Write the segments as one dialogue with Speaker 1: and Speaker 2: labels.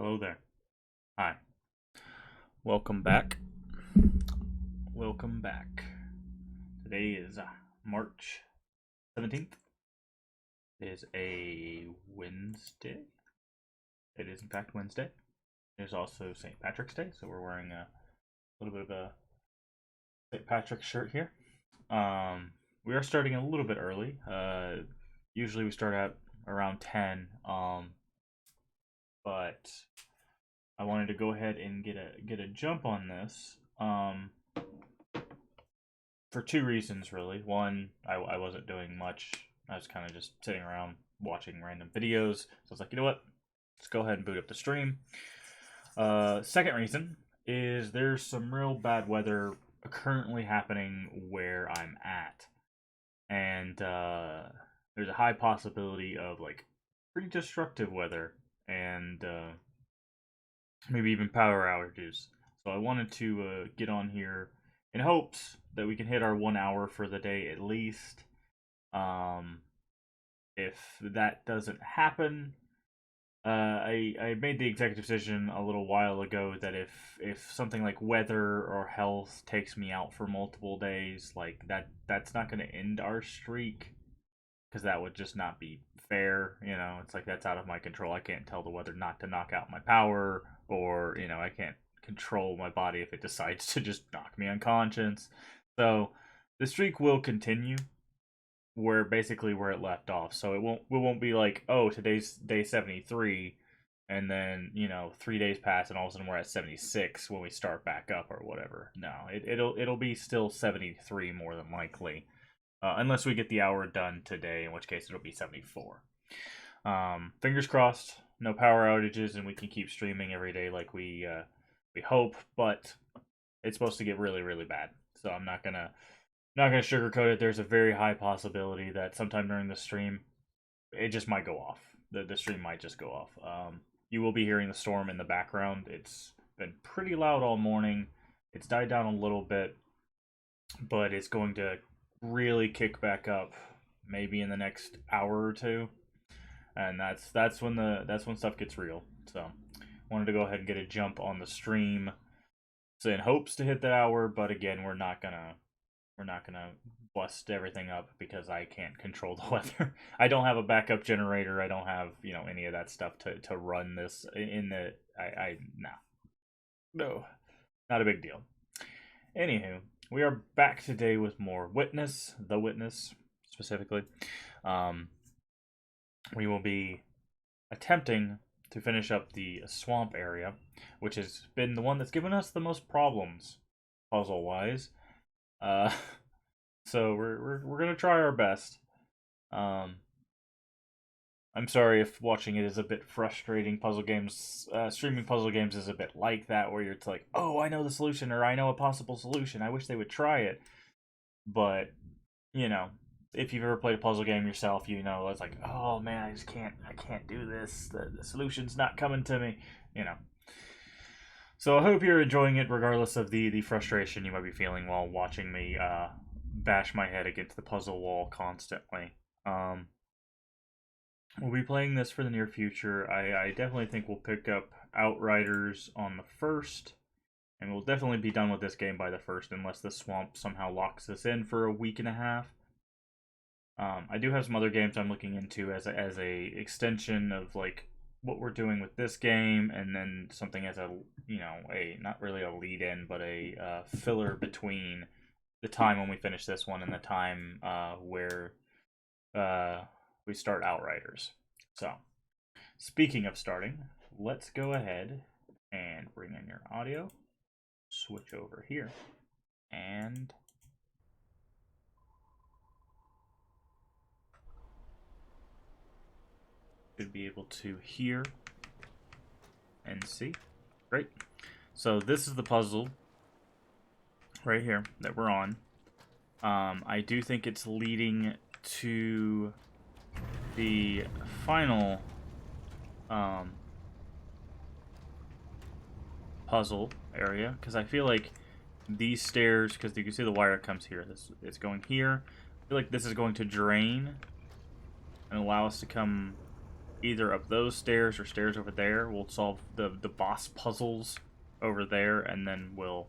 Speaker 1: Hello there. Hi. Welcome back. Welcome back. Today is March 17th. It is a Wednesday. It is, in fact, Wednesday. There's also St. Patrick's Day, so we're wearing a little bit of a St. Patrick's shirt here. We are starting a little bit early. Usually we start at around 10. But I wanted to go ahead and get a jump on this. For two reasons, really. One, I wasn't doing much. I was kind of just sitting around watching random videos. So I was like, you know what? Let's go ahead and boot up the stream. Second reason is there's some real bad weather currently happening where I'm at. And there's a high possibility of like pretty destructive weather and maybe even power outages. So I wanted to get on here in hopes that we can hit our 1 hour for the day at least. If that doesn't happen, I made the executive decision a little while ago that if something like weather or health takes me out for multiple days, like that's not going to end our streak, because that would just not be fair. It's like that's out of my control. I can't tell the weather not to knock out my power, or I can't control my body if it decides to just knock me unconscious. So the streak will continue where it left off. So it won't be like, oh, today's day 73 and then 3 days pass and all of a sudden we're at 76 when we start back up or whatever. No, it'll be still 73 more than likely. Unless we get the hour done today, in which case it'll be 74. Fingers crossed, no power outages, and we can keep streaming every day like we hope. But it's supposed to get really, really bad, so I'm not gonna sugarcoat it. There's a very high possibility that sometime during the stream, it just might go off. The stream might just go off. You will be hearing the storm in the background. It's been pretty loud all morning. It's died down a little bit, but it's going to really kick back up maybe in the next hour or two, and that's when stuff gets real. So wanted to go ahead and get a jump on the stream, so in hopes to hit that hour. But again, we're not gonna bust everything up because I can't control the weather. I don't have a backup generator. I don't have any of that stuff to run this in the no, not a big deal. Anywho, we are back today with more The Witness, specifically. We will be attempting to finish up the swamp area, which has been the one that's given us the most problems, puzzle-wise. So we're gonna try our best. I'm sorry if watching it is a bit frustrating. Streaming puzzle games is a bit like that, where it's like, oh, I know the solution, or I know a possible solution. I wish they would try it. But, if you've ever played a puzzle game yourself, it's like, oh man, I can't do this. The solution's not coming to me, So I hope you're enjoying it, regardless of the frustration you might be feeling while watching me bash my head against the puzzle wall constantly. We'll be playing this for the near future. I definitely think we'll pick up Outriders on the 1st, and we'll definitely be done with this game by the 1st, unless the swamp somehow locks us in for a week and a half. I do have some other games I'm looking into as a extension of like what we're doing with this game, and then something as a not really a lead-in, but a filler between the time when we finish this one and the time where we start Outriders. So, speaking of starting, let's go ahead and bring in your audio, switch over here, and should be able to hear and see. Great. So this is the puzzle right here that we're on. I do think it's leading to the final puzzle area, because I feel like these stairs, because you can see the wire comes here, it's going here. I feel like this is going to drain and allow us to come either up those stairs or stairs over there. We'll solve the boss puzzles over there, and then we'll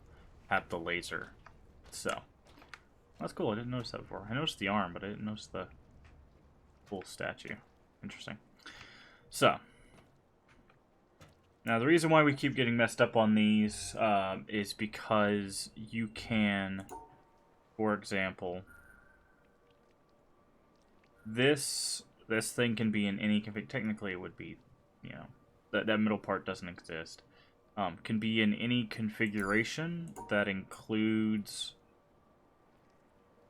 Speaker 1: have the laser. So that's cool. I didn't notice that before. I noticed the arm, but I didn't notice the full statue. Interesting. So now the reason why we keep getting messed up on these is because you can, for example, this thing can be in any config. Technically, it would be, you know, that middle part doesn't exist. Can be in any configuration that includes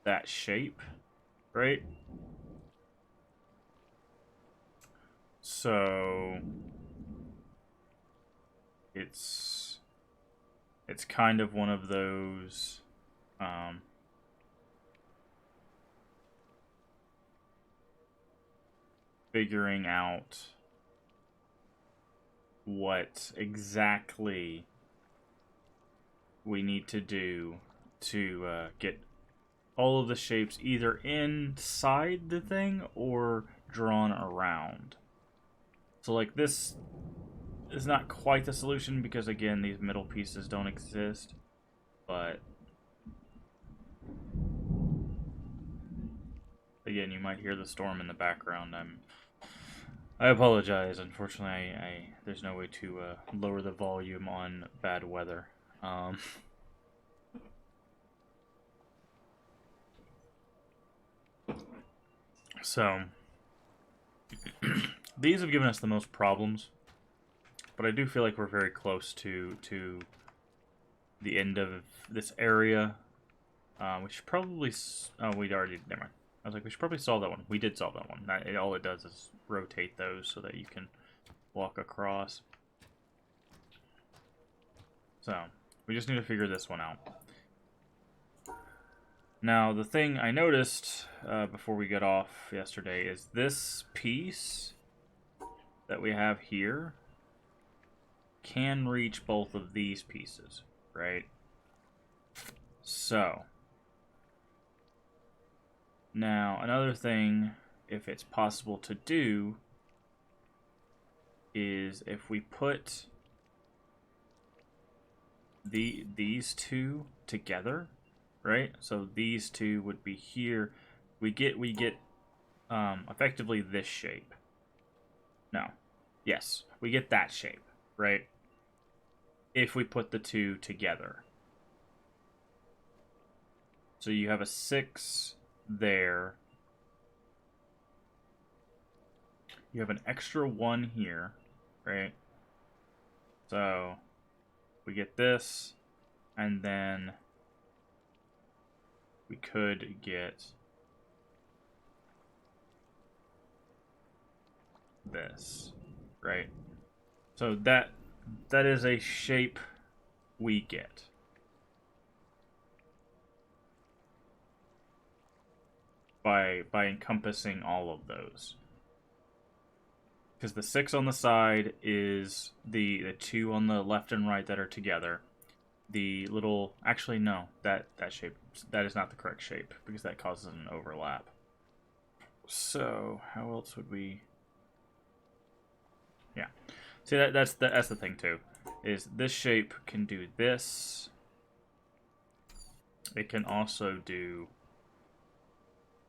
Speaker 1: that shape, right? So it's kind of one of those figuring out what exactly we need to do to get all of the shapes either inside the thing or drawn around. So like this is not quite the solution because again these middle pieces don't exist, but again you might hear the storm in the background. I apologize. Unfortunately, there's no way to lower the volume on bad weather. So these have given us the most problems, but I do feel like we're very close to the end of this area. We should probably... Oh, we'd already... Never mind. I was like, we should probably solve that one. We did solve that one. All it does is rotate those so that you can walk across. So, we just need to figure this one out. Now, the thing I noticed before we got off yesterday is this piece that we have here can reach both of these pieces, right? So, now another thing, if it's possible to do, is if we put these two together, right? So these two would be here. We get effectively this shape. No, yes, we get that shape, right? If we put the two together. So you have a 6 there. You have an extra 1 here, right? So we get this, and then we could get this, right? So that is a shape we get. By encompassing all of those. Because the 6 on the side is the 2 on the left and right that are together. The little... Actually, no. That shape... That is not the correct shape, because that causes an overlap. So, how else would we... Yeah. See, that's the thing, too. Is this shape can do this. It can also do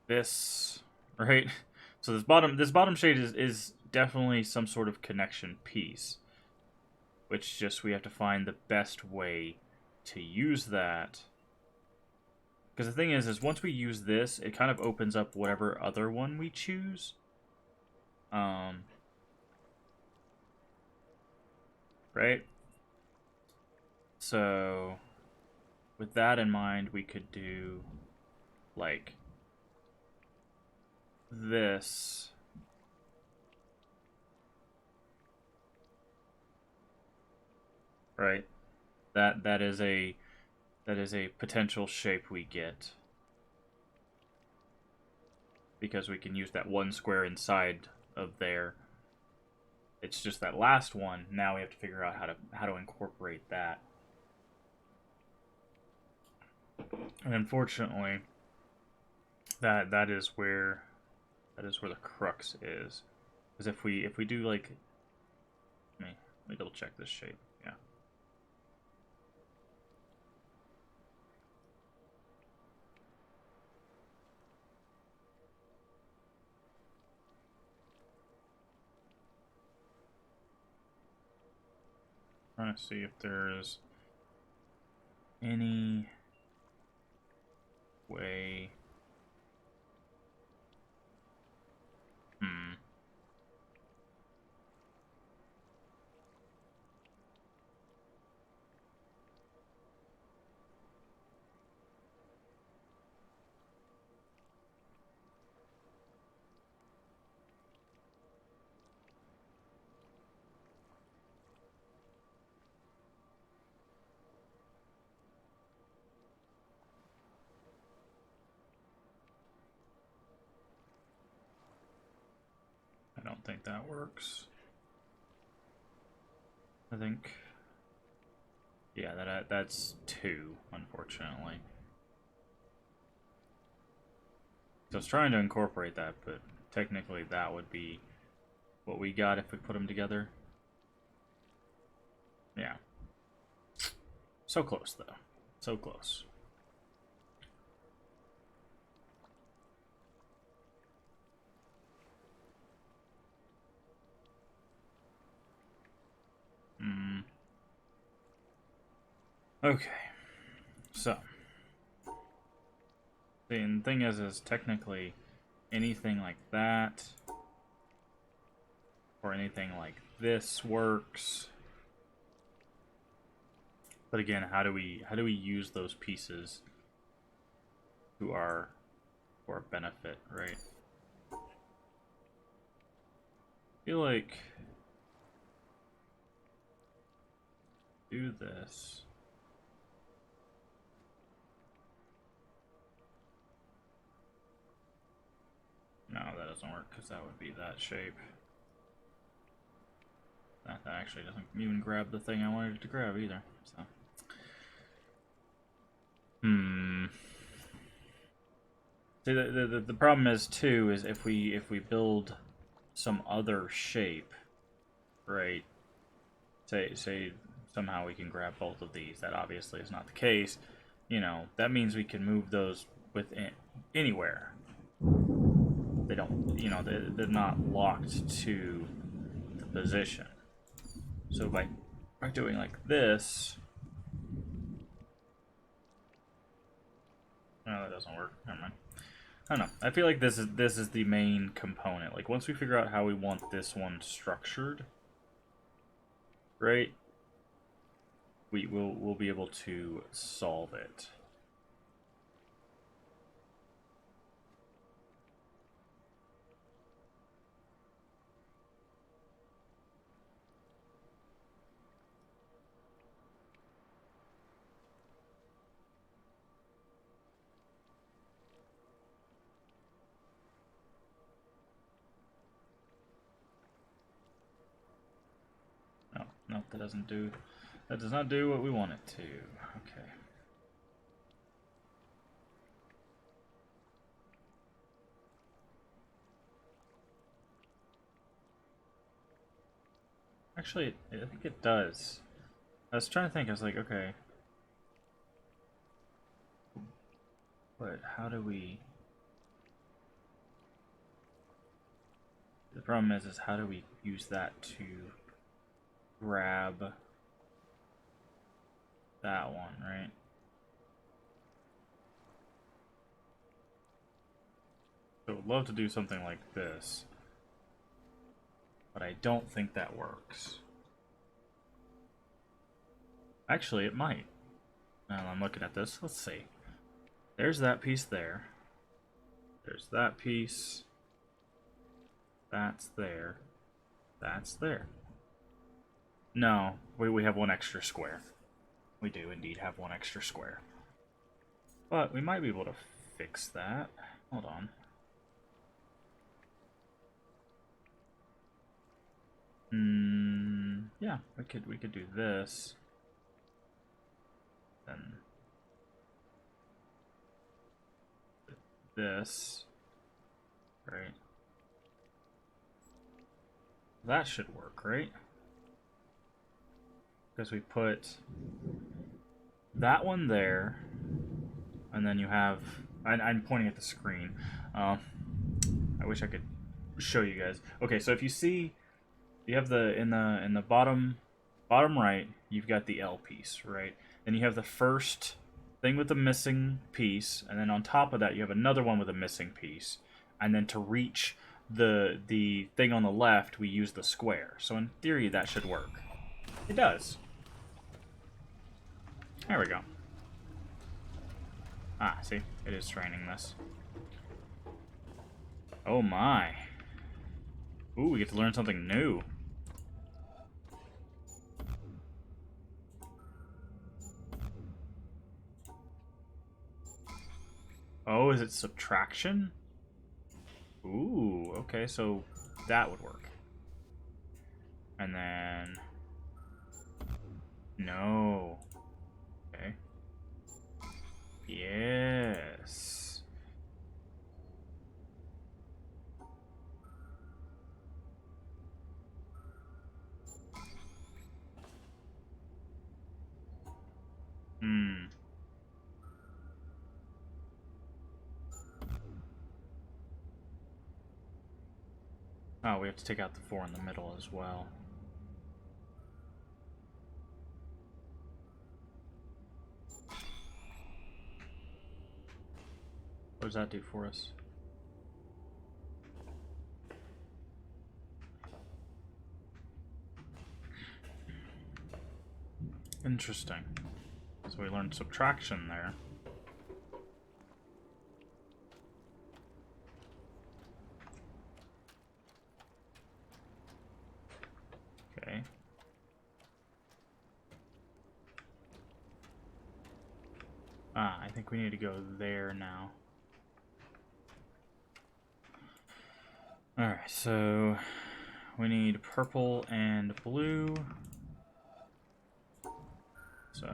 Speaker 1: this, right? So this bottom shade is definitely some sort of connection piece, which just we have to find the best way to use that. Because the thing is once we use this, it kind of opens up whatever other one we choose. Right? So with that in mind, we could do like this. Right? That is a potential shape we get. Because we can use that one square inside of there. It's just that last one, now we have to figure out how to incorporate that. And unfortunately, that is where the crux is. Because if we do like, let me double check this shape. Yeah. Trying to see if there's any way. I don't think that works. I think, yeah, that's 2, unfortunately. So I was trying to incorporate that, but technically that would be what we got if we put them together. Yeah. So close, though. So close. Okay. So. The thing is technically anything like that or anything like this works. But again, how do we use those pieces to our benefit, right? I feel like do this. No, that doesn't work because that would be that shape. That actually doesn't even grab the thing I wanted it to grab either. So. See, the problem is too is if we build some other shape, right? Say somehow we can grab both of these. That obviously is not the case. You know, that means we can move those within anywhere. They don't, you know, they're not locked to the position. So by doing like this, no, that doesn't work. Never mind. I don't know. I feel like this is the main component. Like once we figure out how we want this one structured, right? We'll be able to solve it. No, that doesn't do. That does not do what we want it to. Okay. Actually, I think it does. I was trying to think. I was like, okay, but how do we? The problem is how do we use that to grab that one, right? So I'd love to do something like this, but I don't think that works. Actually, it might. Now I'm looking at this. Let's see. There's that piece there. There's that piece. That's there. That's there. No, we have one extra square. We do indeed have one extra square. But we might be able to fix that. Hold on. Yeah, we could do this. Then this, right? that should work, right? Because we put that one there, and then you have... I'm pointing at the screen. I wish I could show you guys. Okay, so if you see, you have the in the bottom right, you've got the L piece, right? Then you have the first thing with the missing piece, and then on top of that you have another one with a missing piece, and then to reach the thing on the left we use the square. So in theory that should work. It does. There we go. Ah, see? It is training this. Oh my. Ooh, we get to learn something new. Oh, is it subtraction? Ooh, okay, so that would work. And then... No. Okay. Yes. Hmm. Oh, we have to take out the 4 in the middle as well. What does that do for us? Interesting. So we learned subtraction there. Okay. Ah, I think we need to go there now. Alright, so we need purple and blue. So,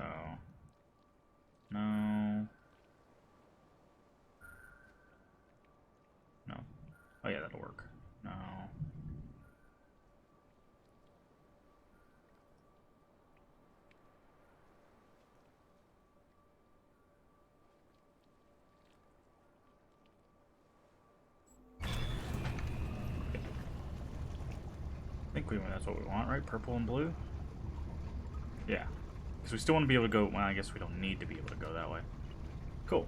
Speaker 1: no. No. Oh yeah, that'll work. No. I think that's what we want, right? Purple and blue? Yeah. Because we still want to be able to go... Well, I guess we don't need to be able to go that way. Cool.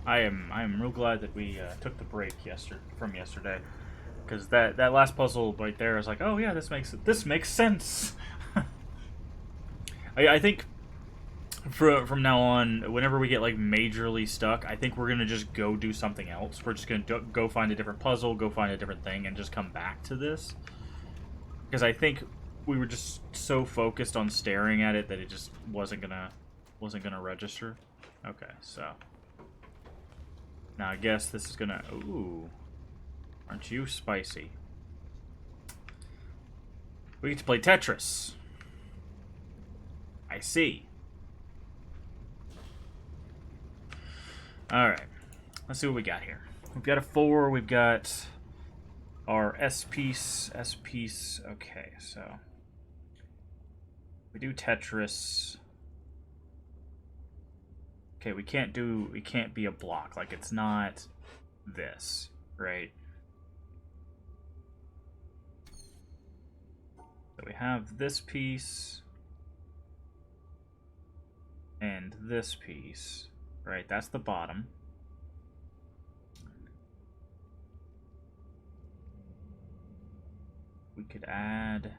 Speaker 1: I am real glad that we took the break from yesterday. Because that last puzzle right there is like, oh yeah, this makes sense. I think from now on, whenever we get like majorly stuck, I think we're gonna just go do something else. We're just gonna go find a different puzzle, go find a different thing, and just come back to this. Because I think we were just so focused on staring at it that it just wasn't gonna register. Okay, so now I guess this is gonna... Ooh, aren't you spicy? We get to play Tetris. I see. Alright. Let's see what we got here. We've got a 4. We've got our S-piece. S-piece. Okay, so... We do Tetris. Okay, we can't be a block. Like, it's not this, right? So we have this piece and this piece, right? That's the bottom. We could add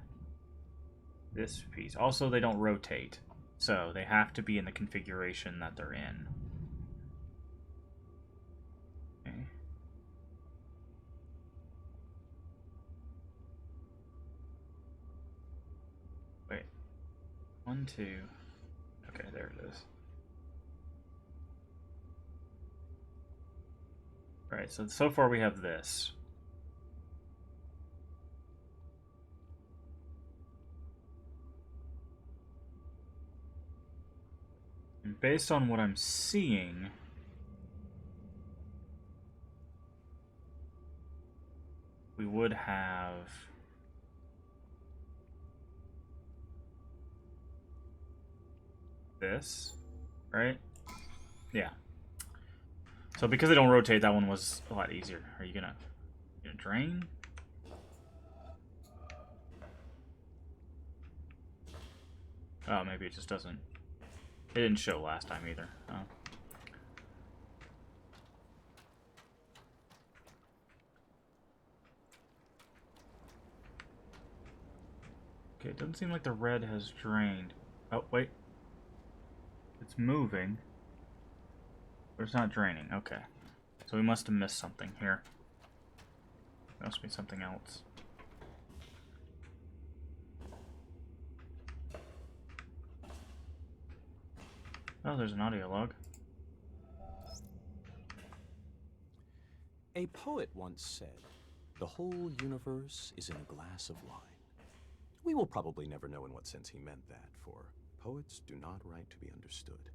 Speaker 1: this piece. Also, they don't rotate, so they have to be in the configuration that they're in. Okay. Wait. 1, 2. Okay, there it is. Alright, so far we have this. And based on what I'm seeing, we would have this, right? Yeah. So because they don't rotate, that one was a lot easier. Are you gonna drain? Oh, maybe it just doesn't. It didn't show last time either. Oh. Okay, it doesn't seem like the red has drained. Oh, wait. It's moving. But it's not draining. Okay. So we must have missed something here. There must be something else. Oh, there's an audio log.
Speaker 2: A poet once said, "The whole universe is in a glass of wine." We will probably never know in what sense he meant that, for poets do not write to be understood.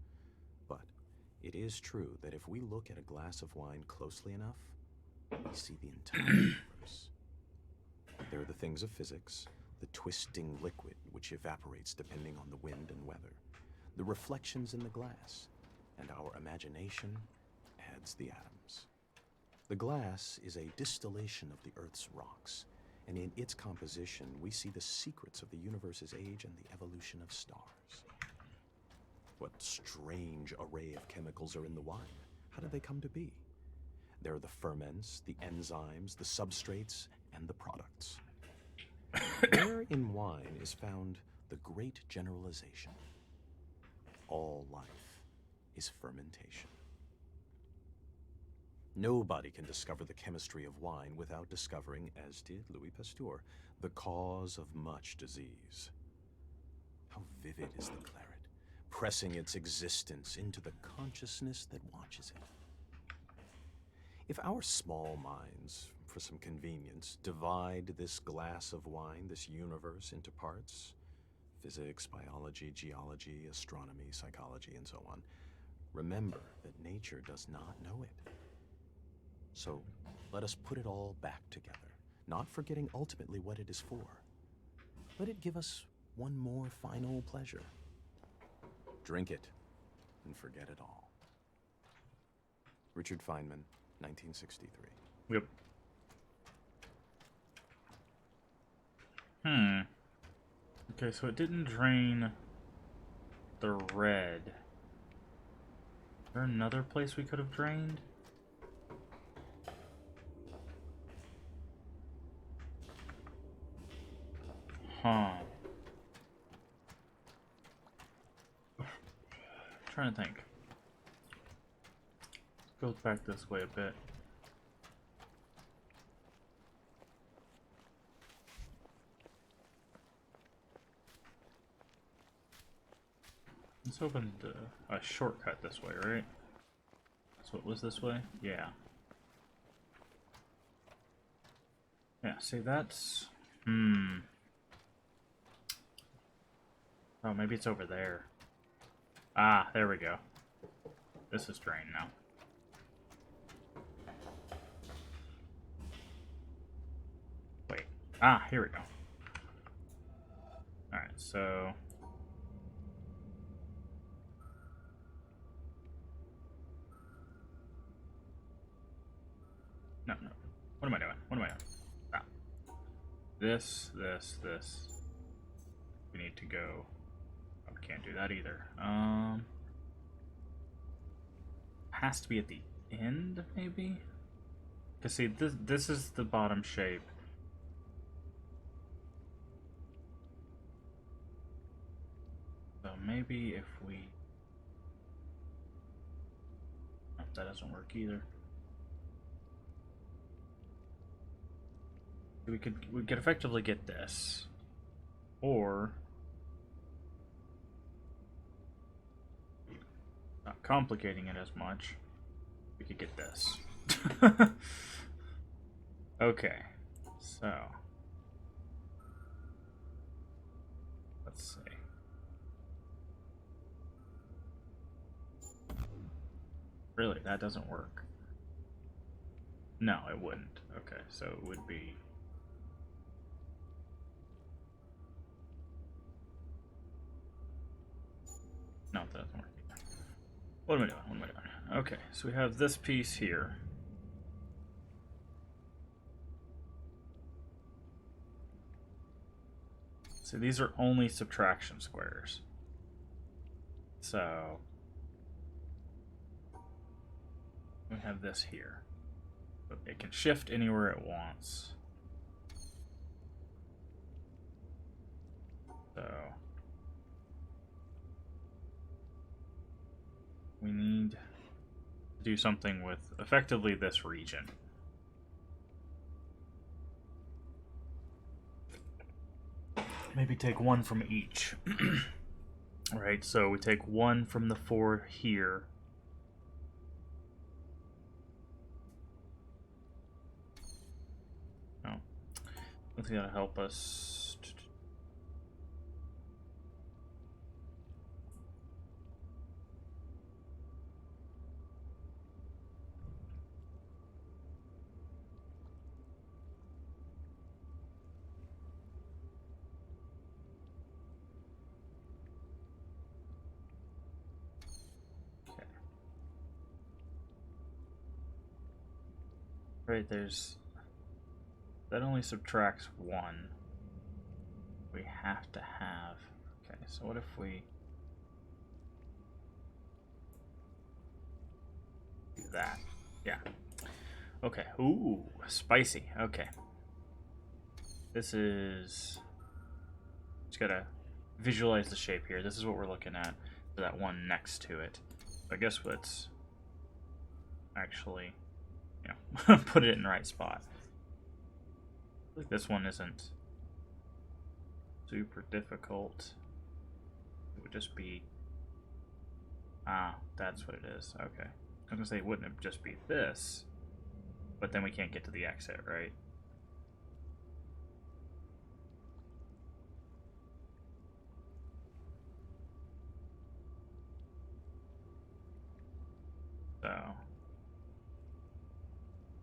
Speaker 2: But it is true that if we look at a glass of wine closely enough, we see the entire universe. There are the things of physics, the twisting liquid which evaporates depending on the wind and weather, the reflections in the glass, and our imagination adds the atoms. The glass is a distillation of the Earth's rocks, and in its composition we see the secrets of the universe's age and the evolution of stars. What strange array of chemicals are in the wine? How did they come to be? There are the ferments, the enzymes, the substrates, and the products. Where in wine is found the great generalization? All life is fermentation. Nobody can discover the chemistry of wine without discovering, as did Louis Pasteur, the cause of much disease. How vivid is the claret, pressing its existence into the consciousness that watches it. If our small minds, for some convenience, divide this glass of wine, this universe, into parts, physics, biology, geology, astronomy, psychology, and so on, remember that nature does not know it. So let us put it all back together, not forgetting ultimately what it is for. Let it give us one more final pleasure. Drink it and forget it all. Richard Feynman, 1963.
Speaker 1: Yep. Okay, so it didn't drain the red. Is there another place we could have drained? Huh. Trying to think. Let's go back this way a bit. Let's open a shortcut this way, right? So it was this way? Yeah. Yeah, see that's... Oh, maybe it's over there. Ah, there we go. This is drained now. Wait. Ah, here we go. Alright, so... No. What am I doing? Ah. This. We need to go... Oh, we can't do that either. Has to be at the end, maybe? Because see, this is the bottom shape. So maybe if we... Oh, that doesn't work either. We could effectively get this. Or... Not complicating it as much. We could get this. Okay. So... Let's see. Really, that doesn't work. No, it wouldn't. Okay, so it would be... No, doesn't work either. What am I doing? What am I doing? Okay, so we have this piece here. So these are only subtraction squares. So we have this here. But it can shift anywhere it wants. So we need to do something with effectively this region. Maybe take one from each. Right, so we take one from the 4 here. Oh, I think that'll help us. Right, there's... That only subtracts 1. We have to have... Okay, so what if we... do that? Yeah. Okay. Ooh, spicy. Okay. This is... Just gotta visualize the shape here. This is what we're looking at for that one next to it. I guess let's actually, you know, put it in the right spot. I feel like this one isn't super difficult. It would just be... Ah, that's what it is. Okay. I was gonna say, it wouldn't just be this, but then we can't get to the exit, right? So,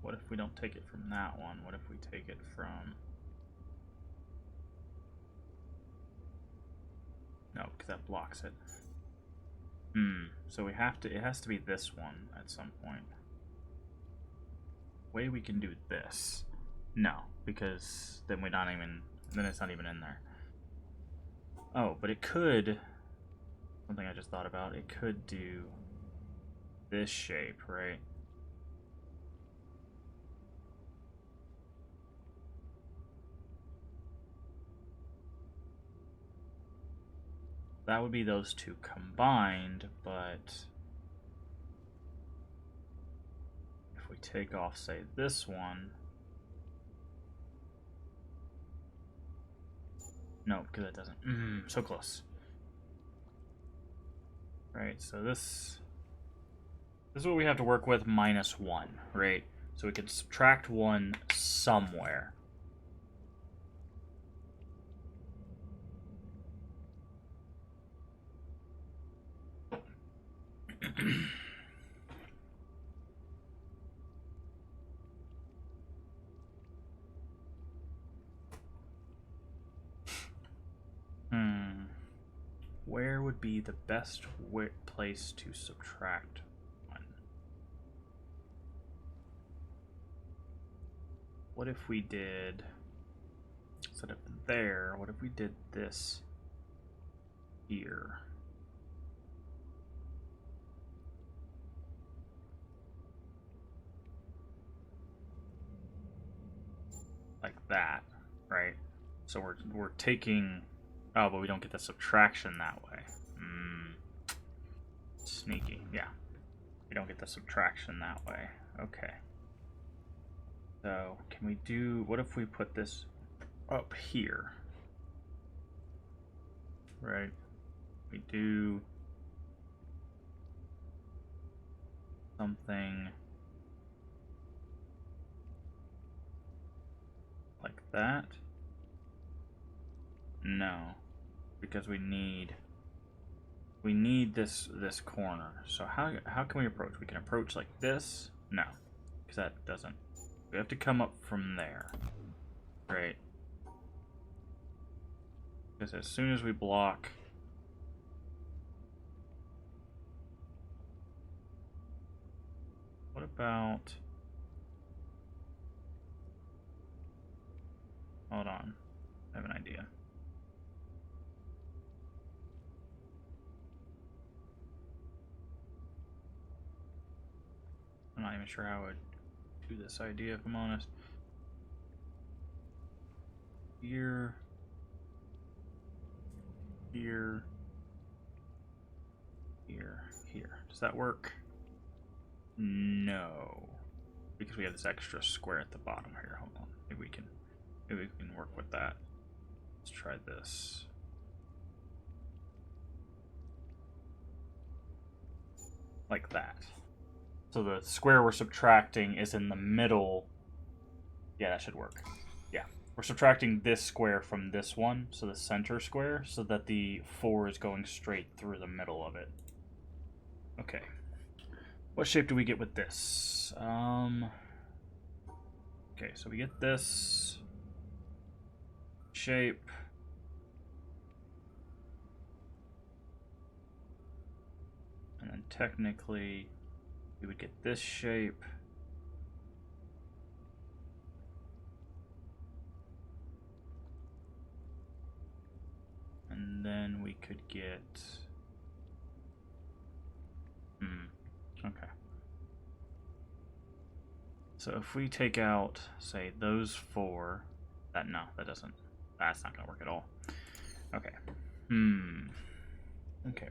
Speaker 1: what if we don't take it from that one? What if we take it from... No, because that blocks it. So we have to... It has to be this one at some point. Way we can do this. No, because then we're not even... Then it's not even in there. Oh, but it could... Something I just thought about. It could do this shape, right? That would be those two combined, but if we take off, say, this one... No, because it doesn't. So close. Right, so this is what we have to work with, minus 1, right? So we can subtract 1 somewhere. Where would be the best place to subtract 1? What if we did, instead of there, what if we did this here? Like that, right? So we're taking... Oh, but we don't get the subtraction that way. Sneaky, yeah. We don't get the subtraction that way. Okay. So, can we do... What if we put this up here? Right? We do... something... like that? No. Because we need this corner. So how can we approach? We can approach like this? No. Because that doesn't... We have to come up from there. Right? Because as soon as we block about... Hold on. I have an idea. I'm not even sure how I would do this idea, if I'm honest. Here. Here. Here. Here. Does that work? No. Because we have this extra square at the bottom here. Hold on. Maybe we can work with that. Let's try this. Like that. So the square we're subtracting is in the middle. Yeah, that should work. Yeah. We're subtracting this square from this one, so the center square, so that the 4 is going straight through the middle of it. Okay. What shape do we get with this? Okay, so we get this shape. And then technically, we would get this shape. And then we could get... okay. So if we take out, say, those 4... No, that doesn't... That's not going to work at all. Okay. Okay.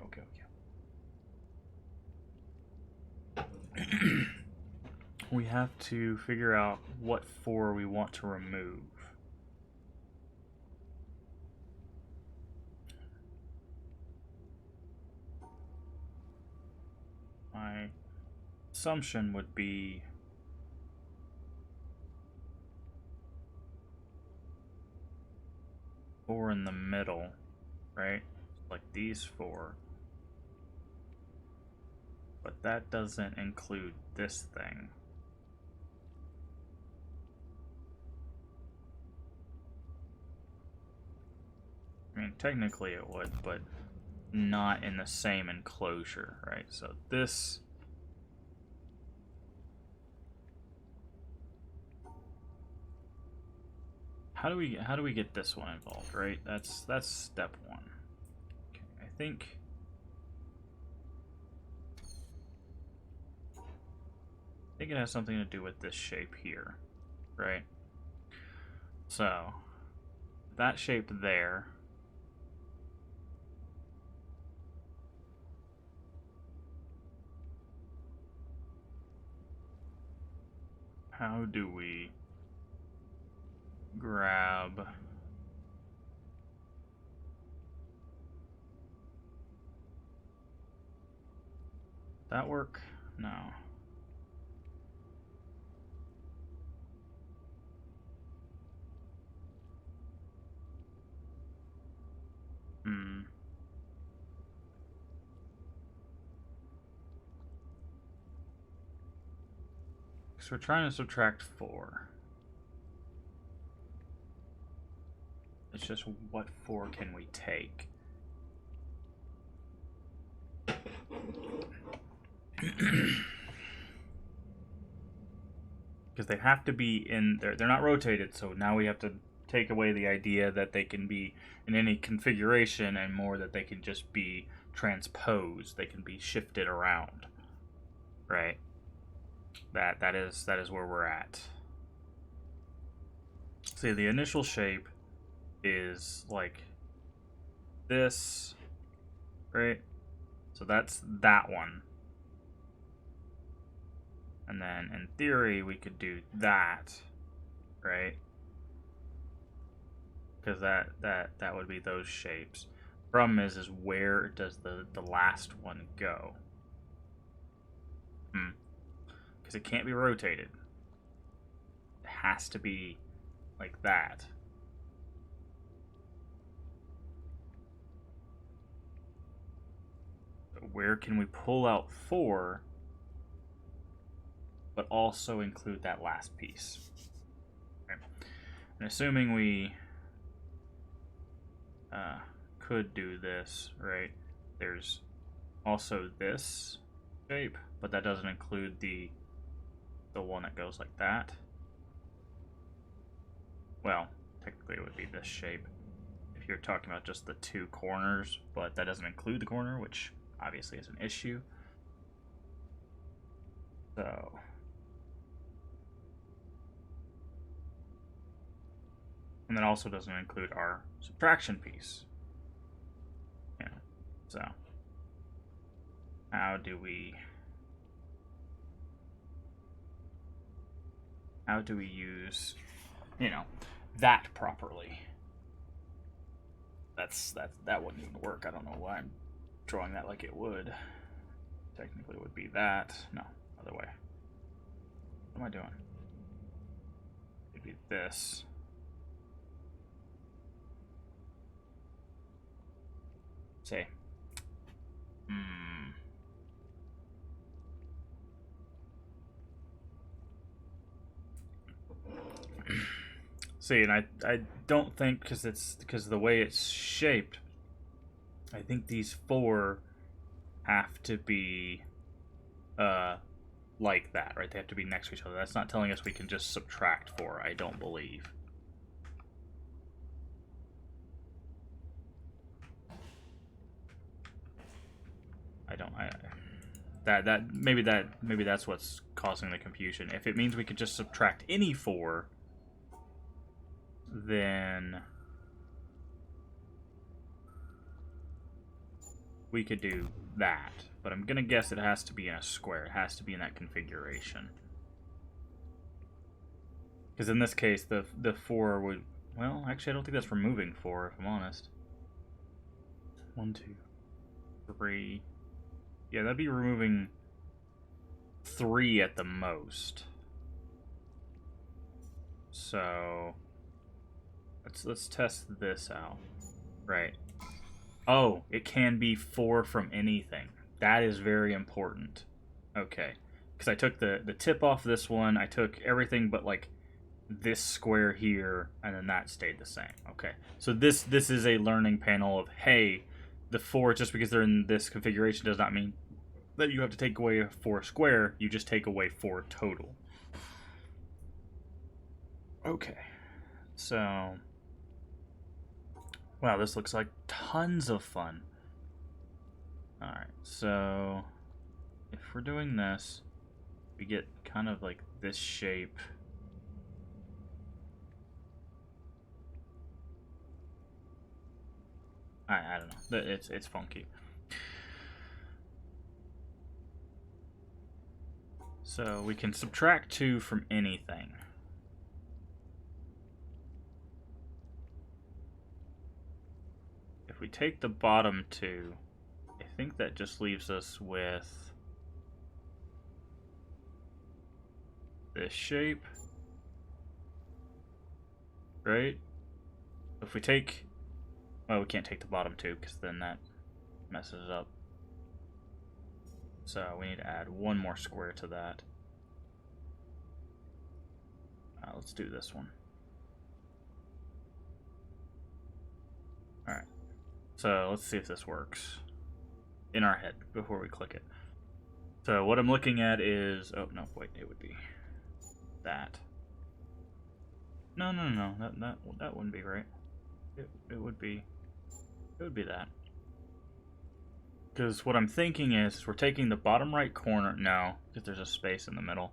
Speaker 1: We have to figure out what 4 we want to remove. My assumption would be four in the middle, right? Like these 4. But that doesn't include this thing. I mean, technically it would, but not in the same enclosure, right? So this... How do we get this one involved, right? That's step 1. Okay, I think it has something to do with this shape here, right? So that shape there. How do we grab that work? No. So we're trying to subtract 4. It's just what 4 can we take? Because they have to be in there. They're not rotated, so now we have to take away the idea that they can be in any configuration and more that they can just be transposed. They can be shifted around. Right? That is where we're at. See, the initial shape is like this, right? So that's that one. And then in theory we could do that, right? Because that would be those shapes. Problem is where does the last one go? Because it can't be rotated. It has to be like that. So where can we pull out 4, but also include that last piece? Okay. And assuming we could do this, right? There's also this shape, but that doesn't include the the one that goes like that. Well, technically it would be this shape if you're talking about just the two corners, but that doesn't include the corner, which obviously is an issue. So and then also doesn't include our subtraction piece. Yeah. So how do we use, you know, that properly? That wouldn't even work. I don't know why I'm drawing that like it would. Technically it would be that. No, other way. What am I doing? It'd be this. Say. See, and I don't think, because of the way it's shaped, I think these four have to be like that, right? They have to be next to each other. That's not telling us we can just subtract four, I don't believe. Maybe that's what's causing the confusion. If it means we could just subtract any four, then we could do that. But I'm gonna guess it has to be in a square. It has to be in that configuration. Because in this case, the four would... Well, actually, I don't think that's removing four, if I'm honest. 1, 2, 3... Yeah, that'd be removing 3 at the most. So let's test this out. Right. Oh, it can be 4 from anything. That is very important. Okay. Because I took the tip off this one. I took everything but like this square here, and then that stayed the same. Okay. So this is a learning panel of, hey, the 4, just because they're in this configuration does not mean that you have to take away 4 square. You just take away 4 total. Okay. So, wow, this looks like tons of fun. Alright, so if we're doing this, we get kind of like this shape. I don't know. It's funky. So we can subtract 2 from anything. If we take the bottom 2, I think that just leaves us with this shape, right? If we take... Well, we can't take the bottom 2 because then that messes it up. So we need to add 1 more square to that. Let's do this one. Alright. So let's see if this works in our head before we click it. So what I'm looking at is... Oh, no, wait, it would be that. No. That wouldn't be right. It would be that. Because what I'm thinking is we're taking the bottom right corner. No, because there's a space in the middle.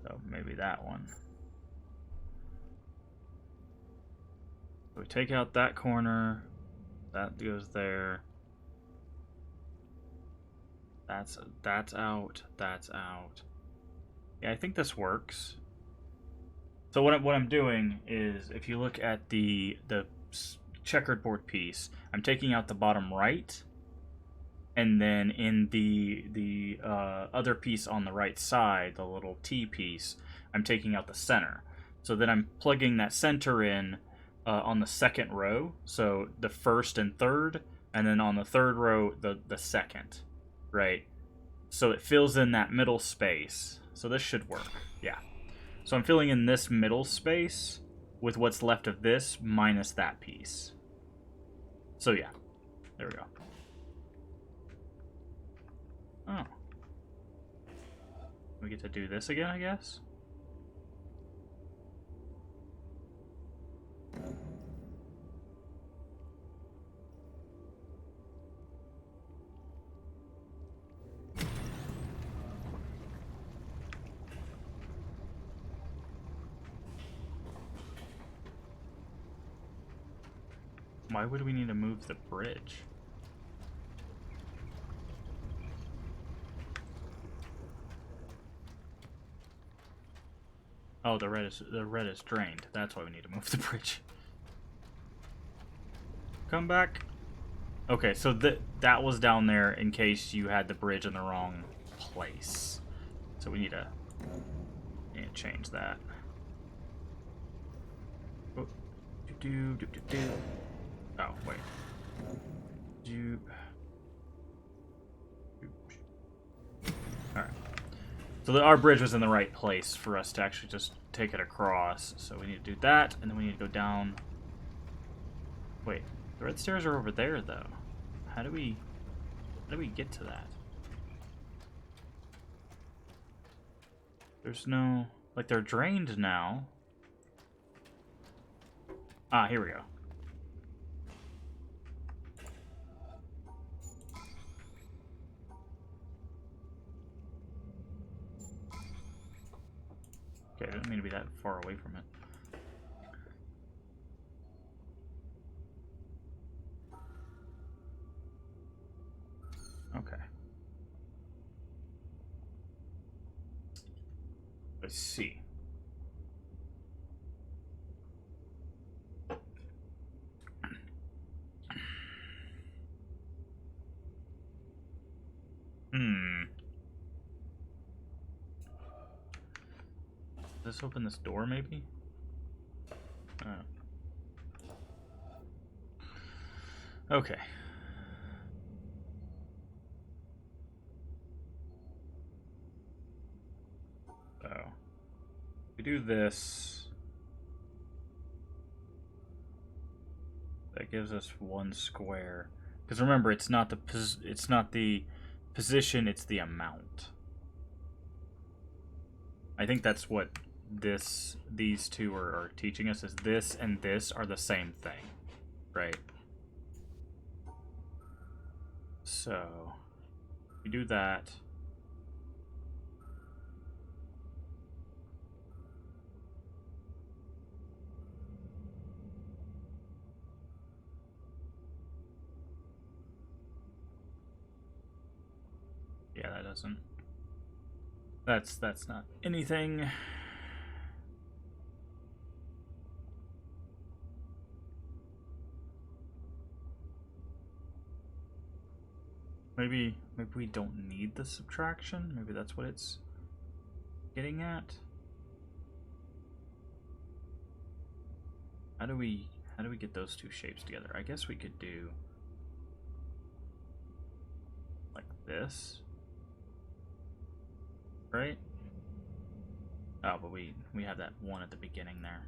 Speaker 1: So maybe that one. So we take out that corner. That goes there. That's out. That's out. Yeah, I think this works. So what I'm doing is, if you look at the checkered board piece, I'm taking out the bottom right, and then in the other piece on the right side, the little T piece, I'm taking out the center. So then I'm plugging that center in on the second row, so the first and third, and then on the third row, the second, right? So it fills in that middle space. So this should work, yeah. So I'm filling in this middle space with what's left of this minus that piece. So yeah, there we go. Oh. We get to do this again, I guess? Why would we need to move the bridge? Oh, the red is drained. That's why we need to move the bridge. Come back. Okay, so that was down there in case you had the bridge in the wrong place. So we need to change that. Oh, oh wait. Alright. So our bridge was in the right place for us to actually just take it across. So we need to do that, and then we need to go down. Wait, the red stairs are over there, though. How do we get to that? There's no... Like, they're drained now. Ah, here we go. Okay, I didn't mean to be that far away from it. Okay. Let's see. Does this open this door, maybe? Okay. So, we do this. That gives us 1 square. Because remember, it's not the position, it's the amount. I think that's what these two are teaching us, is this and this are the same thing, right? So we do that. Yeah, that doesn't. That's not anything. Maybe we don't need the subtraction. Maybe that's what it's getting at. How do we get those two shapes together? I guess we could do like this, right? Oh, but we have that one at the beginning there.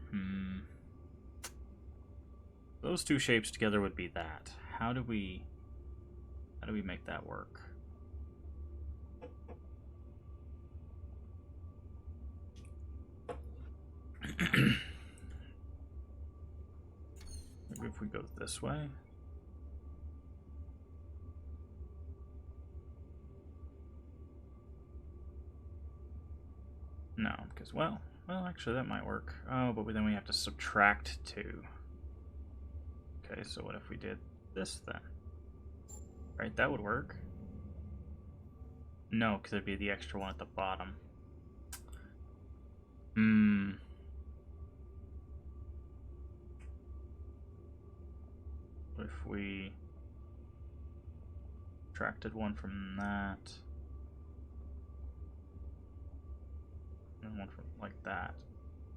Speaker 1: Those two shapes together would be that. How do we make that work? Maybe if we go this way. No, because, well, actually that might work. Oh, but then we have to subtract 2. Okay, so what if we did this then? Right, that would work. No, because it'd be the extra one at the bottom. What if we subtracted 1 from that? And 1 from, like that.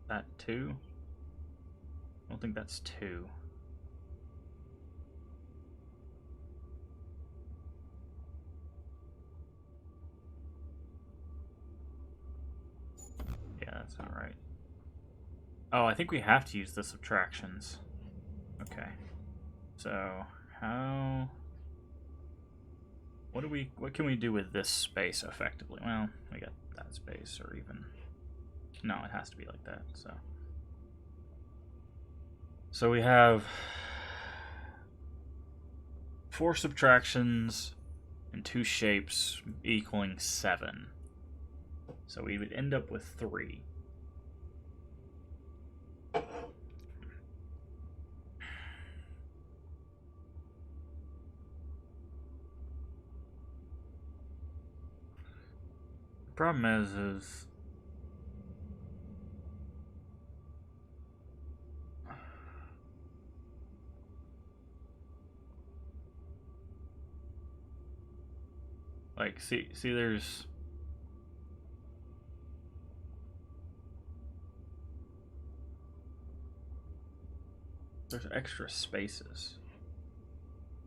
Speaker 1: That 2? I don't think that's 2. Yeah, that's not right. Oh, I think we have to use the subtractions. Okay. So, how... what can we do with this space effectively? Well, we got that space, or even no, it has to be like that. So we have 4 subtractions and 2 shapes equaling 7. So we would end up with 3. The problem is like see there's extra spaces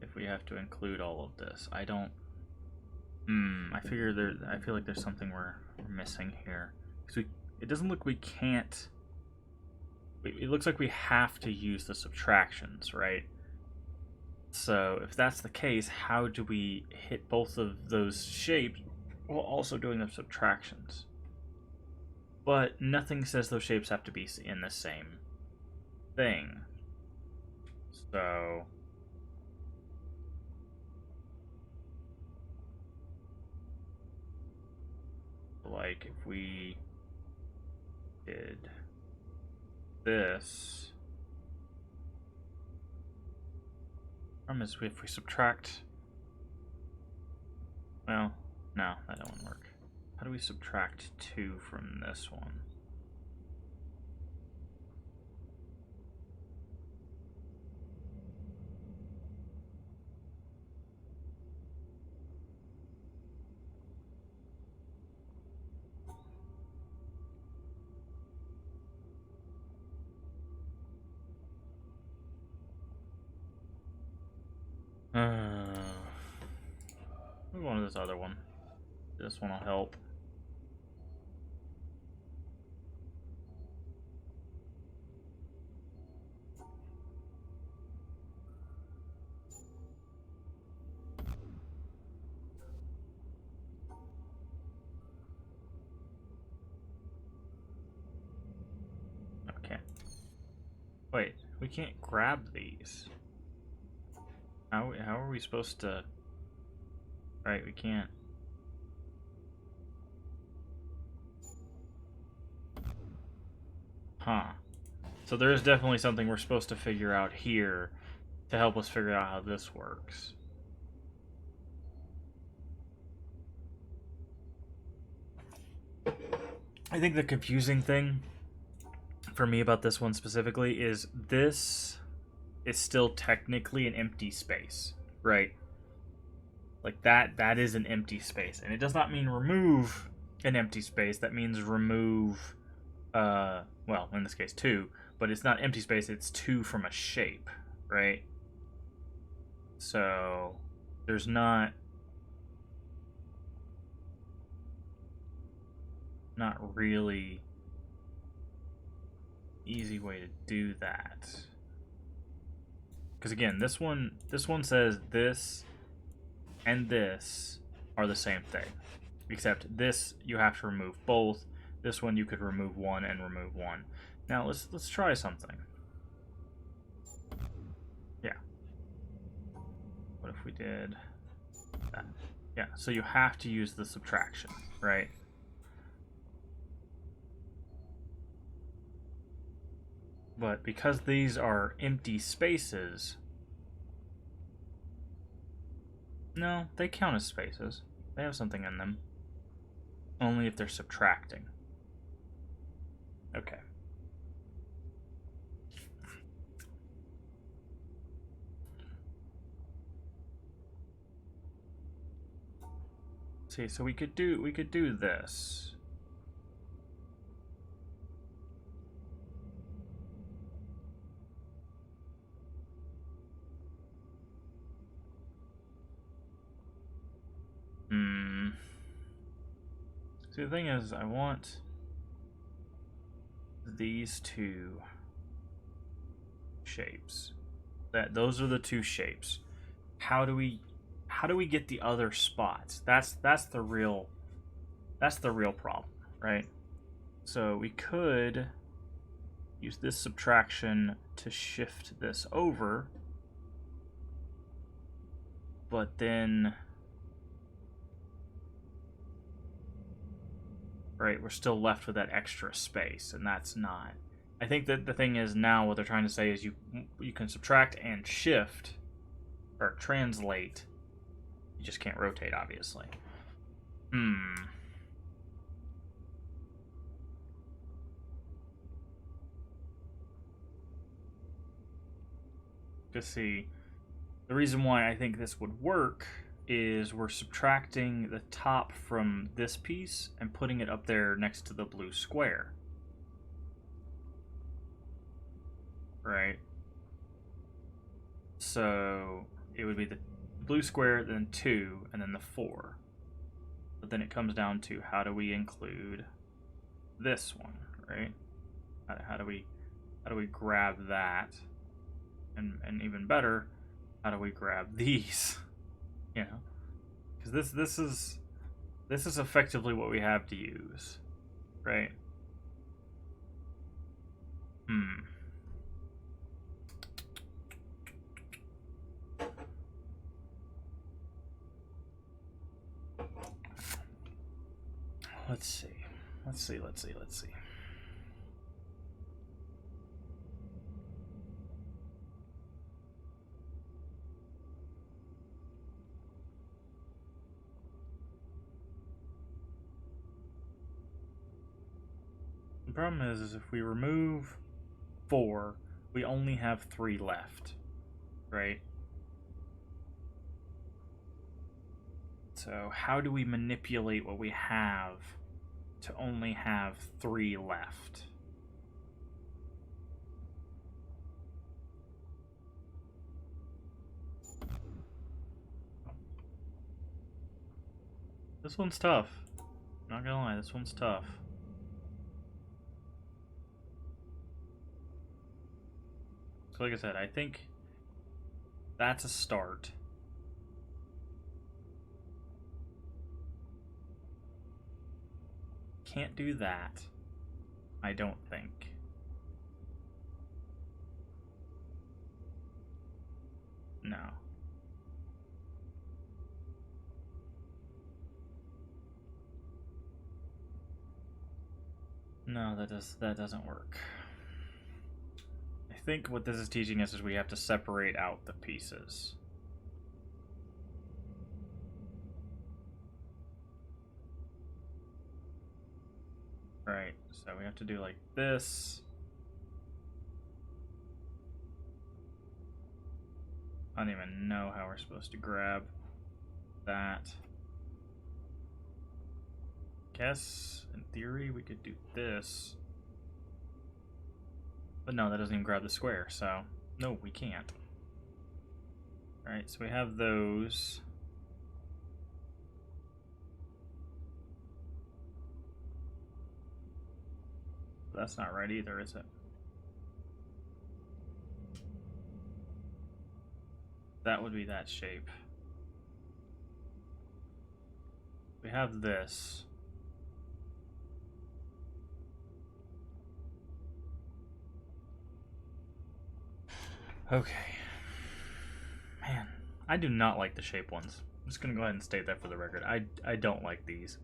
Speaker 1: if we have to include all of this. I don't. I feel like there's something we're missing here because it doesn't look we can't. It looks like we have to use the subtractions, right? So if that's the case, how do we hit both of those shapes while also doing the subtractions? But nothing says those shapes have to be in the same thing. So like if we did this, problem is if we subtract, well, no, that don't work. How do we subtract 2 from this one? Move on to this other one. This one will help. Okay. Wait, we can't grab these. How are we supposed to... Right, we can't. Huh. So there is definitely something we're supposed to figure out here to help us figure out how this works. I think the confusing thing for me about this one specifically is this is still technically an empty space, right? Like that is an empty space, and it does not mean remove an empty space. That means remove well, in this case 2, but it's not empty space, it's 2 from a shape, right? So there's not really easy way to do that. Because again, this one says this and this are the same thing, except this you have to remove both. This one you could remove 1 and remove 1. Now let's try something. Yeah. What if we did that? Yeah, so you have to use the subtraction, right? But because these are empty spaces, no, they count as spaces. They have something in them. Only if they're subtracting. Okay. See, so we could do this. See, the thing is, I want these 2 shapes. Those are the 2 shapes. How do we how do we get the other spots? That's the real problem, right? So we could use this subtraction to shift this over, but then, right, we're still left with that extra space, and that's not. I think that the thing is now what they're trying to say is you can subtract and shift or translate. You just can't rotate, obviously. To see, the reason why I think this would work is we're subtracting the top from this piece and putting it up there next to the blue square. Right? So it would be the blue square, then 2, and then the 4. But then it comes down to how do we include this one, right? How do we grab that? And even better, how do we grab these? You know, because this is effectively what we have to use, right? Let's see. The problem is if we remove 4, we only have 3 left, right? So how do we manipulate what we have to only have 3 left? This one's tough. Not gonna lie, this one's tough. So like I said, I think that's a start. Can't do that, I don't think. No. No, that doesn't work. I think what this is teaching us is we have to separate out the pieces. Right, so we have to do like this. I don't even know how we're supposed to grab that. Guess, in theory, we could do this. But no, that doesn't even grab the square, so no, we can't. Alright, so we have those. That's not right either, is it? That would be that shape. We have this. Okay. Man, I do not like the shape ones. I'm just gonna go ahead and state that for the record. I don't like these.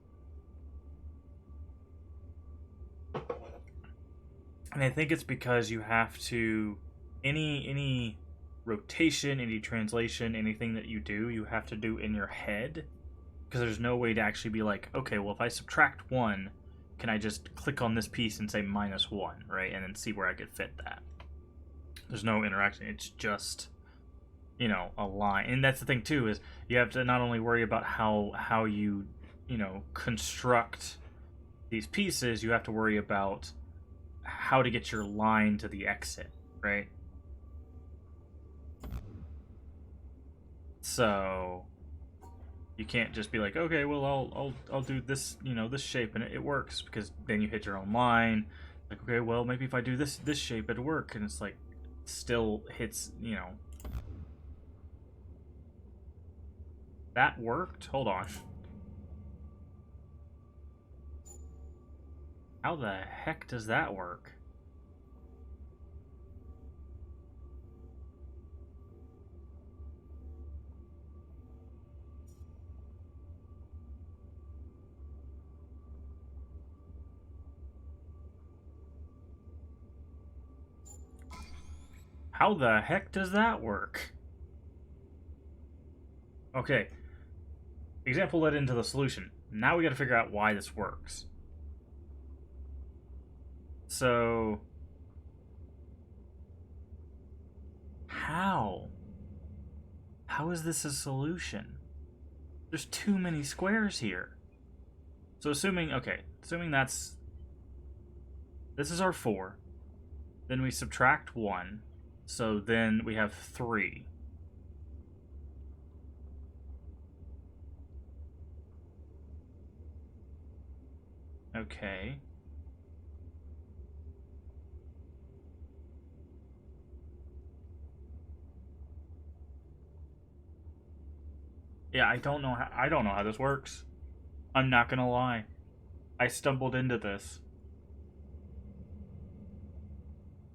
Speaker 1: And I think it's because you have to any rotation, any translation, anything that you do, you have to do in your head. Because there's no way to actually be like, okay, well if I subtract 1, can I just click on this piece and say -1, right? And then see where I could fit that. There's no interaction. It's just, you know, a line. And that's the thing too, is you have to not only worry about how you construct these pieces, you have to worry about how to get your line to the exit, right? So you can't just be like, okay, well I'll do this, this shape, and it works, because then you hit your own line. Like, okay, well maybe if I do this shape it'll work, and it's like still hits, That worked? Hold on. How the heck does that work? How the heck does that work? Okay. Example led into the solution. Now we gotta figure out why this works. So... How? How is this a solution? There's too many squares here. So assuming that's... This is our 4. Then we subtract 1. So then we have 3. Okay. Yeah, I don't know how this works. I'm not gonna lie. I stumbled into this.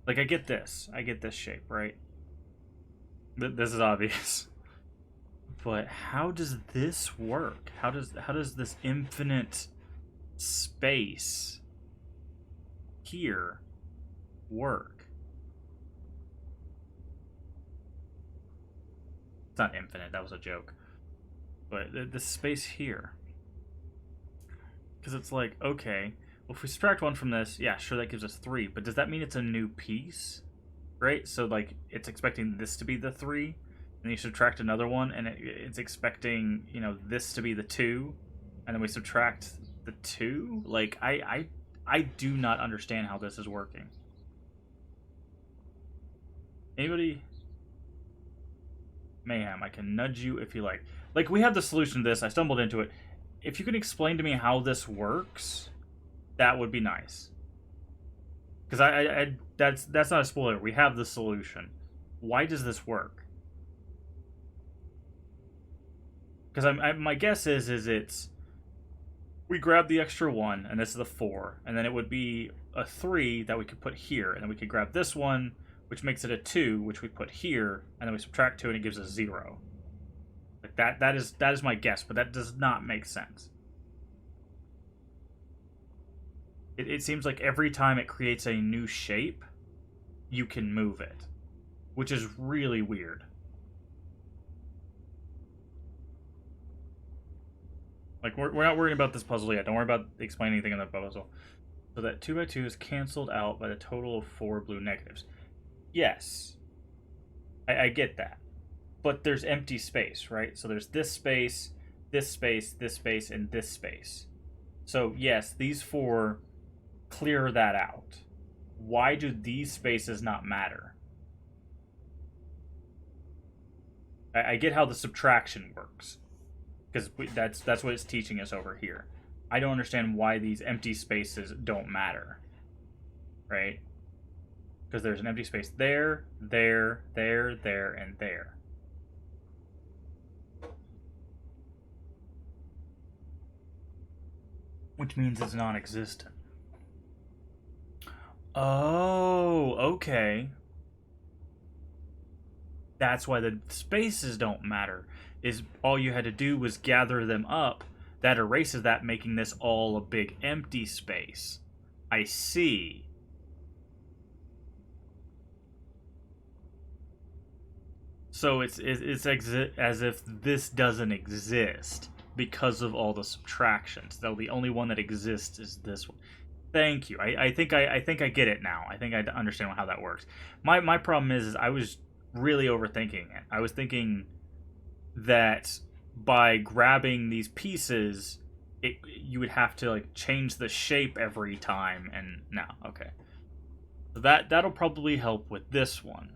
Speaker 1: Like, I get this. I get this shape, right? This is obvious. But how does this work? How does this infinite space here work? It's not infinite, that was a joke. But the space here. Because it's like, okay, well, if we subtract 1 from this, yeah, sure, that gives us 3. But does that mean it's a new piece? Right? So, like, it's expecting this to be the 3, and you subtract another one, and it's expecting, you know, this to be the 2, and then we subtract the 2? Like, I do not understand how this is working. Anybody? Mayhem, I can nudge you if you like. Like, we have the solution to this. I stumbled into it. If you can explain to me how this works, that would be nice. Because that's not a spoiler. We have the solution. Why does this work? Because my guess is it's we grab the extra 1, and this is the 4, and then it would be a 3 that we could put here, and then we could grab this one, which makes it a 2, which we put here, and then we subtract 2, and it gives us 0. Like that is my guess, but that does not make sense. It seems like every time it creates a new shape, you can move it, which is really weird. Like, we're not worrying about this puzzle yet. Don't worry about explaining anything in the puzzle. So that 2 by 2 is canceled out by the total of 4 blue negatives. Yes. I get that. But there's empty space, right? So there's this space, this space, this space, and this space. So, yes, these 4 clear that out. Why do these spaces not matter? I get how the subtraction works, because that's what it's teaching us over here. I don't understand why these empty spaces don't matter, right? Because there's an empty space there, there, there, there, and there. Which means it's non-existent. Oh, okay. That's why the spaces don't matter. Is all you had to do was gather them up. That erases that, making this all a big empty space. I see. So it's as if this doesn't exist because of all the subtractions. Though the only one that exists is this one. Thank you. I think I get it now. I think I understand how that works. My problem is I was really overthinking it. I was thinking that by grabbing these pieces, you would have to like change the shape every time, and no, okay. So that'll probably help with this one.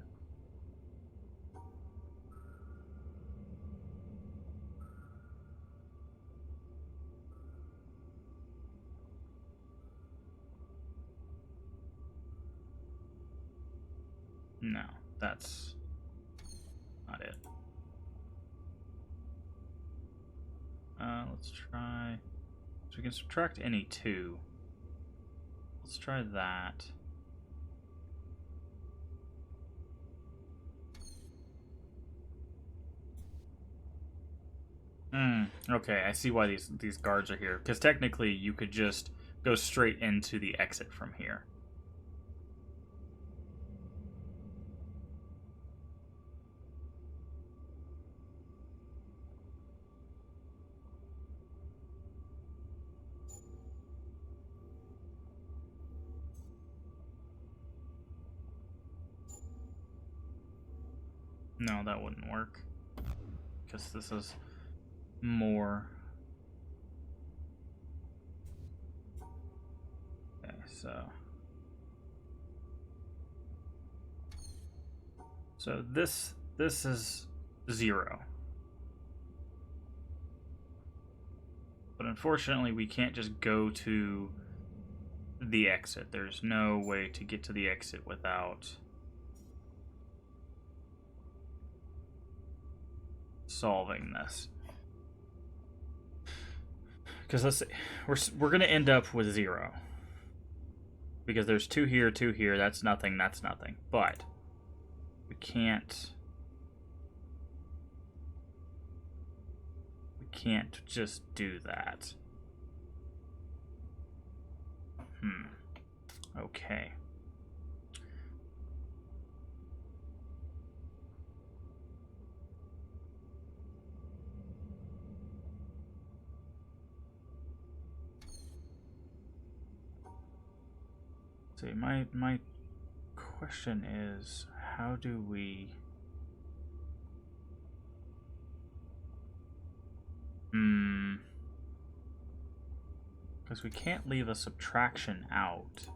Speaker 1: No, that's not it. Let's try. So we can subtract any two. Let's try that. Okay, I see why these guards are here. Because technically, you could just go straight into the exit from here. No, that wouldn't work. Because this is more. Okay, so. So this is 0. But unfortunately, we can't just go to the exit. There's no way to get to the exit without solving this. Because let's see, we're going to end up with 0. Because there's 2 here, 2 here. That's nothing, that's nothing. But we can't just do that. Okay. See, my question is, how do we... Because we can't leave a subtraction out.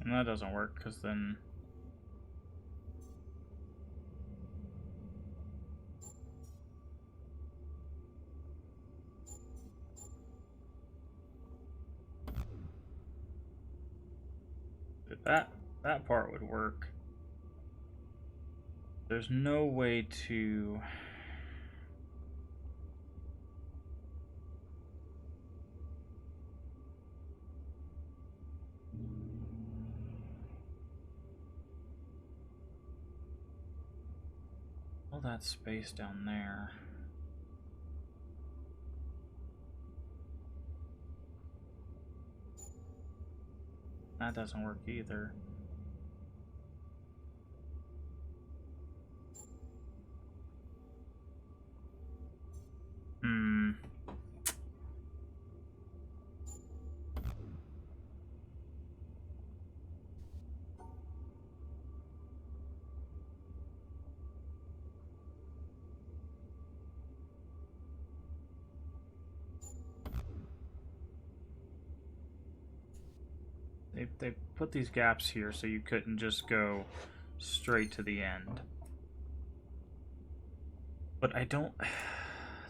Speaker 1: And that doesn't work, because then... That part would work. There's no way to... all that space down there. That doesn't work either. They put these gaps here so you couldn't just go straight to the end. But I don't...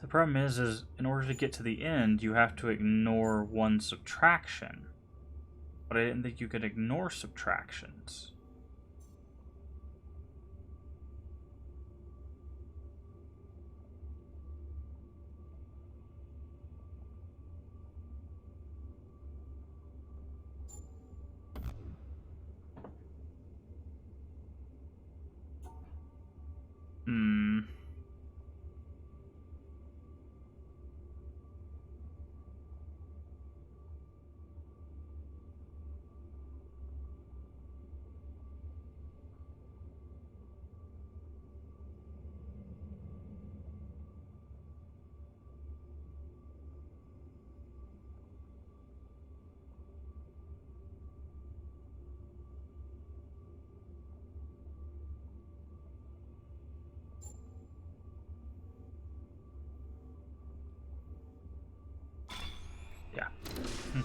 Speaker 1: The problem is in order to get to the end, you have to ignore one subtraction. But I didn't think you could ignore subtractions.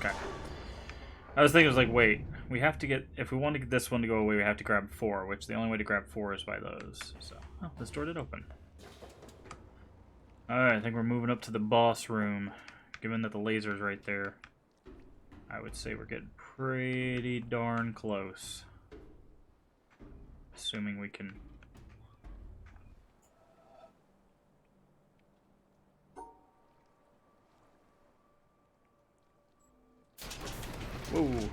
Speaker 1: Okay. I was thinking, I was like, wait, we have to get, if we want to get this one to go away, we have to grab 4, which the only way to grab 4 is by those. So, oh, this door did open. Alright, I think we're moving up to the boss room. Given that the laser's right there, I would say we're getting pretty darn close. Assuming we can... Whoa!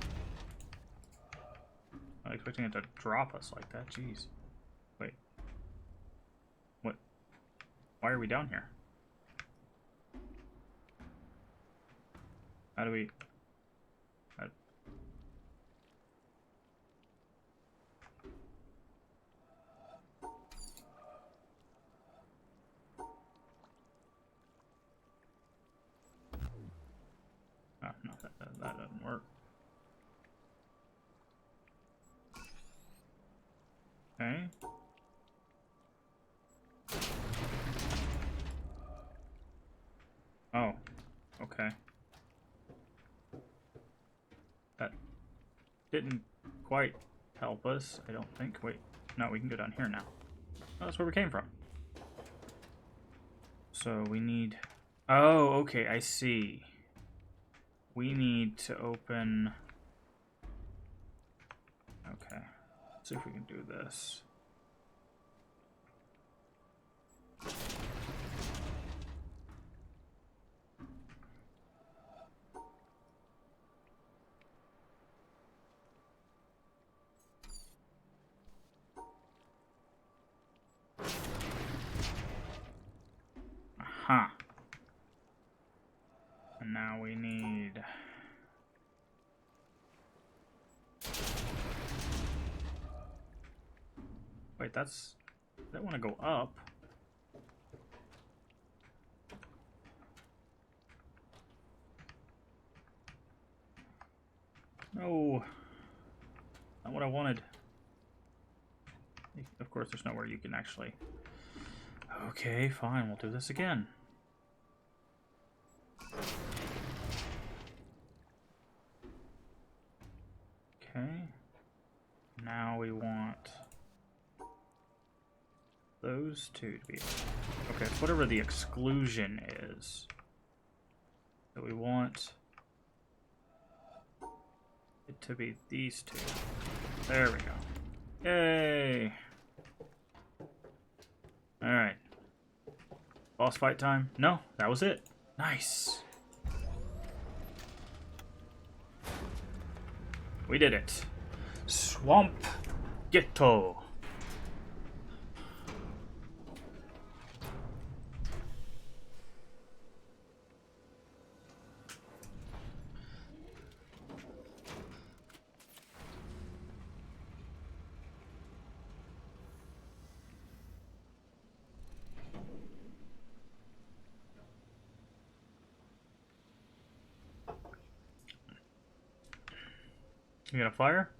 Speaker 1: I'm expecting it to drop us like that, jeez. Wait. What? Why are we down here? How do we... Oh, no, that doesn't work. Okay. Oh, okay. That didn't quite help us, I don't think. Wait, no, we can go down here now. Oh, that's where we came from. So we need... Oh, okay, I see. We need to open... Okay, let's see if we can do this. Aha. And now we need... Wait, that's... I want to go up. No. Not what I wanted. Of course, there's nowhere you can actually... Okay, fine, we'll do this again. Okay. Now we want those two to be... Okay, it's whatever the exclusion is. So we want it to be these two. There we go. Yay! Alright. Boss fight time? No, that was it. Nice. We did it. Swamp Ghetto. You got a fire?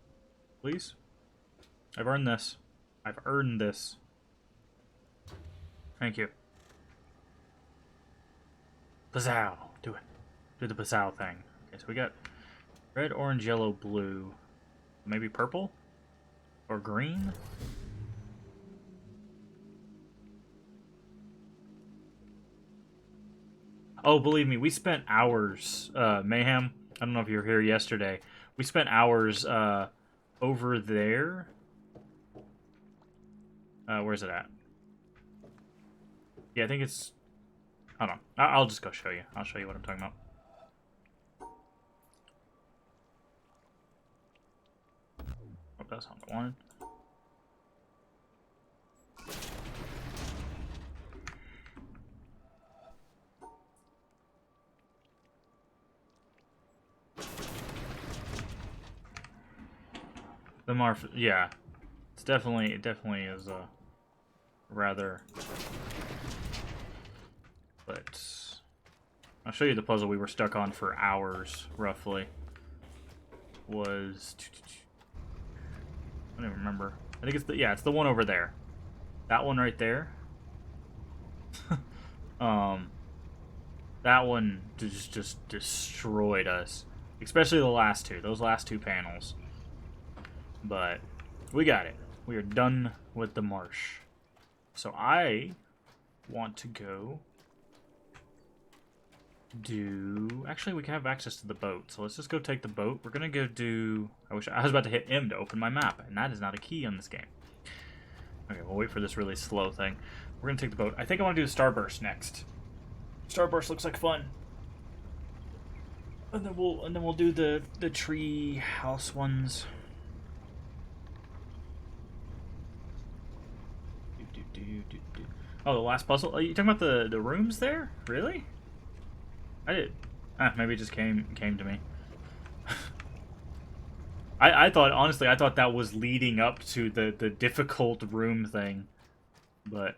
Speaker 1: Please? I've earned this. I've earned this. Thank you. Bazzow. Do it. Do the bazzow thing. Okay, so we got red, orange, yellow, blue. Maybe purple? Or green? Oh, believe me, we spent hours, Mayhem. I don't know if you were here yesterday. We spent hours over there. Where's it at? Yeah, I think it's... Hold on. I'll just go show you. I'll show you what I'm talking about. Oh, that's not what I wanted. The Marf... Yeah. It's definitely... It definitely is a... rather... But... I'll show you the puzzle we were stuck on for hours, roughly. Was... I don't even remember. I think it's the... Yeah, it's the one over there. That one right there. That one just destroyed us. Especially the last two. Those last two panels. But we got it. We are done with the marsh. So I want to go do... Actually, we can have access to the boat. So let's just go take the boat. We're going to go do... I was about to hit M to open my map. And that is not a key on this game. Okay, we'll wait for this really slow thing. We're going to take the boat. I think I want to do the Starburst next. Starburst looks like fun. And then we'll do the tree house ones. Oh, the last puzzle. Are you talking about the rooms there? Really? I did. Maybe it just came to me. I thought, honestly, I thought that was leading up to the difficult room thing, but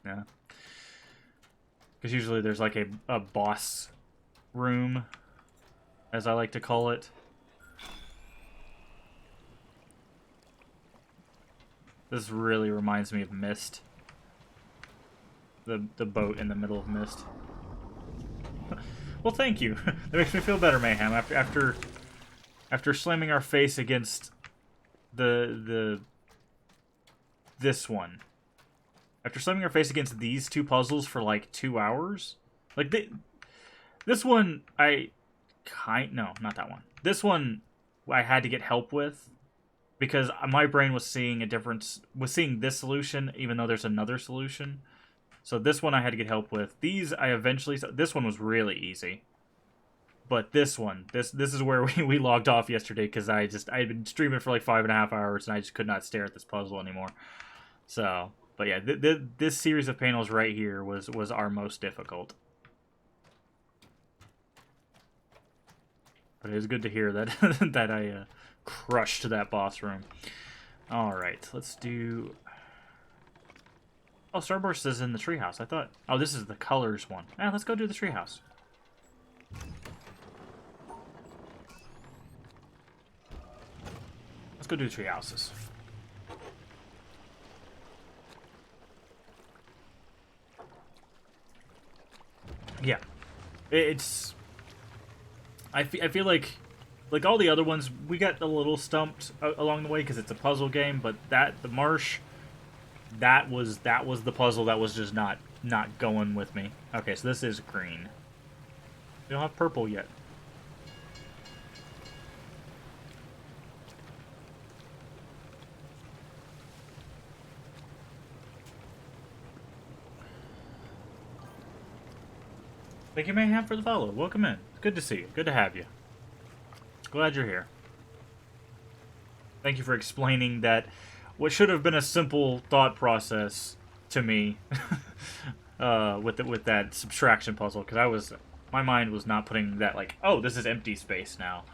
Speaker 1: yeah, because usually there's like a boss room, as I like to call it. This really reminds me of Myst. The boat in the middle of Myst. Well, thank you. That makes me feel better, Mayhem. After slamming our face against this one. After slamming our face against these two puzzles for like 2 hours, like this one no, not that one. This one I had to get help with because my brain was seeing this solution even though there's another solution. So this one I had to get help with. These I eventually... This one was really easy. But this one, this is where we logged off yesterday because I had been streaming for like 5.5 hours and I just could not stare at this puzzle anymore. So, but yeah, this series of panels right here was our most difficult. But it is good to hear that that I crushed that boss room. All right, let's do... Oh, Starburst is in the treehouse. I thought... Oh, this is the colors one. Let's go do the treehouse. Let's go do tree houses. Yeah. It's... I feel like all the other ones, we got a little stumped along the way because it's a puzzle game, but the marsh... That was the puzzle that was just not going with me. Okay, so this is green. We don't have purple yet. Thank you, Mayhem, for the follow. Welcome in. It's good to see you. Good to have you. Glad you're here. Thank you for explaining that what should have been a simple thought process to me with that subtraction puzzle, because my mind was not putting that, like, oh, this is empty space now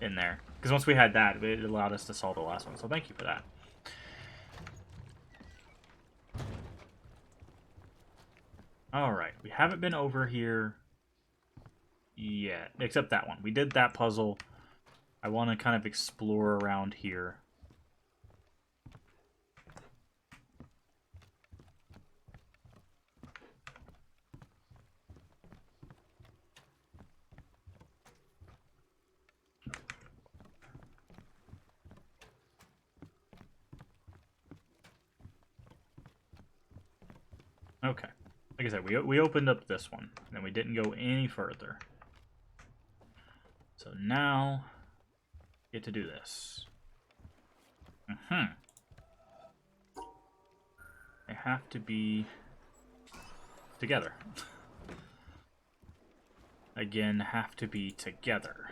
Speaker 1: in there. Because once we had that, it allowed us to solve the last one. So thank you for that. Alright, we haven't been over here yet, except that one. We did that puzzle. I want to kind of explore around here. Okay. Like I said, we opened up this one, and then we didn't go any further. So now, get to do this. They have to be together. Again, have to be together.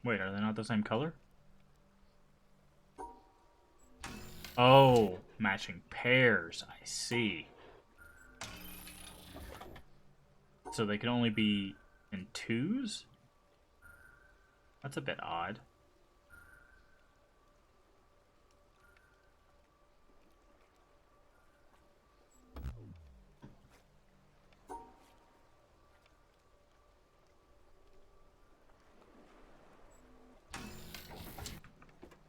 Speaker 1: Wait, are they not the same color? Oh, matching pairs. I see. So they can only be in twos? That's a bit odd.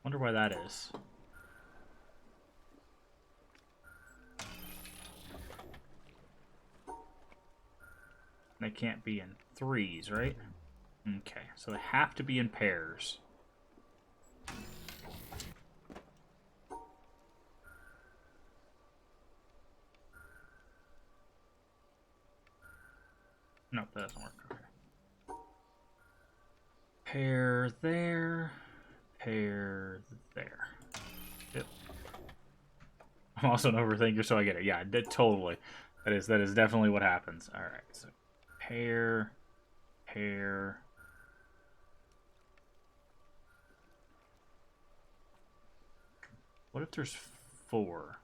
Speaker 1: Wonder why that is. They can't be in threes, right? Okay, so they have to be in pairs. Nope, that doesn't work. Okay. Pair there. Pair there. Yep. I'm also an overthinker, so I get it. Yeah, totally. That is definitely what happens. All right, so pair, pair. What if there's 4?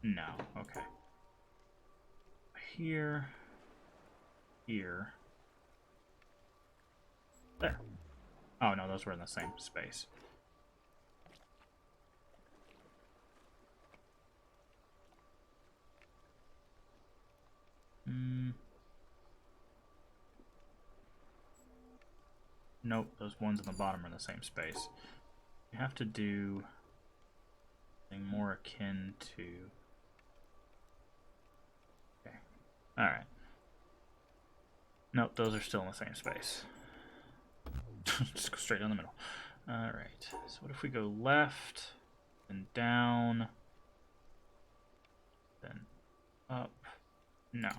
Speaker 1: No. Okay. Here. Here. There. Oh no, those were in the same space. Nope, those ones in the bottom are in the same space. You have to do something more akin to... Okay. Alright. Nope, those are still in the same space. Just go straight down the middle. Alright, so what if we go left, then down, then up? No.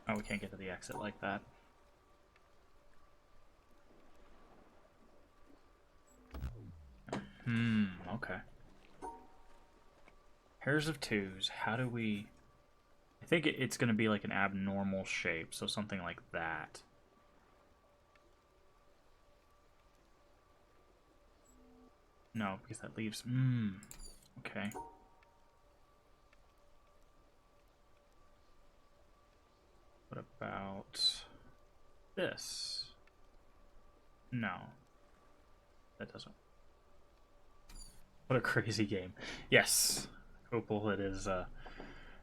Speaker 1: Oh, we can't get to the exit like that. Okay. Pairs of 2s. How do we... I think it's going to be like an abnormal shape, so something like that. No, because that leaves... Okay. What about this? No. That doesn't... What a crazy game. Yes. Opal, it is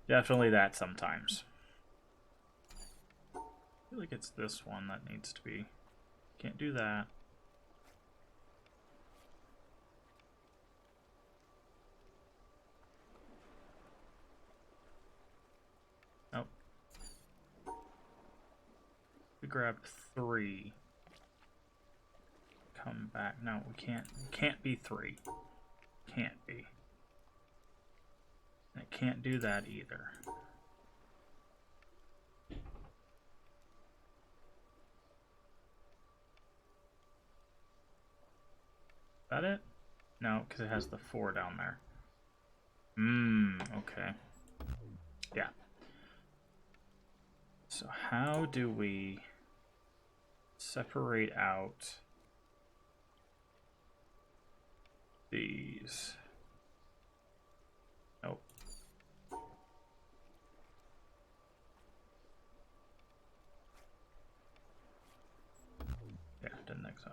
Speaker 1: definitely that sometimes. I feel like it's this one that needs to be... Can't do that. Nope. We grabbed 3. Come back. No, we can't. It can't be 3. Can't be. I can't do that either. Is that it? No, because it has the 4 down there. Okay. Yeah. So how do we separate out these? Nope. Yeah, didn't think so.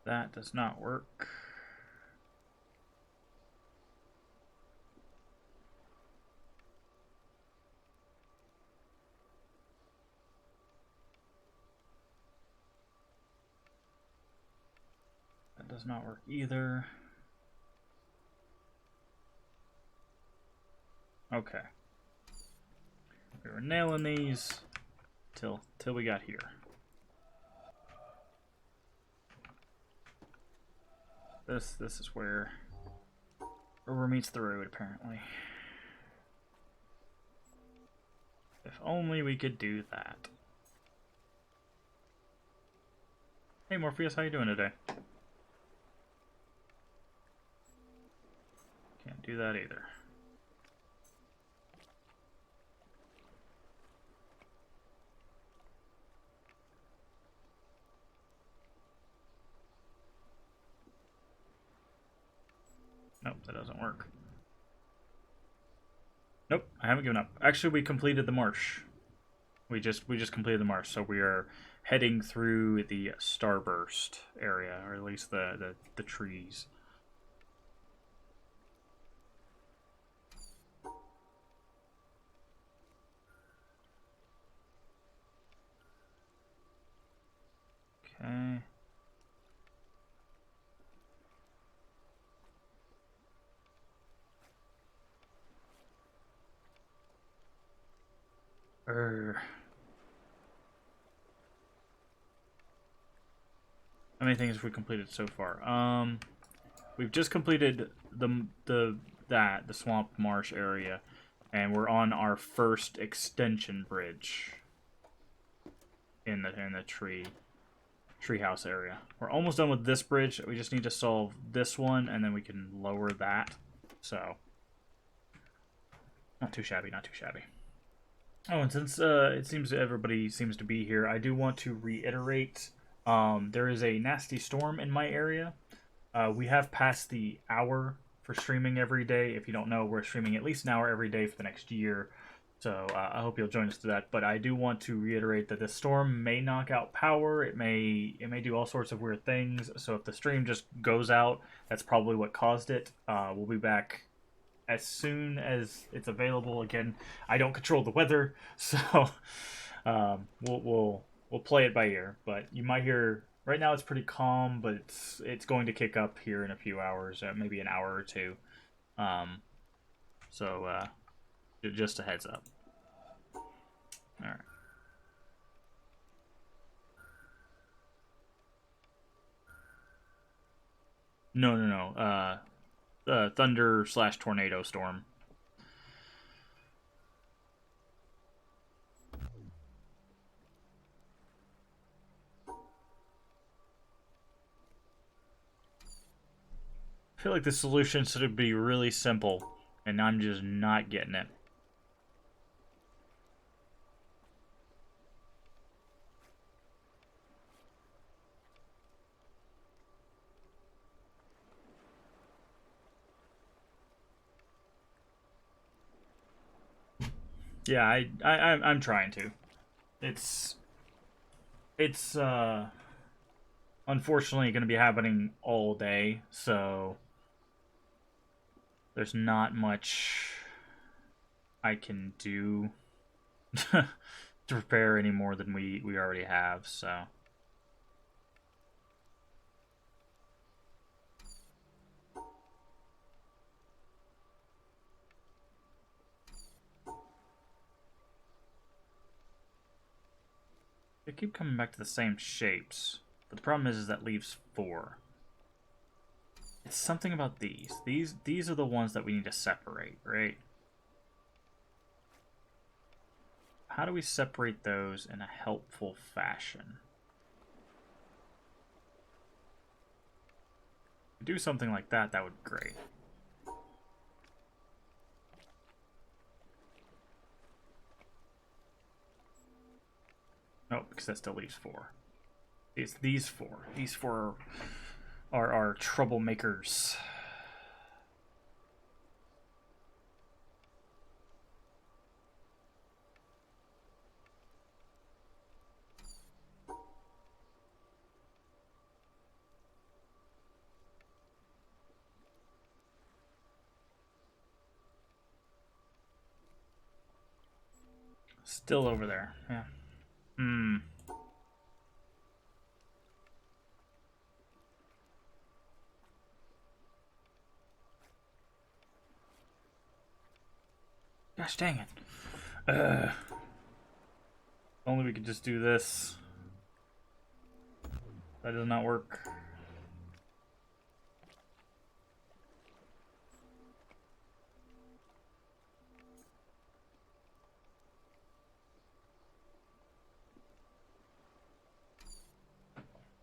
Speaker 1: That does not work. That does not work either. Okay. We were nailing these till we got here. This is where rubber meets the road, apparently. If only we could do that. Hey Morpheus, how you doing today? Can't do that either. Nope, that doesn't work. Nope, I haven't given up. Actually, we completed the marsh. We just completed the marsh, so we are heading through the starburst area, or at least the trees. Okay. How many things have we completed so far? We've just completed the swamp marsh area, and we're on our first extension bridge in the treehouse area. We're almost done with this bridge. We just need to solve this one, and then we can lower that. So, not too shabby, not too shabby. Oh, and since it seems everybody seems to be here, I do want to reiterate there is a nasty storm in my area. We have passed the hour for streaming every day. If you don't know, we're streaming at least an hour every day for the next year. So I hope you'll join us to that. But I do want to reiterate that this storm may knock out power. It may do all sorts of weird things. So if the stream just goes out, that's probably what caused it. We'll be back as soon as it's available. Again, I don't control the weather, so we'll play it by ear. But you might hear right now it's pretty calm, but it's going to kick up here in a few hours, maybe an hour or two. Um, so just a heads up. All right. No, no, no. Thunder slash tornado storm. I feel like the solution should be really simple, and I'm just not getting it. Yeah, I'm trying to. It's it's unfortunately going to be happening all day, so there's not much I can do to prepare any more than we already have. So they keep coming back to the same shapes, but the problem is that leaves 4. It's something about these. These are the ones that we need to separate, right? How do we separate those in a helpful fashion? If we do something like that, that would be great. Oh, because that still leaves 4. It's these 4. These 4 are troublemakers. Still over there. Yeah. Hmm. Gosh dang it. Only we could just do this. That does not work.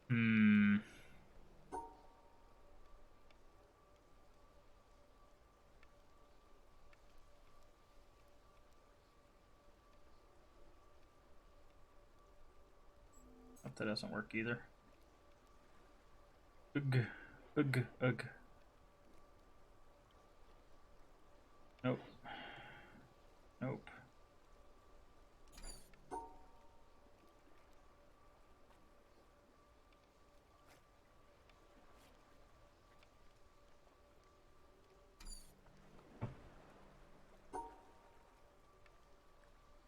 Speaker 1: Hmm. Hope that doesn't work either. Ugh. Ugh. Ugh. Nope. Nope.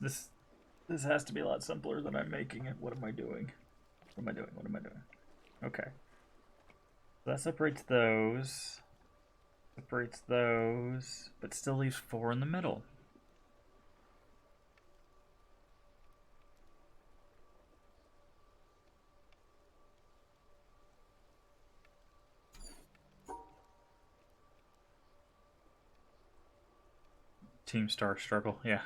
Speaker 1: This has to be a lot simpler than I'm making it. What am I doing? What am I doing? What am I doing? Okay. So that separates those. Separates those. But still leaves 4 in the middle. Team Star struggle, yeah.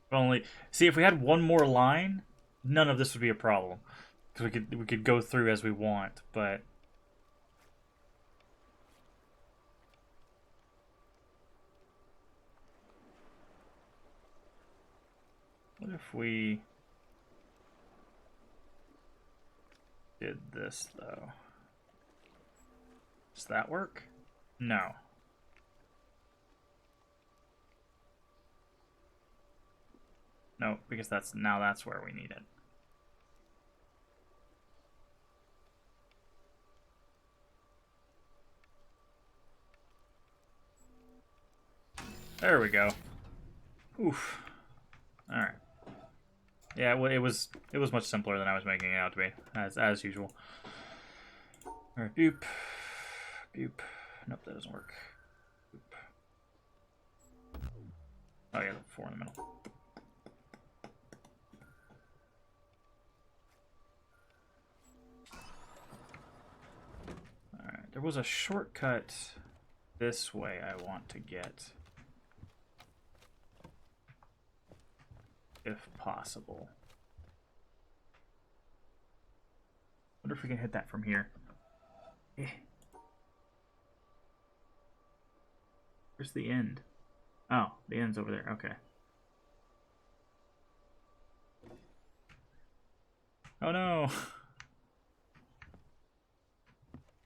Speaker 1: Only see if we had one more line, none of this would be a problem because we could go through as we want. But what if we did this though? Does that work? No. No, because that's where we need it. There we go. Oof. All right. Yeah, it was much simpler than I was making it out to be, as usual. All right, boop, boop. Nope, that doesn't work. Boop. Oh yeah, 4 in the middle. All right, there was a shortcut this way I want to get, if possible. Wonder if we can hit that from here. Where's the end? Oh, the end's over there. Okay. Oh no!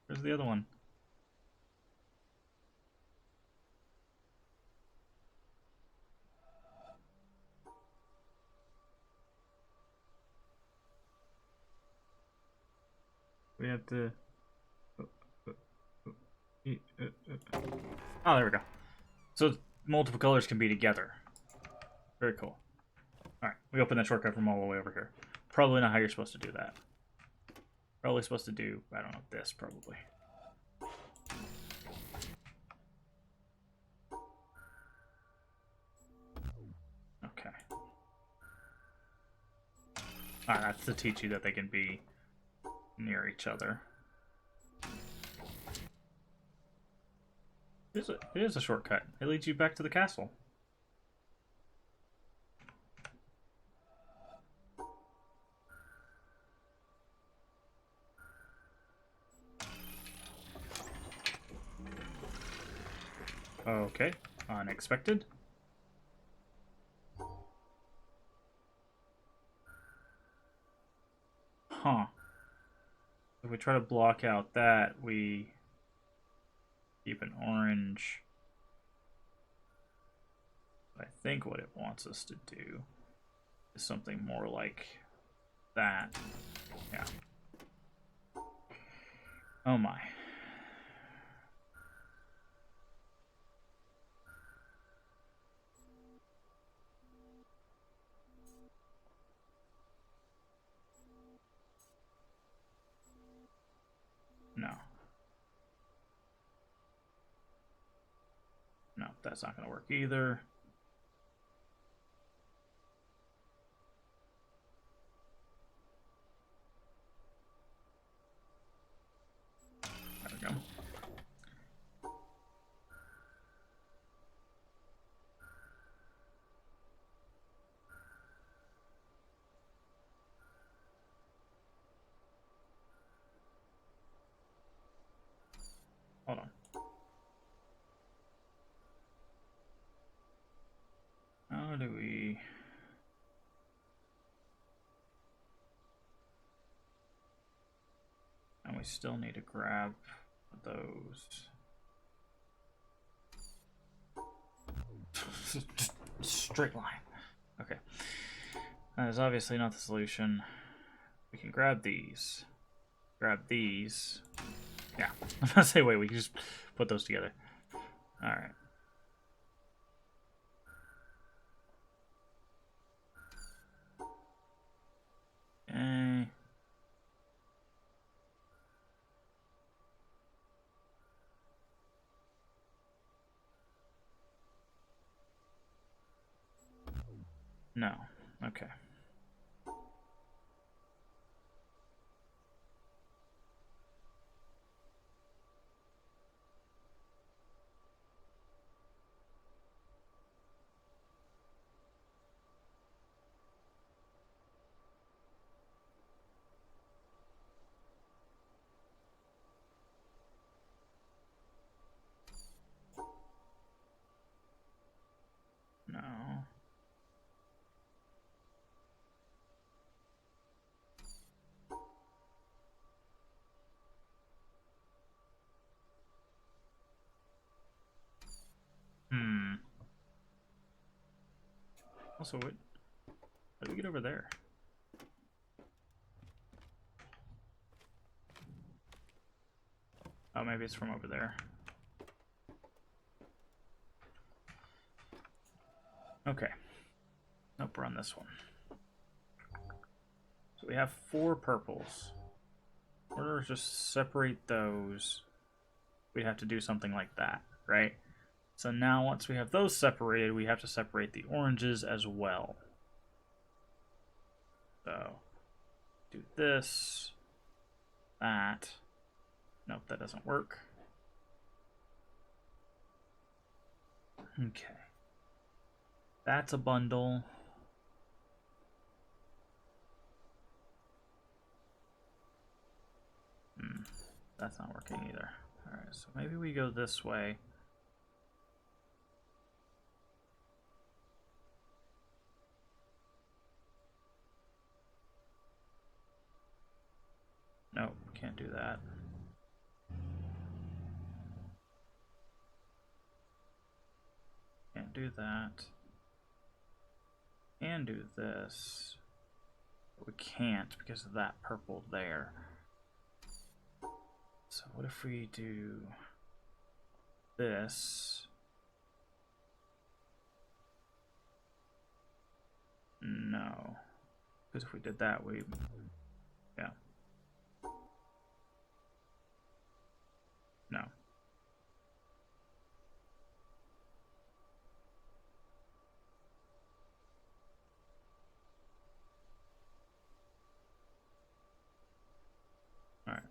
Speaker 1: Where's the other one? We have to... Oh, there we go. So multiple colors can be together. Very cool. Alright, we open that shortcut from all the way over here. Probably not how you're supposed to do that. Probably supposed to do, I don't know, this probably. Okay. Alright, that's to teach you that they can be near each other. It is a shortcut. It leads you back to the castle. Okay, unexpected. Huh. If we try to block out that, we keep an orange. I think what it wants us to do is something more like that. Yeah. Oh my. No. No, that's not going to work either. There we go. Hold on. How do we... we still need to grab those. Straight line. Okay. That is obviously not the solution. We can grab these. Grab these. Yeah. I'm gonna say, wait, we can just put those together. Alright. Okay. No. Okay. No. Hmm. Also, what? How do we get over there? Oh, maybe it's from over there. Okay. Nope, we're on this one. So we have 4 purples. In order to just separate those, we'd have to do something like that, right? So now once we have those separated, we have to separate the oranges as well. So do this, that. Nope, that doesn't work. Okay. That's a bundle. That's not working either. Alright, so maybe we go this way. Nope, can't do that. Can't do that. Can do this. But we can't because of that purple there. So what if we do this? No. Because if we did that, we... Yeah. No. Alright.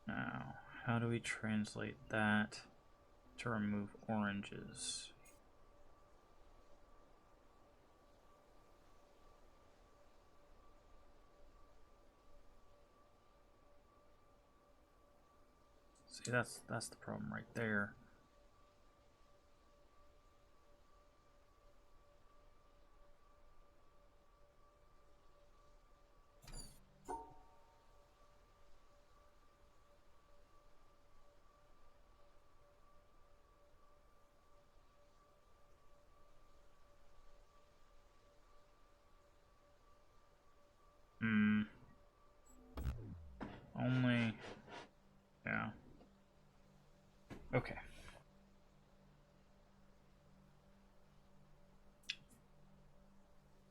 Speaker 1: Now, how do we translate that to remove oranges? See, that's the problem right there. Only... Yeah. Okay.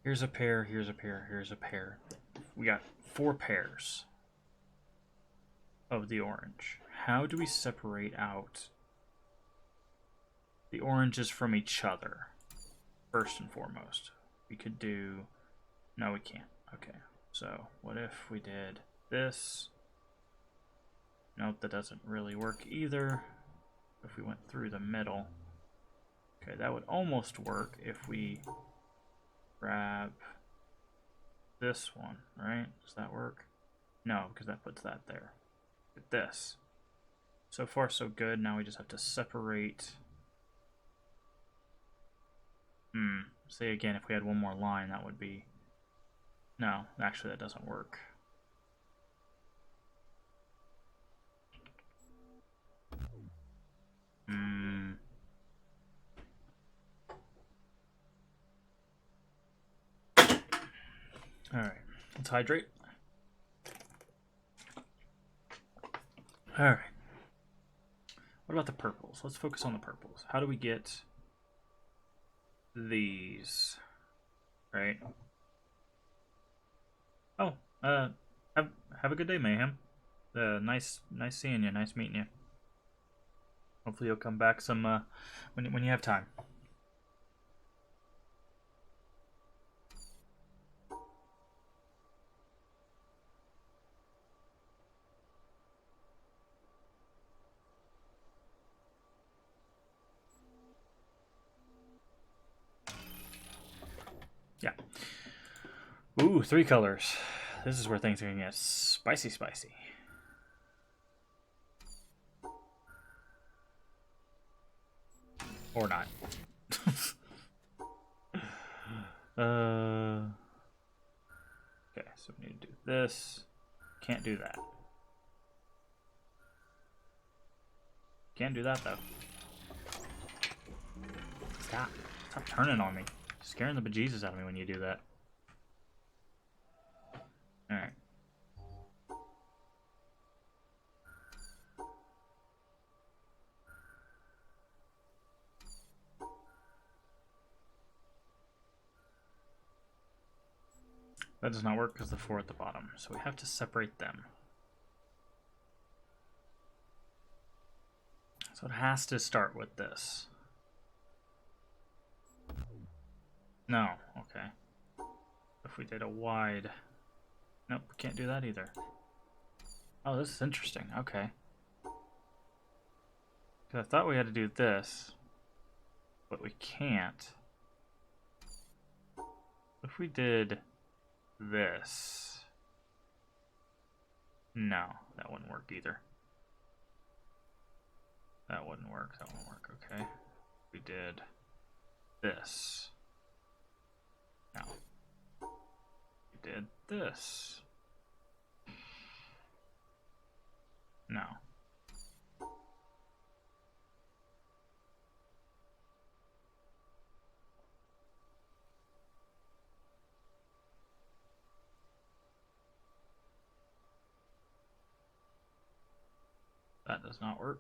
Speaker 1: Here's a pair, here's a pair, here's a pair. We got 4 pairs of the orange. How do we separate out the oranges from each other? First and foremost. We could do... No, we can't. Okay. So, what if we did this? Nope, that doesn't really work either. If we went through the middle. Okay, that would almost work if we grab this one, right? Does that work? No, because that puts that there. Get this. So far, so good. Now we just have to separate. Say again, if we had one more line, that would be... No, actually that doesn't work. Alright, let's hydrate. Alright. What about the purples? Let's focus on the purples. How do we get these? Right? Oh, have a good day, Mayhem. Nice seeing you. Nice meeting you. Hopefully you'll come back some when you have time. Yeah. Ooh, 3 colors. This is where things are gonna get spicy. Or not. Okay, so we need to do this. Can't do that. Can't do that though. Stop turning on me. Scaring the bejesus out of me when you do that. Alright. That does not work because the 4 at the bottom. So we have to separate them. So it has to start with this. No, okay. If we did a wide... Nope, we can't do that either. Oh, this is interesting. Okay. Because I thought we had to do this, but we can't. If we did this... No, that wouldn't work either. That wouldn't work. That won't work. Okay. We did this. No. We did this. No. That does not work.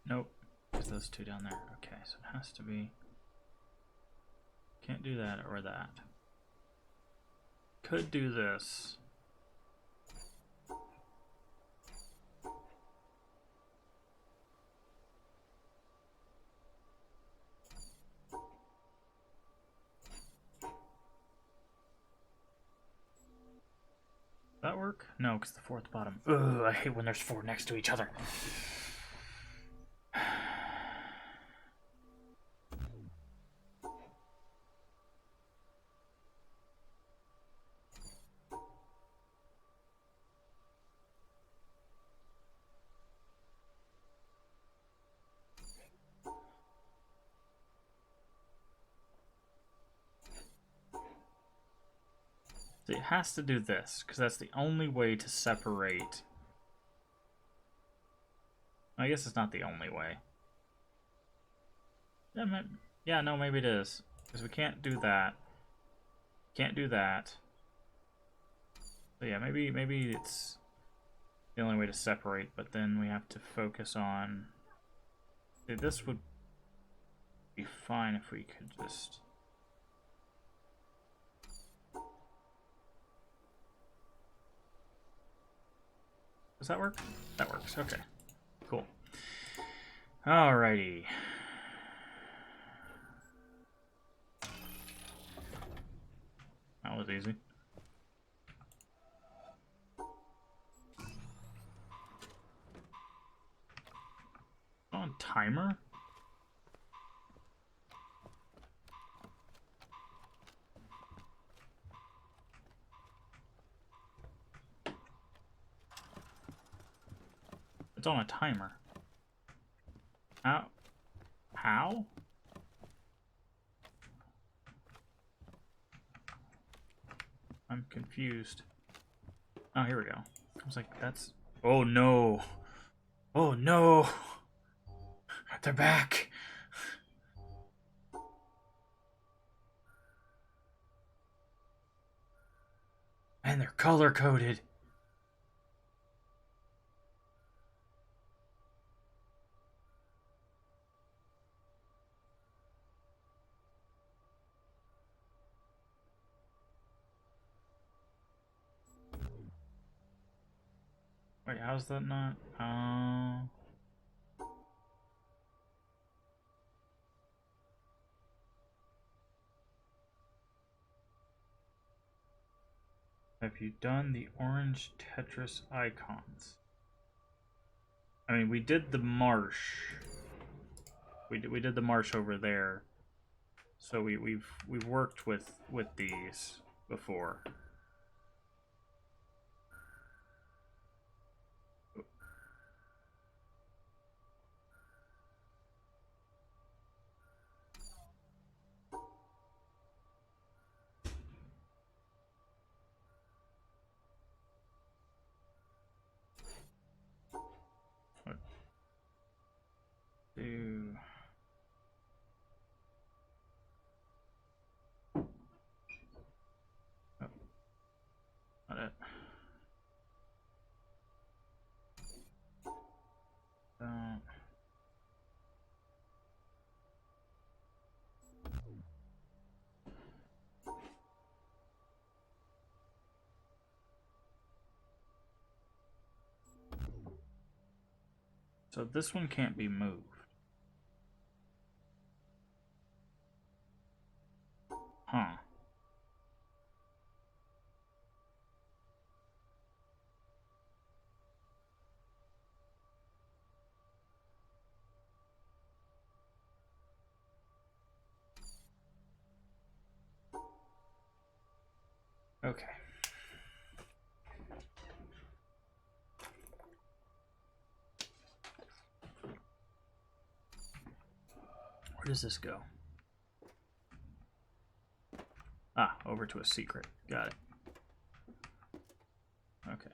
Speaker 1: Nope. There's those 2 down there. Okay, so it has to be... Can't do that or that. Could do this. That work? No, because the 4 at the bottom. Ugh, I hate when there's 4 next to each other. It has to do this, because that's the only way to separate. I guess it's not the only way. Yeah, no, maybe it is. Because we can't do that. Can't do that. So yeah, maybe it's the only way to separate, but then we have to focus on... This would be fine if we could just... Does that work? That works. Okay. Cool. Alrighty. That was easy. On timer? It's on a timer. How? I'm confused. Oh, here we go. I was like, that's... Oh, no. Oh, no. They're back. And they're color-coded. Wait, how's that not? Have you done the orange Tetris icons? I mean, we did the marsh. We did the marsh over there. So we've worked with these before. What do? Oh, not it. Don't. So this one can't be moved. Huh. Okay. Where does this go? Ah, over to a secret. Got it. Okay.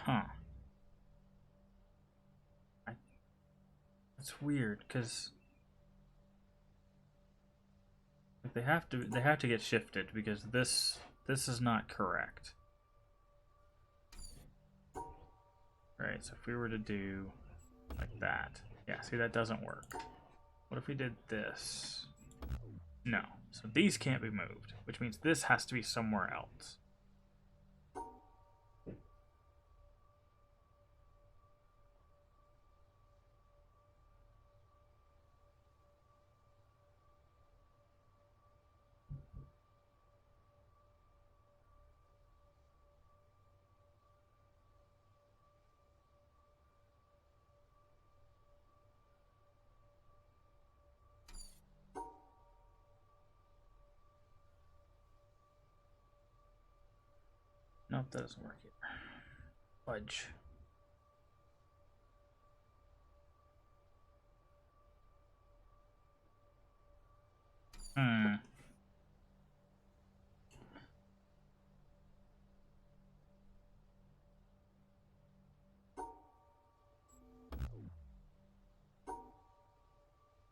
Speaker 1: Huh. It's weird because they have to get shifted because this is not correct. Right. So if we were to do like that, yeah. See, that doesn't work. What if we did this? No. So these can't be moved, which means this has to be somewhere else. Nope, that doesn't work either. Fudge. Hmm.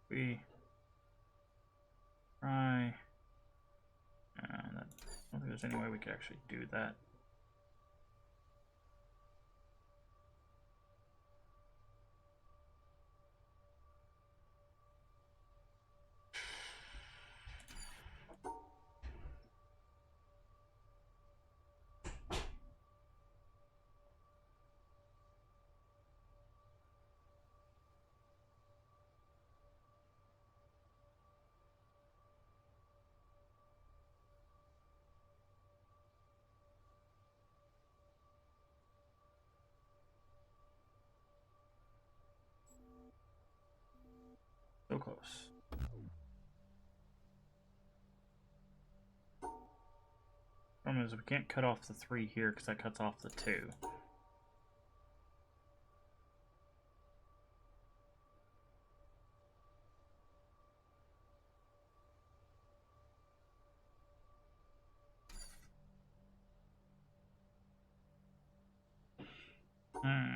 Speaker 1: We try. I don't think there's any way we could actually do that. So close. Problem is we can't cut off the 3 here because that cuts off the 2. Hmm.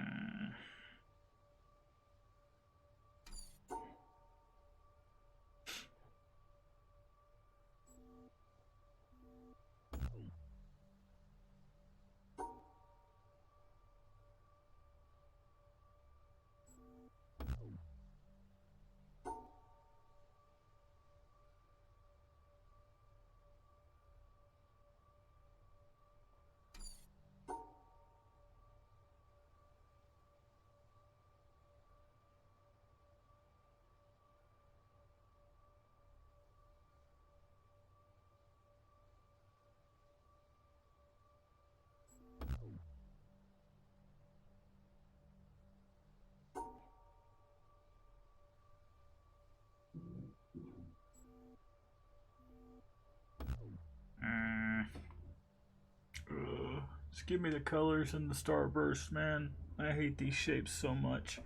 Speaker 1: Just give me the colors and the starburst, man. I hate these shapes so much.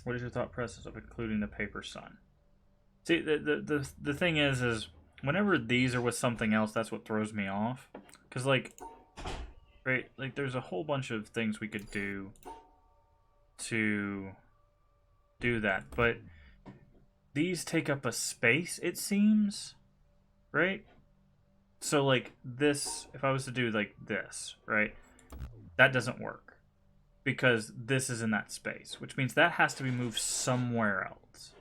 Speaker 1: What is your thought process of including the paper sun? See, the thing is whenever these are with something else, that's what throws me off. Because, like, right, like, there's a whole bunch of things we could do to do that, but these take up a space, it seems, right? So, like, this, if I was to do, like, this, right, that doesn't work. Because this is in that space, which means that has to be moved somewhere else.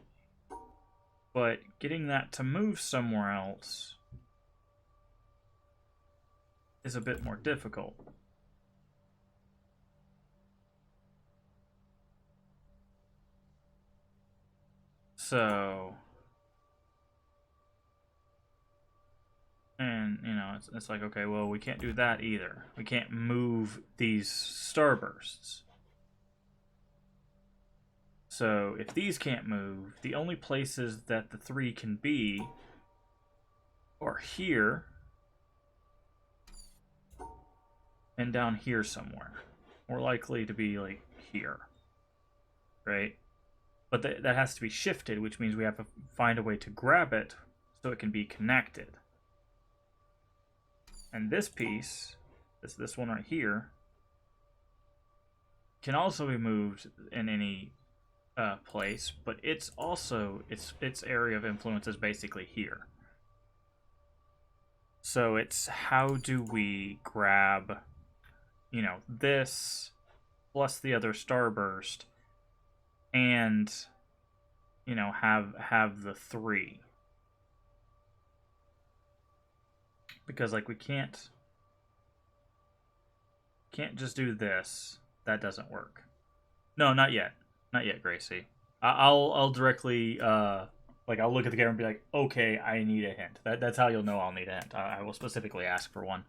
Speaker 1: But getting that to move somewhere else is a bit more difficult. So, and, you know, it's like, okay, well, we can't do that either. We can't move these starbursts. So, if these can't move, the only places that the 3 can be are here and down here somewhere. More likely to be, like, here. Right? But that has to be shifted, which means we have to find a way to grab it so it can be connected. And this piece, this one right here, can also be moved in any place, but it's also its area of influence is basically here. So it's how do we grab, you know, this plus the other starburst, and, you know, have the 3. Because, like, we can't just do this. That doesn't work. No, not yet. Not yet, Gracie. I'll directly like, I'll look at the camera and be like, okay, I need a hint. That's how you'll know I'll need a hint. I will specifically ask for one.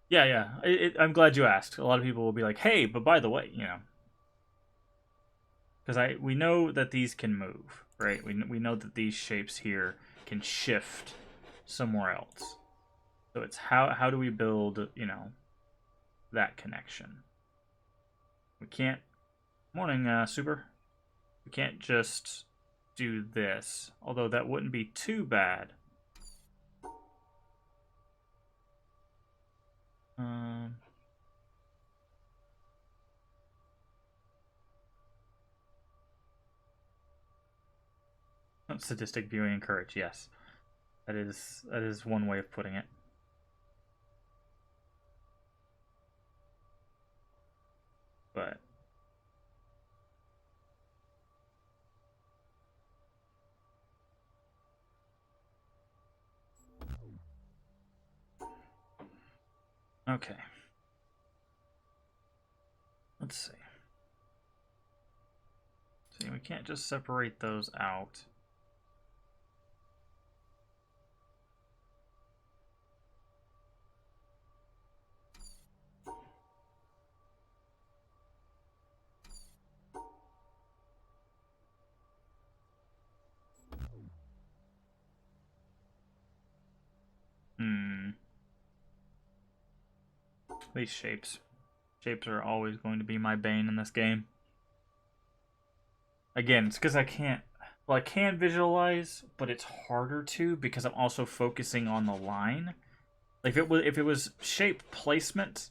Speaker 1: Yeah. I'm glad you asked. A lot of people will be like, hey, but by the way, you know, because we know that these can move, right? We know that these shapes here can shift somewhere else. So it's how do we build, you know, that connection? We can't. Morning, Super. We can't just do this, although that wouldn't be too bad. Sadistic viewing encouraged. Yes, that is one way of putting it. But okay, let's see. See, we can't just separate those out. These shapes. Shapes are always going to be my bane in this game. Again, it's because I can't... Well, I can visualize, but it's harder to because I'm also focusing on the line. Like if it was shape placement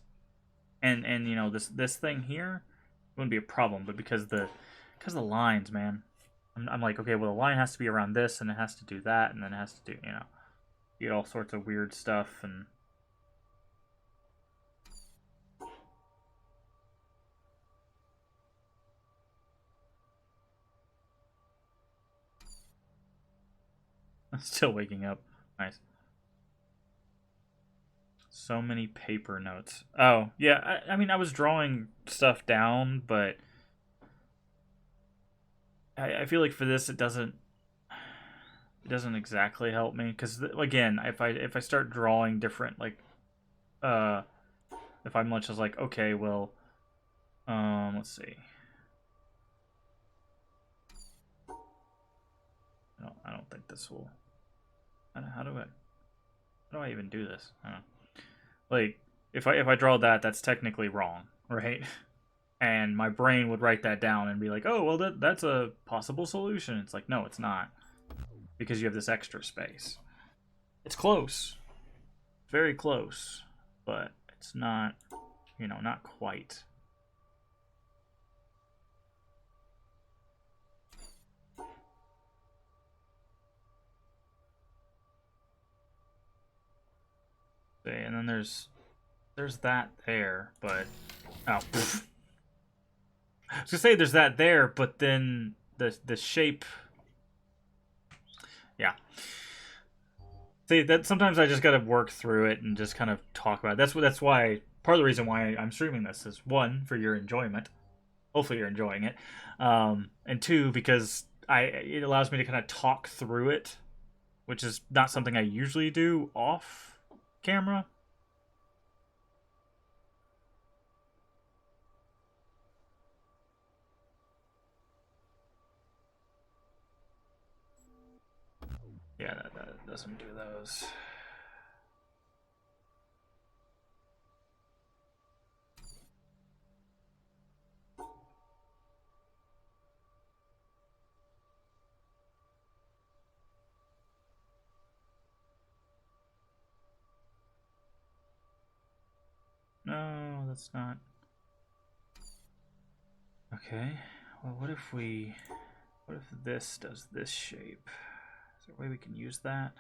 Speaker 1: and you know this thing here, it wouldn't be a problem. But because the lines, man, I'm like, okay, well the line has to be around this, and it has to do that, and then it has to do, you know, you get all sorts of weird stuff. And I'm still waking up. Nice. So many paper notes. Oh yeah, I mean I was drawing stuff down, but I feel like for this it doesn't exactly help me because again, if I start drawing different, like uh if I'm much as like, okay, well, let's see. No, I don't think this will. How do I even do this? I don't know. Like if I draw that, that's technically wrong, right? And my brain would write that down and be like, oh well, that's a possible solution. It's like, no, it's not, because you have this extra space. It's close, very close, but it's not, you know, not quite. Okay, and then there's that there, but oh, poof. I was gonna say there's that there, but then the shape, yeah. See, that sometimes I just gotta work through it and just kind of talk about it. That's why part of the reason why I'm streaming this is, one, for your enjoyment. Hopefully you're enjoying it, and two, because it allows me to kind of talk through it, which is not something I usually do off camera. Yeah, that doesn't do those. No, that's not. Okay. Well, what if this does this shape? Is there a way we can use that?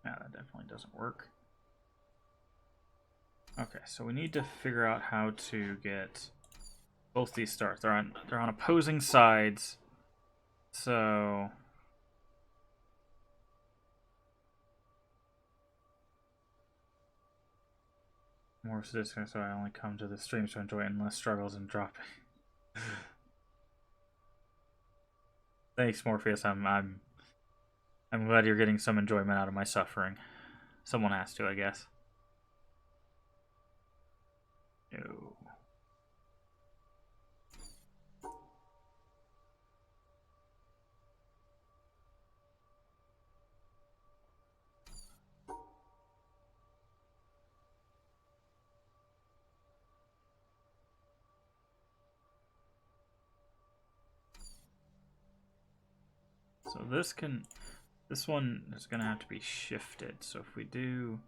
Speaker 1: No, that definitely doesn't work. Okay, so we need to figure out how to get both these stars. They're on opposing sides. So more sadistic, so I only come to the streams to enjoy it and less struggles in dropping. Thanks, Morpheus. I'm glad you're getting some enjoyment out of my suffering. Someone has to, I guess. No. So this one is gonna have to be shifted. So if we do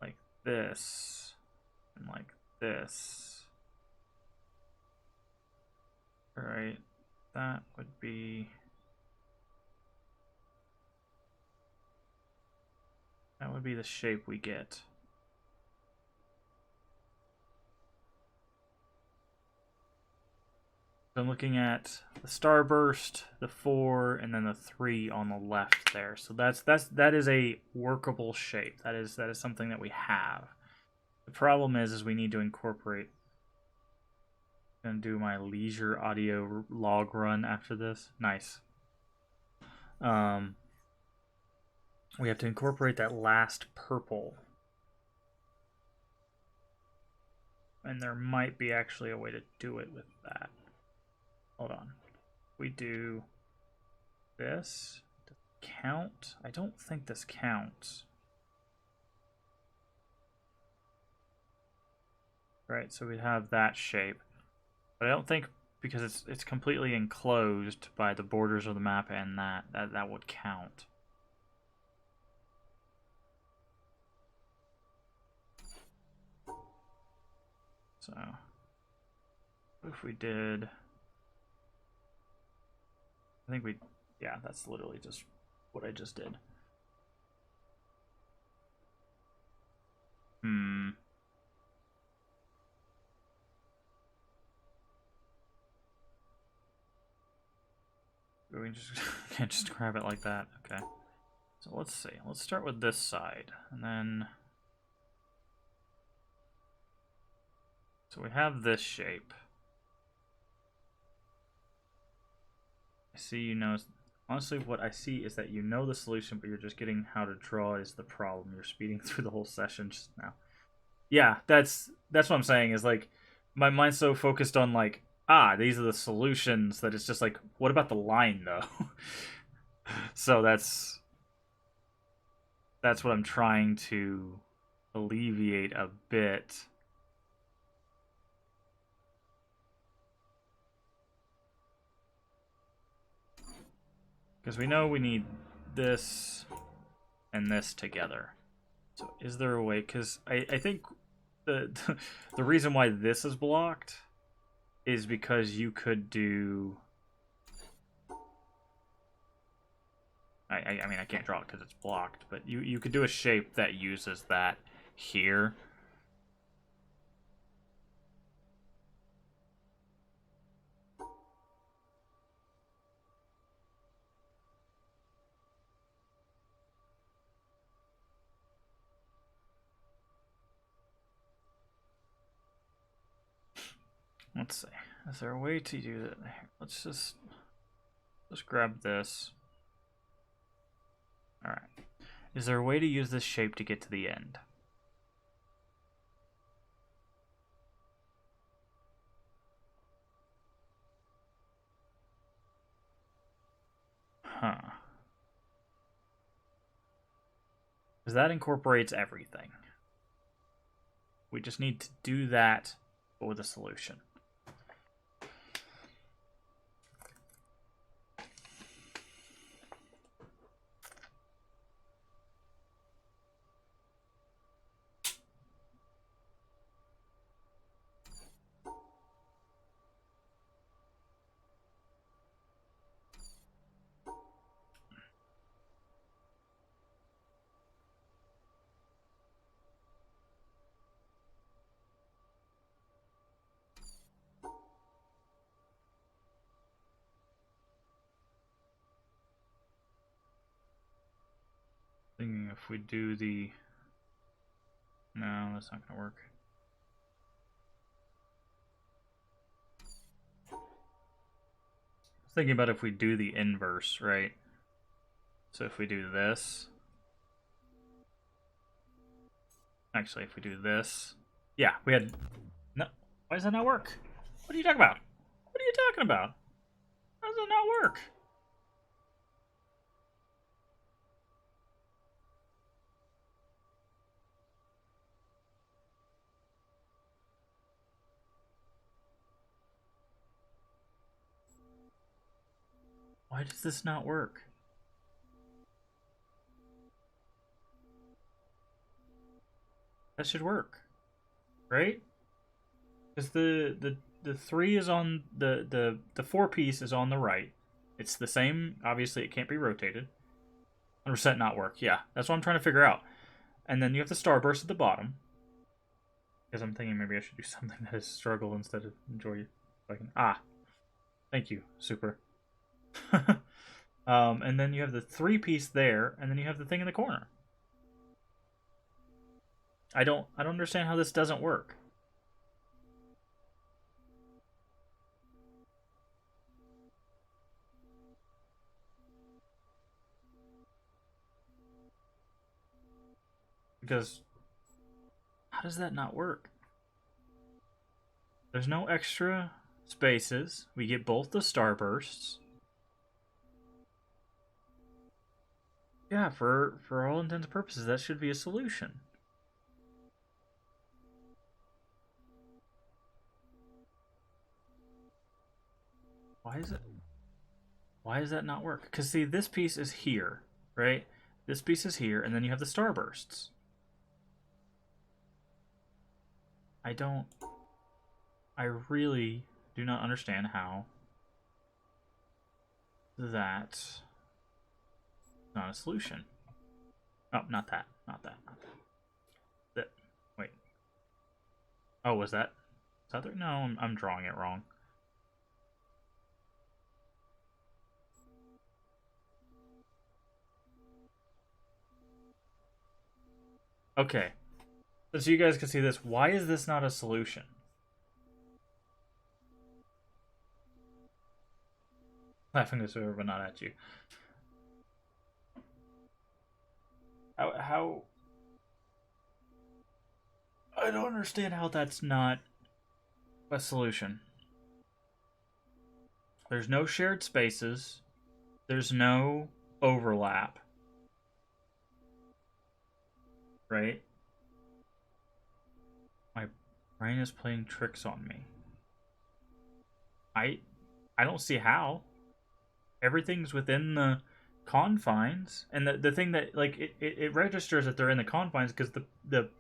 Speaker 1: like this and like this, all right, that would be the shape we get. So I'm looking at the starburst, the 4, and then the 3 on the left there. So that is a workable shape. That is something that we have. The problem is we need to incorporate Gonna do my leisure audio log run after this. Nice. We have to incorporate that last purple. And there might be actually a way to do it with that. Hold on. We do this. Does it count? I don't think this counts. Right, so we have that shape. But I don't think, because it's completely enclosed by the borders of the map and that would count. So, if we did, I think yeah, that's literally just what I just did. We just can't just grab it like that. Okay. So let's see. Let's start with this side, and then so we have this shape. I see you know. Honestly, what I see is that you know the solution, but you're just getting how to draw is the problem. You're speeding through the whole session just now. Yeah, that's what I'm saying. Is like my mind's so focused on like these are the solutions that it's just like, what about the line though? So that's what I'm trying to alleviate a bit. Because we know we need this and this together. So is there a way? Because I think the reason why this is blocked is because you could do... I mean, I can't draw it because it's blocked, but you could do a shape that uses that here. Let's see. Is there a way to do that? Let's just grab this. All right. Is there a way to use this shape to get to the end? Huh. Because that incorporates everything. We just need to do that, but with a solution. Thinking if we do the... No, that's not going to work. Thinking about if we do the inverse, right? So if we do this... Actually, if we do this... Yeah, we had... No, why does that not work? What are you talking about? What are you talking about? How does it not work? Why does this not work? That should work, right? Because the 3 is on the 4 piece is on the right. It's the same. Obviously, it can't be rotated. 100% not work. Yeah, that's what I'm trying to figure out. And then you have the starburst at the bottom. Because I'm thinking maybe I should do something that is struggle instead of enjoy. Thank you, super. And then you have the 3 piece there, and then you have the thing in the corner. I don't understand how this doesn't work. Because how does that not work? There's no extra spaces. We get both the starbursts. Yeah, for all intents and purposes, that should be a solution. Why is it? Why does that not work? Because, see, this piece is here, right? This piece is here, and then you have the starbursts. I really do not understand how that's not a solution. Oh, not that. Not that. Not that. That. Wait. Oh, was that? Is that there? No, I'm drawing it wrong. Okay. So you guys can see this. Why is this not a solution? Laughing this over, but not at you. How? I don't understand how that's not a solution. There's no shared spaces. There's no overlap. Right? My brain is playing tricks on me. I don't see how. Everything's within the confines, and the thing that like it registers that they're in the confines because the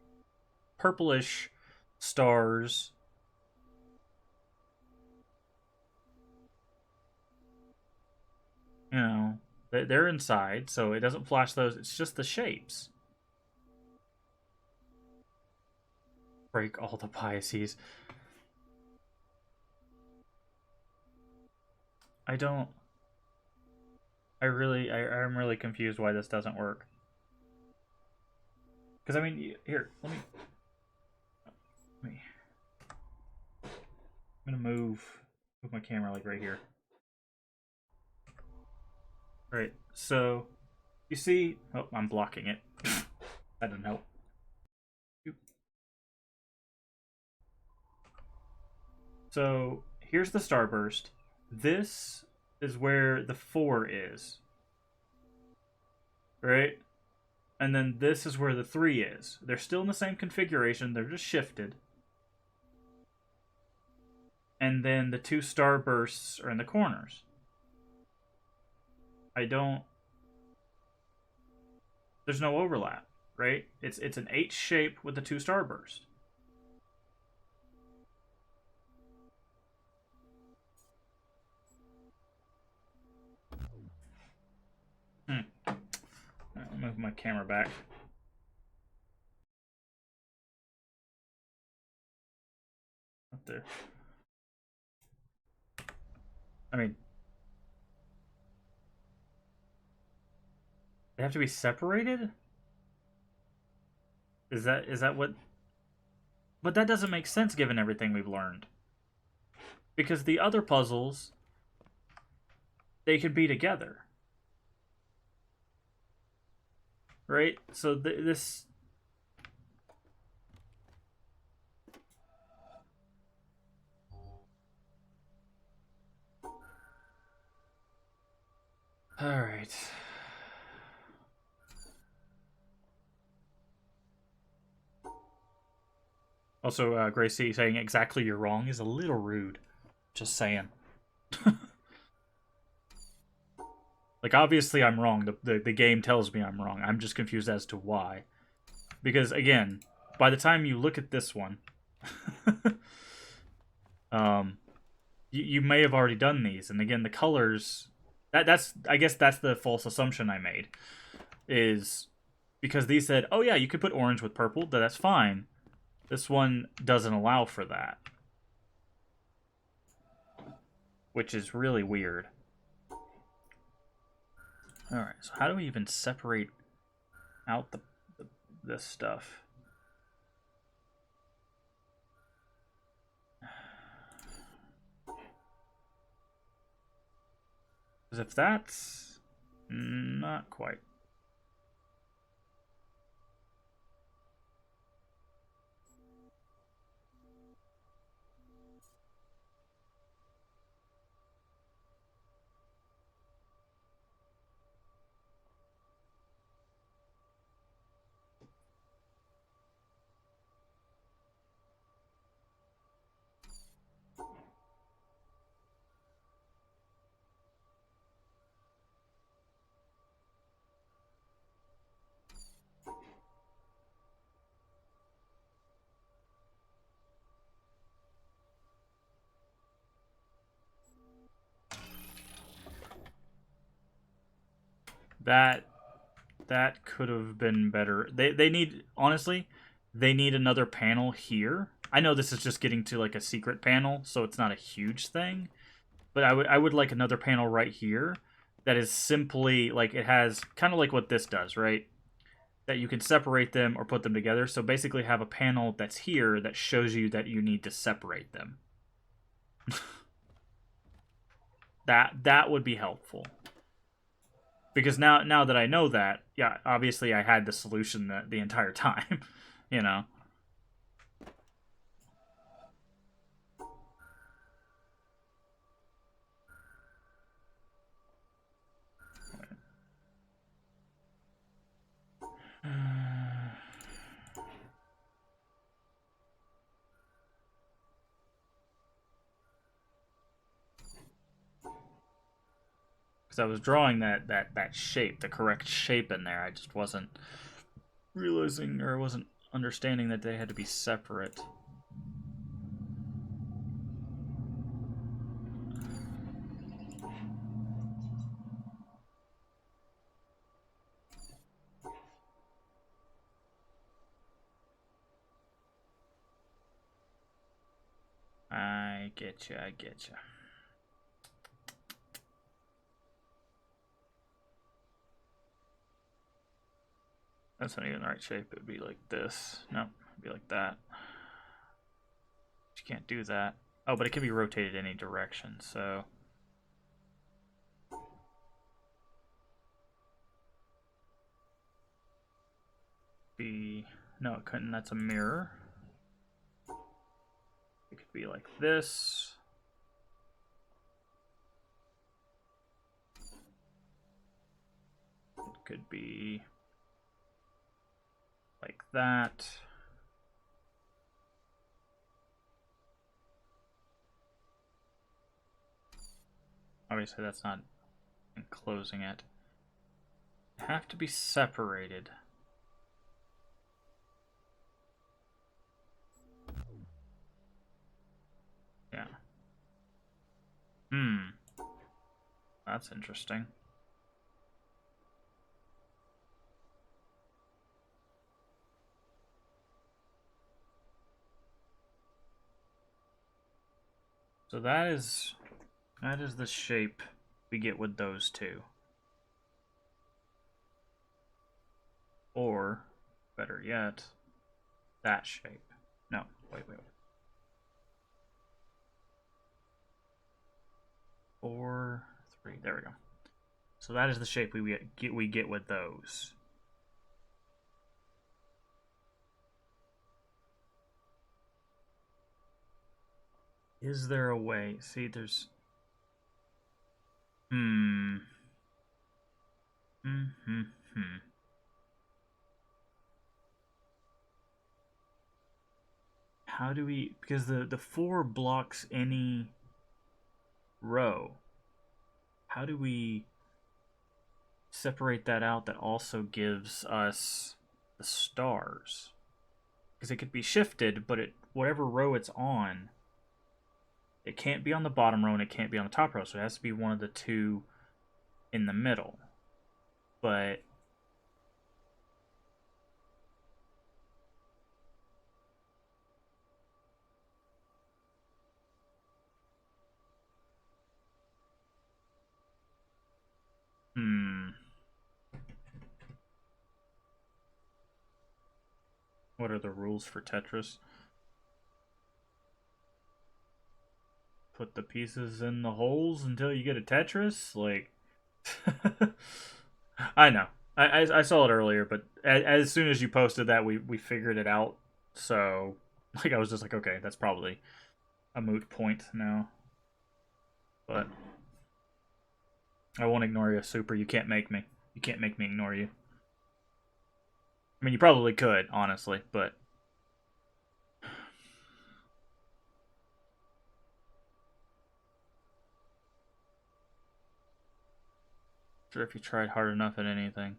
Speaker 1: purplish stars, you know, they're inside, so it doesn't flash those. It's just the shapes. Break all the biases. I don't. I'm really confused why this doesn't work. Because I mean, here, let me. I'm gonna move my camera like right here. Right. So you see, oh, I'm blocking it. That didn't help. So here's the starburst. This is where the 4 is. Right? And then this is where the 3 is. They're still in the same configuration, they're just shifted. And then the 2 starbursts are in the corners. There's no overlap, right? It's an H shape with the 2 starbursts. I'll move my camera back. Up there. I mean, they have to be separated? Is that what? But that doesn't make sense given everything we've learned. Because the other puzzles, they could be together. Right? So this... Alright. Also, Gracie saying exactly you're wrong is a little rude. Just saying. Like, obviously I'm wrong. The game tells me I'm wrong. I'm just confused as to why. Because, again, by the time you look at this one... you may have already done these. And again, the colors... That's I guess that's the false assumption I made. Is because these said, oh yeah, you could put orange with purple. That's fine. This one doesn't allow for that. Which is really weird. Alright, so how do we even separate out this stuff? Because if that's... not quite. that could have been better. They need, honestly, they need another panel here. I know this is just getting to like a secret panel, so it's not a huge thing. But I would like another panel right here that is simply like it has kind of like what this does, right? That you can separate them or put them together. So basically have a panel that's here that shows you that you need to separate them. That would be helpful. Because now that I know that, yeah, obviously I had the solution the entire time, you know. Because I was drawing that shape, the correct shape in there. I just wasn't realizing or wasn't understanding that they had to be separate. I get you. I get you. That's not even the right shape. It would be like this. No, it'd be like that. You can't do that. Oh, but it can be rotated any direction, so. No, it couldn't. That's a mirror. It could be like this. It could be like that. Obviously, that's not enclosing it. They have to be separated. Yeah. That's interesting. So that is the shape we get with those two. Or, better yet, that shape. No, wait. 4, 3. There we go. So that is the shape we get with those. Is there a way? See, there's. How do we? Because the 4 blocks any row. How do we separate that out? That also gives us the stars. Because it could be shifted, but whatever row it's on, it can't be on the bottom row and it can't be on the top row. So it has to be one of the two in the middle. But what are the rules for Tetris? Put the pieces in the holes until you get a Tetris? Like, I know. I saw it earlier, but as soon as you posted that, we figured it out. So, like, I was just like, okay, that's probably a moot point now. But I won't ignore you, Super. You can't make me. You can't make me ignore you. I mean, you probably could, honestly, but sure if you tried hard enough at anything.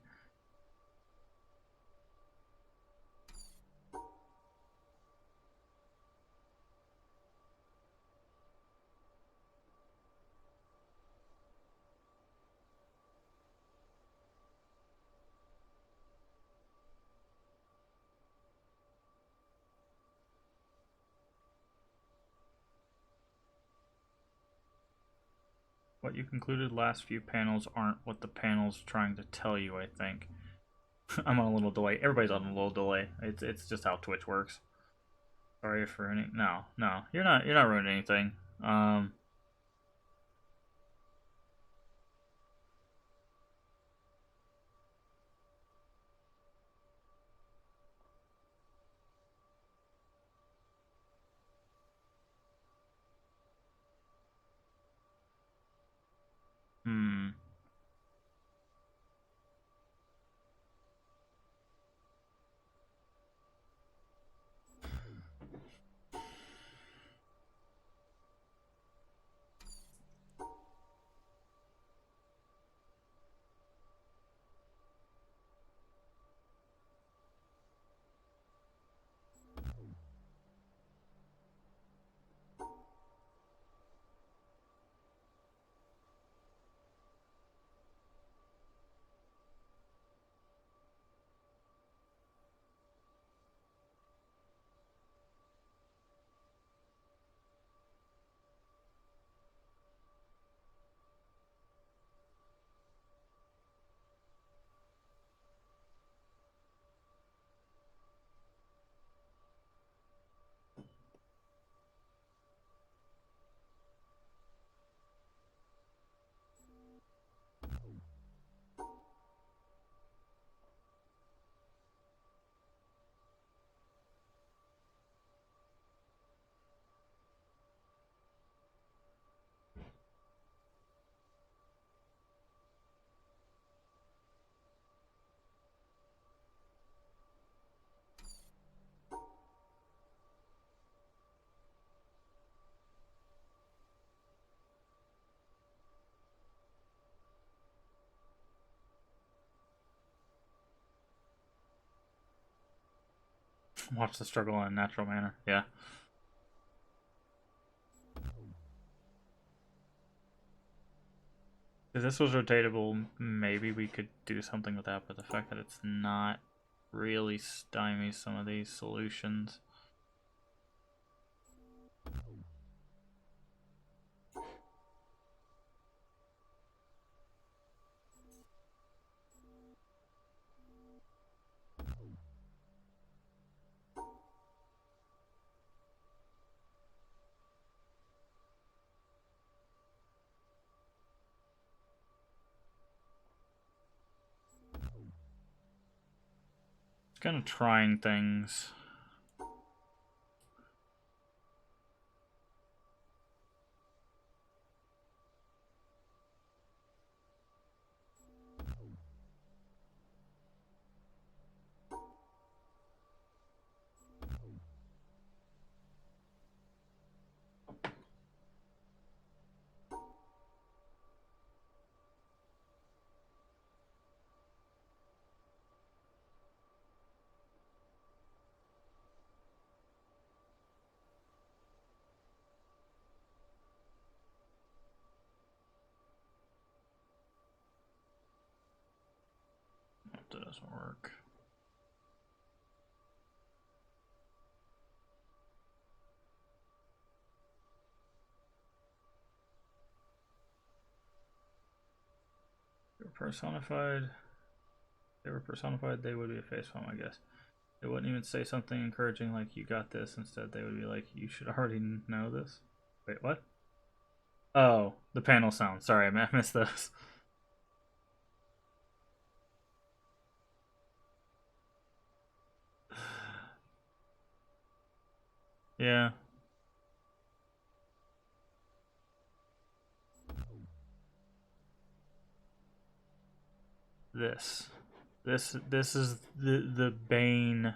Speaker 1: What you concluded last few panels aren't what the panel's trying to tell you, I think. I'm on a little delay. Everybody's on a little delay. It's just how Twitch works. Sorry for ruining. No, no, you're not ruining anything. Hmm. Watch the struggle in a natural manner. Yeah. If this was rotatable, maybe we could do something with that, but the fact that it's not really stymies some of these solutions. It's kind of trying things. That doesn't work. They were personified. They were personified. They would be a facepalm, I guess. They wouldn't even say something encouraging like "you got this." Instead, they would be like, "You should already know this." Wait, what? Oh, the panel sound. Sorry, I missed those. Yeah. This. This is the bane,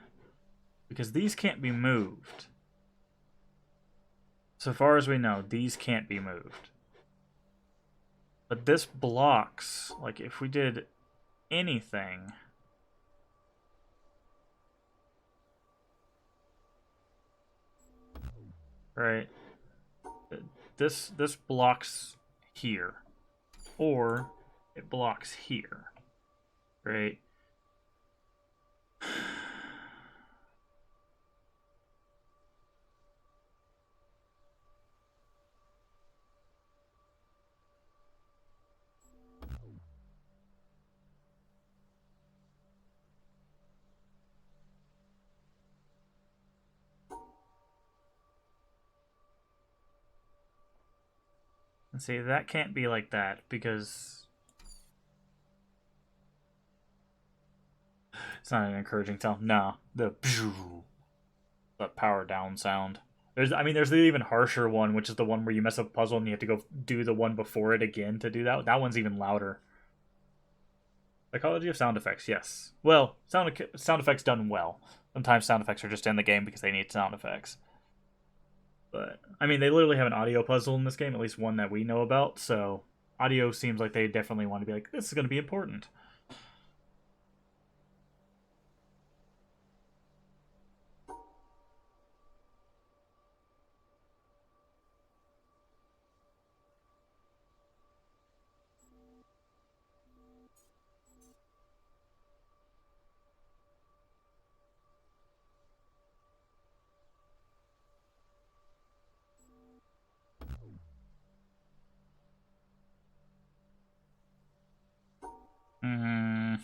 Speaker 1: because these can't be moved. So far as we know, these can't be moved. But this blocks, like if we did anything, right? This blocks here, or it blocks here, right? And see, that can't be like that because it's not an encouraging sound. Nah, the power down sound. There's the even harsher one, which is the one where you mess up a puzzle and you have to go do the one before it again to do that. That one's even louder. Psychology of sound effects, yes. Well, sound effects done well. Sometimes sound effects are just in the game because they need sound effects. But they literally have an audio puzzle in this game, at least one that we know about. So audio seems like they definitely want to be like, this is going to be important. Hmm.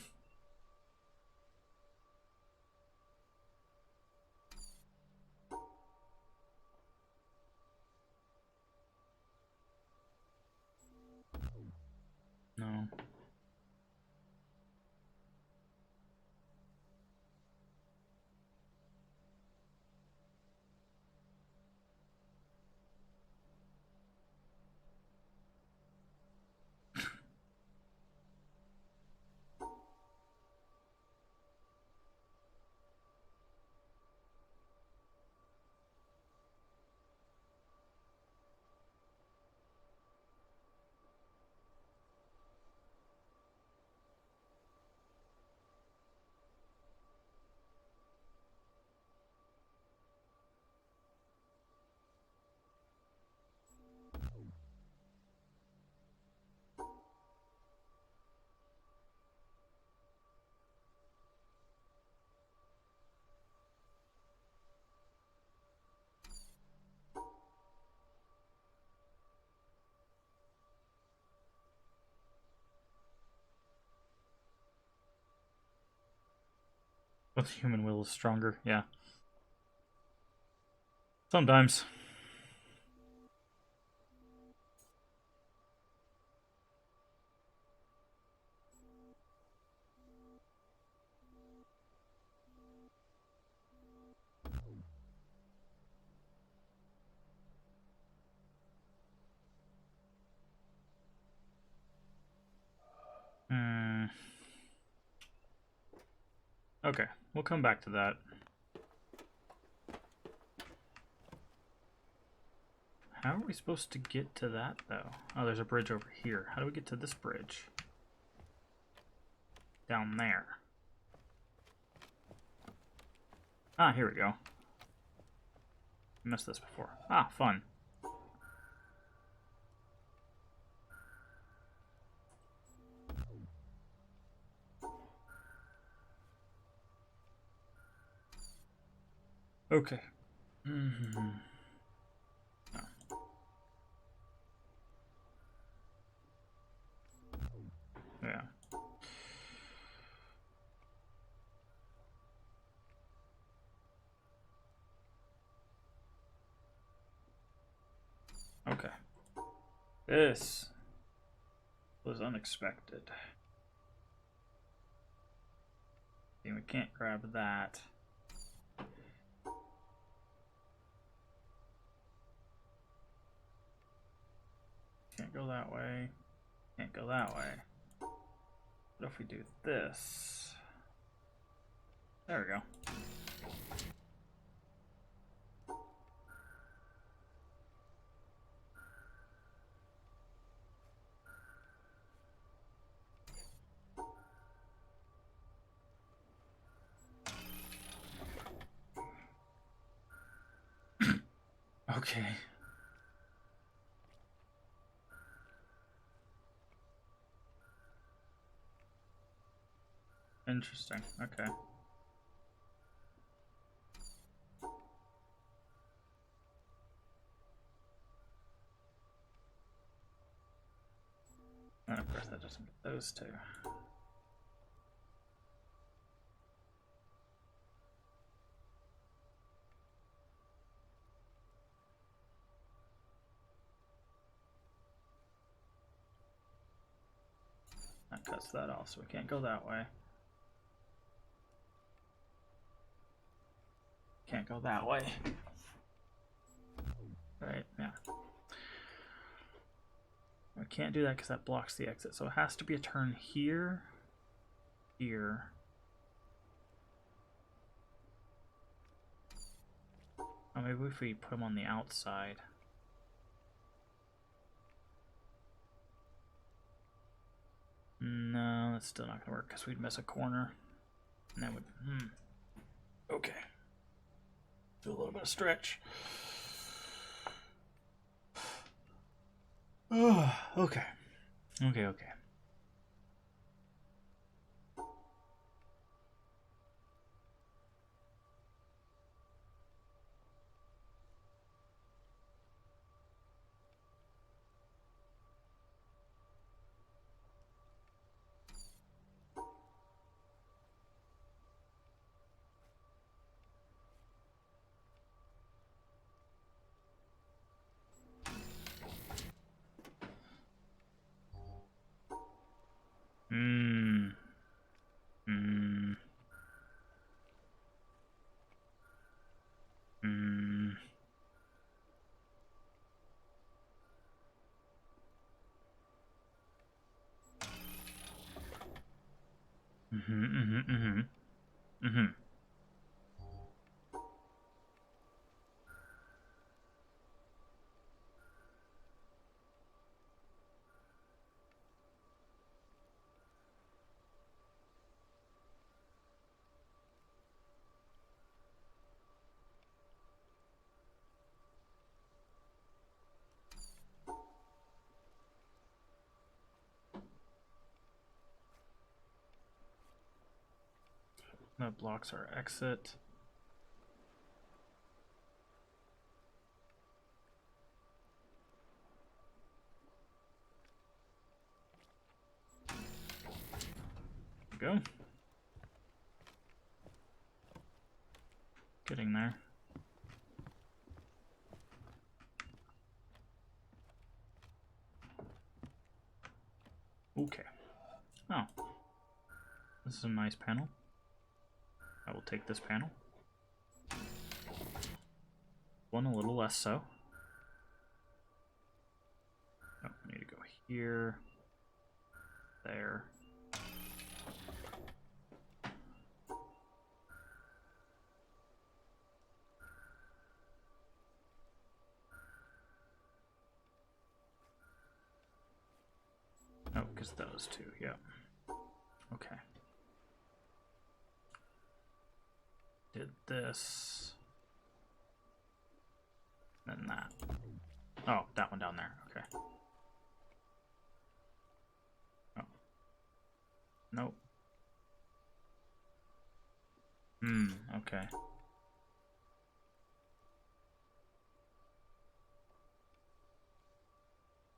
Speaker 1: No. But the human will is stronger, yeah. Sometimes. Hmm. Okay, we'll come back to that. How are we supposed to get to that, though? Oh, there's a bridge over here. How do we get to this bridge? Down there. Ah, here we go. Missed this before. Ah, fun. Okay. Mm-hmm. Oh. Yeah. Okay. This was unexpected. See, we can't grab that. Can't go that way. Can't go that way. What if we do this? There we go. Okay. Interesting. Okay. And of course that doesn't get those two. That cuts that off, so we can't go that way. Can't go that way. Right, yeah. I can't do that because that blocks the exit, so it has to be a turn here, here. Oh, maybe if we put him on the outside. No, that's still not gonna work because we'd miss a corner. And that would, Okay. Do a little bit of stretch. Okay. Okay. Hmm. Hmm. Hmm. Mm-hmm. That blocks our exit. There we go. Getting there. Okay. Oh. This is a nice panel. I will take this panel. One a little less so. Oh, I need to go here. There. Oh, because those two, yeah. Okay. Did this. Then that. Oh, that one down there. Okay. Oh. Nope. Okay.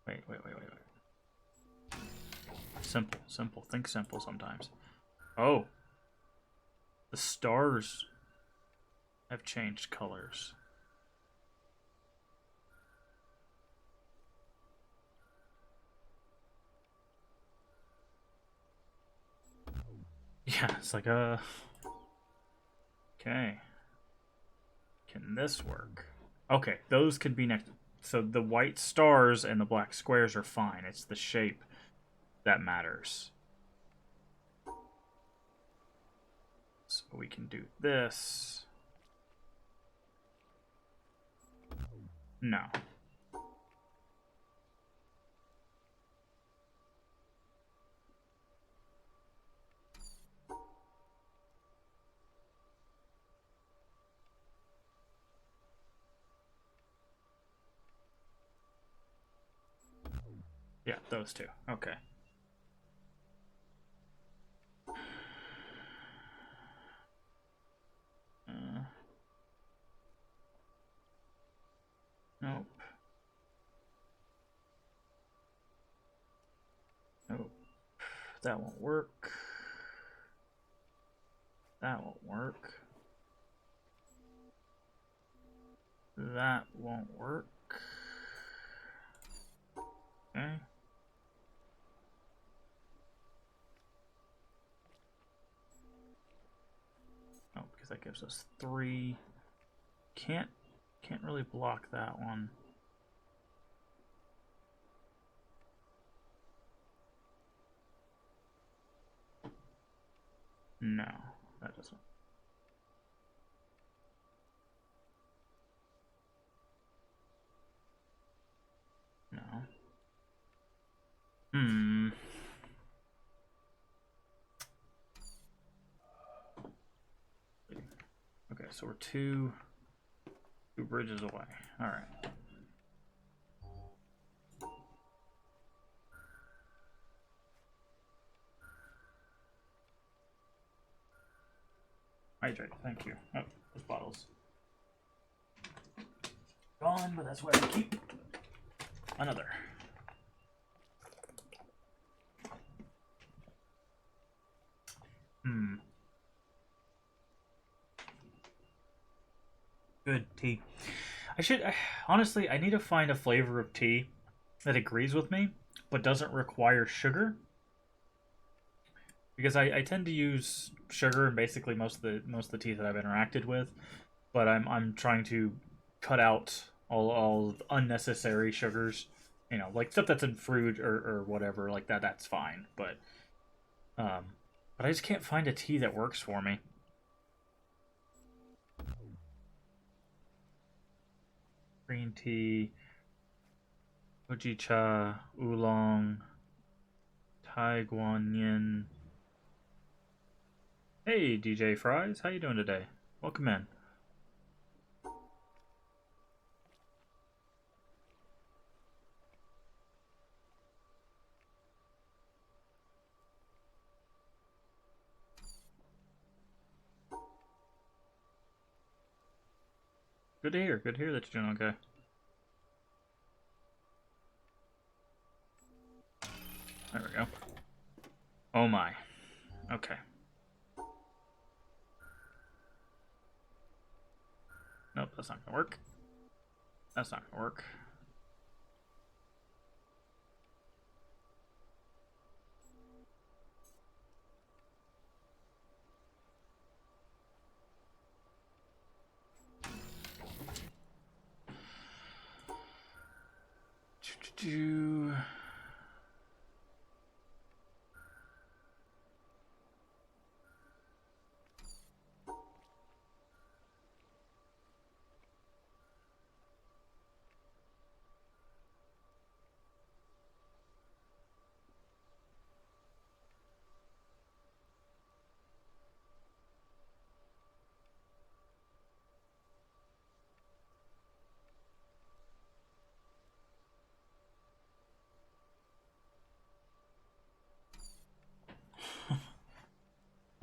Speaker 1: Wait. Simple. Think simple sometimes. Oh. The stars have changed colors. Yeah, it's like Okay. Can this work? Okay, those could be next. So the white stars and the black squares are fine. It's the shape that matters. So we can do this. No. Yeah, those two. Okay. Nope. Nope. That won't work. That won't work. That won't work. Okay. gives us 3. Can't really block that one. No, that doesn't. No. Okay, so we're two bridges away. All right. Hydrate, thank you. Oh, those bottles. Gone, but that's where I keep another. Good tea. Honestly, I need to find a flavor of tea that agrees with me, but doesn't require sugar. Because I tend to use sugar in basically most of the teas that I've interacted with, but I'm trying to cut out all unnecessary sugars. You know, like stuff that's in fruit or whatever, like that. That's fine, but I just can't find a tea that works for me. Green tea, Hojicha, oolong, Tai Guan Yin. Hey, DJ Fries, how you doing today? Welcome in. Good to hear. Good to hear that you're doing okay. There we go. Oh my. Okay. Nope, that's not gonna work. That's not gonna work.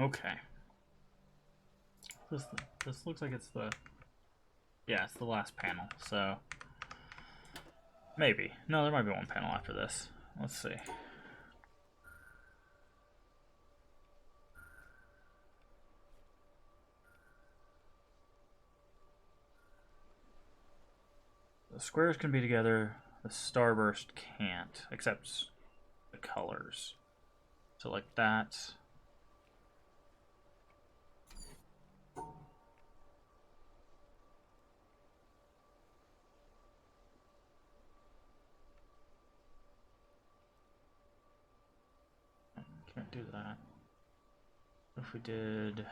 Speaker 1: Okay. This looks like it's the... Yeah, it's the last panel, so... Maybe. No, there might be one panel after this. Let's see. The squares can be together, the starburst can't, except the colors. So like that. Can't do that. If we did...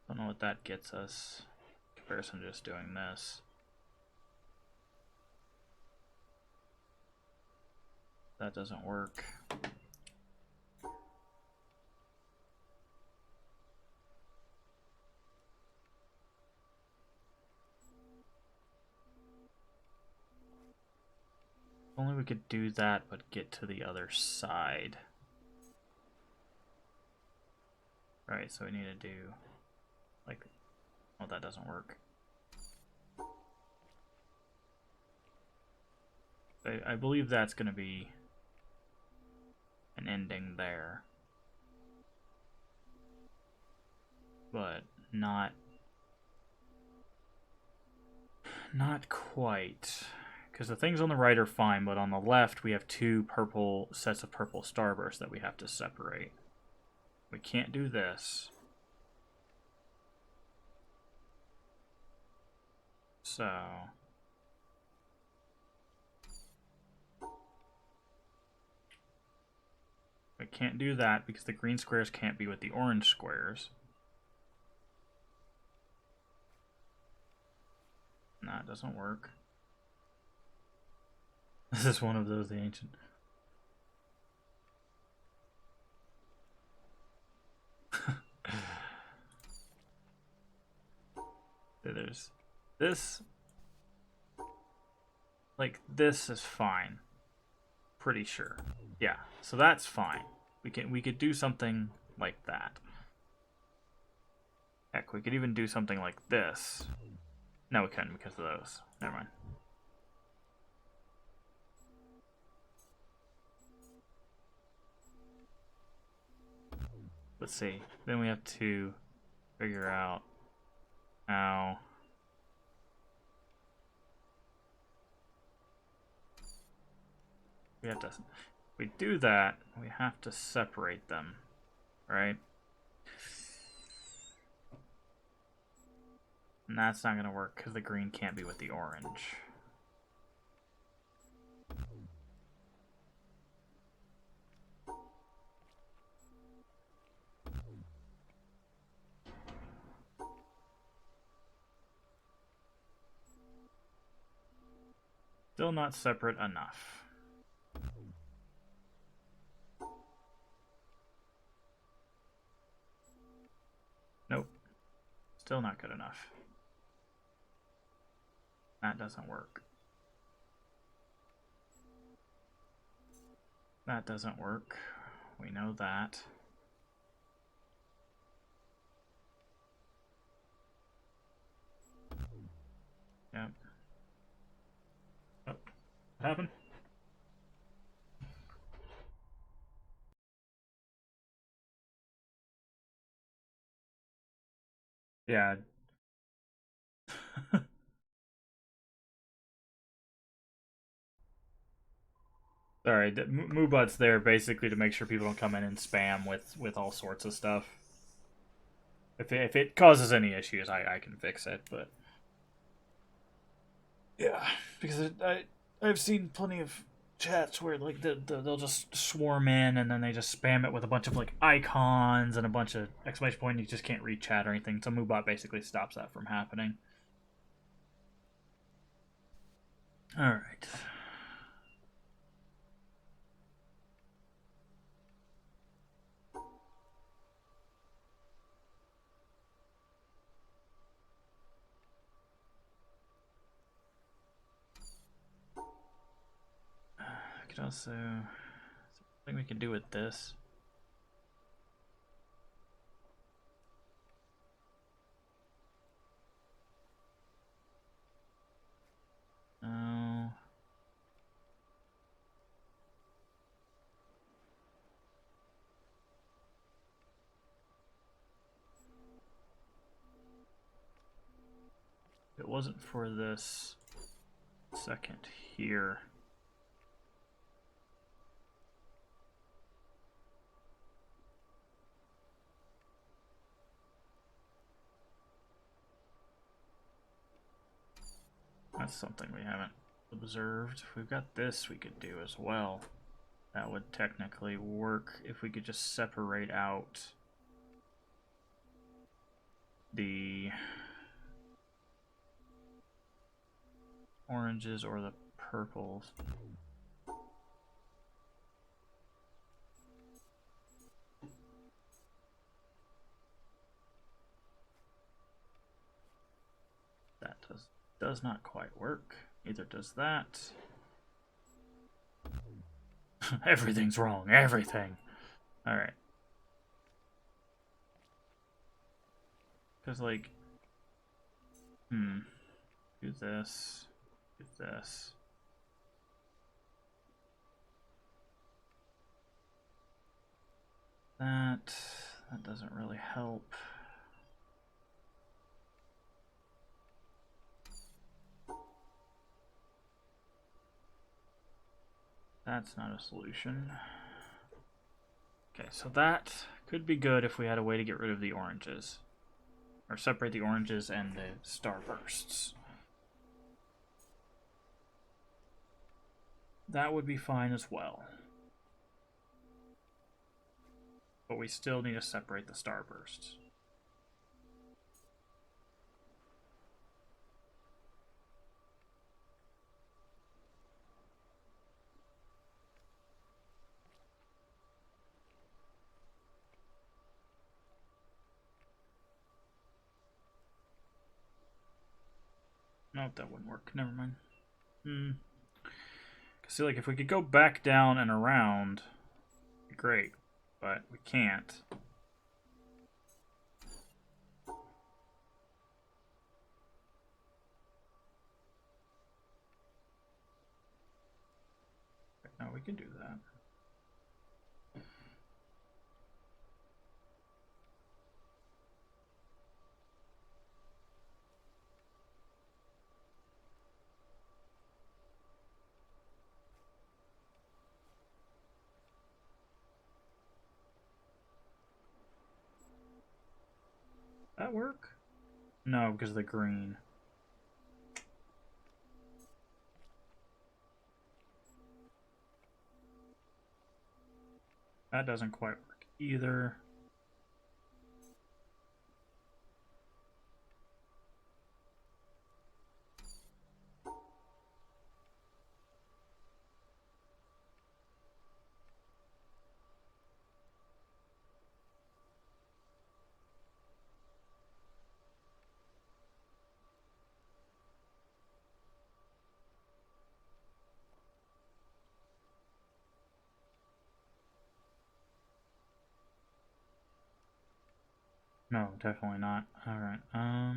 Speaker 1: Don't know what that gets us. In comparison to just doing this. That doesn't work. If only we could do that, but get to the other side. Right, so we need to do... Like... Well, that doesn't work. I believe that's going to be an ending there. But not quite. Because the things on the right are fine, but on the left we have two purple sets of purple starbursts that we have to separate. We can't do this. So... we can't do that because the green squares can't be with the orange squares. Nah, it doesn't work. This is one of those ancient... There's this. Like, this is fine. Pretty sure. Yeah, so that's fine. We could do something like that. Heck, we could even do something like this. No, we couldn't because of those. Never mind. Let's see. Then we have to figure out how... we have to... if we do that, we have to separate them, right? And that's not going to work because the green can't be with the orange. Still not separate enough. Nope. Still not good enough. That doesn't work. That doesn't work. We know that. Yep. Oh, what happened? Yeah. Sorry, Moobot's there basically to make sure people don't come in and spam with all sorts of stuff. If it causes any issues, I can fix it, but... yeah, because I've seen plenty of chats where like they'll just swarm in and then they just spam it with a bunch of like icons and a bunch of exclamation point. You just can't read chat or anything. So Moobot basically stops that from happening. All right. I could also... something we can do with this. No. If it wasn't for this second here. That's something we haven't observed. We've got this we could do as well. That would technically work if we could just separate out the oranges or the purples. That does not quite work. Neither does that. Everything's wrong. Everything. Alright. Because, like... do this. Do this. That doesn't really help. That's not a solution. Okay, so that could be good if we had a way to get rid of the oranges. Or separate the oranges and the starbursts. That would be fine as well. But we still need to separate the starbursts. Nope, that wouldn't work. Never mind. See, like, if we could go back down and around, great. But we can't. No, we can do that. That work? No, because of the green. That doesn't quite work either. No, definitely not. Alright, oh,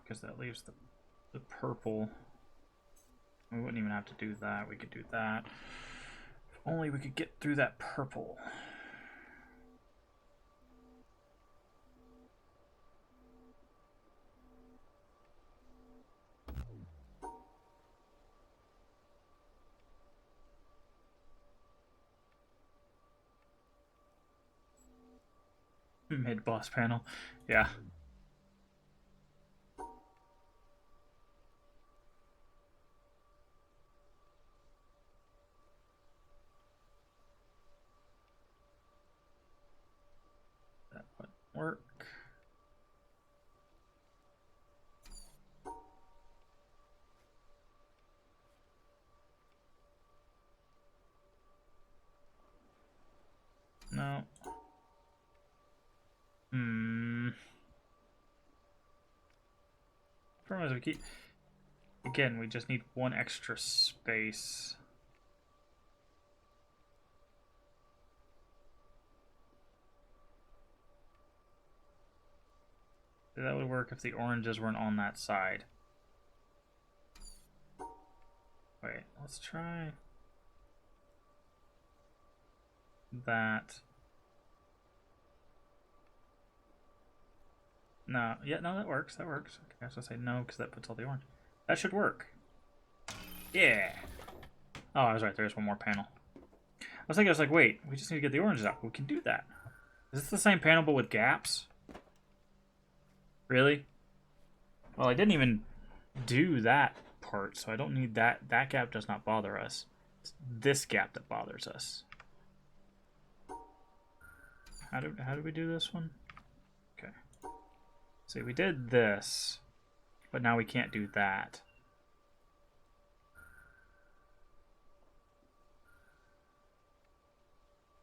Speaker 1: because that leaves the purple. We wouldn't even have to do that. We could do that. If only we could get through that purple. Mid-boss panel. Yeah. That would work. No. Problem is we keep... Again, we just need one extra space. That would work if the oranges weren't on that side. Wait, let's try that. No, yeah, no, that works. That works. Okay, I was gonna say no because that puts all the orange. That should work. Yeah. Oh, I was right. There's one more panel. I was thinking, I was like, wait, we just need to get the oranges out. We can do that. Is this the same panel but with gaps? Really? Well, I didn't even do that part, so I don't need that. That gap does not bother us. It's this gap that bothers us. How do we do this one? Okay. See, we did this, but now we can't do that.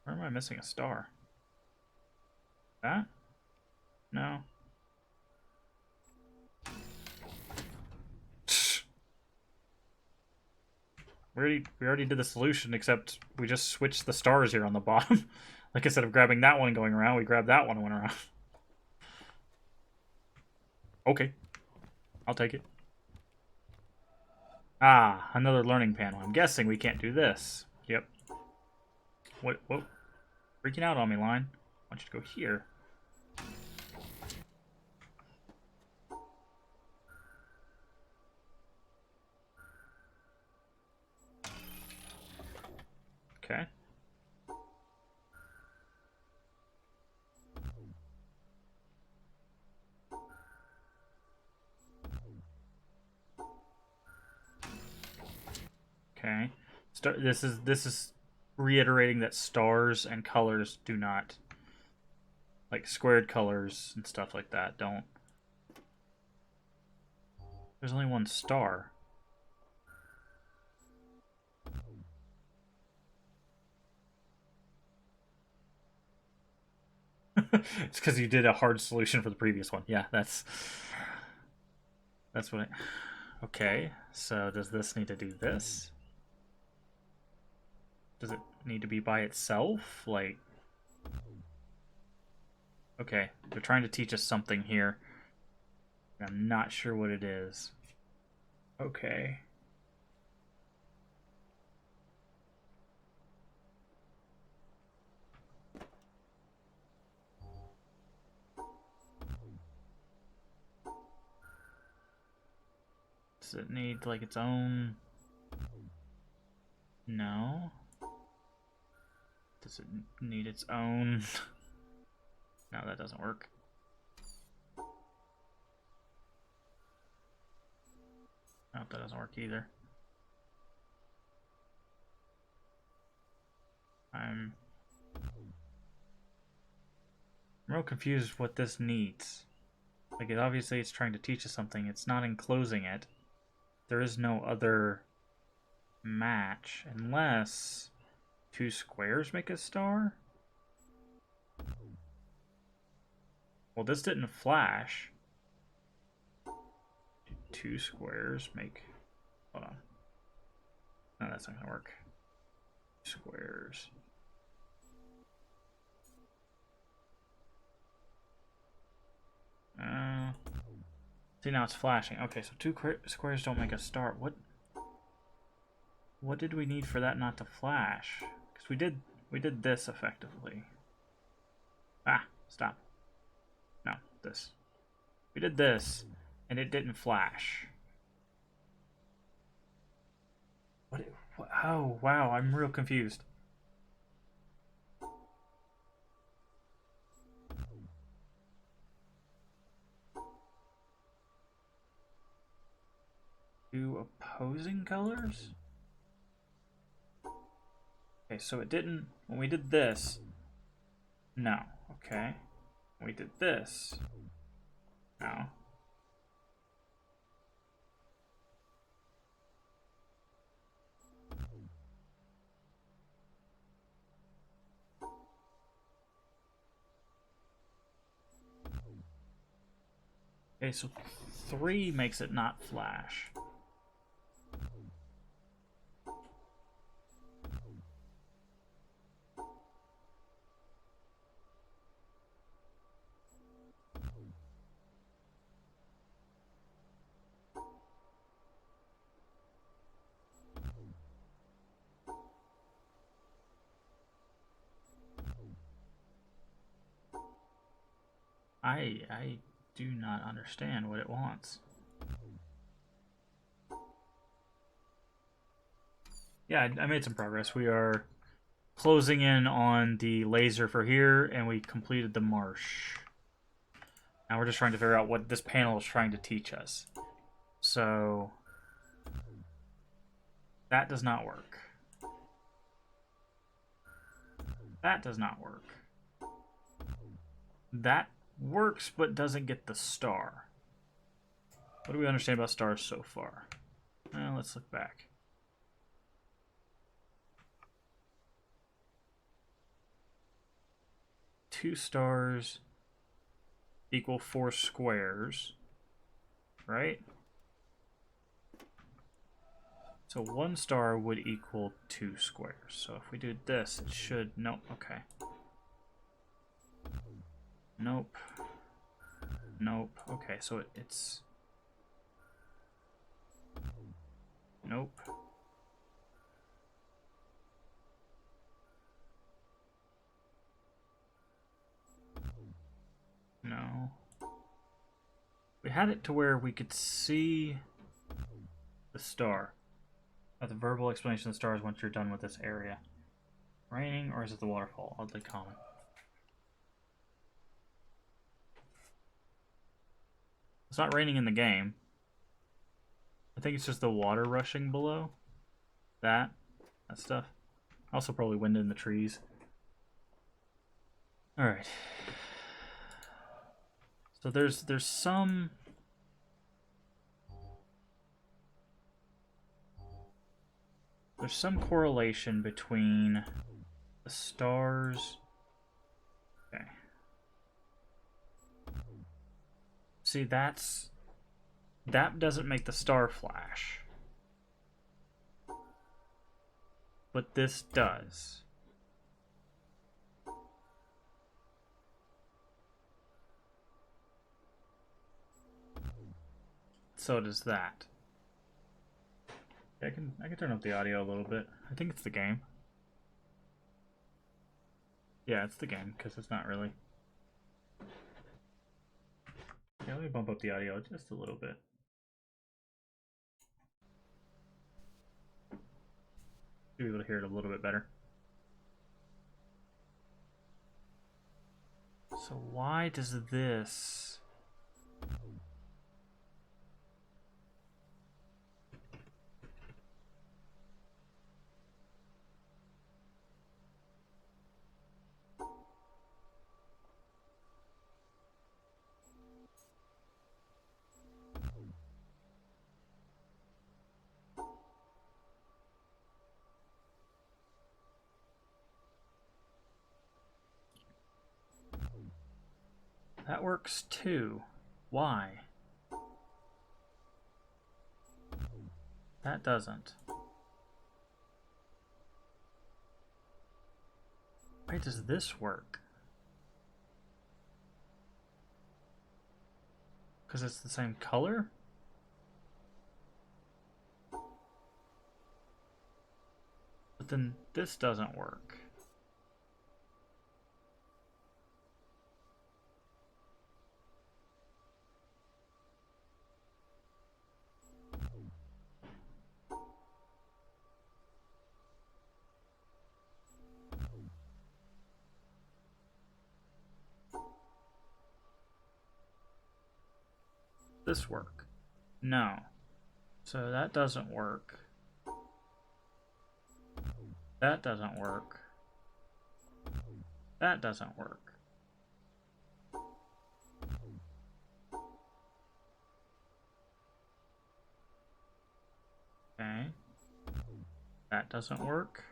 Speaker 1: Where am I missing a star? That? No. We already did the solution, except we just switched the stars here on the bottom. Like, instead of grabbing that one and going around, we grabbed that one and went around. Okay. I'll take it. Ah, another learning panel. I'm guessing we can't do this. Yep. What? Freaking out on me, line. I want you to go here. Okay. Okay. This is reiterating that stars and colors do not, like squared colors and stuff like that, don't. There's only one star. It's because you did a hard solution for the previous one. Yeah, that's what it... Okay, so does this need to do this? Does it need to be by itself? Like... Okay, they're trying to teach us something here. I'm not sure what it is. Okay. Does it need, like, its own... No. Does it need its own... No, that doesn't work. No, that doesn't work either. I'm real confused what this needs. Like, obviously it's trying to teach us something. It's not enclosing it. There is no other match unless 2 squares make a star. Well, this didn't flash. 2 squares make... Hold on. No, that's not gonna work. Squares. See, now it's flashing. Okay, so 2 squares don't make a star. What did we need for that not to flash? Because we did this effectively. Ah, stop. No, this. We did this, and it didn't flash. What? Oh, wow, I'm real confused. Two opposing colors? Okay, so it didn't... When we did this... No. Okay. When we did this... No. Okay, so 3 makes it not flash. I do not understand what it wants. Yeah, I made some progress. We are closing in on the laser for here, and we completed the marsh. Now we're just trying to figure out what this panel is trying to teach us. So that does not work. That does not work. That works, but doesn't get the star. What do we understand about stars so far? Well, let's look back. Two stars equal 4 squares, right? So 1 star would equal 2 squares. So if we do this, it should... Nope, okay. Nope. Nope. Okay, so it's... Nope. No. We had it to where we could see the star. The verbal explanation of the stars once you're done with this area. Raining, or is it the waterfall? Oddly common. It's not raining in the game. I think it's just the water rushing below. That stuff. Also probably wind in the trees. Alright. So there's some... There's some correlation between the stars... Okay. See, that doesn't make the star flash. But this does. So does that. I can turn up the audio a little bit. I think it's the game. Yeah, it's the game, because it's not really. Yeah, let me bump up the audio just a little bit. Be able to hear it a little bit better. So why does this... That works too. Why? That doesn't. Why does this work? Because it's the same color? But then this doesn't work. This work? No. So that doesn't work. That doesn't work. That doesn't work. Okay. That doesn't work.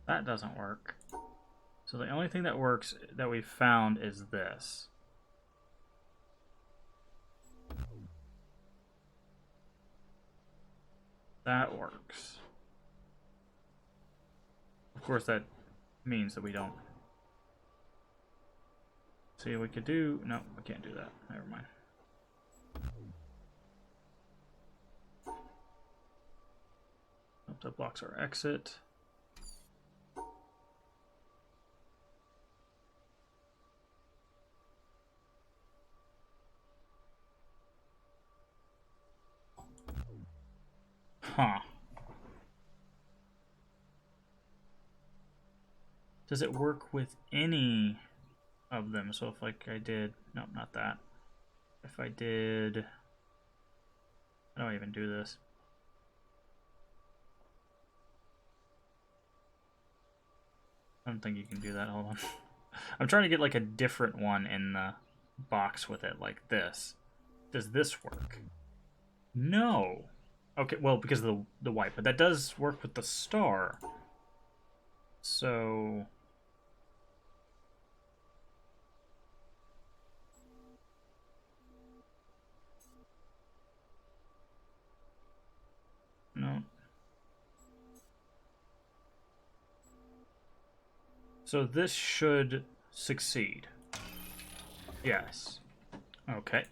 Speaker 1: That doesn't work. So the only thing that works that we've found is this. That works. Of course, that means that we don't. See, we could do... No, we can't do that. Never mind. That blocks our exit. Huh. Does it work with any of them? So if like I did... No, not that. If I did... How do I even do this? I don't think you can do that. Hold on. I'm trying to get like a different one in the box with it, like this. Does this work? No. Okay, well, because of the white, but that does work with the star. So... No. So this should succeed. Yes. Okay.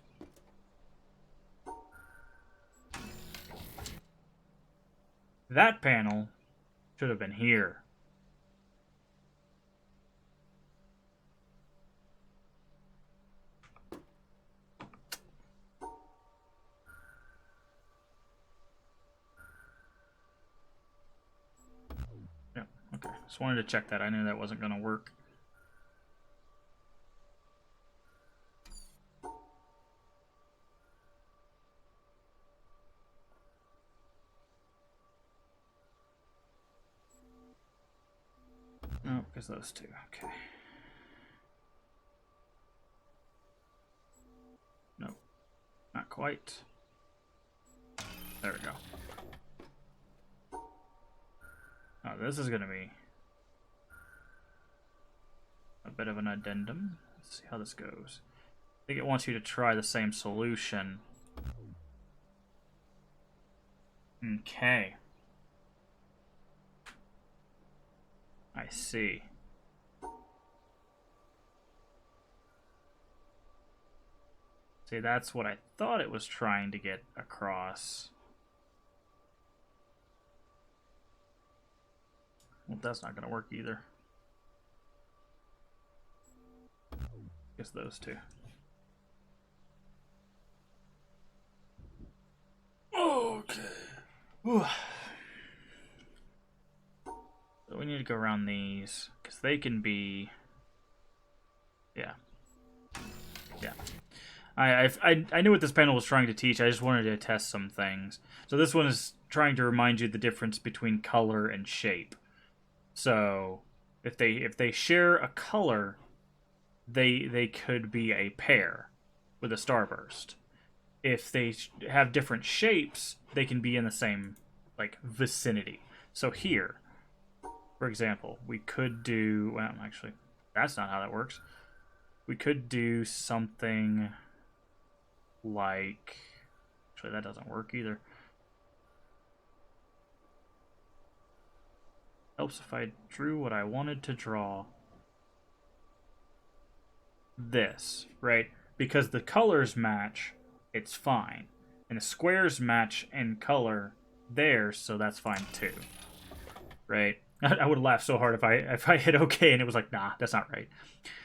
Speaker 1: That panel should have been here. Just wanted to check that. I knew that wasn't going to work. No, because those two. Okay. No, not quite. There we go. Oh, this is going to be a bit of an addendum. Let's see how this goes. I think it wants you to try the same solution. Okay. I see. See, that's what I thought it was trying to get across. Well, that's not going to work either. Guess those two. Okay. Whew. So we need to go around these, because they can be... Yeah. Yeah. I knew what this panel was trying to teach. I just wanted to test some things. So this one is trying to remind you the difference between color and shape. So if they share a color, they could be a pair with a starburst. If they have different shapes, they can be in the same like vicinity. So here, for example, we could do, well, actually, that's not how that works. We could do something like, actually that doesn't work either. Helps if I drew what I wanted to draw. This, right? Because the colors match, it's fine. And the squares match in color there, so that's fine too. Right? I would laugh so hard if I hit OK and it was like, nah, that's not right.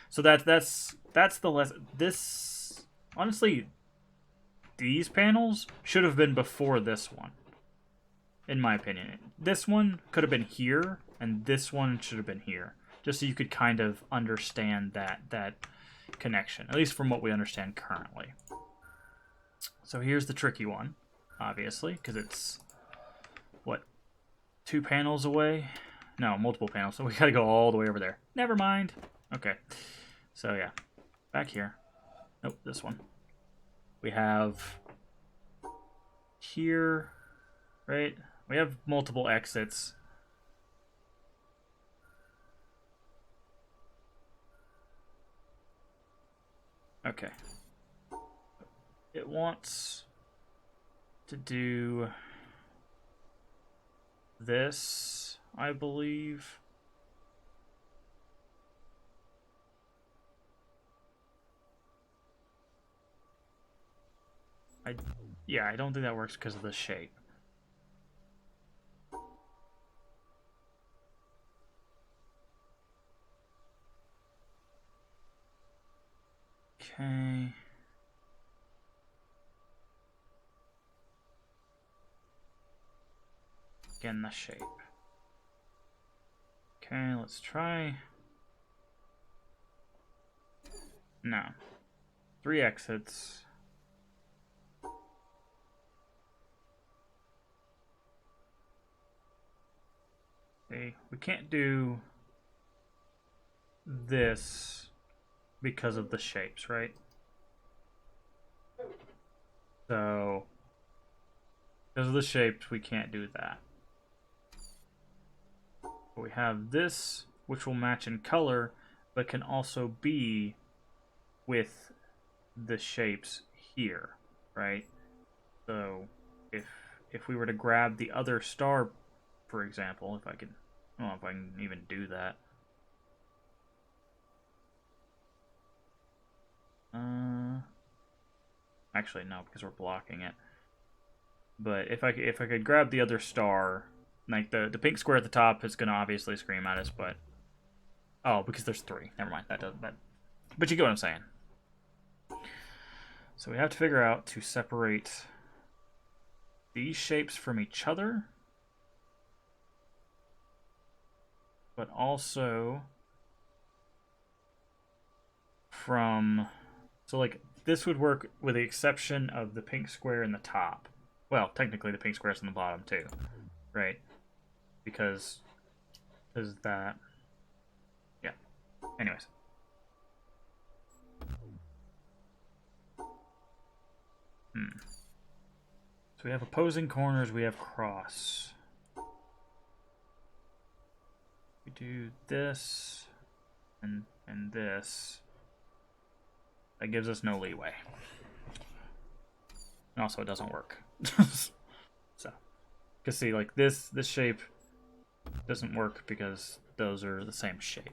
Speaker 1: So that's the lesson. This, honestly, these panels should have been before this one, in my opinion. This one could have been here, and this one should have been here, just so you could kind of understand that connection, at least from what we understand currently. So here's the tricky one, obviously, because it's, what, 2 panels away? No, multiple panels, so we gotta go all the way over there. Never mind. Okay, so yeah, back here. Nope, this one. We have here, right? We have multiple exits. Okay. It wants to do this, I believe. Yeah, I don't think that works because of the shape. Okay. Again, the shape. Okay, let's try. No. 3 exits. Okay, we can't do this because of the shapes, right? So, because of the shapes, we can't do that. But we have this, which will match in color, but can also be with the shapes here, right? So, if we were to grab the other star, for example, if I can, I don't know if I can even do that. Actually, no, because we're blocking it. But if I could grab the other star, like the pink square at the top is gonna obviously scream at us, but oh, because there's 3. Never mind. That doesn't. But you get what I'm saying. So we have to figure out to separate these shapes from each other. but also from... So, like, this would work with the exception of the pink square in the top. Well, technically the pink square's in the bottom, too. Right? Because that... Yeah. Anyways. So we have opposing corners, we have cross. We do this and this. That gives us no leeway. And also it doesn't work. So, because see, like this shape doesn't work because those are the same shape.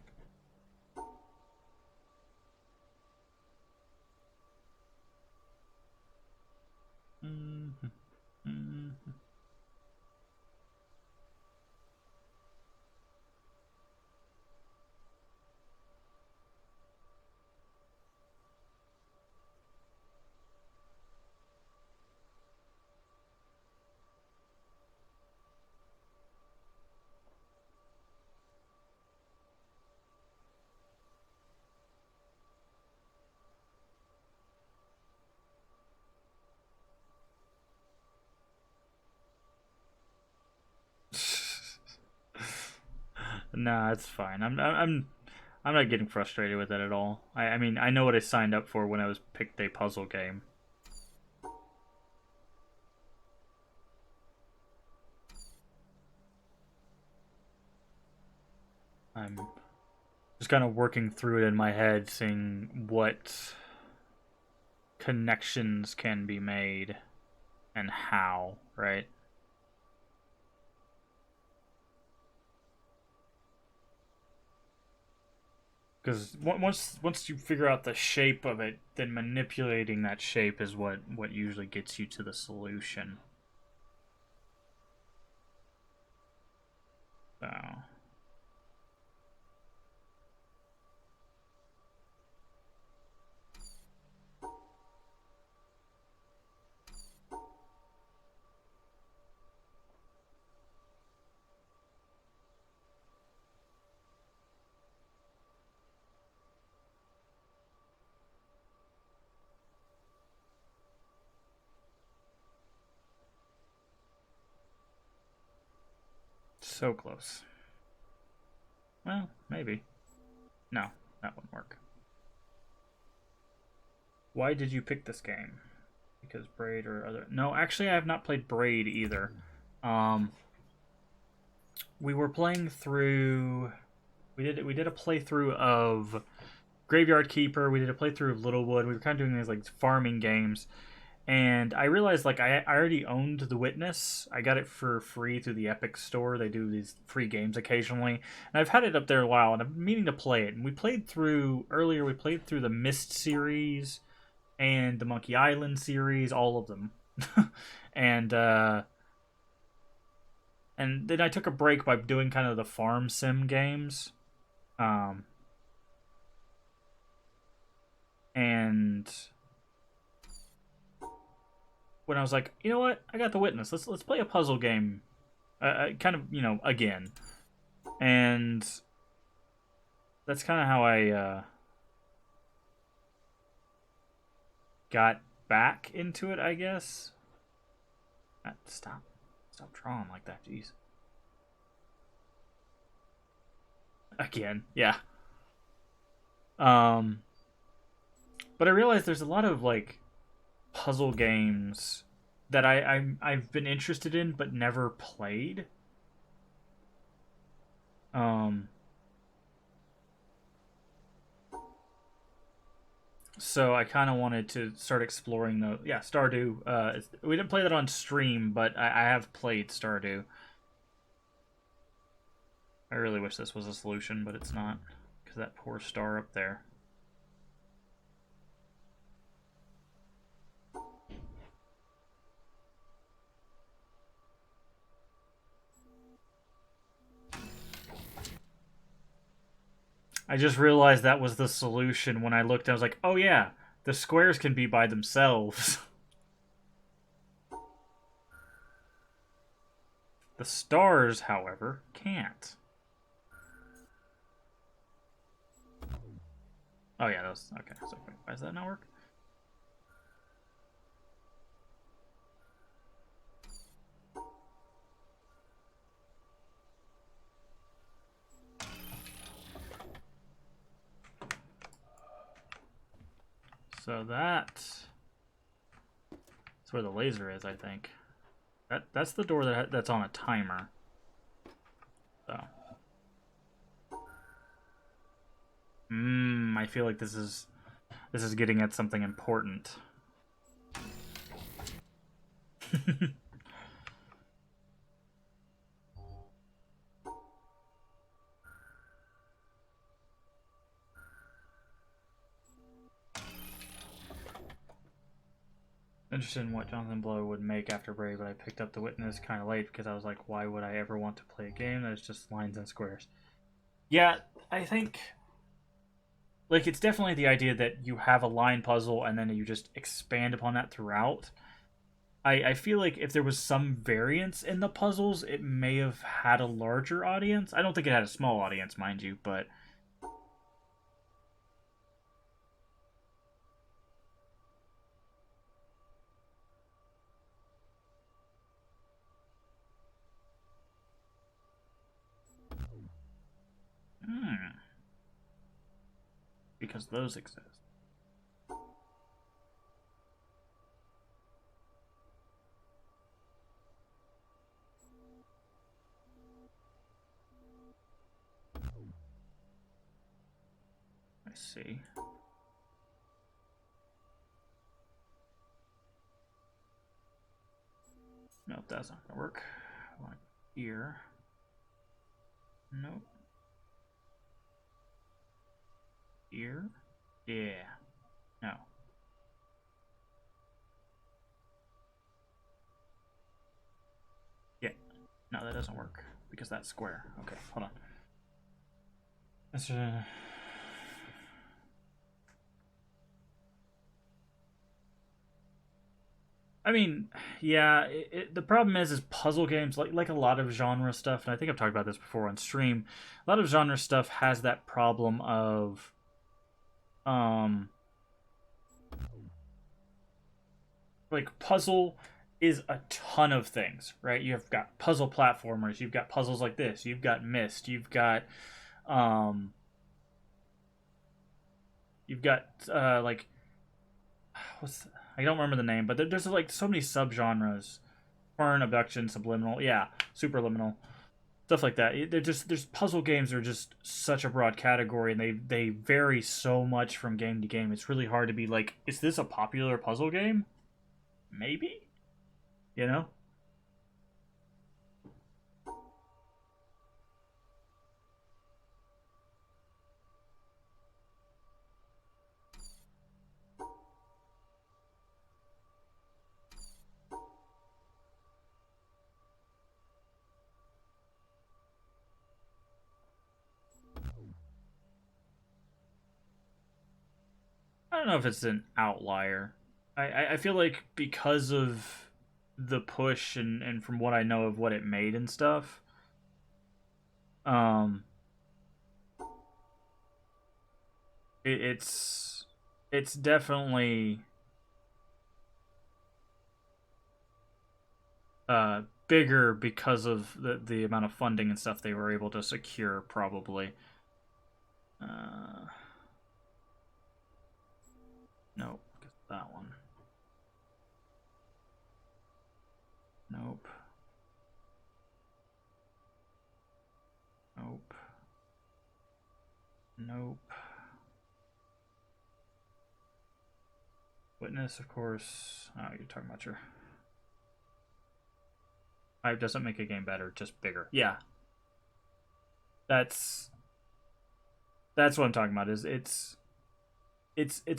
Speaker 1: Nah, it's fine. I'm not getting frustrated with it at all. I mean, I know what I signed up for when I was picked a puzzle game. I'm just kind of working through it in my head, seeing what connections can be made and how, right? Because once you figure out the shape of it, then manipulating that shape is what usually gets you to the solution. So so close. Well, maybe. No, that wouldn't work. Why did you pick this game? Because Braid or other... No, actually I have not played Braid either. We were playing through... We did a playthrough of Graveyard Keeper. We did a playthrough of Littlewood. We were kind of doing these like farming games. And I realized like I already owned The Witness. I got it for free through the Epic Store. They do these free games occasionally. And I've had it up there a while and I'm meaning to play it. And we played through the Myst series and the Monkey Island series, all of them. and then I took a break by doing kind of the farm sim games. And when I was like, you know what, I got The Witness. Let's play a puzzle game, kind of again, and that's kind of how I got back into it, I guess. Stop drawing like that, jeez. Again, yeah. But I realized there's a lot of like puzzle games that I've been interested in but never played. So I kind of wanted to start exploring the Stardew. We didn't play that on stream, but I have played Stardew. I really wish this was a solution, but it's not, because that poor star up there. I just realized that was the solution when I looked. I was like, oh yeah, the squares can be by themselves. The stars, however, can't. Oh yeah, that was okay. So why does that not work? So that's where the laser is, I think. That's the door that's on a timer. So, I feel like this is getting at something important. Interested in what Jonathan Blow would make after Brave, but I picked up The Witness kind of late because I was like, why would I ever want to play a game that's just lines and squares? Yeah, I think like it's definitely the idea that you have a line puzzle and then you just expand upon that throughout. I feel like if there was some variance in the puzzles, it may have had a larger audience. I don't think it had a small audience, mind you, but because those exist. I see. Nope, that's not gonna work. Like here. Nope. Here. Yeah. No. Yeah. No, that doesn't work because that's square. Okay, hold on. That's I mean, yeah. The problem is puzzle games like a lot of genre stuff, and I think I've talked about this before on stream. A lot of genre stuff has that problem of, um, like puzzle is a ton of things, right? You've got puzzle platformers, you've got puzzles like this, you've got Myst, um, you've got like I don't remember the name, but there's like so many subgenres. Fern, abduction, subliminal, yeah, superliminal, stuff like that. They're just there's puzzle games are just such a broad category, and they vary so much from game to game. It's really hard to be like, is this a popular puzzle game? Maybe, you know. I don't know if it's an outlier. I feel like because of the push and from what I know of what it made and stuff, um, it's definitely bigger because of the amount of funding and stuff they were able to secure, probably. Uh, nope, that one. Nope. Nope. Nope. Witness, of course. Oh, you're talking about your. It doesn't make a game better, just bigger. Yeah, that's what I'm talking about. Is it's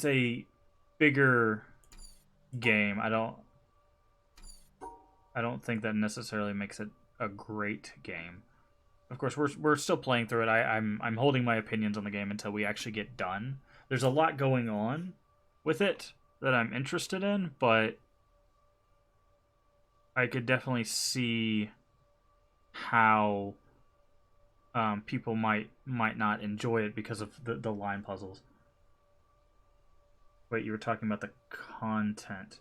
Speaker 1: a bigger game. I don't think that necessarily makes it a great game. Of course, we're still playing through it. I'm holding my opinions on the game until we actually get done. There's a lot going on with it that I'm interested in, but I could definitely see how people might not enjoy it because of the line puzzles. Wait, you were talking about the content.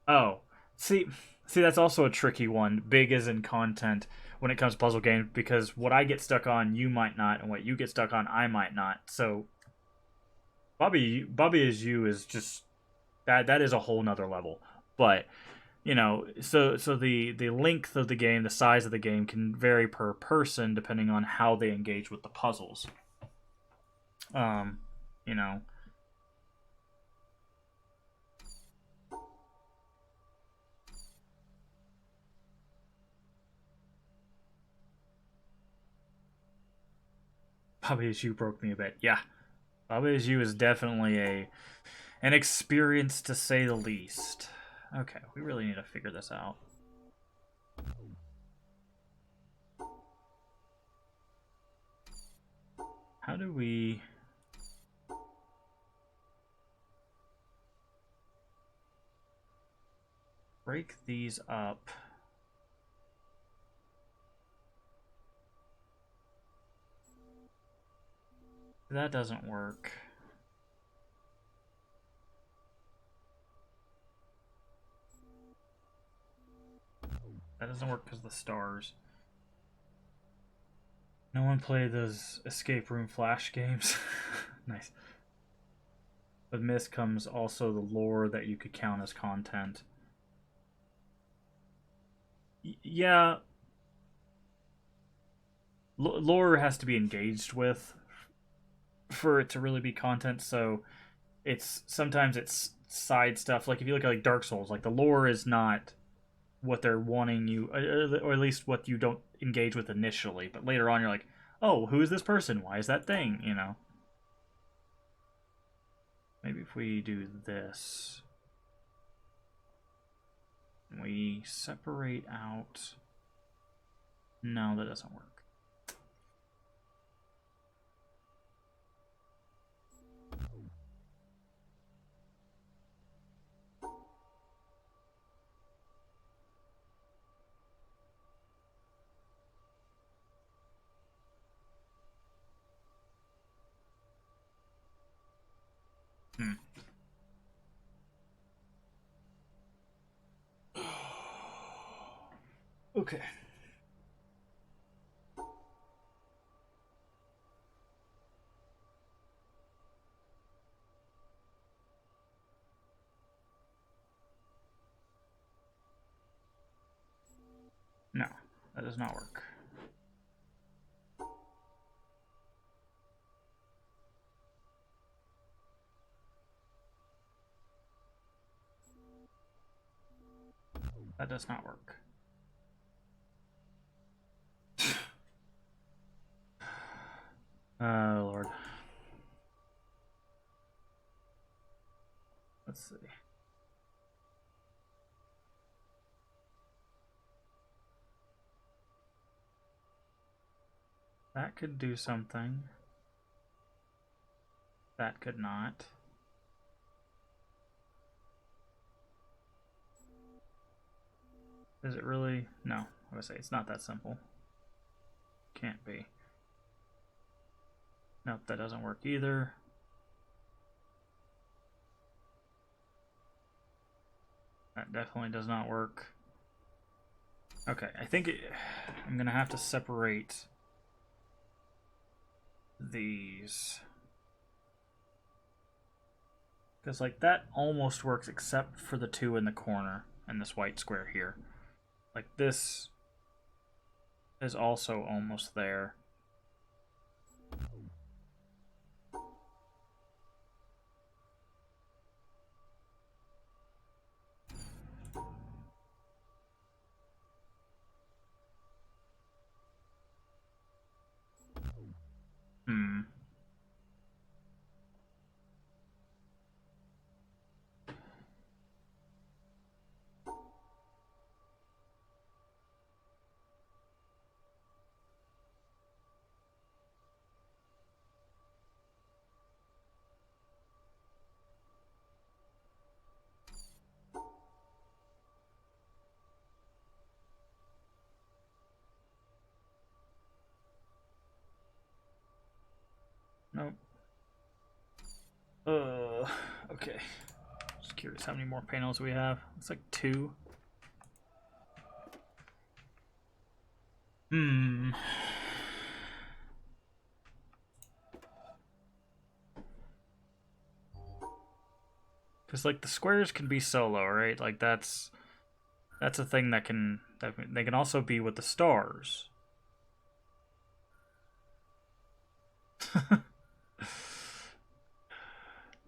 Speaker 1: Oh, see, that's also a tricky one. Big as in content when it comes to puzzle games, because what I get stuck on, you might not, and what you get stuck on, I might not. So, Bobby is you is just that is a whole nother level. But so the length of the game, the size of the game can vary per person depending on how they engage with the puzzles. Um, you know, Bobby is you broke me a bit. Yeah, Bobby is you is definitely an experience to say the least. Okay, we really need to figure this out. How do we break these up? That doesn't work. That doesn't work because of the stars. No one played those escape room flash games. Nice. With Myst comes also the lore that you could count as content. Yeah, lore has to be engaged with for it to really be content. So it's sometimes it's side stuff. Like if you look at like Dark Souls, like the lore is not what they're wanting you, or at least what you don't engage with initially. But later on, you're like, oh, who is this person? Why is that thing? Maybe if we do this, we separate out. No, that doesn't work. Hmm. Okay. No, that does not work. That does not work. Oh, Lord. Let's see. That could do something. That could not. Is it really? No. I would say it's not that simple. Can't be. Nope, that doesn't work either. That definitely does not work. Okay, I think I'm going to have to separate these. Because, like, that almost works except for the two in the corner and this white square here. Like, this is also almost there. Hmm. Nope. Okay. Okay. Just curious how many more panels we have. Looks like 2. Hmm. Because like the squares can be solo, right? Like that's a thing that they can also be with the stars.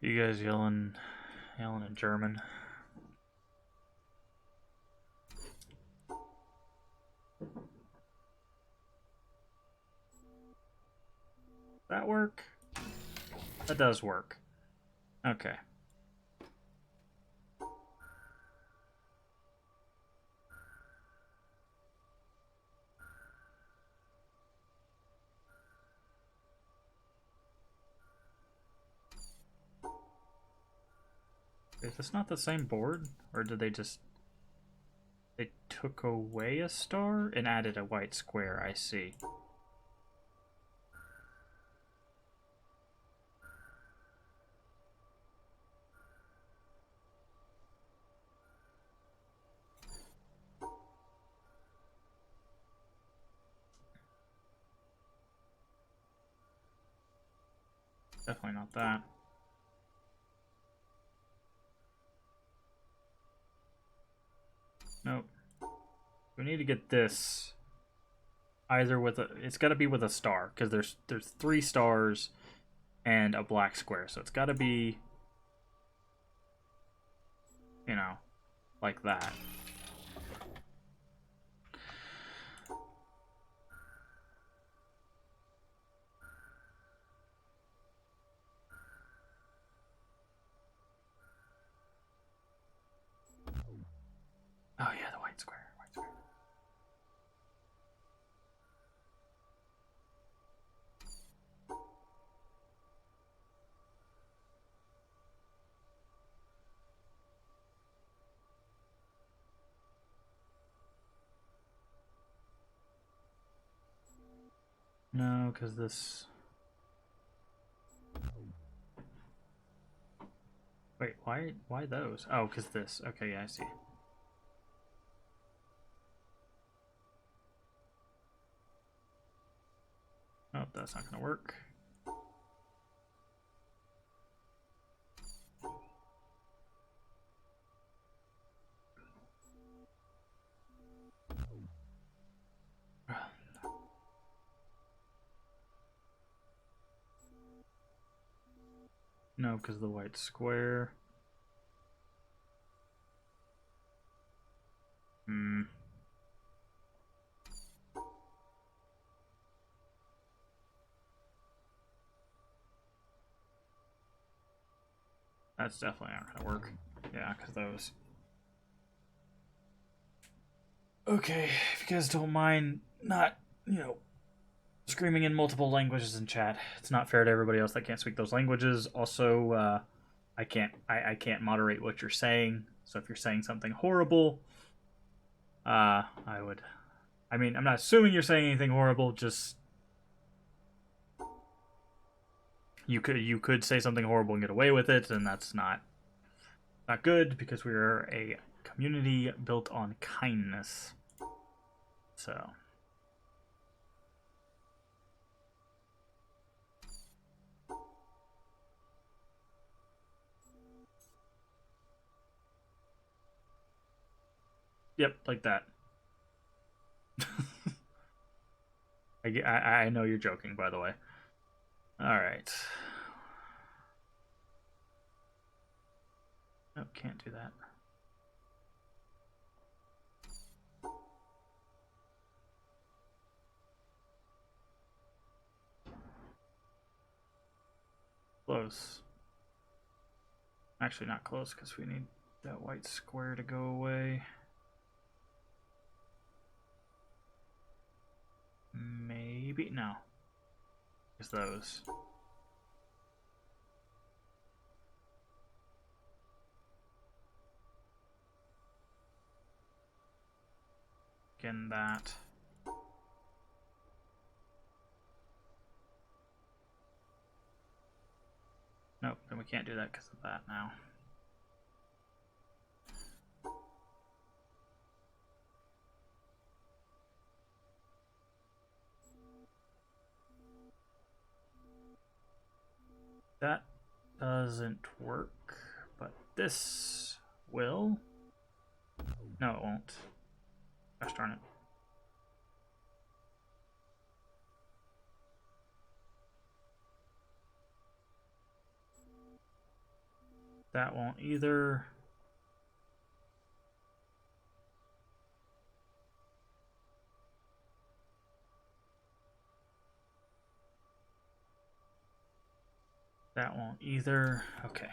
Speaker 1: You guys yelling in German. That work? That does work. Okay. Is this not the same board? Or did they just... They took away a star and added a white square, I see. Definitely not that. Nope. We need to get this either with a... It's got to be with a star, because there's 3 stars and a black square, so it's got to be, you know, like that. Oh yeah, the white square. White square. No, because this... Wait, why those? Oh, because this. Okay, yeah, I see. Oh, that's not gonna work. No, because the white square. Hmm. That's definitely not gonna work. Yeah, because those. Okay, if you guys don't mind not, screaming in multiple languages in chat. It's not fair to everybody else that can't speak those languages. Also, I can't moderate what you're saying. So if you're saying something horrible, I would. I mean, I'm not assuming you're saying anything horrible. Just you could say something horrible and get away with it, and that's not good because we're a community built on kindness. So. Yep, like that. I know you're joking, by the way. All right. No, can't do that. Close. Actually, not close because we need that white square to go away. Maybe no. Just those. Again, that. Nope, then we can't do that because of that now. That doesn't work, but this will. No, it won't. Gosh darn it. That won't either. That won't either. Okay.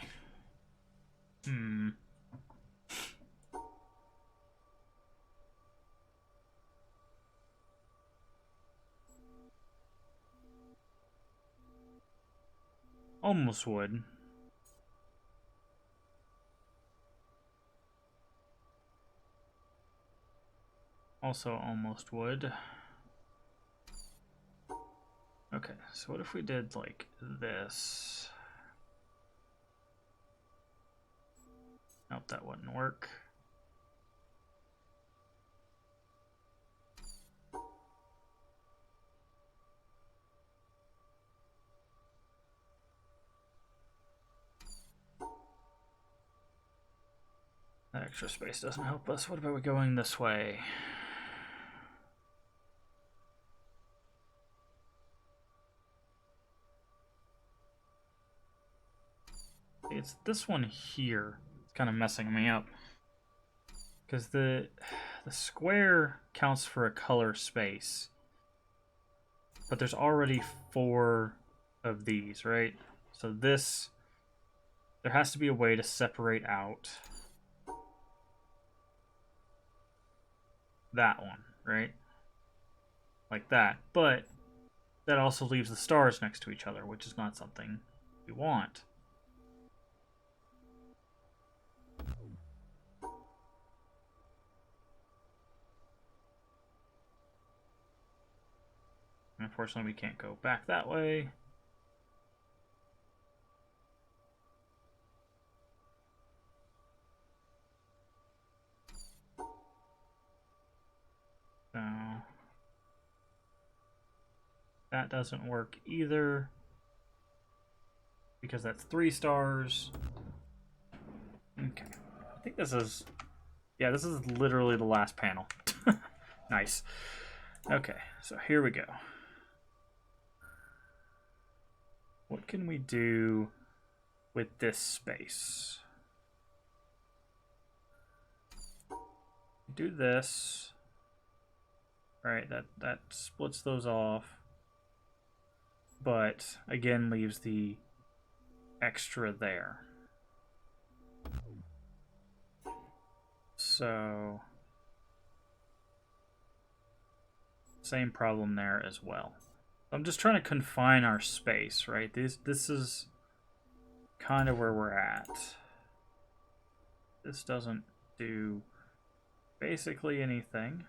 Speaker 1: Almost would. Also almost would. Okay, so what if we did like this? Nope, that wouldn't work. That extra space doesn't help us. What about we going this way? It's this one here. It's kind of messing me up. Because the square counts for a color space. But there's already 4 of these, right? So this, there has to be a way to separate out that one, right? Like that. But that also leaves the stars next to each other, which is not something we want. And unfortunately, we can't go back that way. So that doesn't work either, because that's 3 stars. Okay. I think this is... Yeah, this is literally the last panel. Nice. Okay, so here we go. What can we do with this space? Do this. Right, that splits those off. But, again, leaves the extra there. So... same problem there as well. I'm just trying to confine our space, right? This is kind of where we're at. This doesn't do basically anything.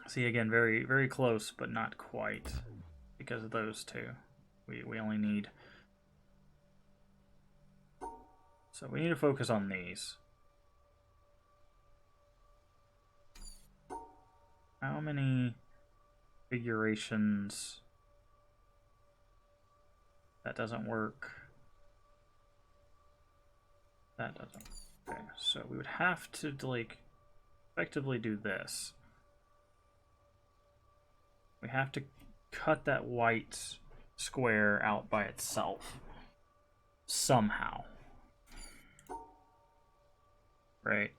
Speaker 1: See, again, very, very close, but not quite because of those two. We only need... So we need to focus on these. How many figurations? That doesn't work. That doesn't. Okay, so we would have to, like, effectively do this. We have to cut that white square out by itself. Somehow. Right?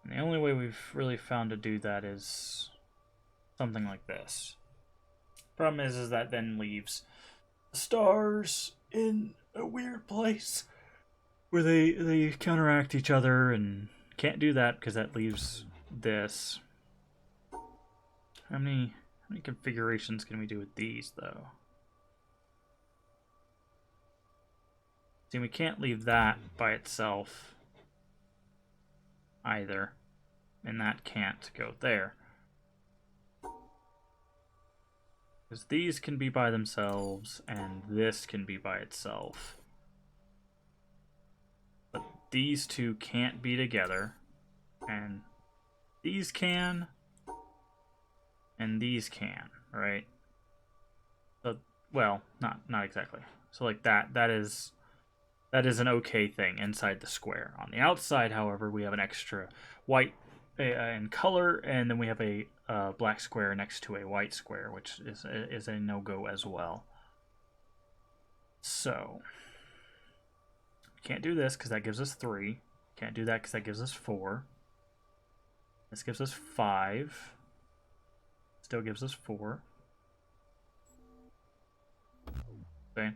Speaker 1: And the only way we've really found to do that is something like this. Problem is that then leaves stars in a weird place where they counteract each other, and can't do that because that leaves this. How many configurations can we do with these though? See, we can't leave that by itself either, and that can't go there. Because these can be by themselves, and this can be by itself. But these two can't be together, and these can, and these can, right? So, well, not exactly. So like that is an okay thing inside the square. On the outside, however, we have an extra white in color, and then we have a black square next to a white square, which is a no-go as well. So, can't do this because that gives us 3. Can't do that because that gives us 4. This gives us 5. Still gives us 4. Okay.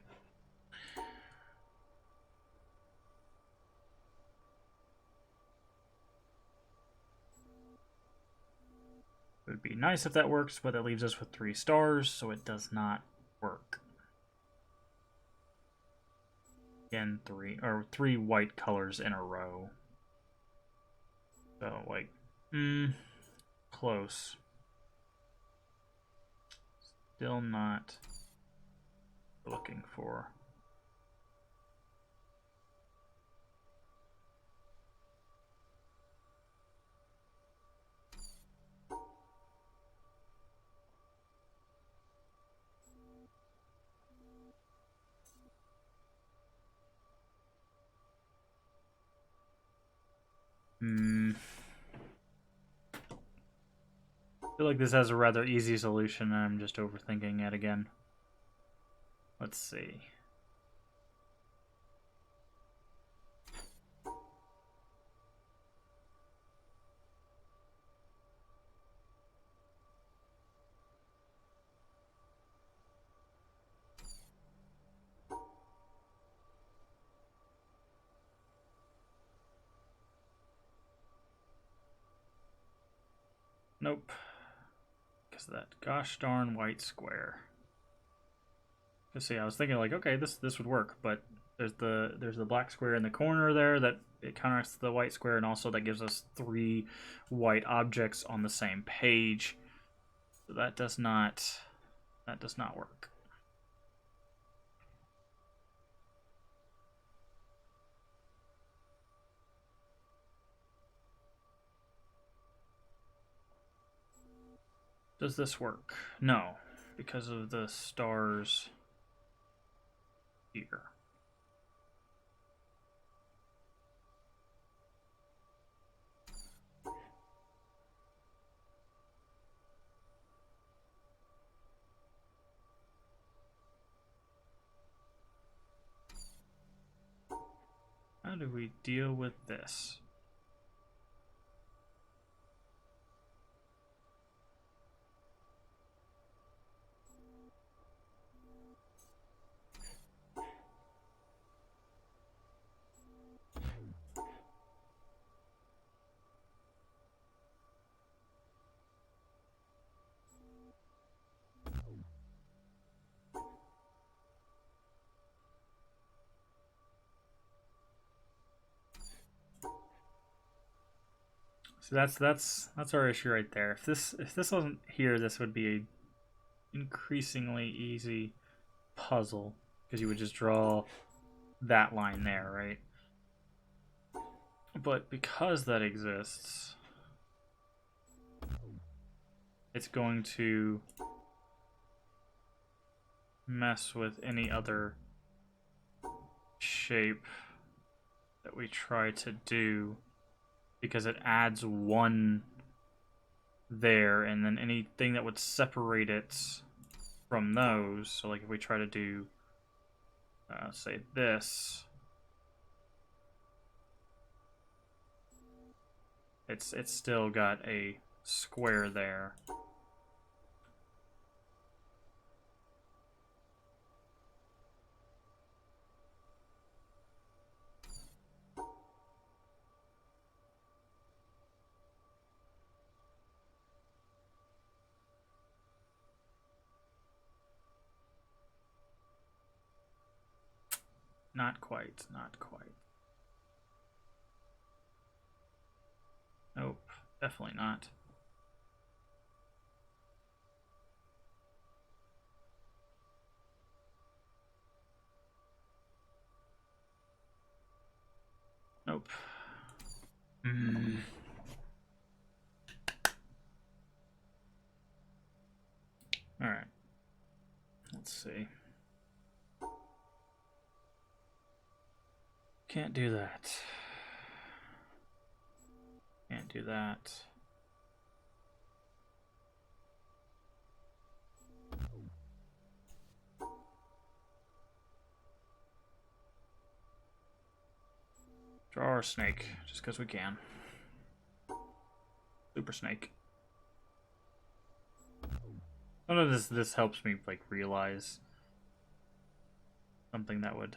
Speaker 1: It would be nice if that works, but that leaves us with 3 stars, so it does not work. Again, 3 white colors in a row. So, like, close. Still not looking for. I feel like this has a rather easy solution, and I'm just overthinking it again. Let's see. Nope. Because of that gosh darn white square. Let's see, I was thinking like, okay, this would work, but there's the black square in the corner there that it counteracts the white square, and also that gives us 3 white objects on the same page. So that does not work. Does this work? No, because of the stars here. How do we deal with this? So that's our issue right there. If this wasn't here, this would be a increasingly easy puzzle, because you would just draw that line there, right? But because that exists, it's going to mess with any other shape that we try to do, because it adds 1 there, and then anything that would separate it from those. So like if we try to do say this, it's still got a square there. Not quite, not quite. Nope, definitely not. Nope. Alright. Let's see. Can't do that. Can't do that. Draw our snake, just because we can. Super snake. None of this helps me like realize something that would.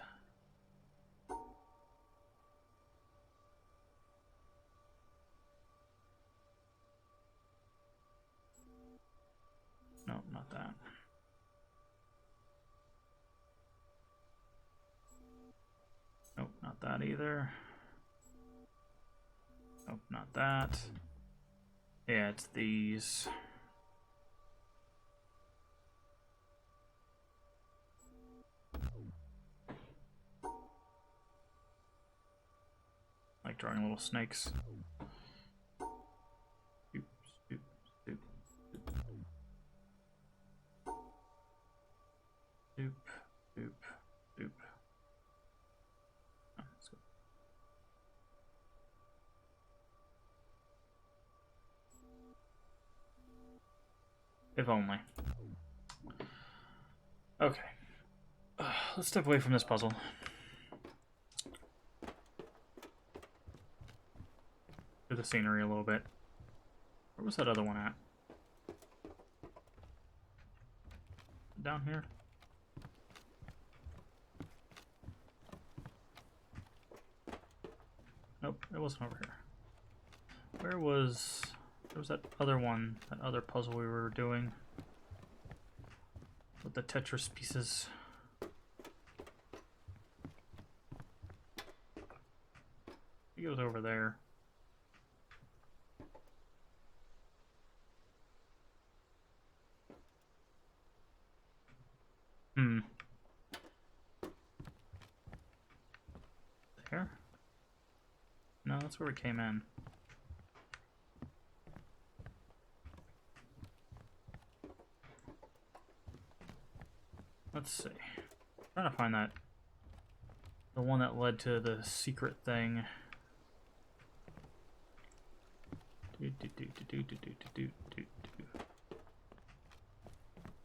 Speaker 1: No, not that. Nope, not that either. Nope, not that. Yeah, it's these. Like drawing little snakes. Doop, doop, doop, doop, doop, doop, doop. Oh, let's go. If only. Okay. Let's step away from this puzzle. Do the scenery a little bit. Where was that other one at? Down here? Nope, it wasn't over here. Where was that other one, that other puzzle we were doing? With the Tetris pieces. I think it was over there. There? No, that's where we came in. Let's see. I'm trying to find that. The one that led to the secret thing.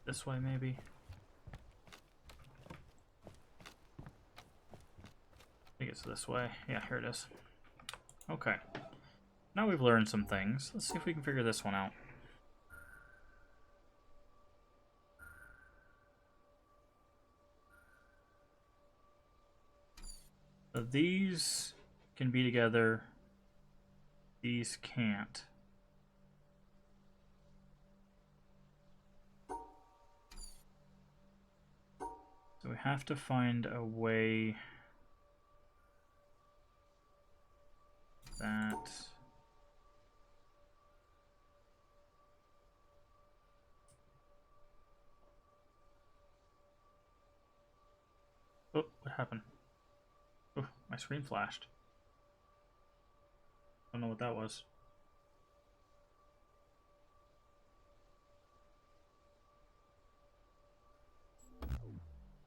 Speaker 1: This way, maybe? I think it's this way. Yeah, here it is. Okay. Now we've learned some things. Let's see if we can figure this one out. So these can be together. These can't. So we have to find a way that... Oh, what happened? Oh, my screen flashed. Don't know what that was.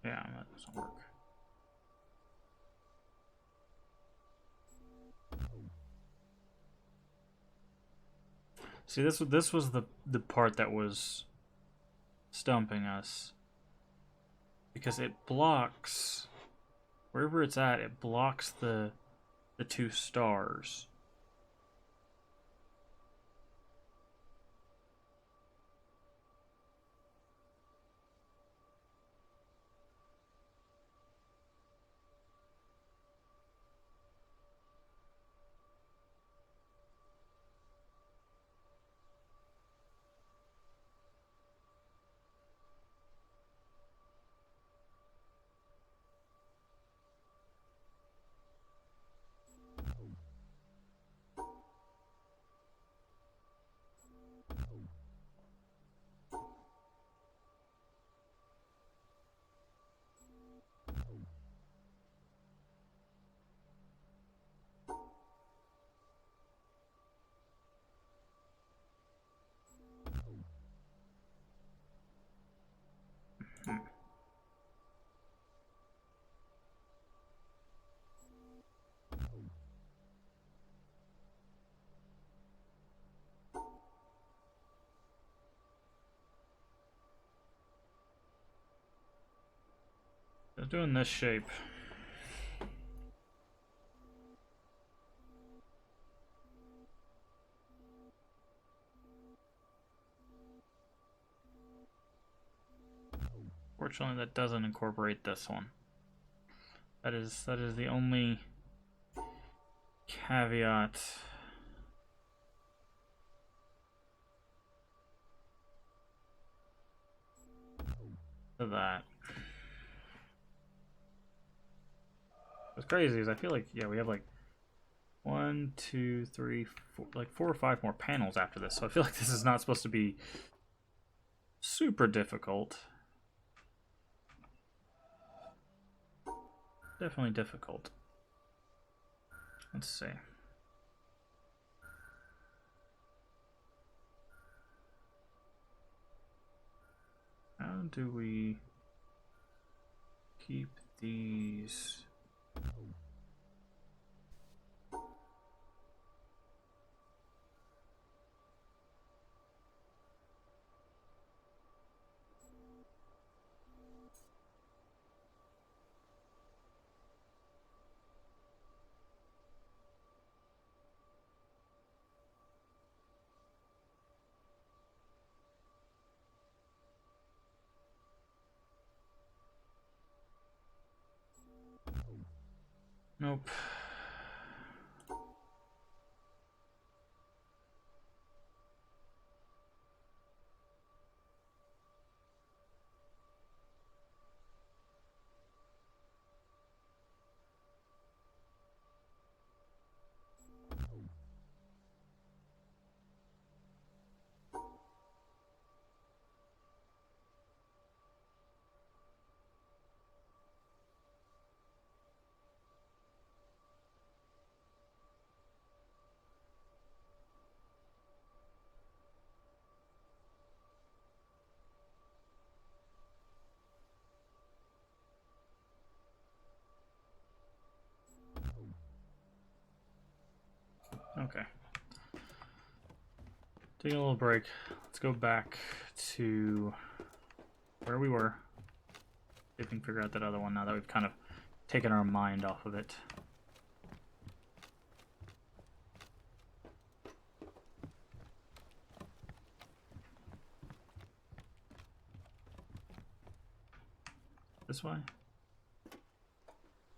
Speaker 1: Yeah, that doesn't work. See, this was the part that was stumping us, because it blocks wherever it's at. It blocks the two stars. was doing this shape. Fortunately, that doesn't incorporate this one. That is the only caveat to that. What's crazy is I feel like, yeah, we have like 1, 2, 3, 4, like 4 or 5 more panels after this. So I feel like this is not supposed to be super difficult. Definitely difficult. Let's see. How do we keep these? Nope. Okay. Taking a little break. Let's go back to where we were. See if we can figure out that other one now that we've kind of taken our mind off of it. This way?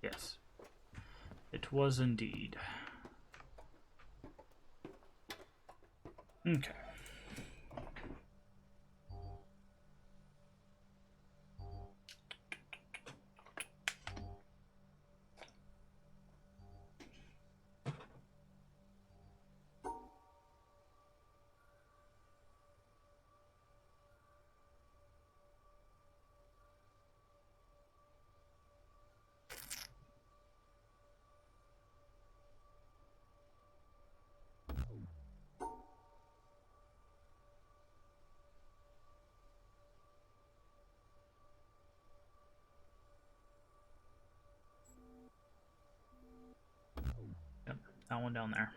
Speaker 1: Yes. It was indeed. Okay. Yep, that one down there.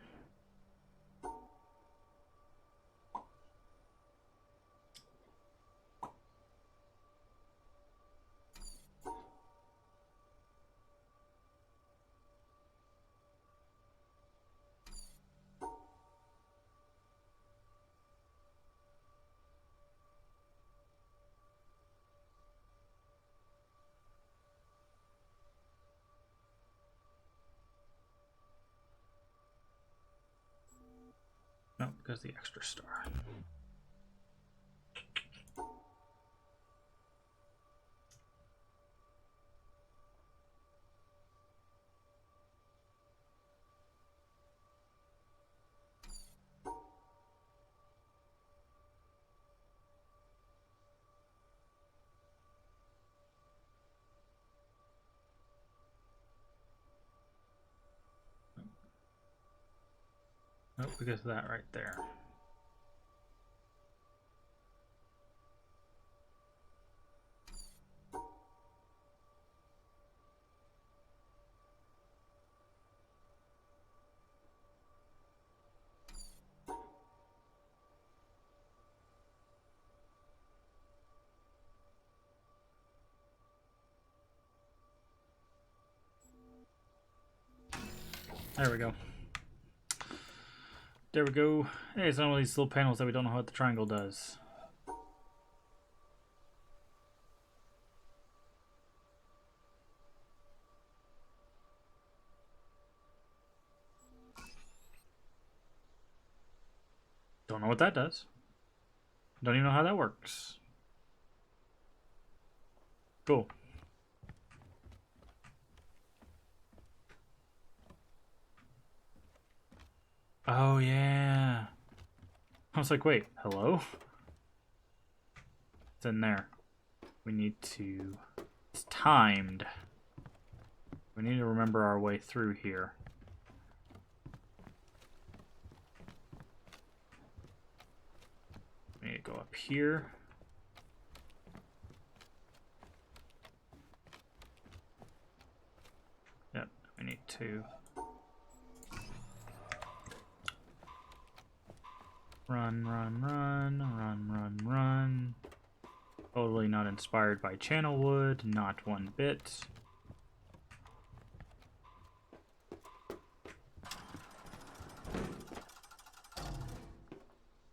Speaker 1: No, because the extra star. Nope, because of that right there. There we go. There we go. Hey, it's one of these little panels that we don't know what the triangle does. Don't know what that does. Don't even know how that works. Cool. Oh, yeah. I was like, wait, hello? It's in there. We need to... It's timed. We need to remember our way through here. We need to go up here. Yep, we need to... Run, run, run, run, run, run. Totally not inspired by Channelwood, not one bit.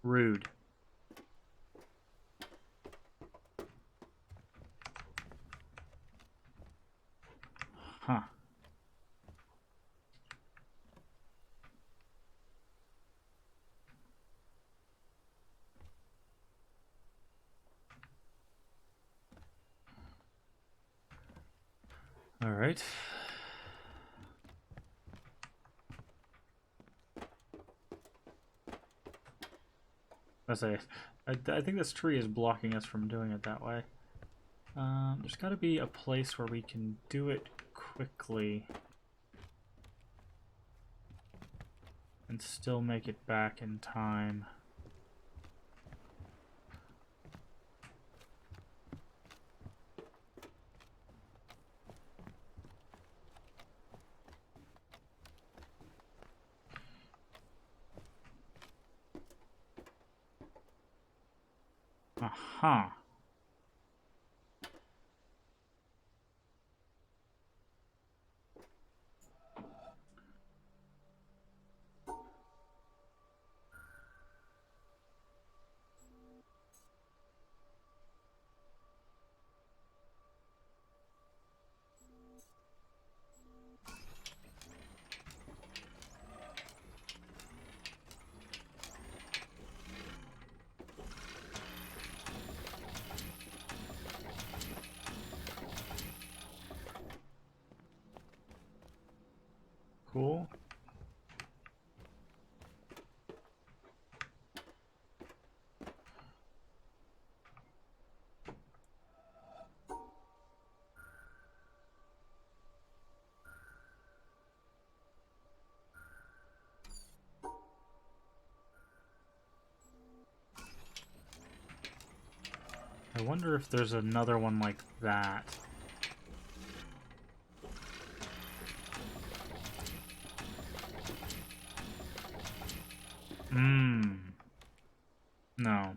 Speaker 1: Rude. Huh. All right. I think this tree is blocking us from doing it that way. There's got to be a place where we can do it quickly and still make it back in time. Aha. Cool. I wonder if there's another one like that. No.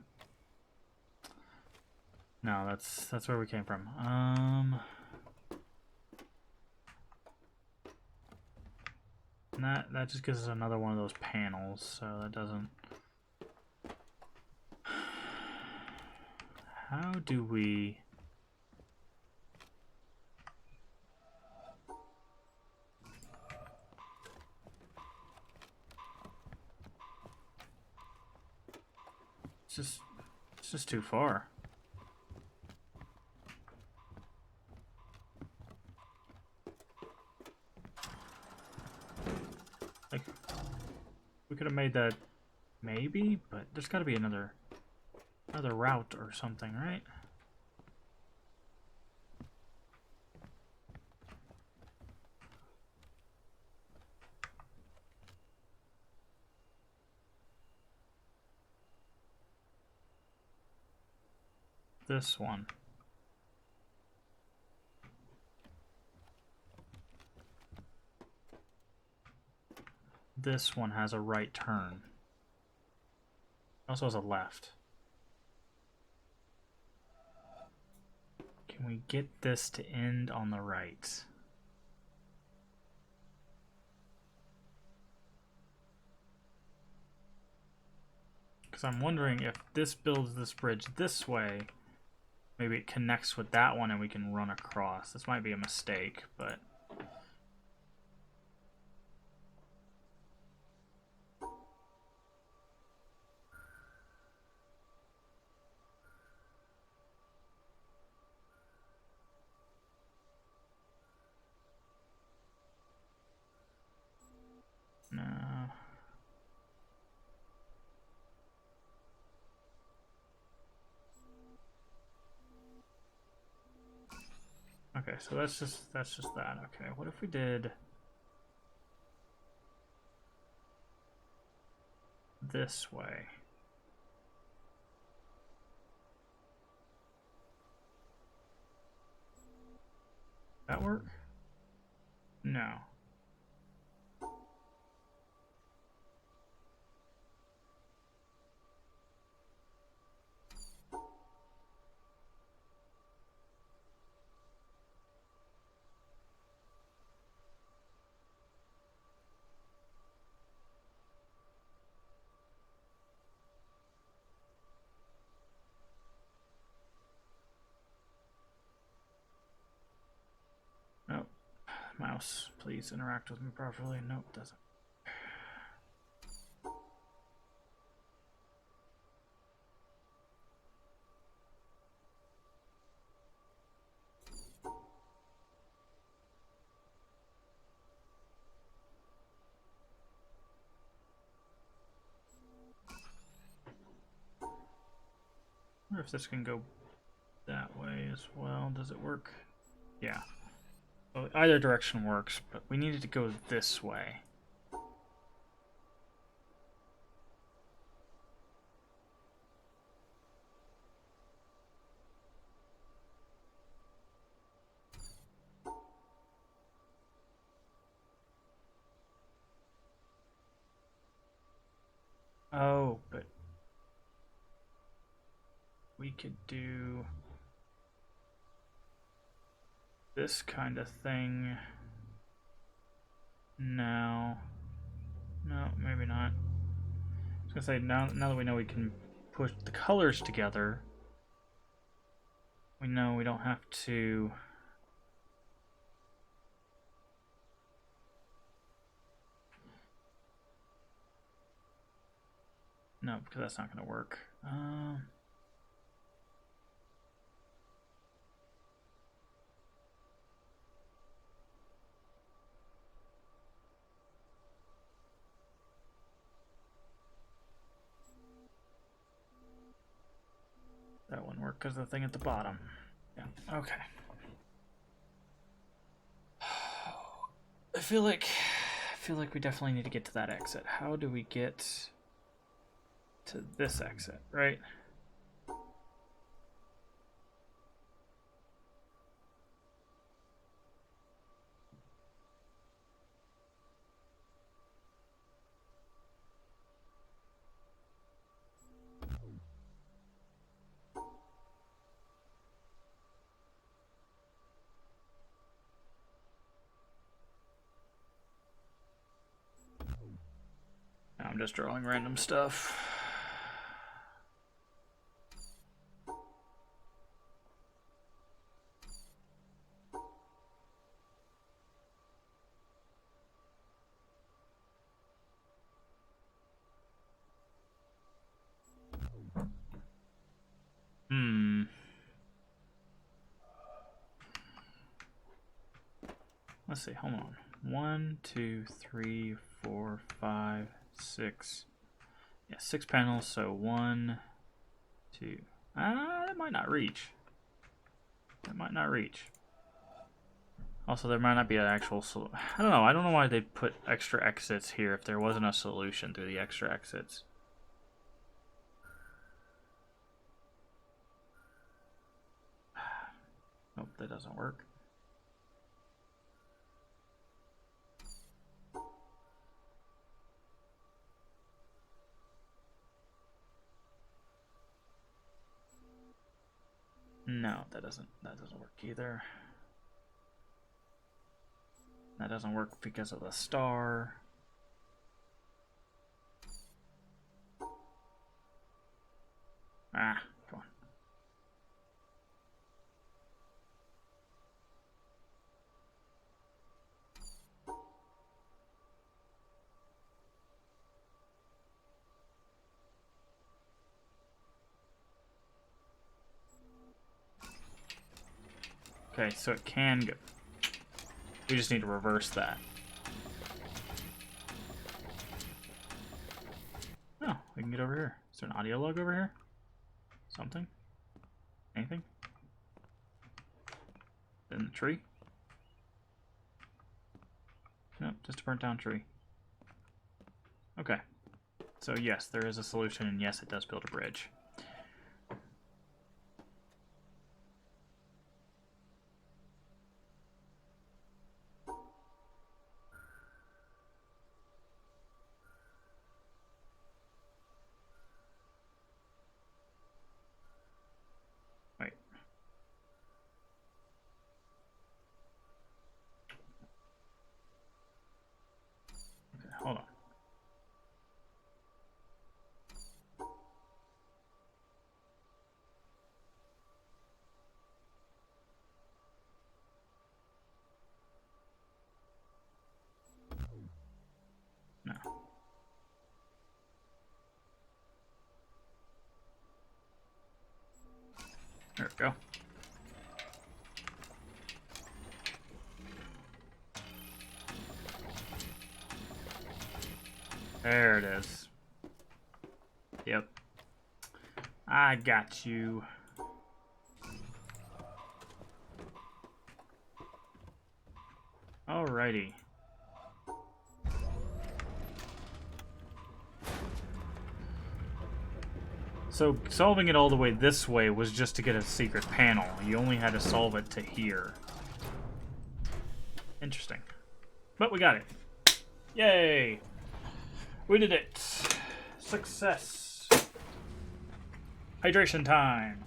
Speaker 1: No, that's where we came from. And that just gives us another one of those panels, so that doesn't... How do we... It's just too far. Like, we could have made that maybe, but there's got to be another route or something, right? This one. This one has a right turn. Also has a left. Can we get this to end on the right? Because I'm wondering if this builds this bridge this way, maybe it connects with that one and we can run across. This might be a mistake, but... No. Okay, so that's just that. Okay, what if we did this way? That work? No. Nope. Mouse, please interact with me properly. Nope, doesn't. I wonder if this can go that way as well. Does it work? Yeah. Well, either direction works, but we needed to go this way. Oh, but we could do this kind of thing now. No, maybe not. I was gonna say, now that we know we can push the colors together, we know we don't have to... No, because that's not gonna work. That wouldn't work because of the thing at the bottom. Yeah, okay. I feel like we definitely need to get to that exit. How do we get to this exit, right? I'm just drawing random stuff. Let's see, hold on. 1, 2, 3, 4, 5, 6. Yeah, 6 panels, so 1, 2. That might not reach. That might not reach. Also, there might not be an actual solution. I don't know. I don't know why they put extra exits here if there wasn't a solution through the extra exits. Nope, that doesn't work. No, that doesn't work either. That doesn't work because of the star. Ah, come on. Okay, so it can go. We just need to reverse that. Oh, we can get over here. Is there an audio log over here? Something? Anything? In the tree? Nope, just a burnt down tree. Okay. So yes, there is a solution, and yes, it does build a bridge. Wait. Okay, hold on. No. There we go. There it is. Yep. I got you. Alrighty. So solving it all the way this way was just to get a secret panel. You only had to solve it to here. Interesting. But we got it. Yay! We did it! Success! Hydration time!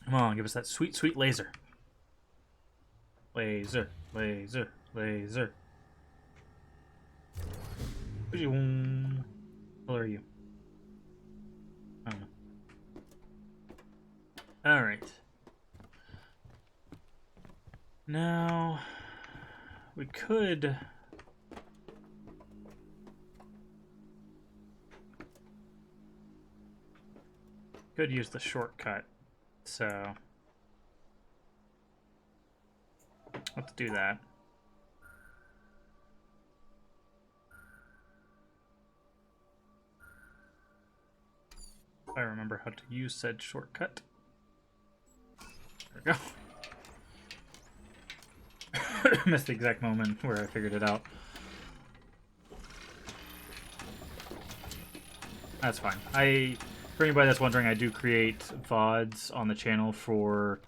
Speaker 1: Come on, give us that sweet, sweet laser. Laser, laser, laser. What color are you? I don't know. Alright. Now, we could use the shortcut. So let's do that. If I remember how to use said shortcut. There we go. Missed the exact moment where I figured it out. That's fine. For anybody that's wondering, I do create VODs on the channel for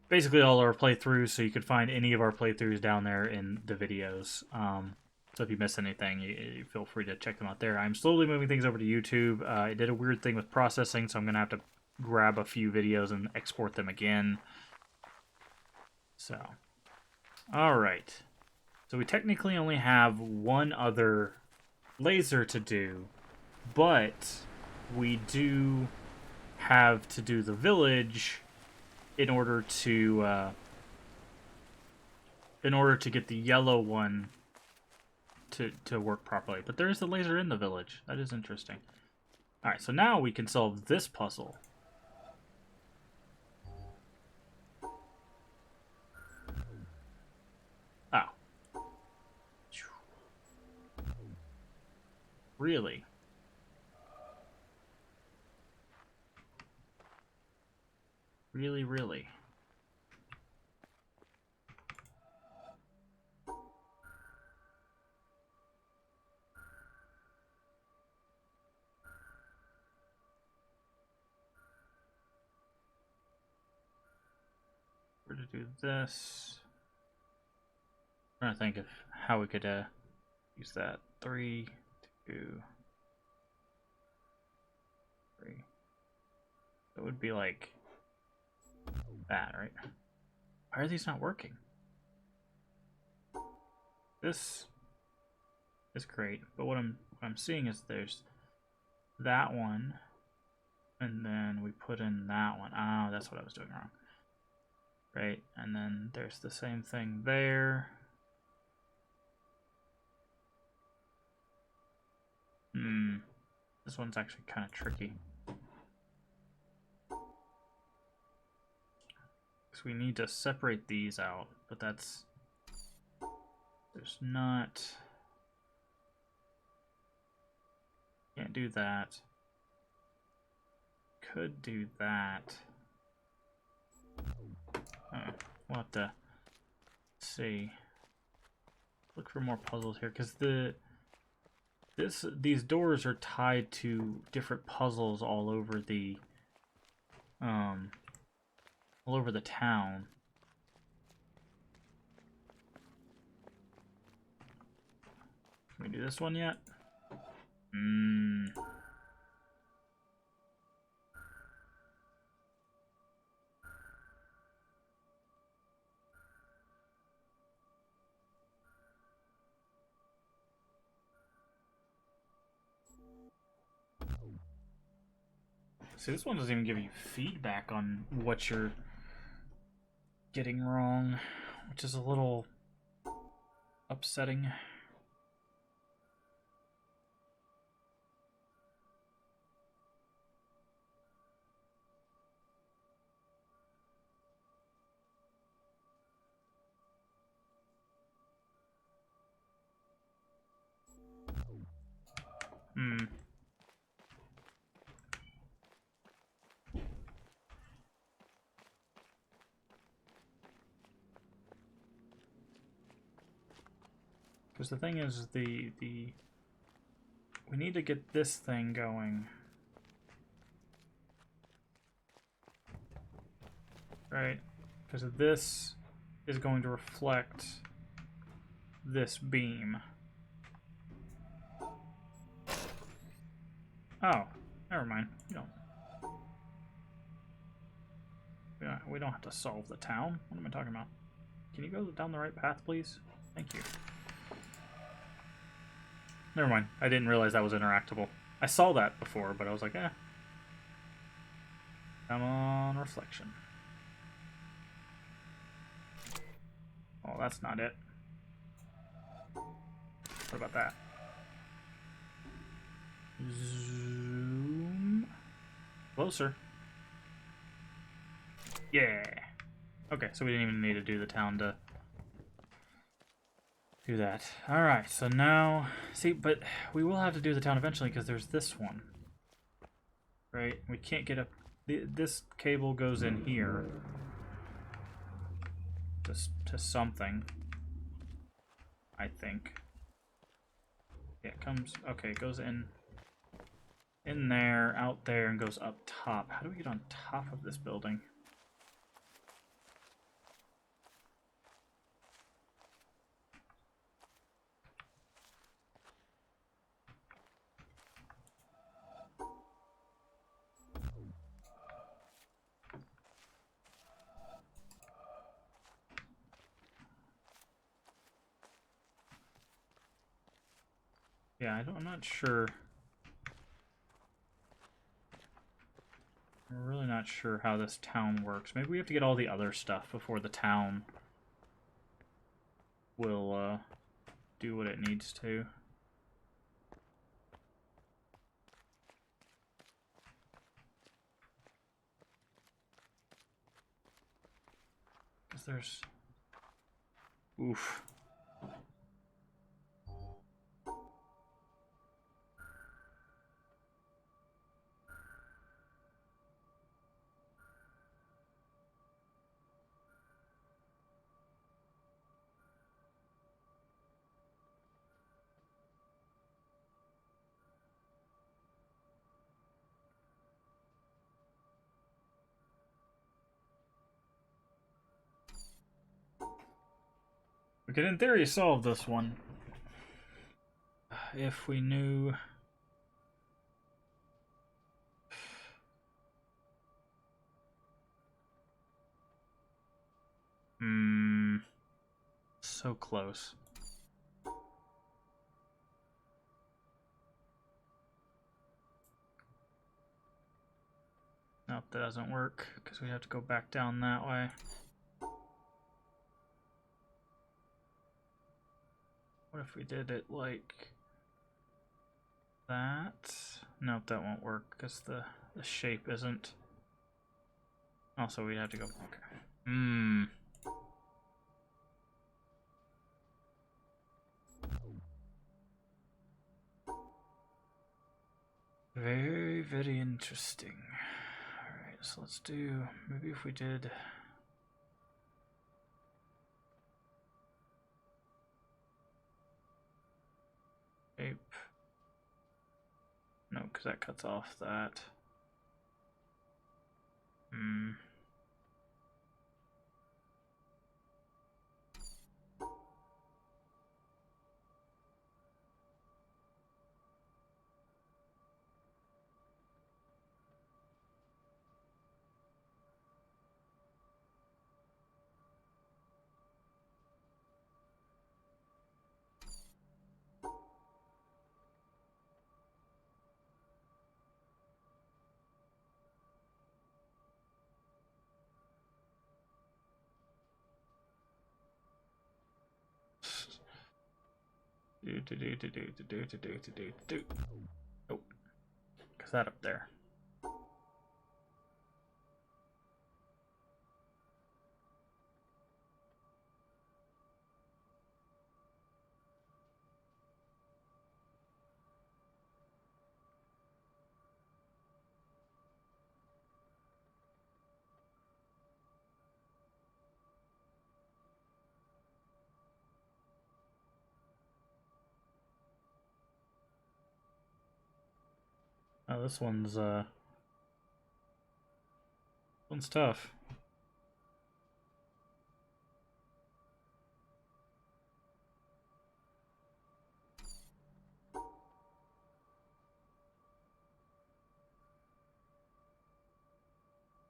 Speaker 1: basically all our playthroughs, so you could find any of our playthroughs down there in the videos. So if you miss anything, you feel free to check them out there. I'm slowly moving things over to YouTube. I did a weird thing with processing, so I'm going to have to grab a few videos and export them again. So, alright. So we technically only have one other laser to do, but we do have to do the village in order to get the yellow one to work properly. But there is the laser in the village. That is interesting. Alright, so now we can solve this puzzle. Oh. Really? Really, really? We're to do this. I'm trying to think of how we could use that. 3, 2, 3. It would be like that, right? Why are these not working? This is great, but what I'm seeing is there's that one, and then we put in that one. Oh, that's what I was doing wrong. Right, and then there's the same thing there. This one's actually kind of tricky. Because we need to separate these out, but that's... There's not... Can't do that. Could do that. We'll have to see. Look for more puzzles here, because these doors are tied to different puzzles all over the town. Can we do this one yet? See, this one doesn't even give you feedback on what you're getting wrong, which is a little upsetting. Because the thing is, we need to get this thing going. Right? Because this is going to reflect this beam. Oh, never mind. We don't have to solve the town. What am I talking about? Can you go down the right path, please? Thank you. Never mind. I didn't realize that was interactable. I saw that before, but I was like, eh. Come on, reflection. Oh, that's not it. What about that? Zoom. Closer. Yeah. Okay, so we didn't even need to do the town to do that. Alright, so now... See, but we will have to do the town eventually because there's this one. Right? We can't get up... This cable goes in here. To something. I think. Yeah, it comes... Okay, it goes in there, out there, and goes up top. How do we get on top of this building? Yeah, I'm not sure. I'm really not sure how this town works. Maybe we have to get all the other stuff before the town will do what it needs to. Because there's... Oof. We could, in theory, solve this one if we knew... So close. Nope, that doesn't work because we have to go back down that way. What if we did it like that? Nope, that won't work because the shape isn't. Also, we'd have to go. Okay. Very, very interesting. Alright, so let's do. Maybe if we did. Shape. No, because that cuts off that. Nope. Because that up there. Oh, this one's tough.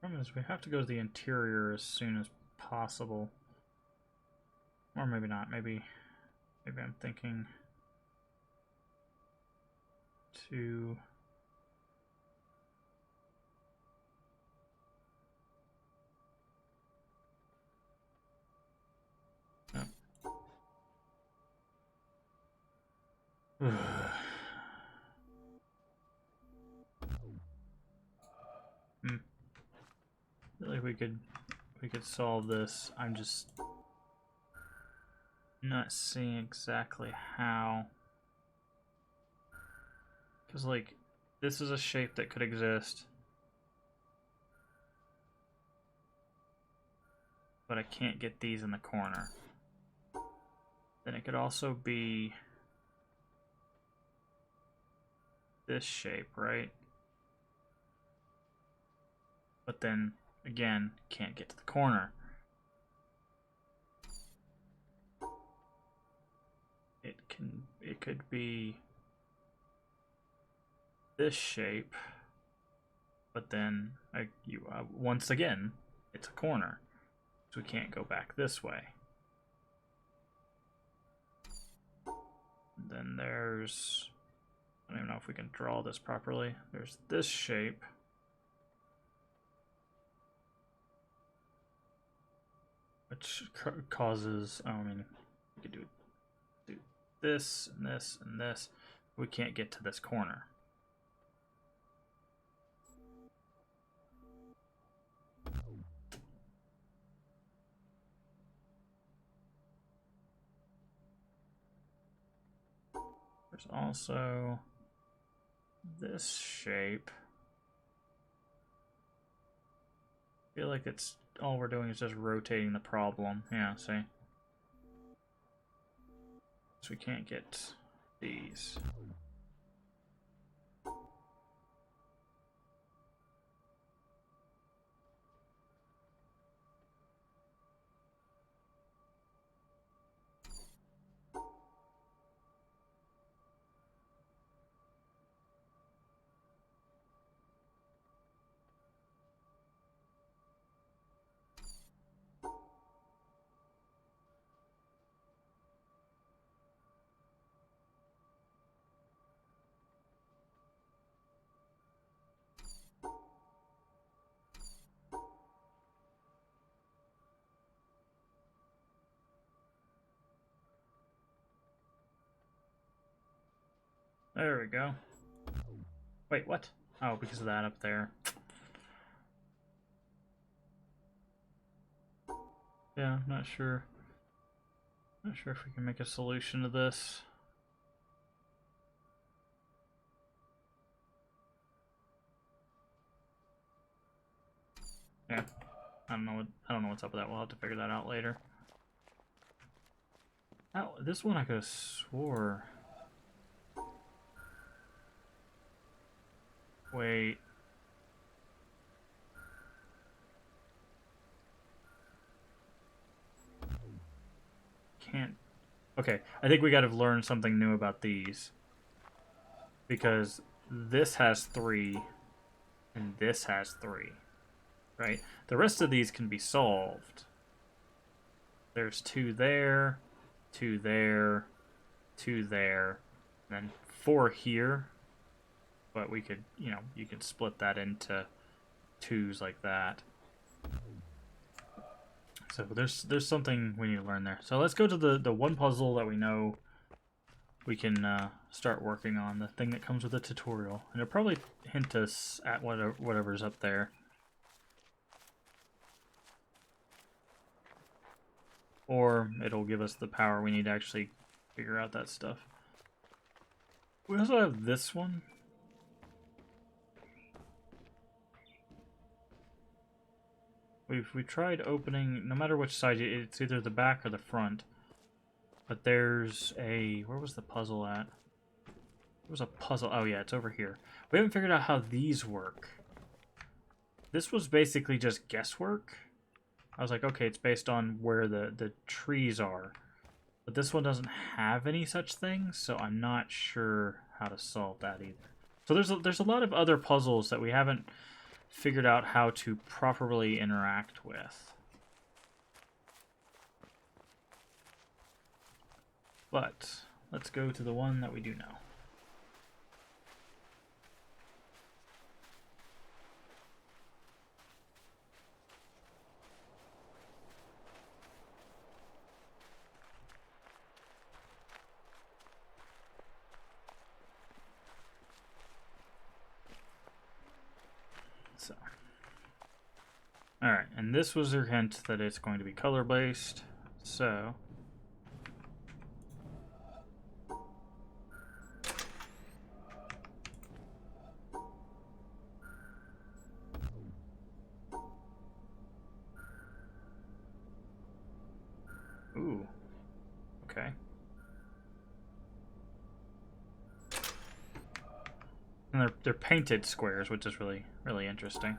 Speaker 1: Problem is, we have to go to the interior as soon as possible, or maybe not. Maybe I'm thinking to. No. I feel like we could solve this. I'm just not seeing exactly how. Because, like, this is a shape that could exist. But I can't get these in the corner. Then it could also be this shape, right? But then, again, can't get to the corner. It could be this shape, but then once again, it's a corner, so we can't go back this way. And then there's, I don't even know if we can draw this properly. There's this shape. Which causes, I mean, we could do this and this and this. We can't get to this corner. There's also this shape. I feel like it's all we're doing is just rotating the problem. Yeah, see? So we can't get these. There we go. Wait, what? Oh, because of that up there. Yeah, not sure. Not sure if we can make a solution to this. Yeah, I don't know what's up with that. We'll have to figure that out later. Oh, this one I could have swore. Wait. Can't. Okay, I think we got to learn something new about these. Because this has 3, and this has 3. Right? The rest of these can be solved. There's 2 there, 2 there, 2 there, and then 4 here. But we could, you know, you could split that into 2s like that. So there's something we need to learn there. So let's go to the one puzzle that we know we can start working on, the thing that comes with the tutorial. And it'll probably hint us at whatever's up there. Or it'll give us the power we need to actually figure out that stuff. We also have this one. We've tried opening, no matter which side, it's either the back or the front. But there's a, where was the puzzle at? There was a puzzle, oh yeah, it's over here. We haven't figured out how these work. This was basically just guesswork. I was like, okay, it's based on where the trees are. But this one doesn't have any such things, so I'm not sure how to solve that either. So there's a lot of other puzzles that we haven't figured out how to properly interact with. But let's go to the one that we do know. So, alright, and this was their hint that it's going to be color-based, so... Ooh, okay. And they're painted squares, which is really interesting.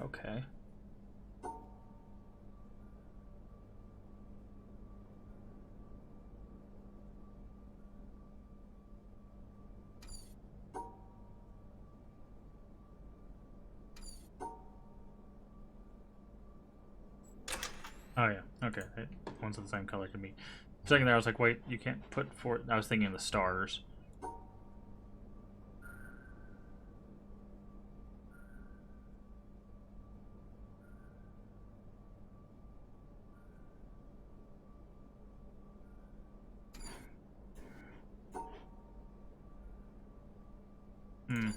Speaker 1: Okay. Oh yeah, okay. One's of the same color can be. For a second there, I was like, wait, you can't put 4. I was thinking of the stars. Hmm.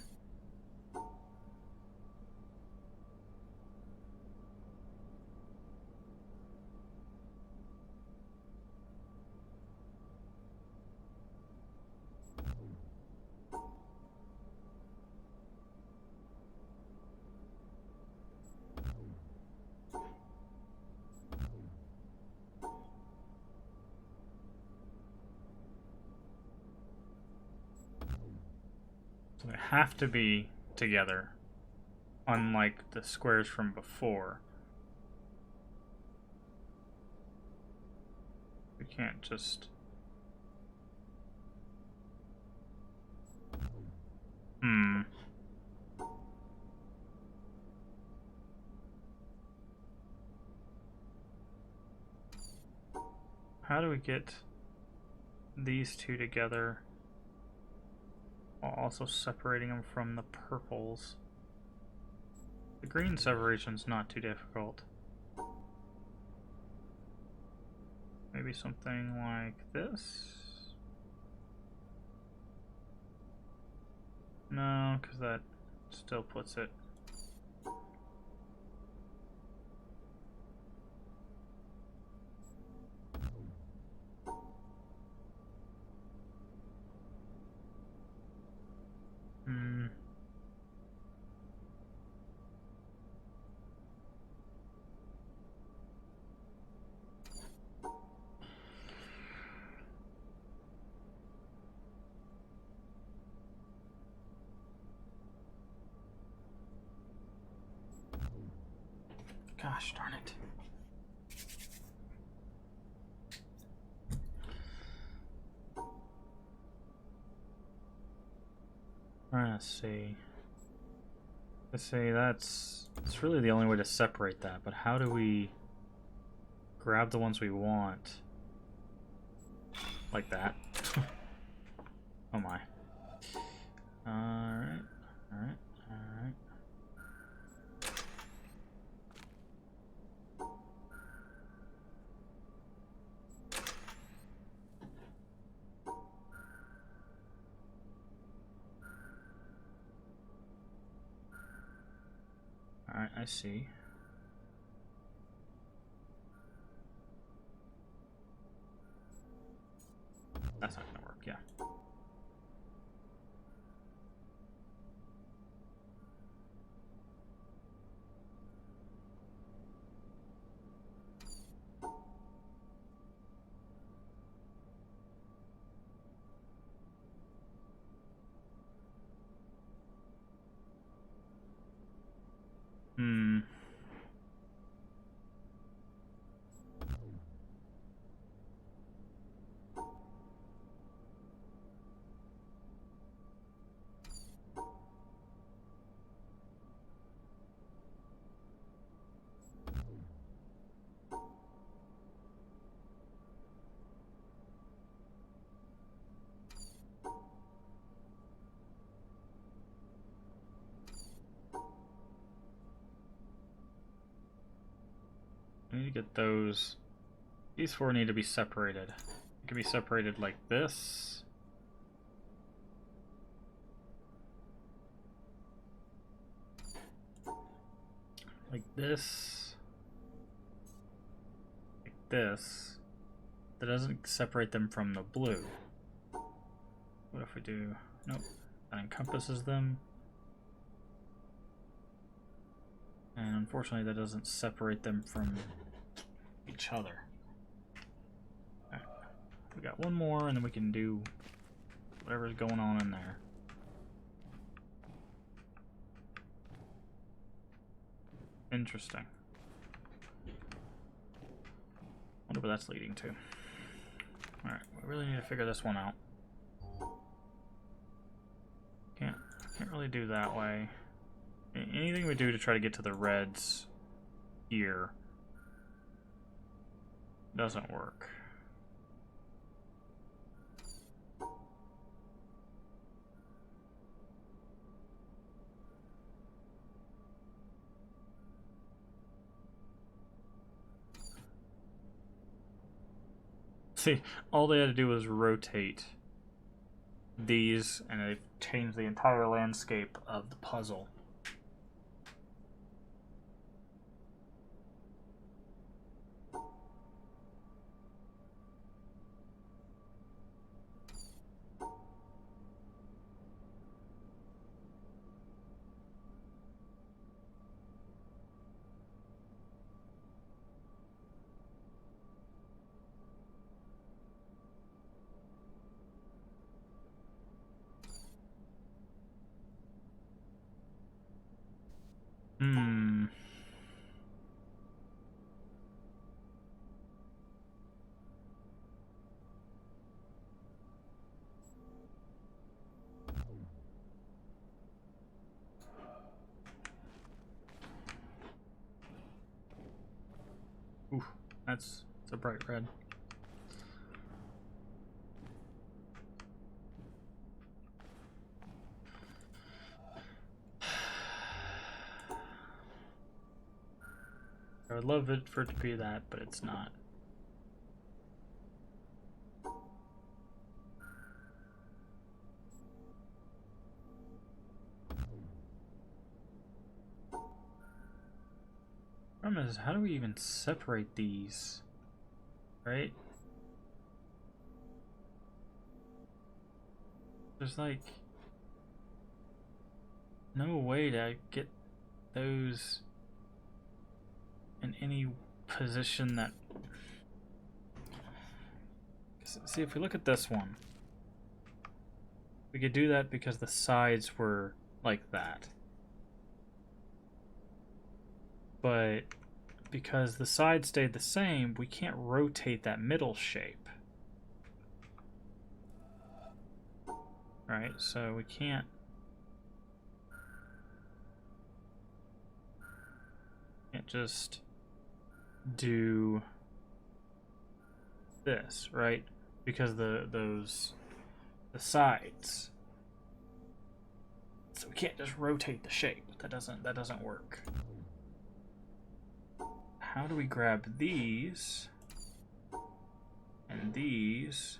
Speaker 1: So they have to be together, unlike the squares from before. We can't just... Hmm. how do we get these two together while also separating them from the purples? The green separation's not too difficult. Maybe something like this? No, because that still puts it. Gosh darn it. Let's see. Let's see, it's really the only way to separate that, but how do we grab the ones we want? Like that. Oh my. Alright, alright, alright. Alright, I see. That's not gonna work, yeah. I need to get those. These four need to be separated. It can be separated like this. Like this. Like this. That doesn't separate them from the blue. What if we do... Nope. That encompasses them. And unfortunately that doesn't separate them from each other. Alright. We got one more and then we can do whatever's going on in there. Interesting. Wonder where that's leading to. Alright, we really need to figure this one out. Can't really do that way. Anything we do to try to get to the reds here doesn't work. See, all they had to do was rotate these, and they've changed the entire landscape of the puzzle. Oof, that's a bright red. I would love it for it to be that, but it's not. Problem is, how do we even separate these? Right? There's like no way to get those in any position that... See, if we look at this one, we could do that because the sides were like that. But because the sides stayed the same, we can't rotate that middle shape. Right, so we can't just do this, right? Because the sides. So we can't just rotate the shape. That doesn't work. How do we grab these and these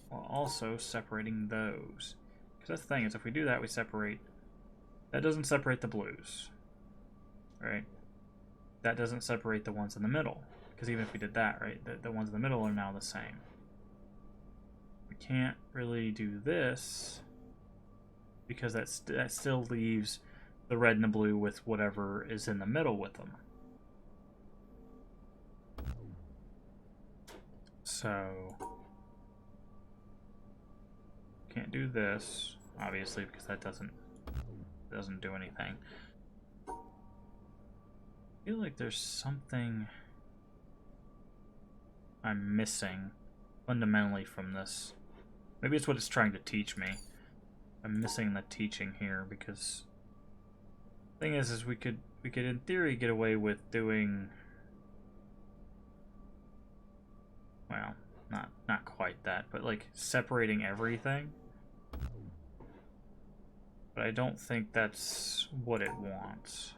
Speaker 1: while also separating those? Because that's the thing, is if we do that, we separate... That doesn't separate the blues, right? That doesn't separate the ones in the middle. Because even if we did that, right, the ones in the middle are now the same. We can't really do this because that still leaves the red and the blue with whatever is in the middle with them. So can't do this, obviously, because that doesn't do anything. I feel like there's something I'm missing fundamentally from this. Maybe it's what it's trying to teach me. I'm missing the teaching here because the thing is we could in theory get away with doing, well, not quite that, but like separating everything. But I don't think that's what it wants.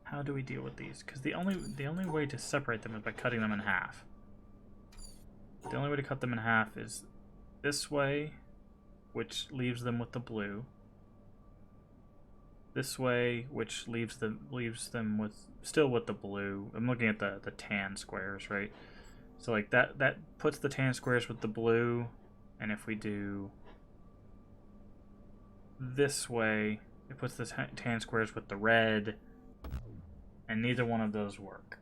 Speaker 1: How do we deal with these? Because the only way to separate them is by cutting them in half. The only way to cut them in half is this way, which leaves them with the blue. This way, which leaves them with still with the blue. I'm looking at the tan squares, right? So like that puts the tan squares with the blue, and if we do this way, it puts the tan squares with the red, and neither one of those work.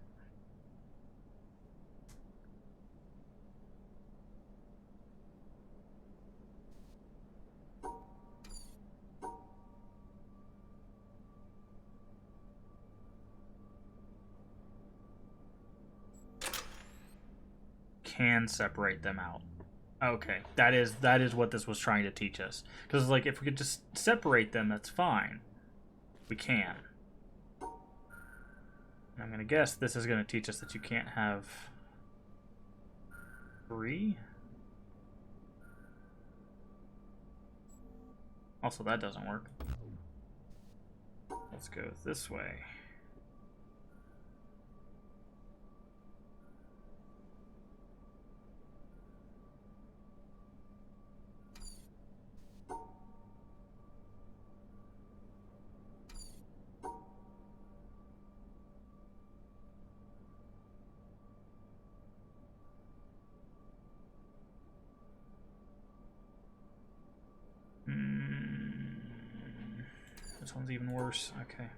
Speaker 1: Can separate them out. Okay, that is what this was trying to teach us. Because like if we could just separate them, that's fine. We can. And I'm gonna guess this is gonna teach us that you can't have 3. Also, that doesn't work. Let's go this way. This one's even worse. Okay.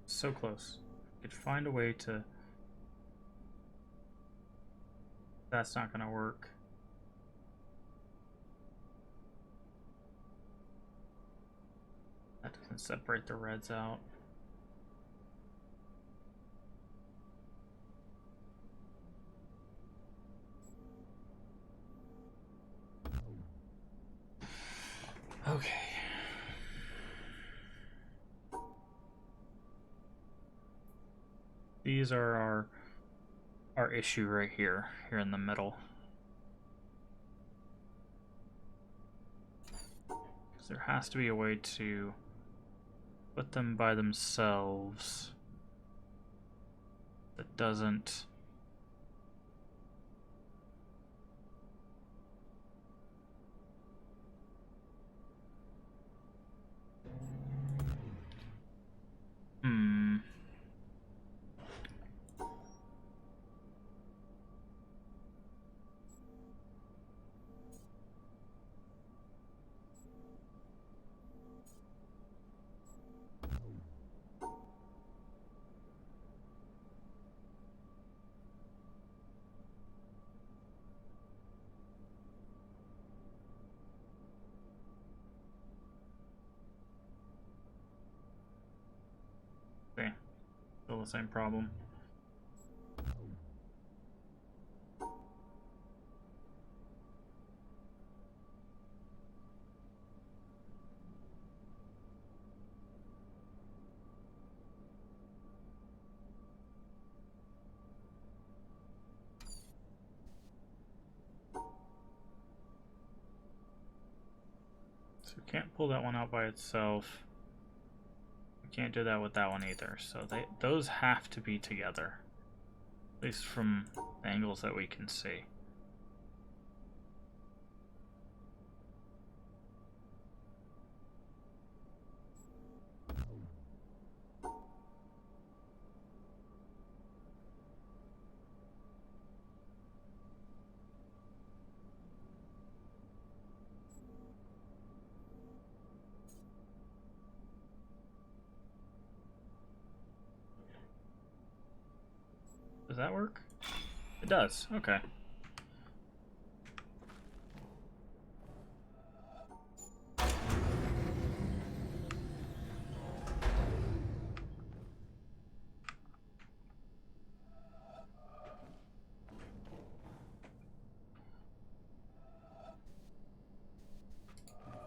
Speaker 1: So close. could find a way to... That's not going to work. That doesn't separate the reds out. Okay. These are our issue right here in the middle. Because there has to be a way to put them by themselves that doesn't... Okay. Still the same problem. So we can't pull that one out by itself. We can't do that with that one either. So those have to be together. At least from angles that we can see. Does that work? It does. Okay.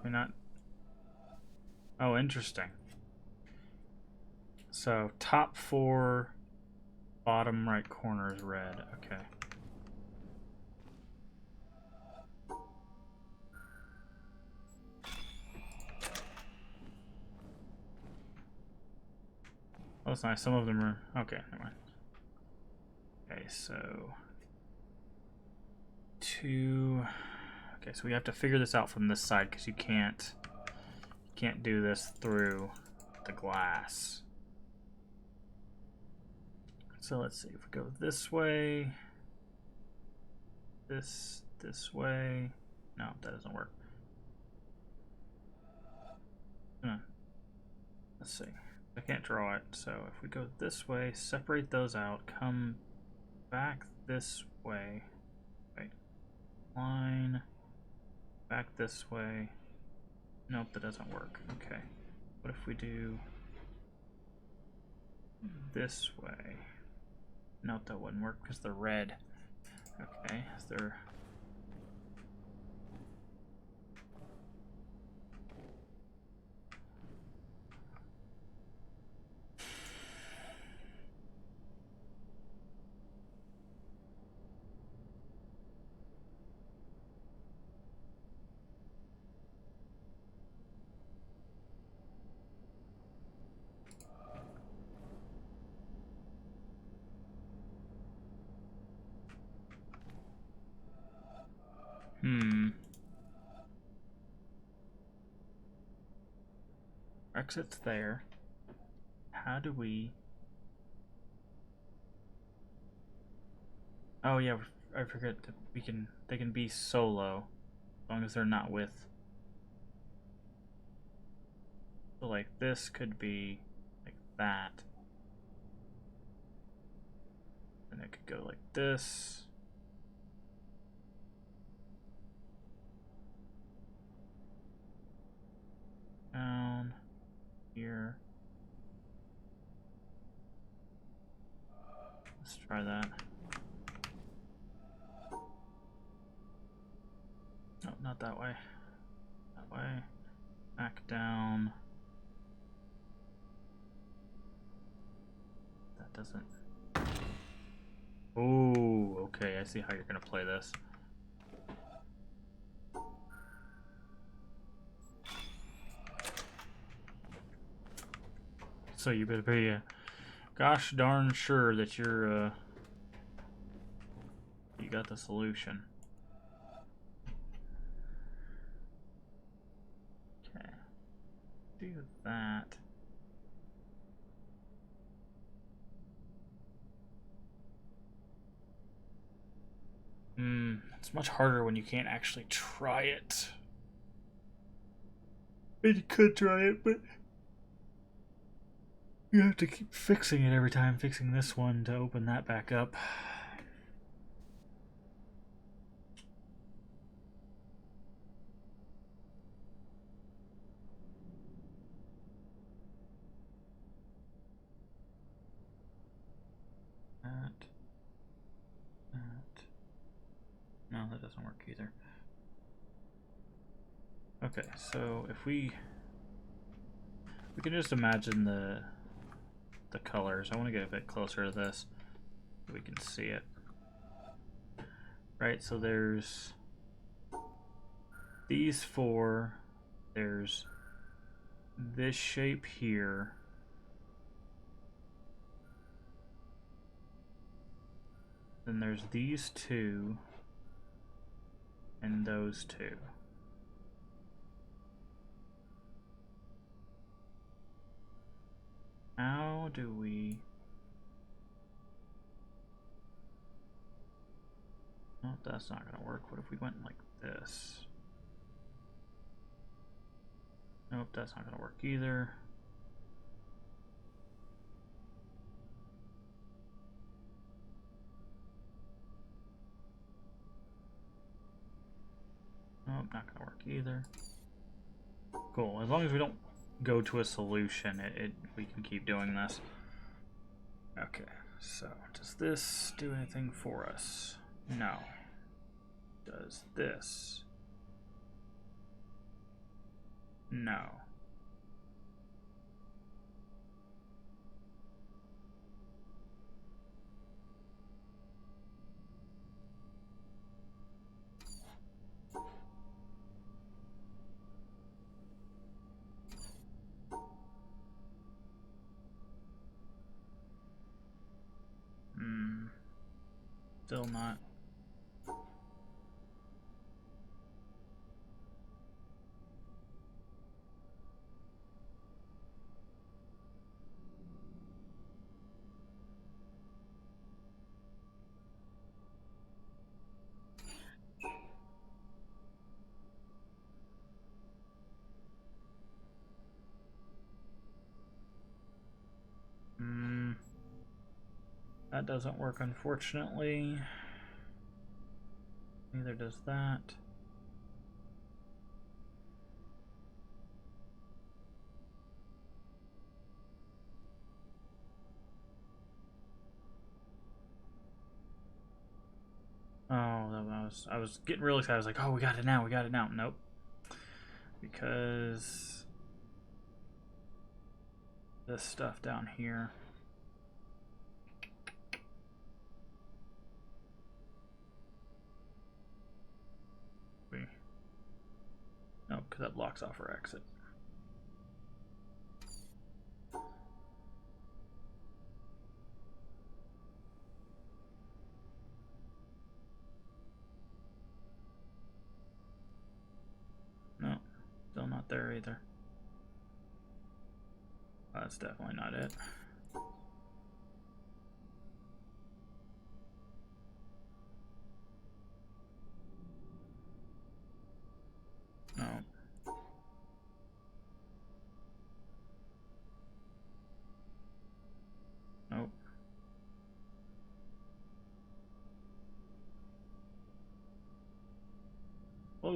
Speaker 1: We're not... Oh, interesting. So, top 4, bottom right corner is red. Okay. Oh, that's nice. Some of them are... Okay, never mind. Okay, so... 2... Okay, so we have to figure this out from this side because you can't do this through the glass. So let's see, if we go this way, this way, no, that doesn't work. Let's see, I can't draw it, so if we go this way, separate those out, come back this way, wait, line, back this way, nope, that doesn't work, okay. What if we do this way? Nope, that wouldn't work because they're red. Okay, is there... Exit's there. How do we... Oh yeah, I forget that they can be solo as long as they're not with... So like this could be like that. And it could go like this. Down here. Let's try that. No, not that way. That way. Back down. That doesn't. Oh, okay. I see how you're gonna play this. So you better be gosh darn sure that you're you got the solution. Okay. Do that. It's much harder when you can't actually try it. And you could try it, but you have to keep fixing it every time, fixing this one to open that back up. That. No, that doesn't work either. Okay, so if we can just imagine the colors. I want to get a bit closer to this so we can see it. Right, so there's these four. There's this shape here. Then there's these two and those two. How do we... Oh, that's not gonna work. What if we went like this? Nope, that's not gonna work either. Nope, not gonna work either. Cool. As long as we don't go to a solution, we can keep doing this. Okay, so does this do anything for us? No. Does this? No. Still not. That doesn't work, unfortunately. Neither does that. Oh, I was getting really excited. I was like, oh, we got it now, we got it now. Nope. Because this stuff down here. Nope, because that blocks off our exit. No, still not there either. That's definitely not it. No. Nope.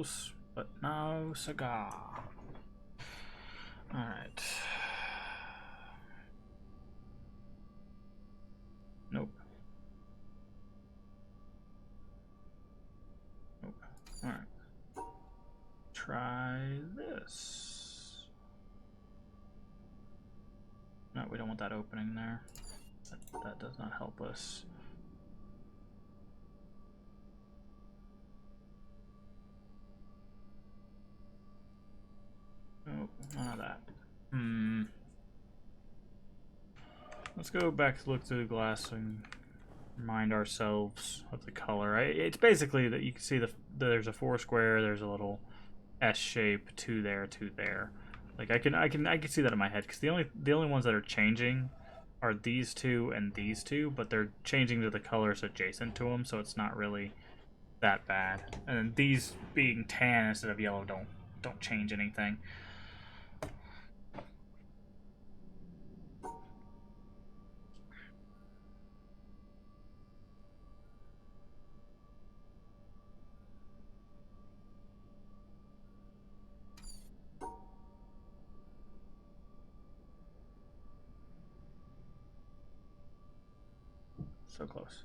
Speaker 1: close, but no cigar. Alright. Nope. Nope. Alright. Try this. No, we don't want that opening there. That does not help us. Nope, none of that. Let's go back to look through the glass and remind ourselves of the color. It's basically that you can see there's a 4 square, there's a little S shape, 2 there, 2 there. Like I can see that in my head because the only ones that are changing are these two and these two, but they're changing to the colors adjacent to them, so it's not really that bad. And then these being tan instead of yellow don't change anything. So close.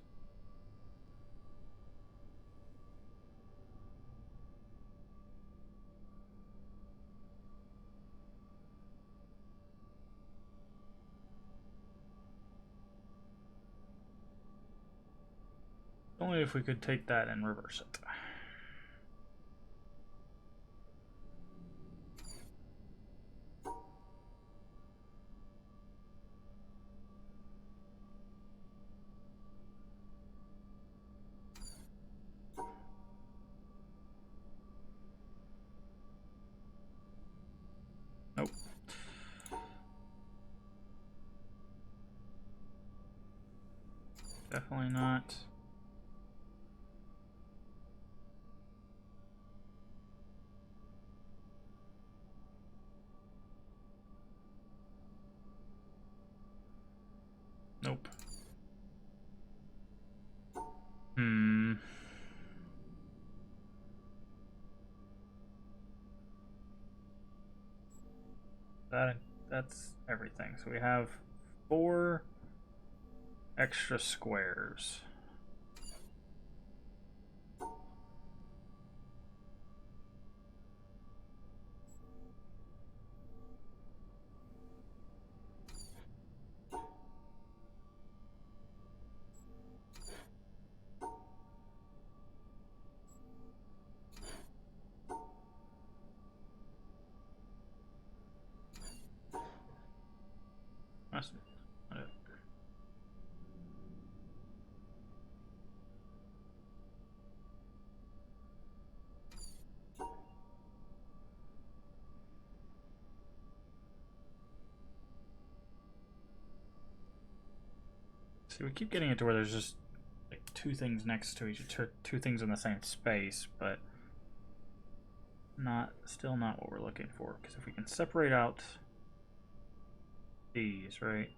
Speaker 1: Only if we could take that and reverse it. Nope. Definitely not. Nope. That's everything. So we have 4 extra squares. That's not it. See, we keep getting it to where there's just like 2 things next to each other, 2 things in the same space, but still not what we're looking for. Because if we can separate out these, right?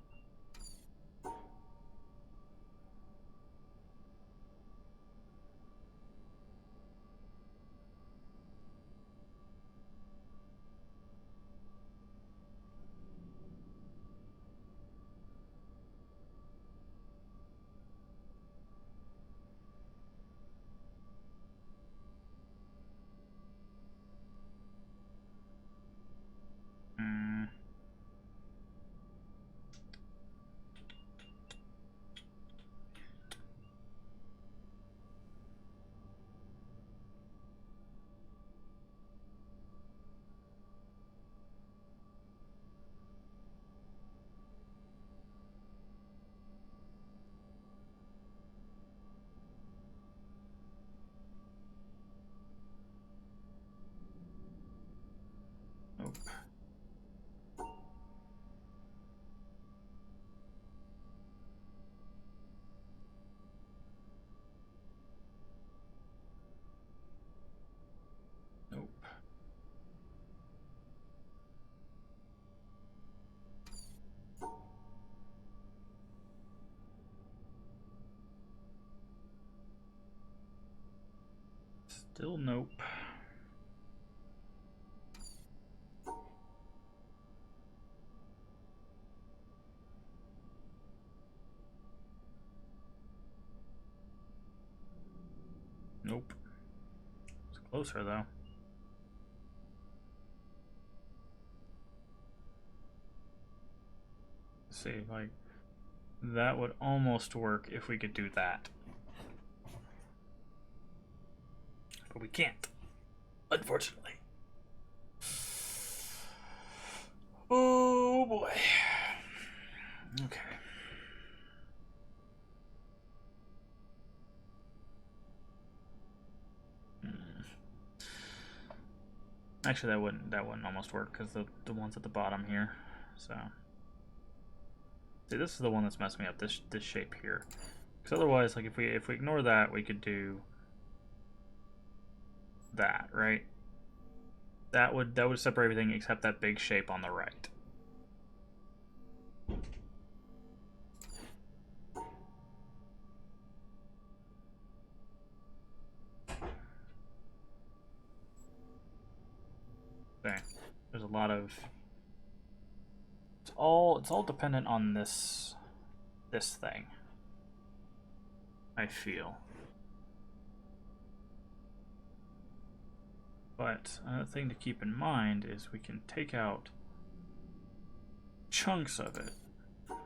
Speaker 1: Nope. Nope. Still nope. Nope. It's closer, though. Let's see, like, that would almost work if we could do that. But we can't, unfortunately. Oh boy. Okay. Actually, that wouldn't almost work because the one's at the bottom here. So, see, this is the one that's messing me up. This shape here. Because otherwise, like if we ignore that, we could do that, right? That would separate everything except that big shape on the right. Okay. There's a lot of it's all dependent on this thing. I feel. But another thing to keep in mind is we can take out chunks of it.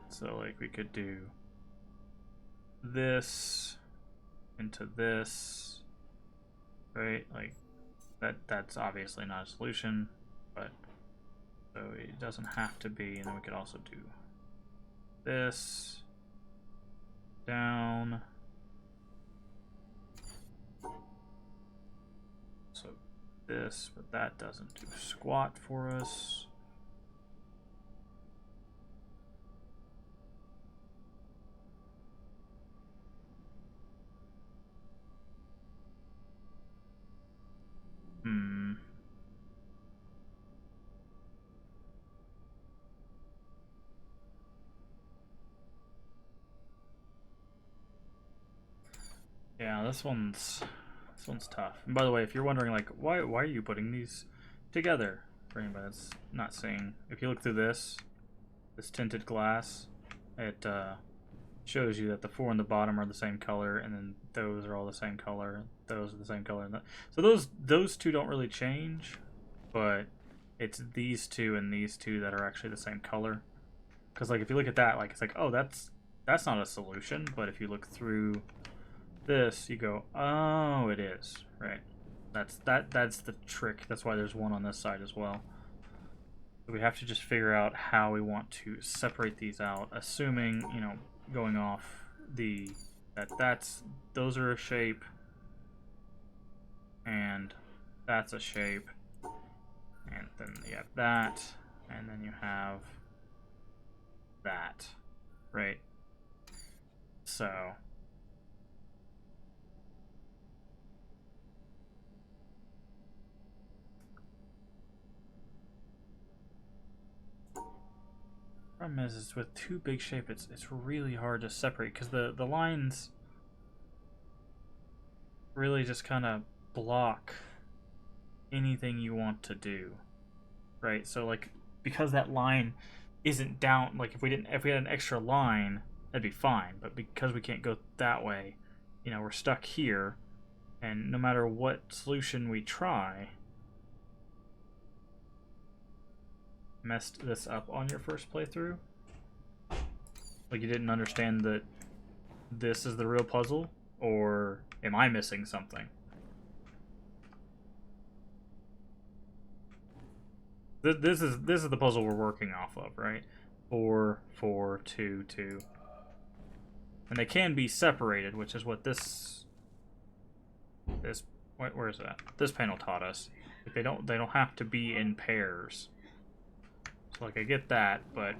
Speaker 1: So like we could do this into this, right? Like that's obviously not a solution, but so it doesn't have to be. And then we could also do this down. So this, but that doesn't do squat for us. Yeah, this one's tough. And by the way, if you're wondering like why are you putting these together? For anybody that's not seeing, if you look through this tinted glass, it shows you that the 4 on the bottom are the same color, and then those are all the same color. Those are the same color. So those two don't really change, but it's these two and these two that are actually the same color. Because like if you look at that, like it's like, oh, that's not a solution. But if you look through this, you go, oh, it is, right? That's the trick. That's why there's one on this side as well. So we have to just figure out how we want to separate these out, assuming, you know, going off the those are a shape, and that's a shape, and then you have that, and then you have that, right? So problem is with too big shape, it's really hard to separate because the lines really just kind of block anything you want to do, right? So like because that line isn't down, like if we had an extra line, that'd be fine. But because we can't go that way, you know, we're stuck here, and no matter what solution we try, messed this up on your first playthrough. Like you didn't understand that this is the real puzzle, or am I missing something? This is the puzzle we're working off of, right? 4, 4, 2, 2. And they can be separated, which is what this where is that? This panel taught us. Like they don't have to be in pairs. So like I get that, but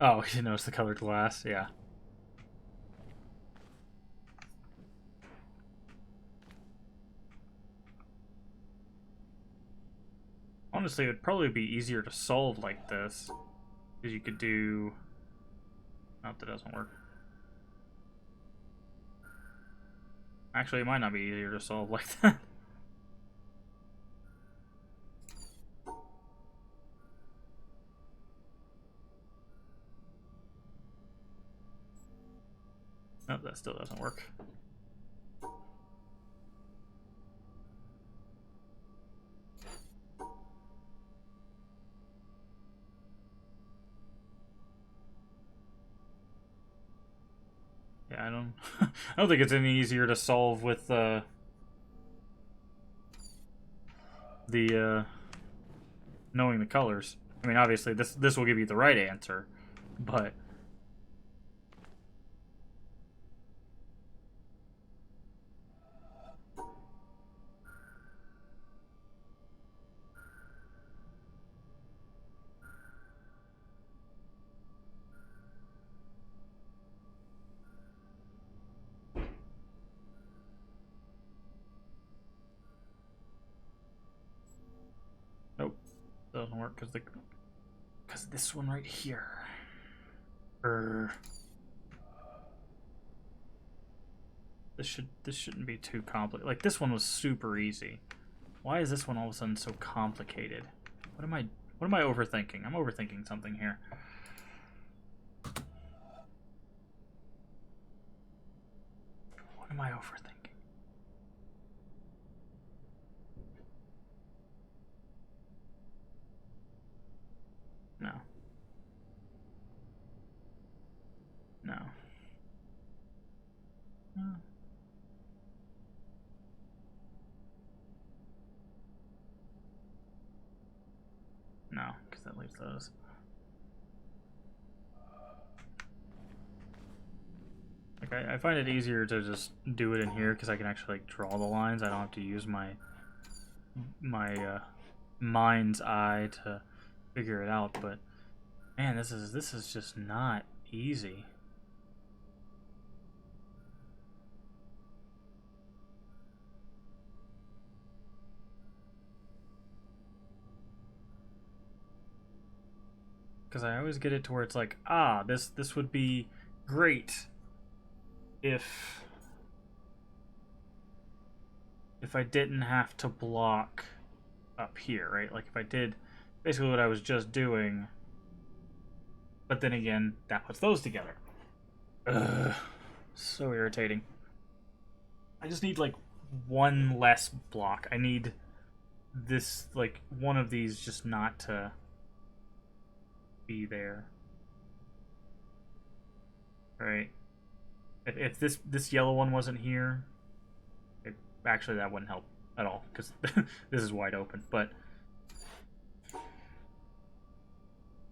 Speaker 1: oh, you notice the colored glass? Yeah. Honestly, it would probably be easier to solve like this. Because you could do... Nope, that doesn't work. Actually, it might not be easier to solve like that. Nope, that still doesn't work. Yeah, I don't I don't think it's any easier to solve with the knowing the colors. I mean, obviously this will give you the right answer, but nope, doesn't work because this one right here. This shouldn't be too complicated. Like, this one was super easy. Why is this one all of a sudden so complicated? What am I overthinking? I'm overthinking something here. What am I overthinking? No. No. No. No, because that leaves those. Like, I find it easier to just do it in here because I can actually like draw the lines. I don't have to use my mind's eye to figure it out. But man, this is just not easy. Because I always get it to where it's like, ah, this would be great if I didn't have to block up here, right? Like if I did basically what I was just doing, but then again, that puts those together. Ugh, so irritating. I just need like one less block. I need this, like, one of these just not to be there. Right? If this yellow one wasn't here, actually that wouldn't help at all because this is wide open. But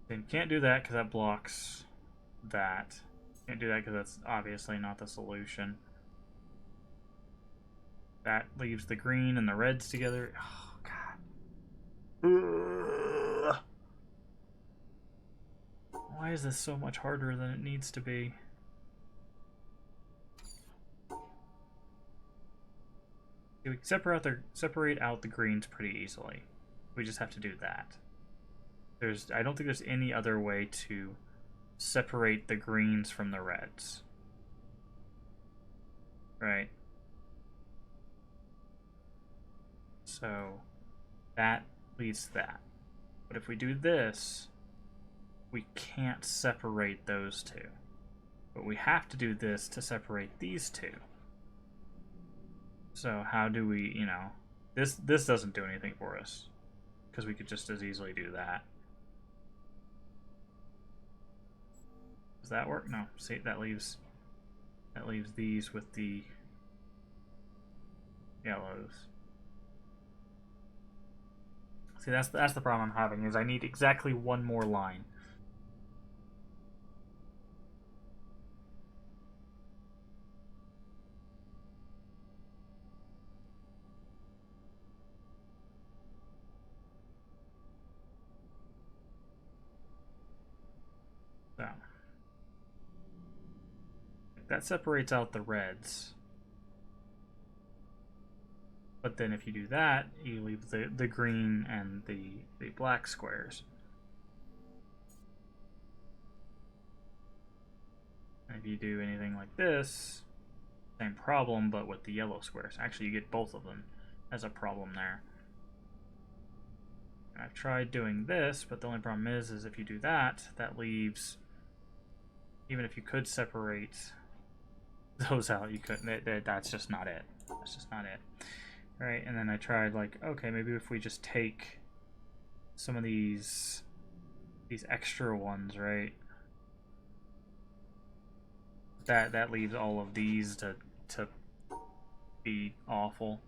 Speaker 1: then can't do that because that blocks that. Can't do that because that's obviously not the solution. That leaves the green and the reds together. Oh god. Why is this so much harder than it needs to be? We can separate out the greens pretty easily. We just have to do that. I don't think there's any other way to separate the greens from the reds. Right? So that leads to that. But if we do this, we can't separate those two. But we have to do this to separate these two. So how do we, this doesn't do anything for us because we could just as easily do that. Does that work? No. See, that leaves these with the yellows. See, that's the problem I'm having is I need exactly one more line. So that separates out the reds. But then if you do that, you leave the green and the black squares. And if you do anything like this, same problem, but with the yellow squares. Actually, you get both of them as a problem there. And I've tried doing this, but the only problem is if you do that, that leaves, even if you could separate those out. You couldn't. That's just not it. That's just not it. Right, and then I tried like, okay, maybe if we just take some of these extra ones, right? That leaves all of these to be awful.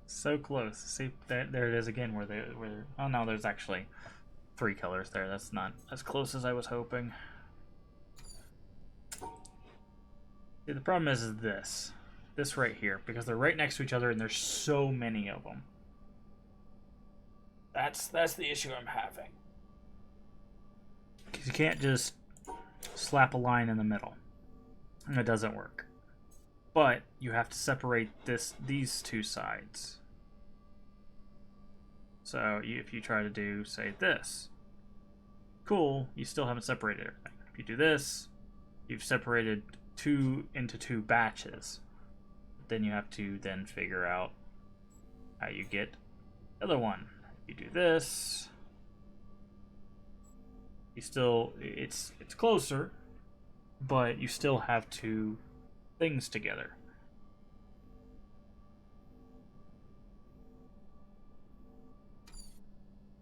Speaker 1: So close. See, there it is again. Where oh no, there's actually 3 colors there. That's not as close as I was hoping. See, the problem is this right here, because they're right next to each other and there's so many of them. That's the issue I'm having. Because you can't just slap a line in the middle. And it doesn't work. But you have to separate these two sides. So if you try to do, say, this, cool, you still haven't separated everything. If you do this, you've separated two into 2 batches. Then you have to then figure out how you get the other one. If you do this, you still, it's closer, but you still have 2 things together.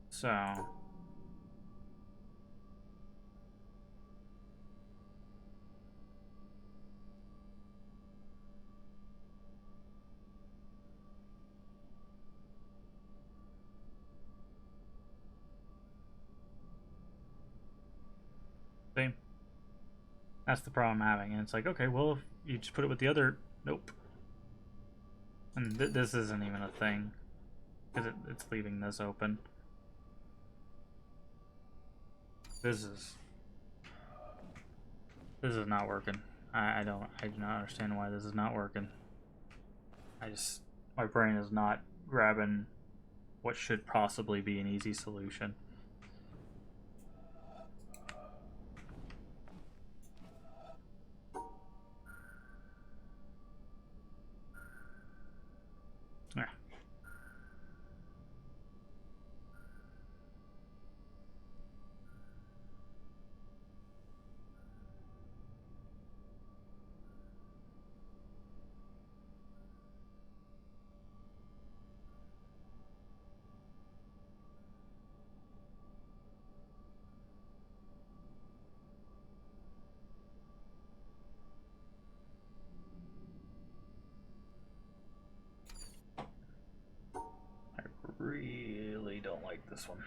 Speaker 1: So see, that's the problem I'm having. And it's like, okay, well, if you just put it with the other, nope. And this isn't even a thing, because it's leaving this open. This is not working. I do not understand why this is not working. My brain is not grabbing what should possibly be an easy solution. Yeah. I really don't like this one.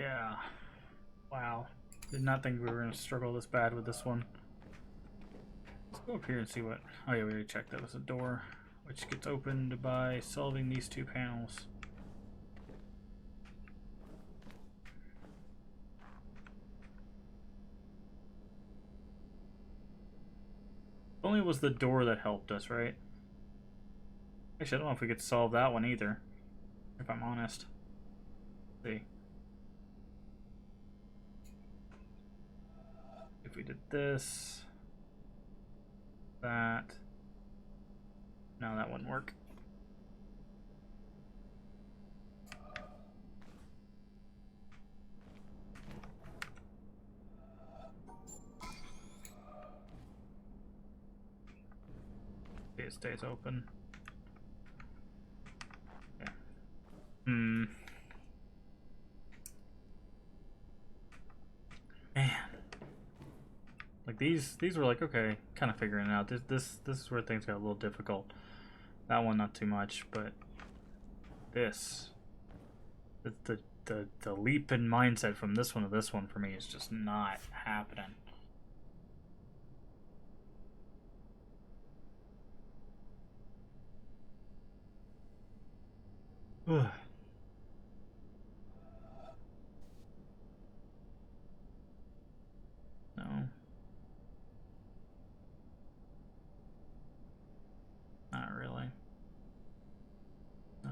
Speaker 1: Yeah. Wow. Did not think we were going to struggle this bad with this one. Let's go up here and see what... Oh yeah, we already checked. That was a door, which gets opened by solving these two panels. Only was the door that helped us, right? Actually, I don't know if we could solve that one either, if I'm honest. Let's see. If we did this... That... No, that wouldn't work. It stays open. Yeah. Man. Like these were like, okay, kind of figuring it out. This is where things got a little difficult. That one not too much, but this the leap in mindset from this one to this one for me is just not happening. Ugh. No. Not really. No.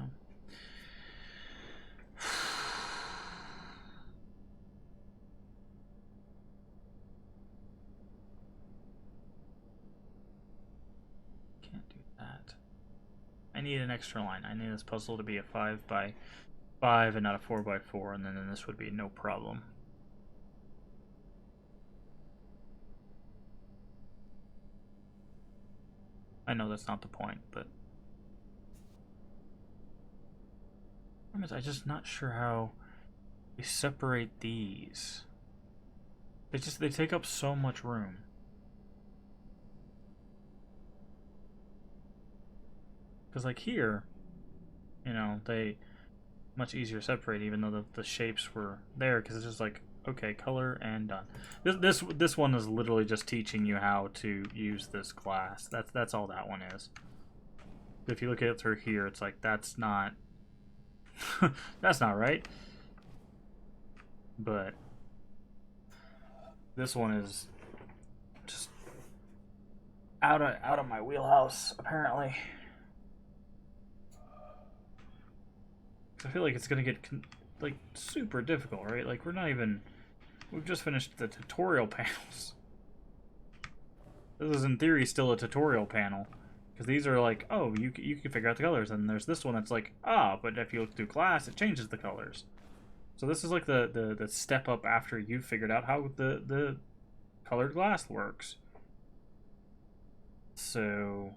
Speaker 1: Can't do that. I need an extra line. I need this puzzle to be a 5x5 and not a 4x4, and then this would be no problem. I know that's not the point, but I'm just not sure how we separate these. They take up so much room. Because like here, you know, they much easier to separate, even though the shapes were there. Because it's just like, okay, color and done. This one is literally just teaching you how to use this class. That's all that one is. If you look at it through here, it's like that's not that's not right. But this one is just out of my wheelhouse, apparently. I feel like it's gonna get like super difficult, right? Like we've just finished the tutorial panels. This is in theory still a tutorial panel, because these are like, oh, you can figure out the colors, and there's this one that's like, but if you look through class, it changes the colors. So this is like the step up after you've figured out how the colored glass works. So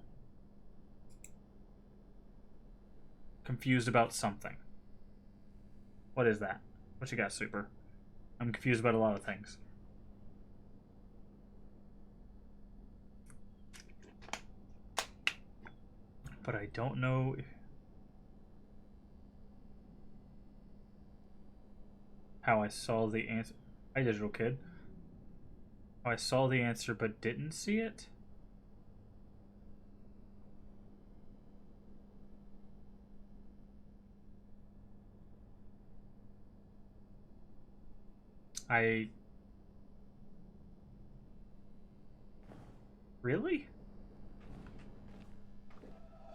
Speaker 1: confused about something. What is that? What you got, Super? I'm confused about a lot of things. But I don't know how I saw the answer. Hi, digital kid. How I saw the answer but didn't see it? Really?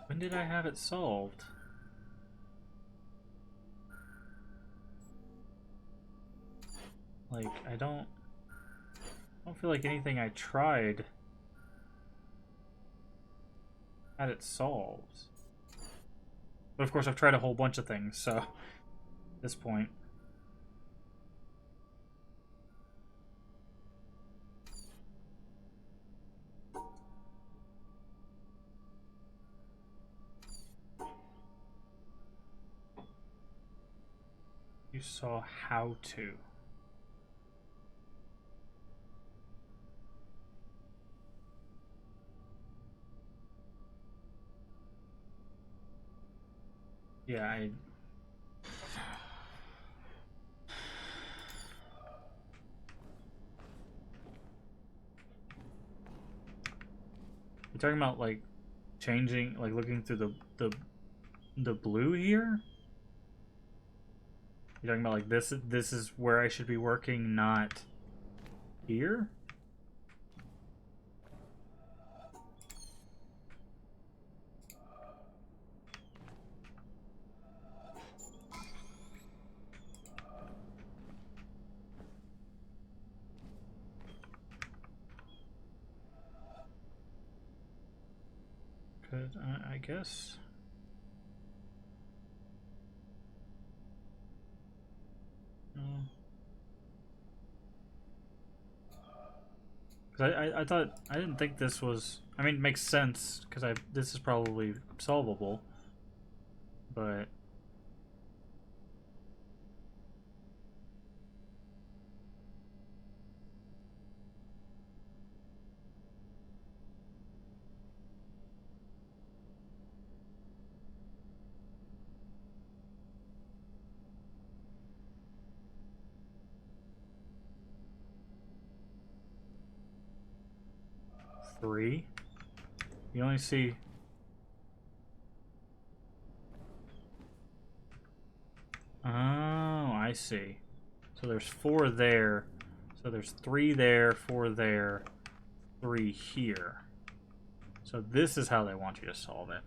Speaker 1: When did I have it solved? Like, I don't feel like anything I tried had it solved. But of course I've tried a whole bunch of things, so at this point. You saw how to. Yeah, talking about like changing, like looking through the blue here? You're talking about like this? This is where I should be working, not here. Could I guess? No. Because I thought, I didn't think this was, I mean, it makes sense because this is probably solvable, but three. You only see. Oh, I see. So there's four there. So there's three there, four there, three here. So this is how they want you to solve it.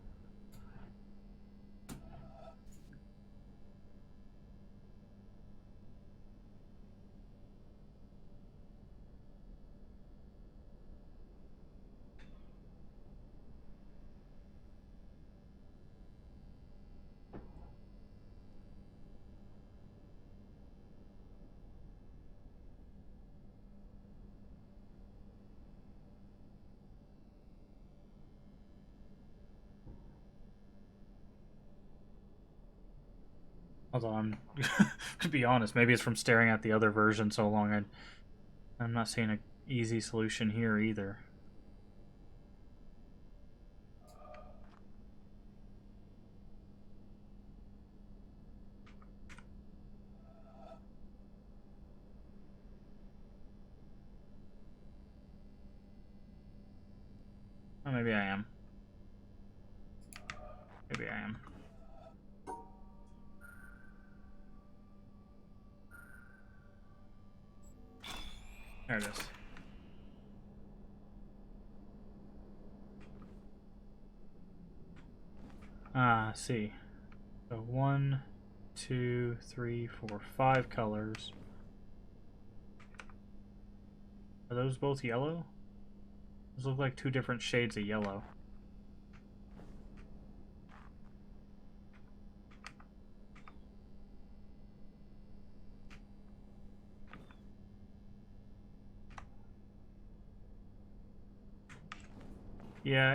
Speaker 1: Although I'm, to be honest, maybe it's from staring at the other version so long. I'm not seeing an easy solution here either. Oh, maybe I am. Maybe I am. There it is. Ah, see. So 1, 2, 3, 4, 5 colors. Are those both yellow? Those look like two different shades of yellow. Yeah,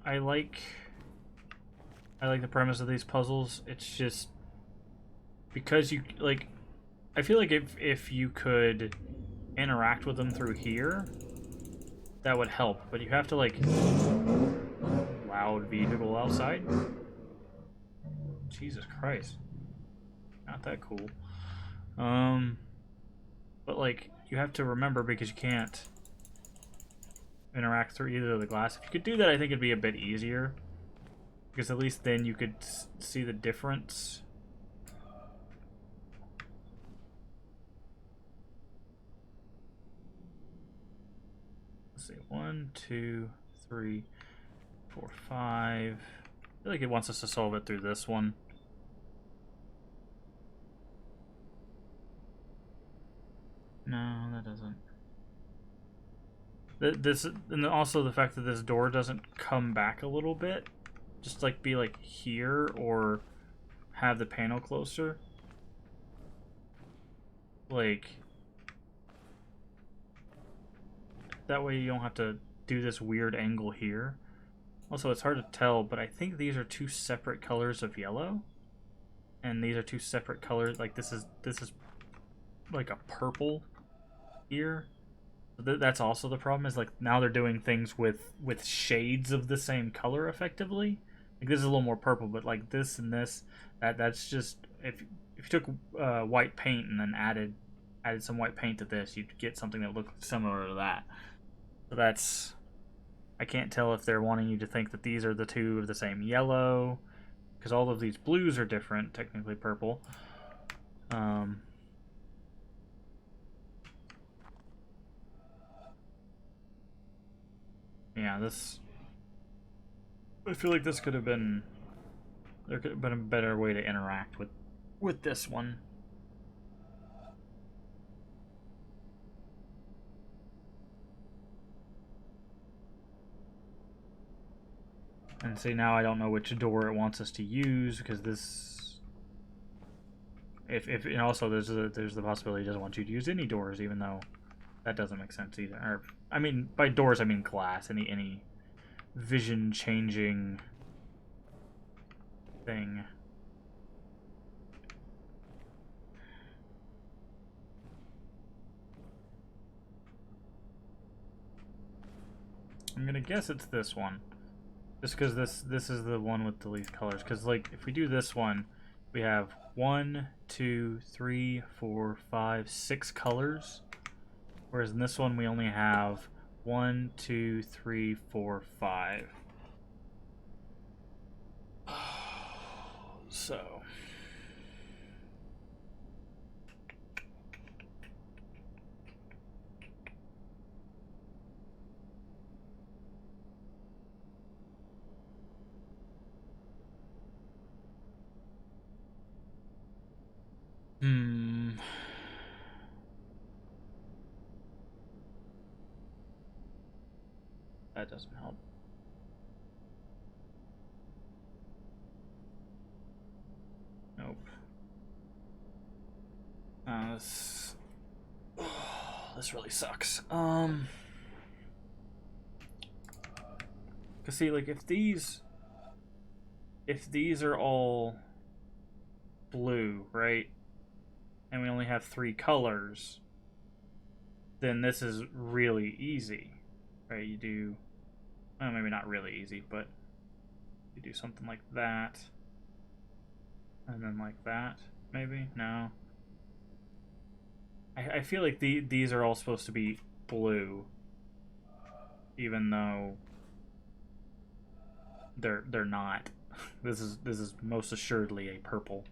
Speaker 1: I like the premise of these puzzles. It's just because you like, I feel like if you could interact with them through here, that would help. But you have to like loud vehicle outside. Jesus Christ, not that cool. But like you have to remember because you can't interact through either of the glass. If you could do that, I think it'd be a bit easier. Because at least then you could see the difference. Let's see. 1, 2, 3, 4, 5. I feel like it wants us to solve it through this one. No, that doesn't. This, and also the fact that this door doesn't come back a little bit, just like be like here or have the panel closer. Like that way you don't have to do this weird angle here. Also, it's hard to tell, but I think these are two separate colors of yellow, and these are two separate colors. Like this is like a purple here. That's also the problem, is like now they're doing things with shades of the same color effectively. Like this is a little more purple, but like this and this, that's just if you took white paint and then added some white paint to this, you'd get something that looked similar to that. So that's, I can't tell if they're wanting you to think that these are the two of the same yellow, because all of these blues are different, technically purple. Yeah, this... I feel like this could have been... There could have been a better way to interact with this one. And see, now I don't know which door it wants us to use, because this... and also there's the possibility it doesn't want you to use any doors, even though that doesn't make sense either. Or, I mean, by doors I mean glass, any vision changing thing. I'm gonna guess it's this one, just because this is the one with the least colors. Because like if we do this one, we have 1, 2, 3, 4, 5, 6 colors, whereas in this one we only have 1, 2, 3, 4, 5. So. That doesn't help. Nope. This really sucks. Cause see, like if these are all blue, right? And we only have 3 colors, then this is really easy, right? You do, well, maybe not really easy, but you do something like that, and then like that, maybe? No. I feel like these are all supposed to be blue, even though they're not. This is most assuredly a purple.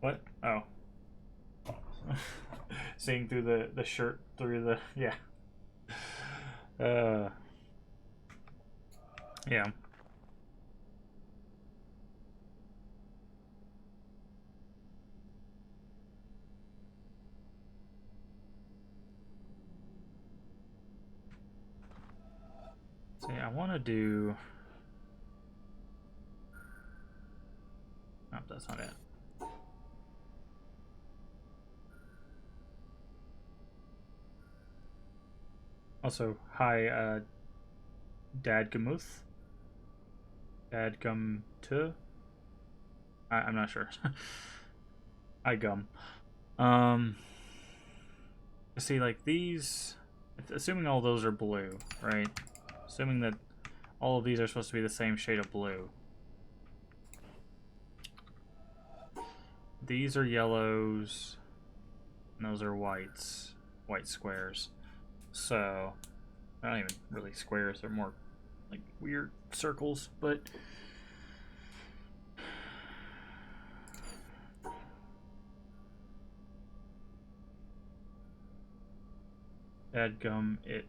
Speaker 1: What? Oh. Seeing through the shirt through the yeah. Yeah. See, I want to do... Nope, that's not it. Also, hi, Dadgamuth? Dadgum2? I'm not sure. I gum. See, like these... Assuming all those are blue, right? Assuming that all of these are supposed to be the same shade of blue. These are yellows, and those are whites. White squares. So, not even really squares, they're more like weird circles, but... Dadgum, it,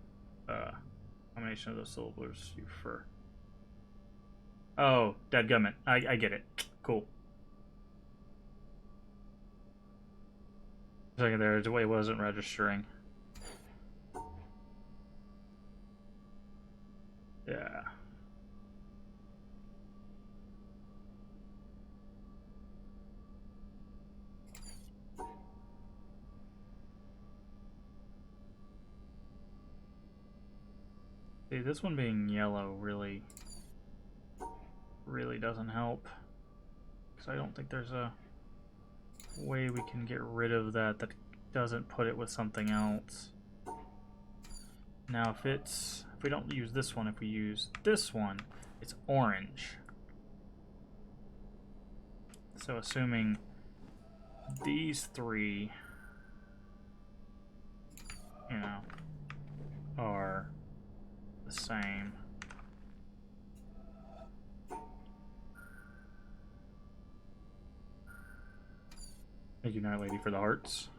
Speaker 1: combination of those syllables you prefer. Oh, dadgummit. I get it. Cool. A second there, it wasn't registering. Yeah. See, this one being yellow really doesn't help. Because I don't think there's a way we can get rid of that doesn't put it with something else. Now if we don't use this one, if we use this one, it's orange. So assuming these 3 you know, are the same. Thank you, Night Lady, for the hearts.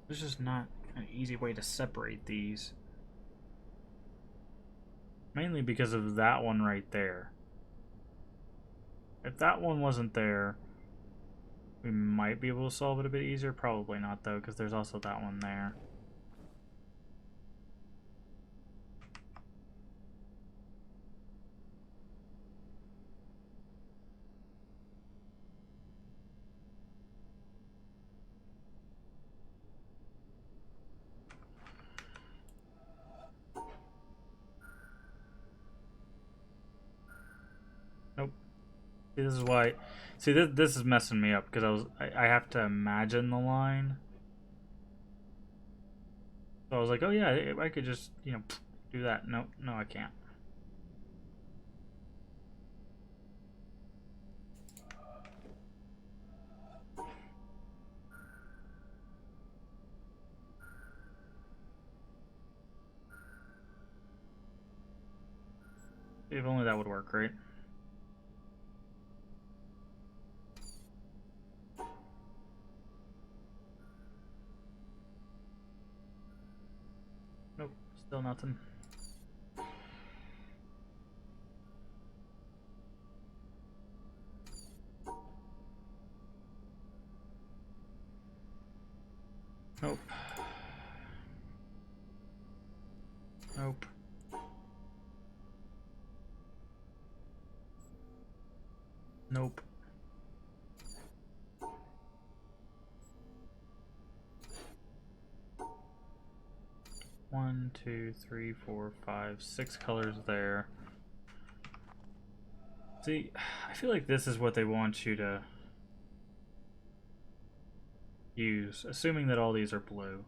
Speaker 1: There's just not an easy way to separate these. Mainly because of that one right there. If that one wasn't there, we might be able to solve it a bit easier. Probably not, though, because there's also that one there. Nope. See, this is why. See, this is messing me up because I have to imagine the line. So I was like, oh yeah, I could just, you know, do that. No, no, I can't. If only that would work, right? Nope, still nothing. Nope. Nope. Nope. One, two, three, four, five, 6 colors there. See, I feel like this is what they want you to use, assuming that all these are blue.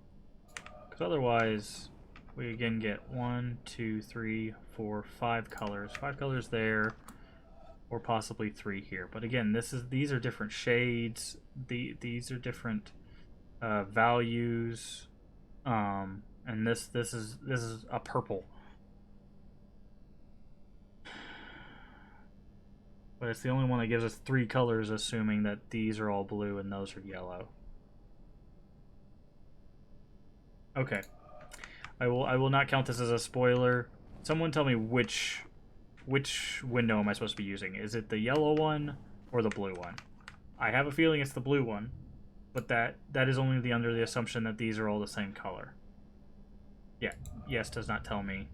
Speaker 1: Because otherwise, we again get 1, 2, 3, 4, 5 colors. 5 colors there, or possibly 3 here. But again, these are different shades. These are different values. And this is a purple. But it's the only one that gives us 3 colors, assuming that these are all blue and those are yellow. Okay. I will not count this as a spoiler. Someone tell me which window am I supposed to be using? Is it the yellow one or the blue one? I have a feeling it's the blue one, but that is only under the assumption that these are all the same color. Yeah, yes does not tell me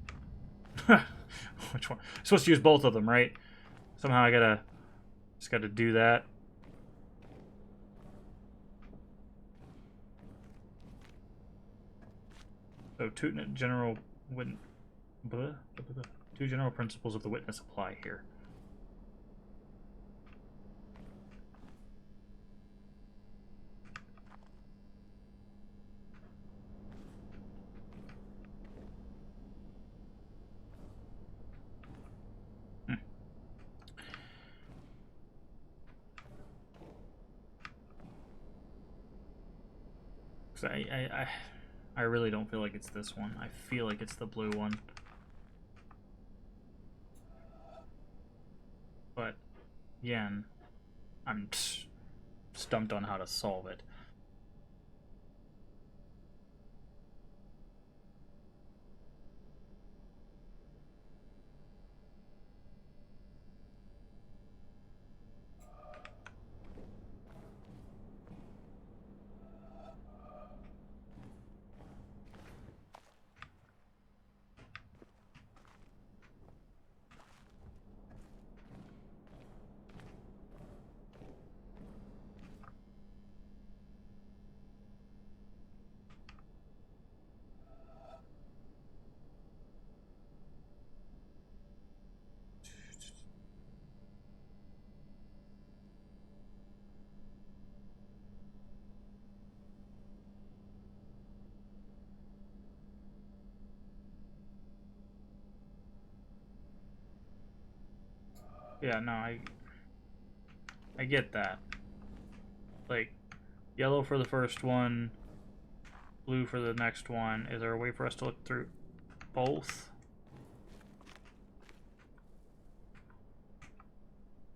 Speaker 1: which one. I'm supposed to use both of them, right? Somehow I just gotta do that. So two general principles of the witness apply here. I really don't feel like it's this one. I feel like it's the blue one. But, again, I'm stumped on how to solve it. Yeah, no, I get that. Like, yellow for the first one, blue for the next one. Is there a way for us to look through both?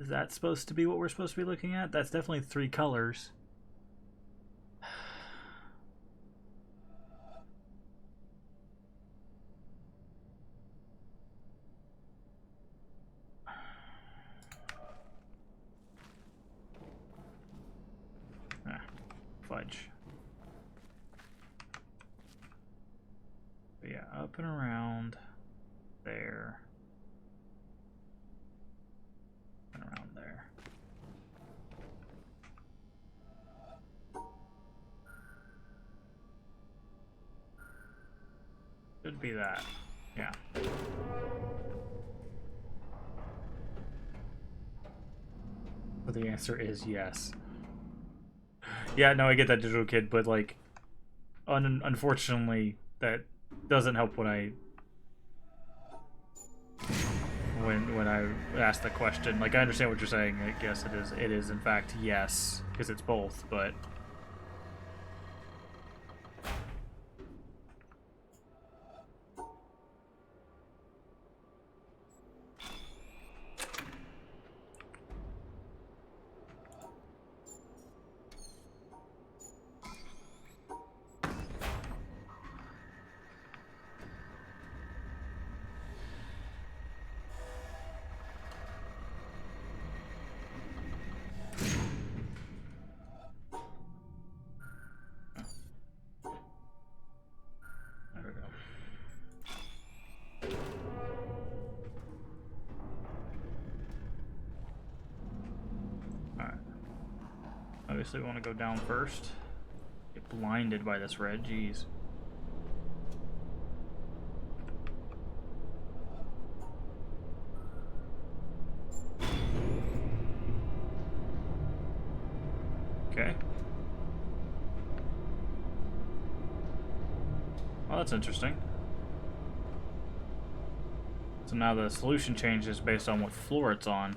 Speaker 1: Is that supposed to be what we're supposed to be looking at? That's definitely 3 colors. Ah, fudge. But yeah, up and around there. And around there. Should be that. Yeah. But the answer is yes. Yeah, no, I get that, Digital Kid, but like, unfortunately, that doesn't help when I ask the question. Like, I understand what you're saying. I guess it is. It is in fact yes, because it's both. But there we go. All right. Obviously, we want to go down first. Get blinded by this red. Jeez. Okay. Well, that's interesting. So now the solution changes based on what floor it's on.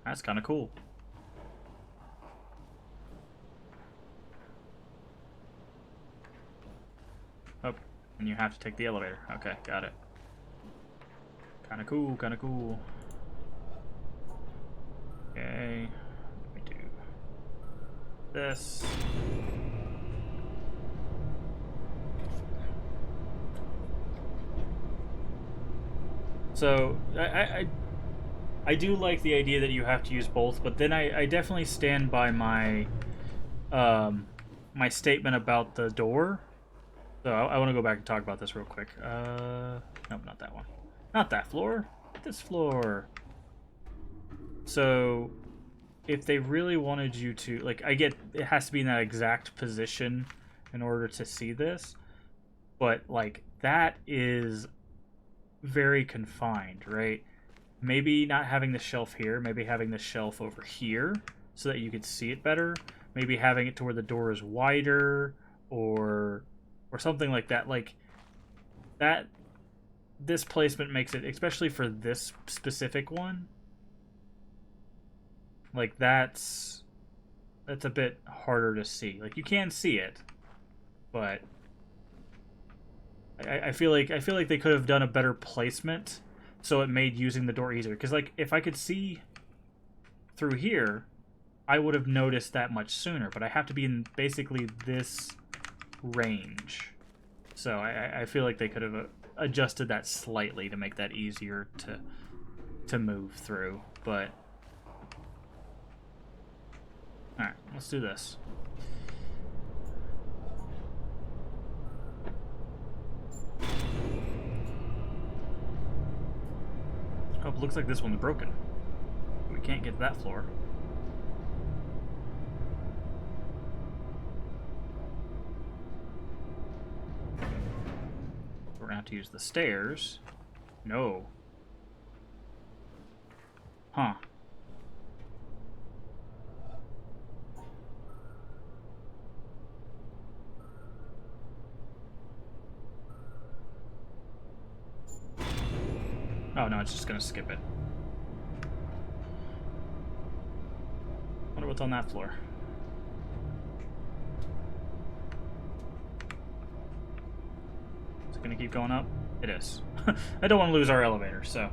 Speaker 1: That's kind of cool. Oh, and you have to take the elevator. Okay, got it. Kind of cool, kind of cool. Okay, let me do this. So I do like the idea that you have to use both, but then I definitely stand by my my statement about the door. So I want to go back and talk about this real quick. Nope, not that one. Not that floor. This floor. So if they really wanted you to, like, I get it has to be in that exact position in order to see this, but like that is very confined, right? Maybe not having the shelf here, maybe having the shelf over here so that you could see it better. Maybe having it to where the door is wider, or something like that. Like that, this placement makes it, especially for this specific one, like that's a bit harder to see. Like you can see it, but I feel like they could have done a better placement so it made using the door easier. Because like if I could see through here, I would have noticed that much sooner. But I have to be in basically this range, so I feel like they could have adjusted that slightly to make that easier to move through. But all right, let's do this. Oh, it looks like this one's broken. We can't get to that floor. We're gonna have to use the stairs. No. Huh. Oh no, it's just gonna skip it. What's on that floor? Is it gonna keep going up? It is. I don't want to lose our elevator, so.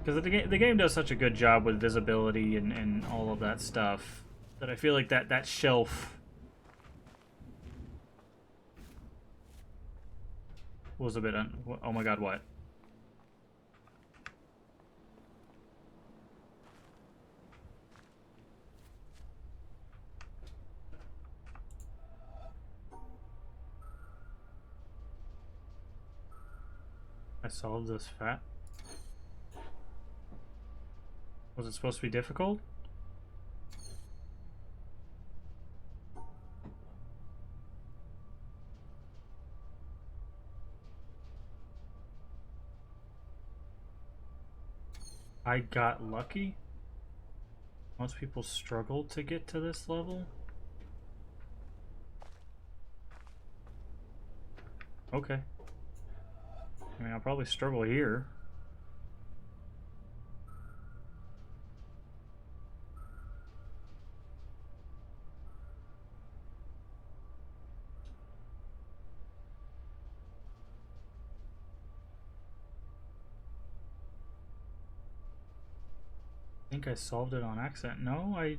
Speaker 1: Because the game does such a good job with visibility and all of that stuff that I feel like that shelf was a bit oh my god, what? I solved this fat. Was it supposed to be difficult? I got lucky? Most people struggle to get to this level? Okay. I mean, I'll probably struggle here. I think I solved it on accident. No, I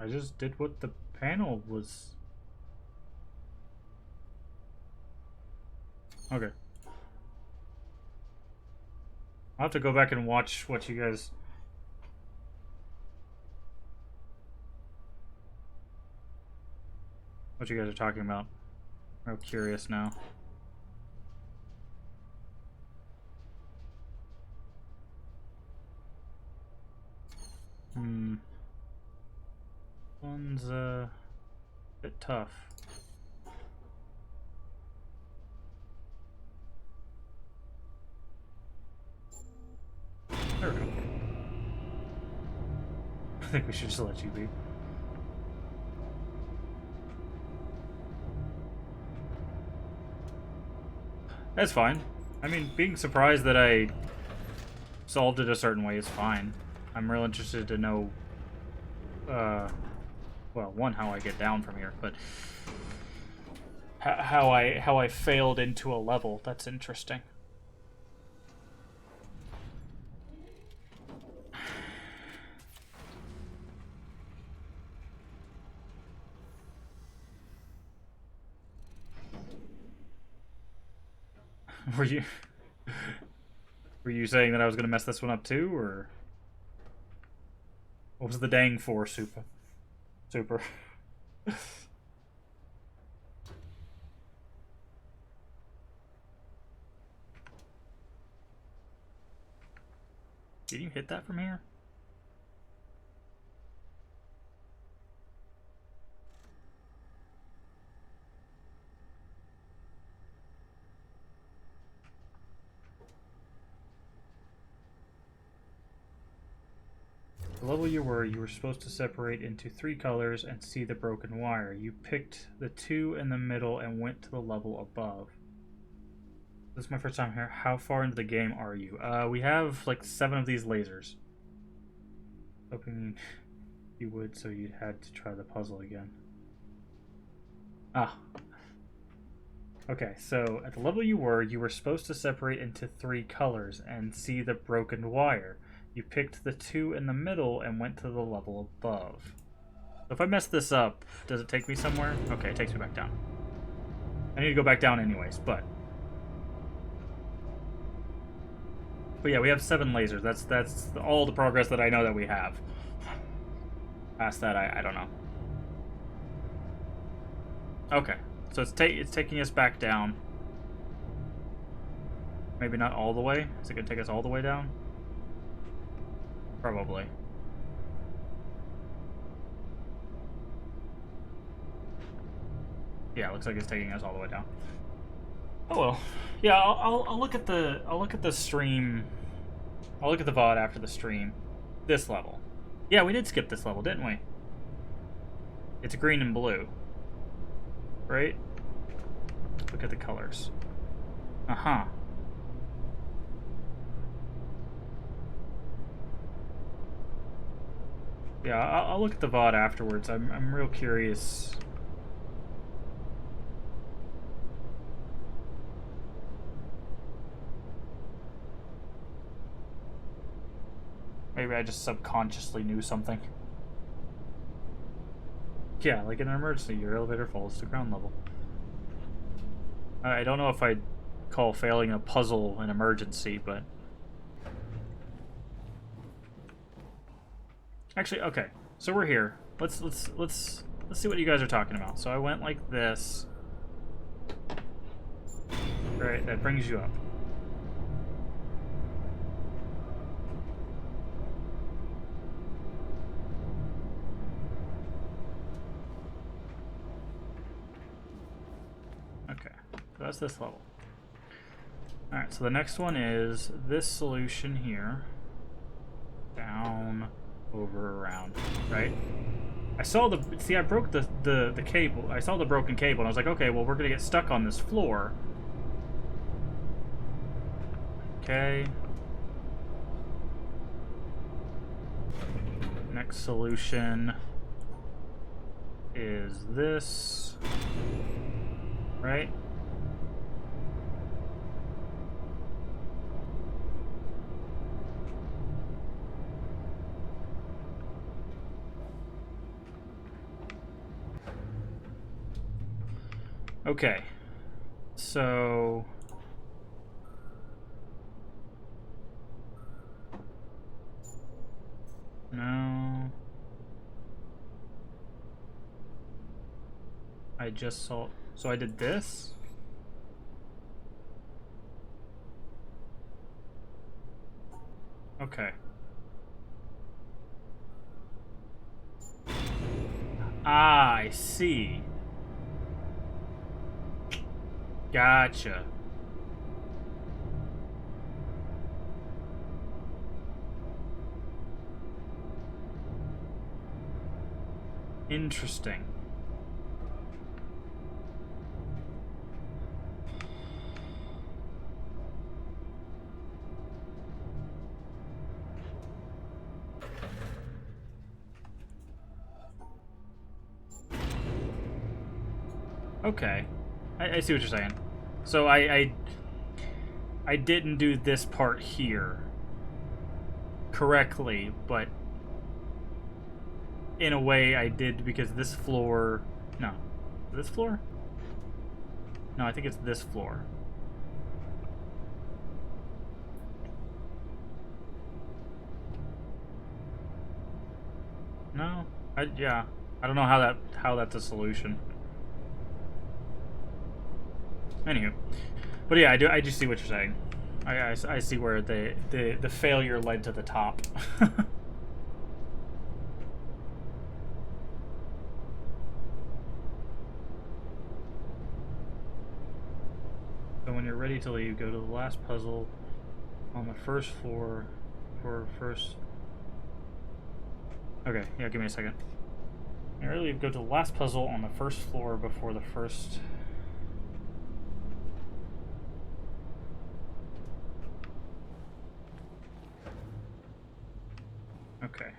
Speaker 1: just did what the panel was. Okay. I'll have to go back and watch what you guys are talking about. I'm real curious now. One's a bit tough. There we go. I think we should just let you be. That's fine. I mean, being surprised that I solved it a certain way is fine. I'm real interested to know, well, one, how I get down from here, but how I failed into a level. That's interesting. Were you saying that I was gonna mess this one up too, or what was the dang for, Super? Did you hit that from here? The level you were supposed to separate into 3 colors and see the broken wire. You picked the 2 in the middle and went to the level above. This is my first time here. How far into the game are you? We have like 7 of these lasers. Hoping you would, so you had to try the puzzle again. Ah. Okay, so at the level you were supposed to separate into 3 colors and see the broken wire. You picked the 2 in the middle and went to the level above. So if I mess this up, does it take me somewhere? Okay, it takes me back down. I need to go back down anyways, but yeah, we have 7 lasers. That's all the progress that I know that we have. Past that, I don't know. Okay, so it's taking us back down. Maybe not all the way. Is it gonna take us all the way down? Probably. Yeah, it looks like it's taking us all the way down. Oh well. Yeah, I'll look at the stream. I'll look at the VOD after the stream. This level. Yeah, we did skip this level, didn't we? It's green and blue. Right? Look at the colors. Uh-huh. Yeah, I'll look at the VOD afterwards. I'm real curious. Maybe I just subconsciously knew something. Yeah, like in an emergency, your elevator falls to ground level. I don't know if I'd call failing a puzzle an emergency, but actually, okay. So we're here. Let's see what you guys are talking about. So I went like this. Right, that brings you up. Okay, so that's this level. Alright, so the next one is this solution here. Down, over, around, right? I saw the... See, I broke the cable. I saw the broken cable, and I was like, okay, well, we're gonna get stuck on this floor. Okay. Next solution is this. Right? Okay. So... No. I just saw... So I did this? Okay. Ah, I see. Gotcha. Interesting. Okay. I see what you're saying. So I didn't do this part here correctly, but in a way I did because this floor... No. This floor? No, I think it's this floor. No? Yeah. I don't know how that's a solution. Anywho. But yeah, I do see what you're saying. I see where the failure led to the top. So when you're ready to leave, go to the last puzzle on the first floor for first... Okay, yeah, give me a second. When you're ready to leave, go to the last puzzle on the first floor before the first... Okay.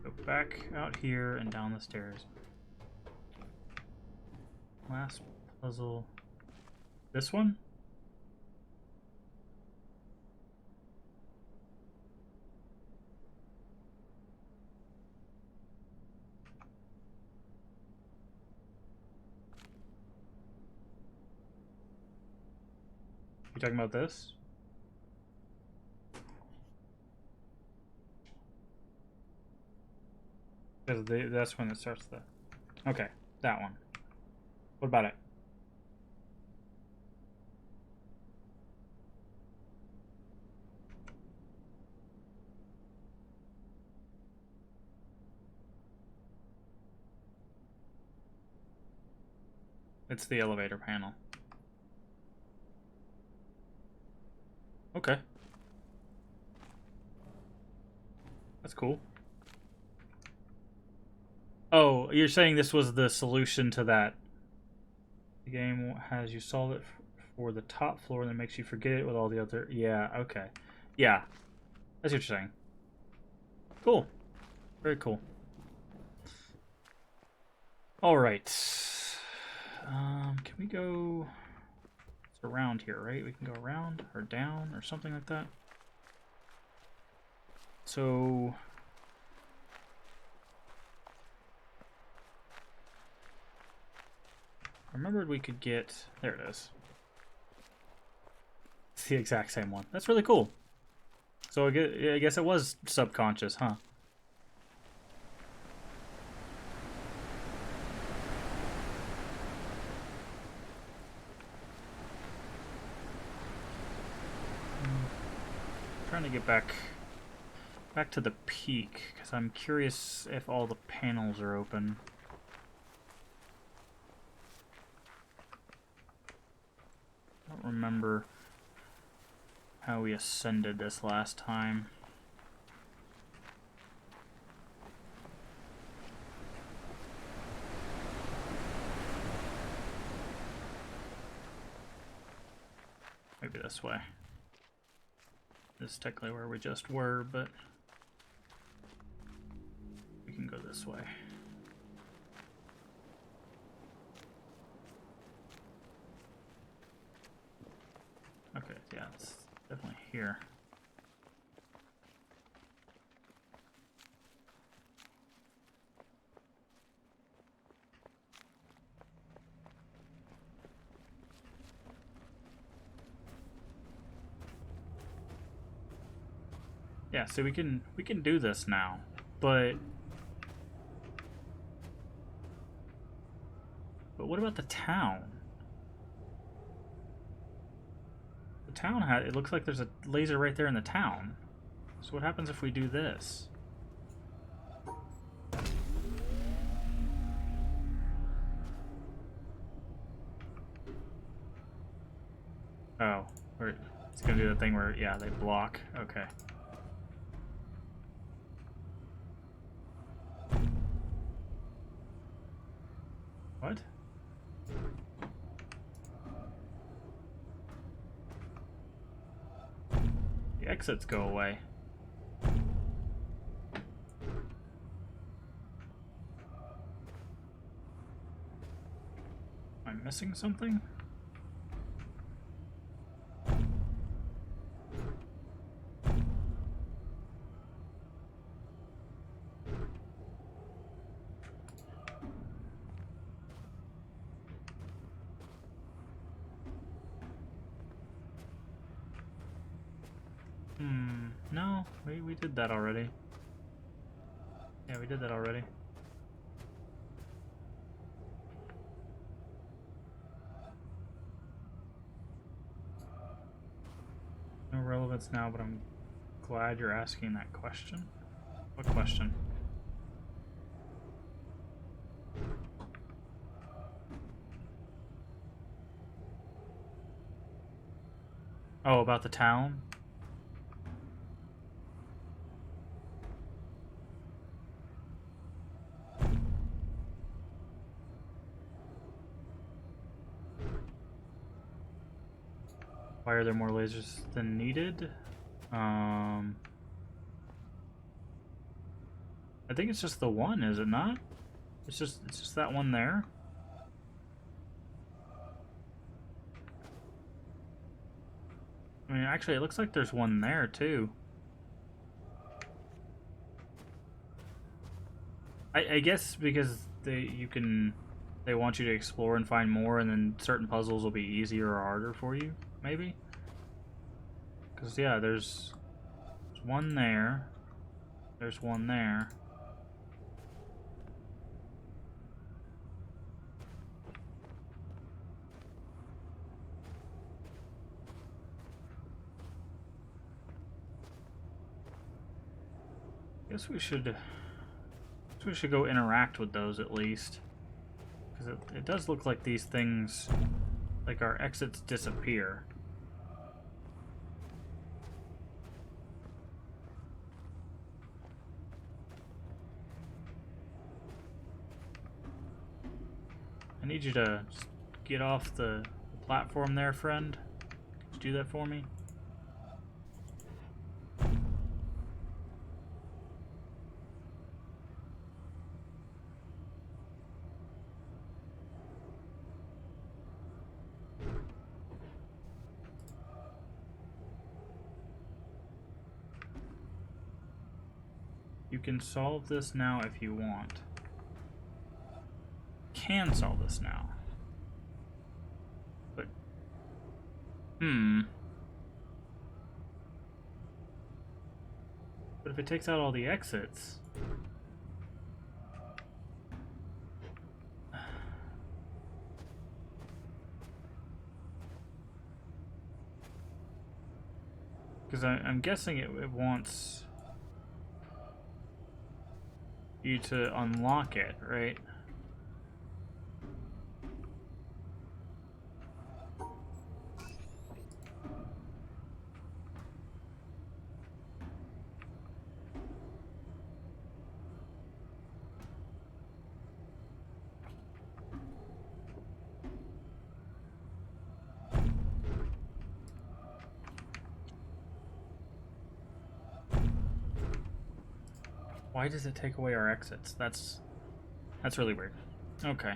Speaker 1: Go back out here and down the stairs. Last puzzle. This one? You talking about this? Because that's when it starts the... Okay, that one. What about it? It's the elevator panel. Okay. That's cool. Oh, you're saying this was the solution to that. The game has you solve it for the top floor and then makes you forget it with all the other... Yeah, okay. Yeah, that's what you're saying. Cool. Very cool. Alright. Can we go... It's around here, right? We can go around or down or something like that. So... I remembered we could get... There it is. It's the exact same one. That's really cool. So I guess it was subconscious, huh? Trying to get back to the peak, because I'm curious if all the panels are open. I don't remember how we ascended this last time. Maybe this way. This is technically where we just were, but we can go this way. Okay, yeah, it's definitely here. Yeah, so we can do this now, but what about the town? The town had, it looks like there's a laser right there in the town. So what happens if we do this? Oh, it's gonna do the thing where, yeah, they block. Okay. What? The exits go away. Am I missing something? No, we did that already. Yeah, we did that already. No relevance now, but I'm glad you're asking that question. What question? Oh, about the town? Why are there more lasers than needed? I think it's just the one, is it not? It's just that one there. I mean, actually, it looks like there's one there too. I guess because they want you to explore and find more, and then certain puzzles will be easier or harder for you, maybe. Because yeah, there's one there. There's one there. Guess we should go interact with those at least, because it does look like these things, like our exits, disappear. I need you to just get off the platform there, friend. Could you do that for me? You can solve this now if you want. Can solve this now. But, But if it takes out all the exits... Because I'm guessing it wants you to unlock it, right? Why does it take away our exits? That's really weird. Okay.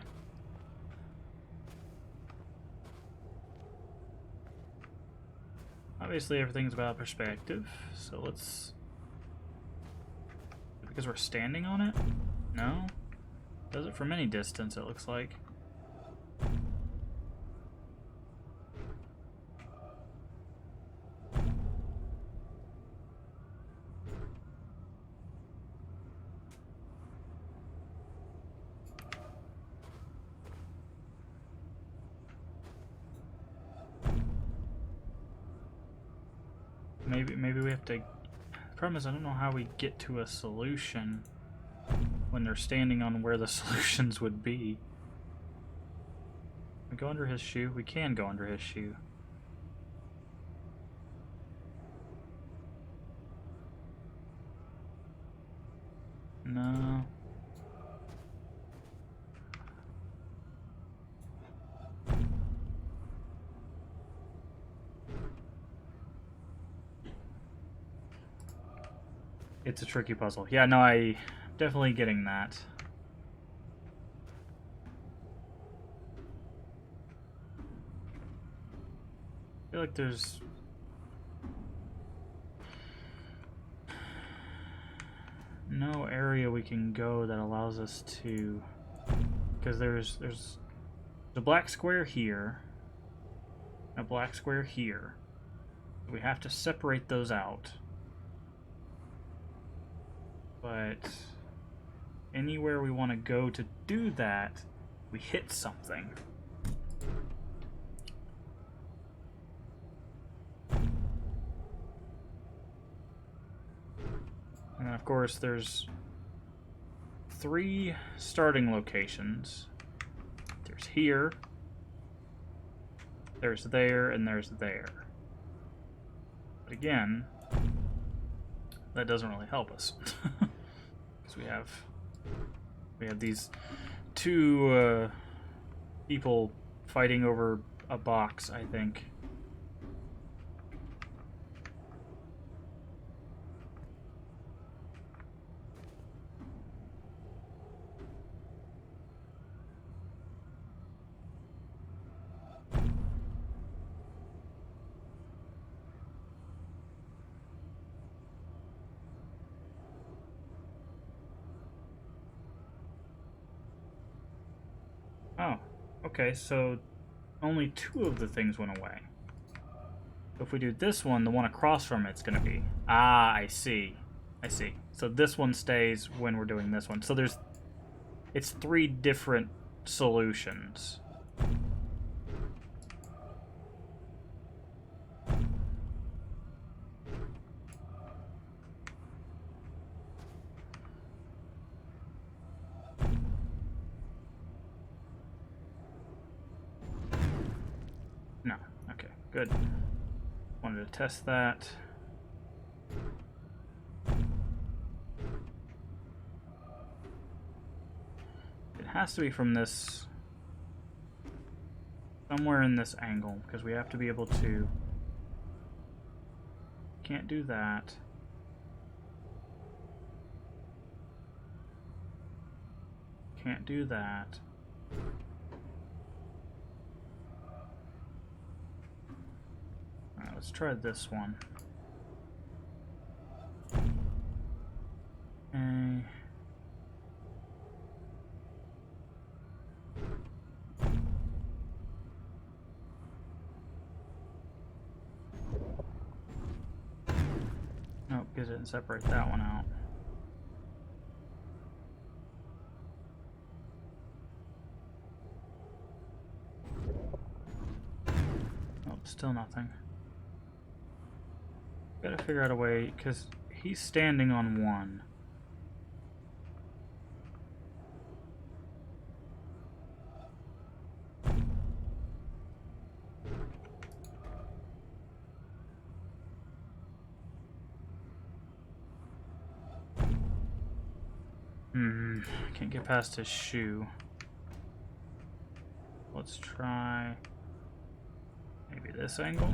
Speaker 1: Obviously everything's about perspective, so let's... Because we're standing on it? No? Does it from any distance, it looks like. Maybe we have to... The problem is I don't know how we get to a solution when they're standing on where the solutions would be. We go under his shoe? We can go under his shoe. No. It's a tricky puzzle. Yeah, no, I definitely getting that. I feel like there's no area we can go that allows us to, because there's a black square here, a black square here. We have to separate those out. But anywhere we want to go to do that, we hit something. And then of course there's 3 starting locations. There's here, there's there, and there's there. But again, that doesn't really help us. Because we have these 2 people fighting over a box, I think. Oh, okay, so only 2 of the things went away. If we do this one, the one across from it's going to be... Ah, I see. I see. So this one stays when we're doing this one. So there's... It's 3 different solutions. No. Okay, good. Wanted to test that. It has to be from this Somewhere in this angle, because we have to be able to... Can't do that. Can't do that. Alright, let's try this one. Okay. Nope, because it didn't separate that one out. Nope, still nothing. Gotta figure out a way, because he's standing on one. Can't get past his shoe. Let's try maybe this angle.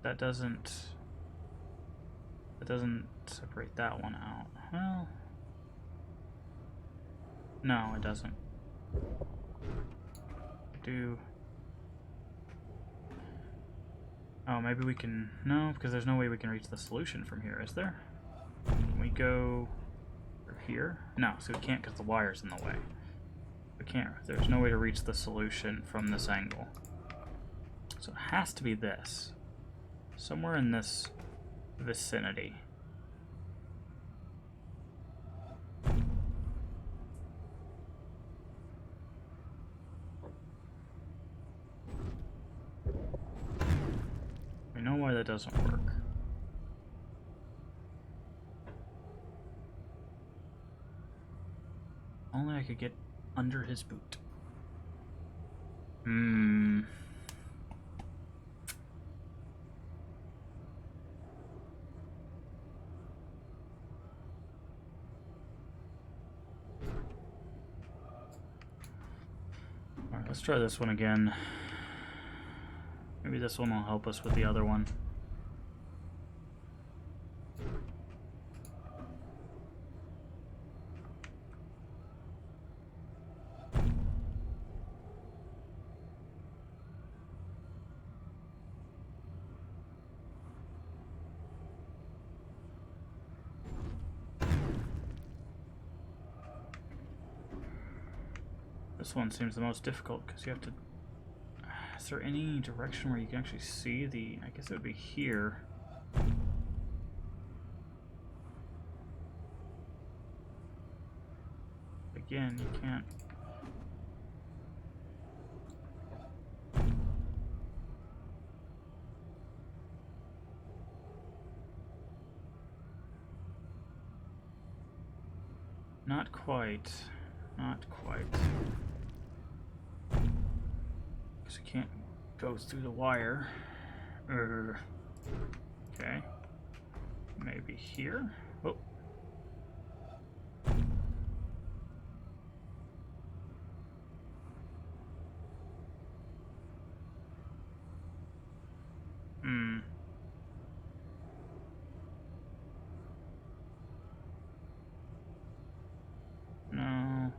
Speaker 1: That doesn't separate that one out. Well, no, it doesn't. Oh, maybe we can... No, because there's no way we can reach the solution from here, is there? Can we go here? No, so we can't because the wire's in the way. We can't. There's no way to reach the solution from this angle. So it has to be this. Somewhere in this vicinity. We know why that doesn't work. Only I could get under his boot. Alright, let's try this one again. Maybe this one will help us with the other one. This one seems the most difficult because you have to... Is there any direction where you can actually see the... I guess it would be here. Again, you can't... Not quite. Not quite. Because you can't go through the wire. Okay. Maybe here? Oh. No.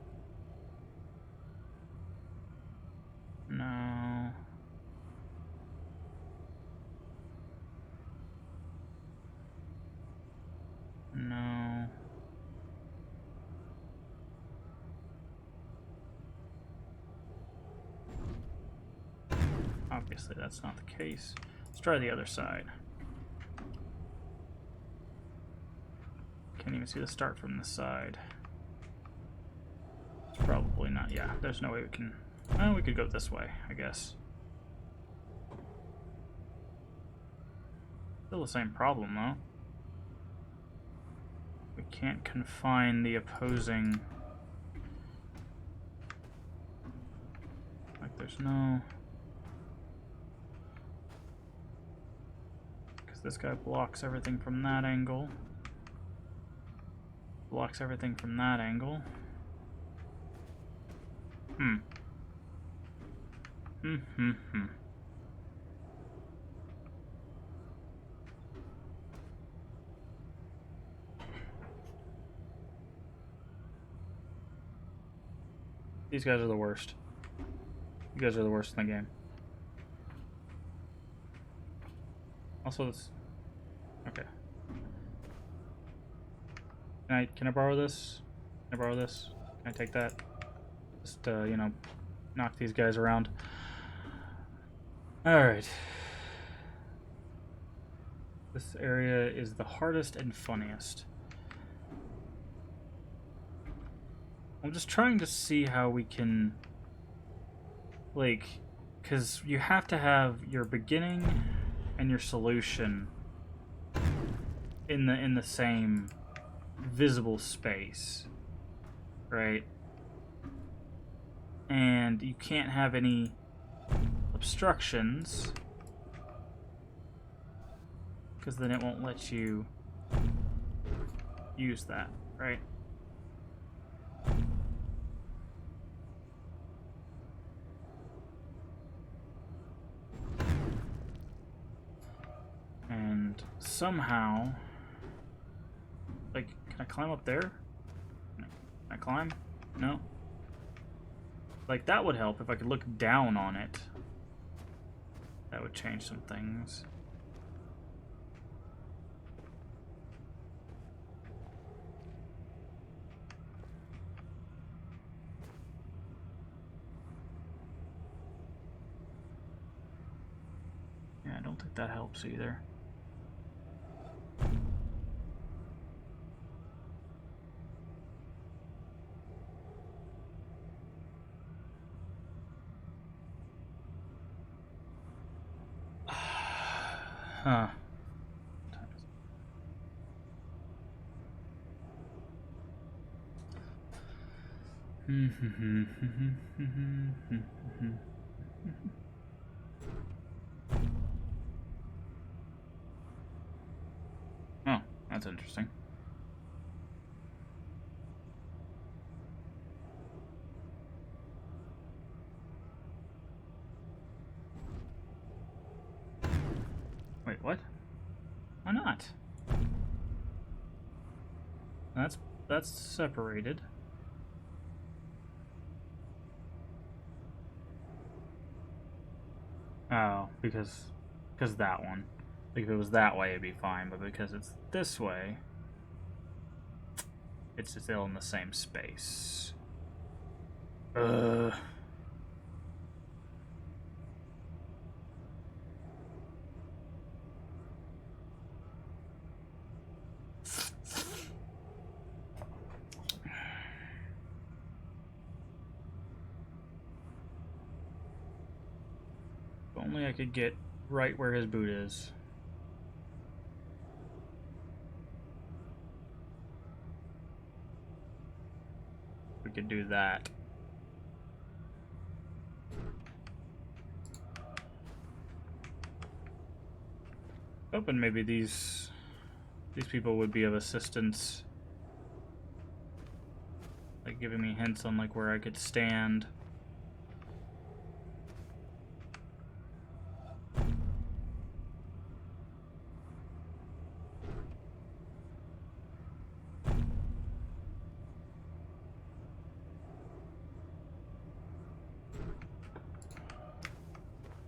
Speaker 1: No. No. Obviously that's not the case. Let's try the other side. Can't even see the start from this side. It's probably not. Yeah, there's no way we can... Well, we could go this way, I guess. Still the same problem, though. We can't confine the opposing... Like, there's no... Because this guy blocks everything from that angle. Blocks everything from that angle. These guys are the worst. You guys are the worst in the game. Also, this. Okay. Can I borrow this? Can I borrow this? Can I take that? Just you know, knock these guys around. All right. This area is the hardest and funniest. I'm just trying to see how we can, like, because you have to have your beginning and your solution in the same visible space, right? And you can't have any obstructions, because then it won't let you use that, right? And somehow, like, can I climb up there? Can I climb? No? Like, that would help if I could look down on it. That would change some things. Yeah, I don't think that helps either. Huh. Oh, that's interesting. Wait, what? Why not? That's separated. Oh, because that one. Like, if it was that way, it'd be fine, but because it's this way, it's still in the same space. If only I could get right where his boot is. We could do that. Hoping maybe these people would be of assistance, like giving me hints on like where I could stand.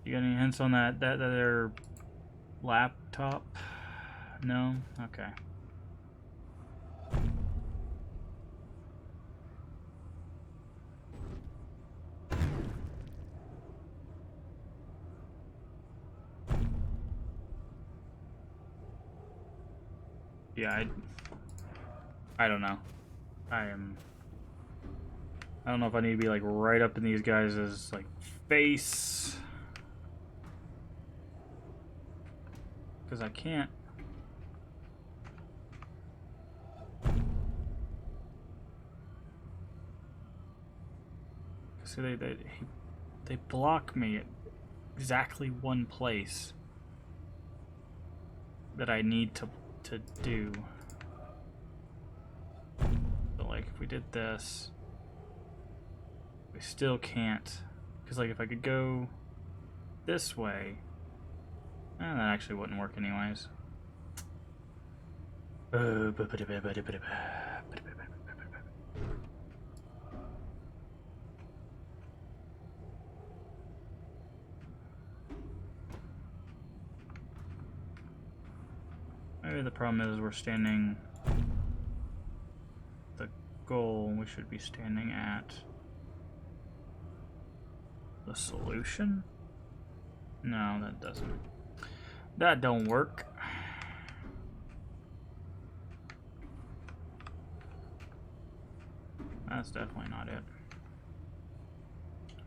Speaker 1: You got any hints on that their laptop? No? Okay. Yeah, I don't know. I don't know if I need to be like right up in these guys' like face. Because I can't. So they block me at exactly one place that I need to do. like if we did this, we still can't, because like if I could go this way, that actually wouldn't work anyways. Maybe the problem is we're standing the goal. We should be standing at the solution. No, that doesn't. That don't work. That's definitely not it.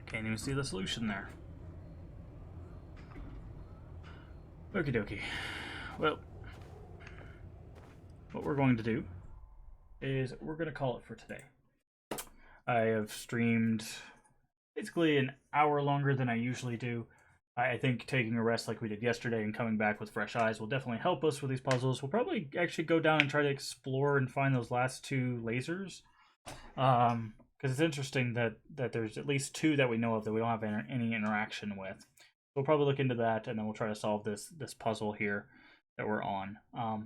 Speaker 1: Can't even see the solution there. Okie dokie. Well, what we're going to do is we're going to call it for today. I have streamed basically an hour longer than I usually do. I think taking a rest like we did yesterday and coming back with fresh eyes will definitely help us with these puzzles. We'll probably actually go down and try to explore and find those last two lasers. Because it's interesting that there's at least two that we know of that we don't have any interaction with. We'll probably look into that, and then we'll try to solve this puzzle here that we're on.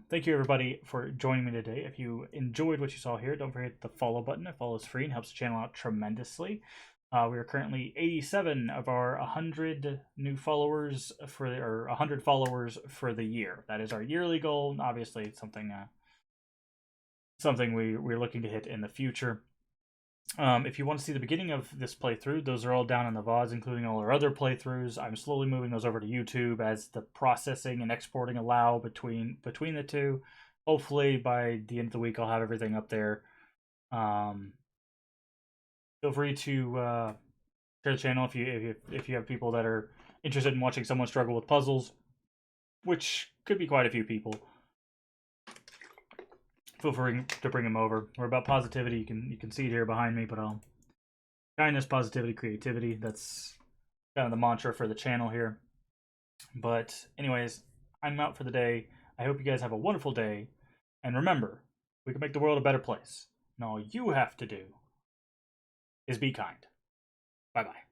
Speaker 1: Thank you everybody for joining me today. If you enjoyed what you saw here, don't forget the follow button. It follows free and helps the channel out tremendously. We are currently 87 of our 100 new followers or 100 followers for the year. That is our yearly goal. Obviously, it's something we're looking to hit in the future. If you want to see the beginning of this playthrough, those are all down in the VODs, including all our other playthroughs. I'm slowly moving those over to YouTube as the processing and exporting allow between the two. Hopefully, by the end of the week, I'll have everything up there. Feel free to share the channel if you have people that are interested in watching someone struggle with puzzles, which could be quite a few people. Feel free to bring them over. We're about positivity. You can see it here behind me, but kindness, positivity, creativity. That's kind of the mantra for the channel here. But anyways, I'm out for the day. I hope you guys have a wonderful day, and remember, we can make the world a better place. And all you have to do is be kind. Bye bye.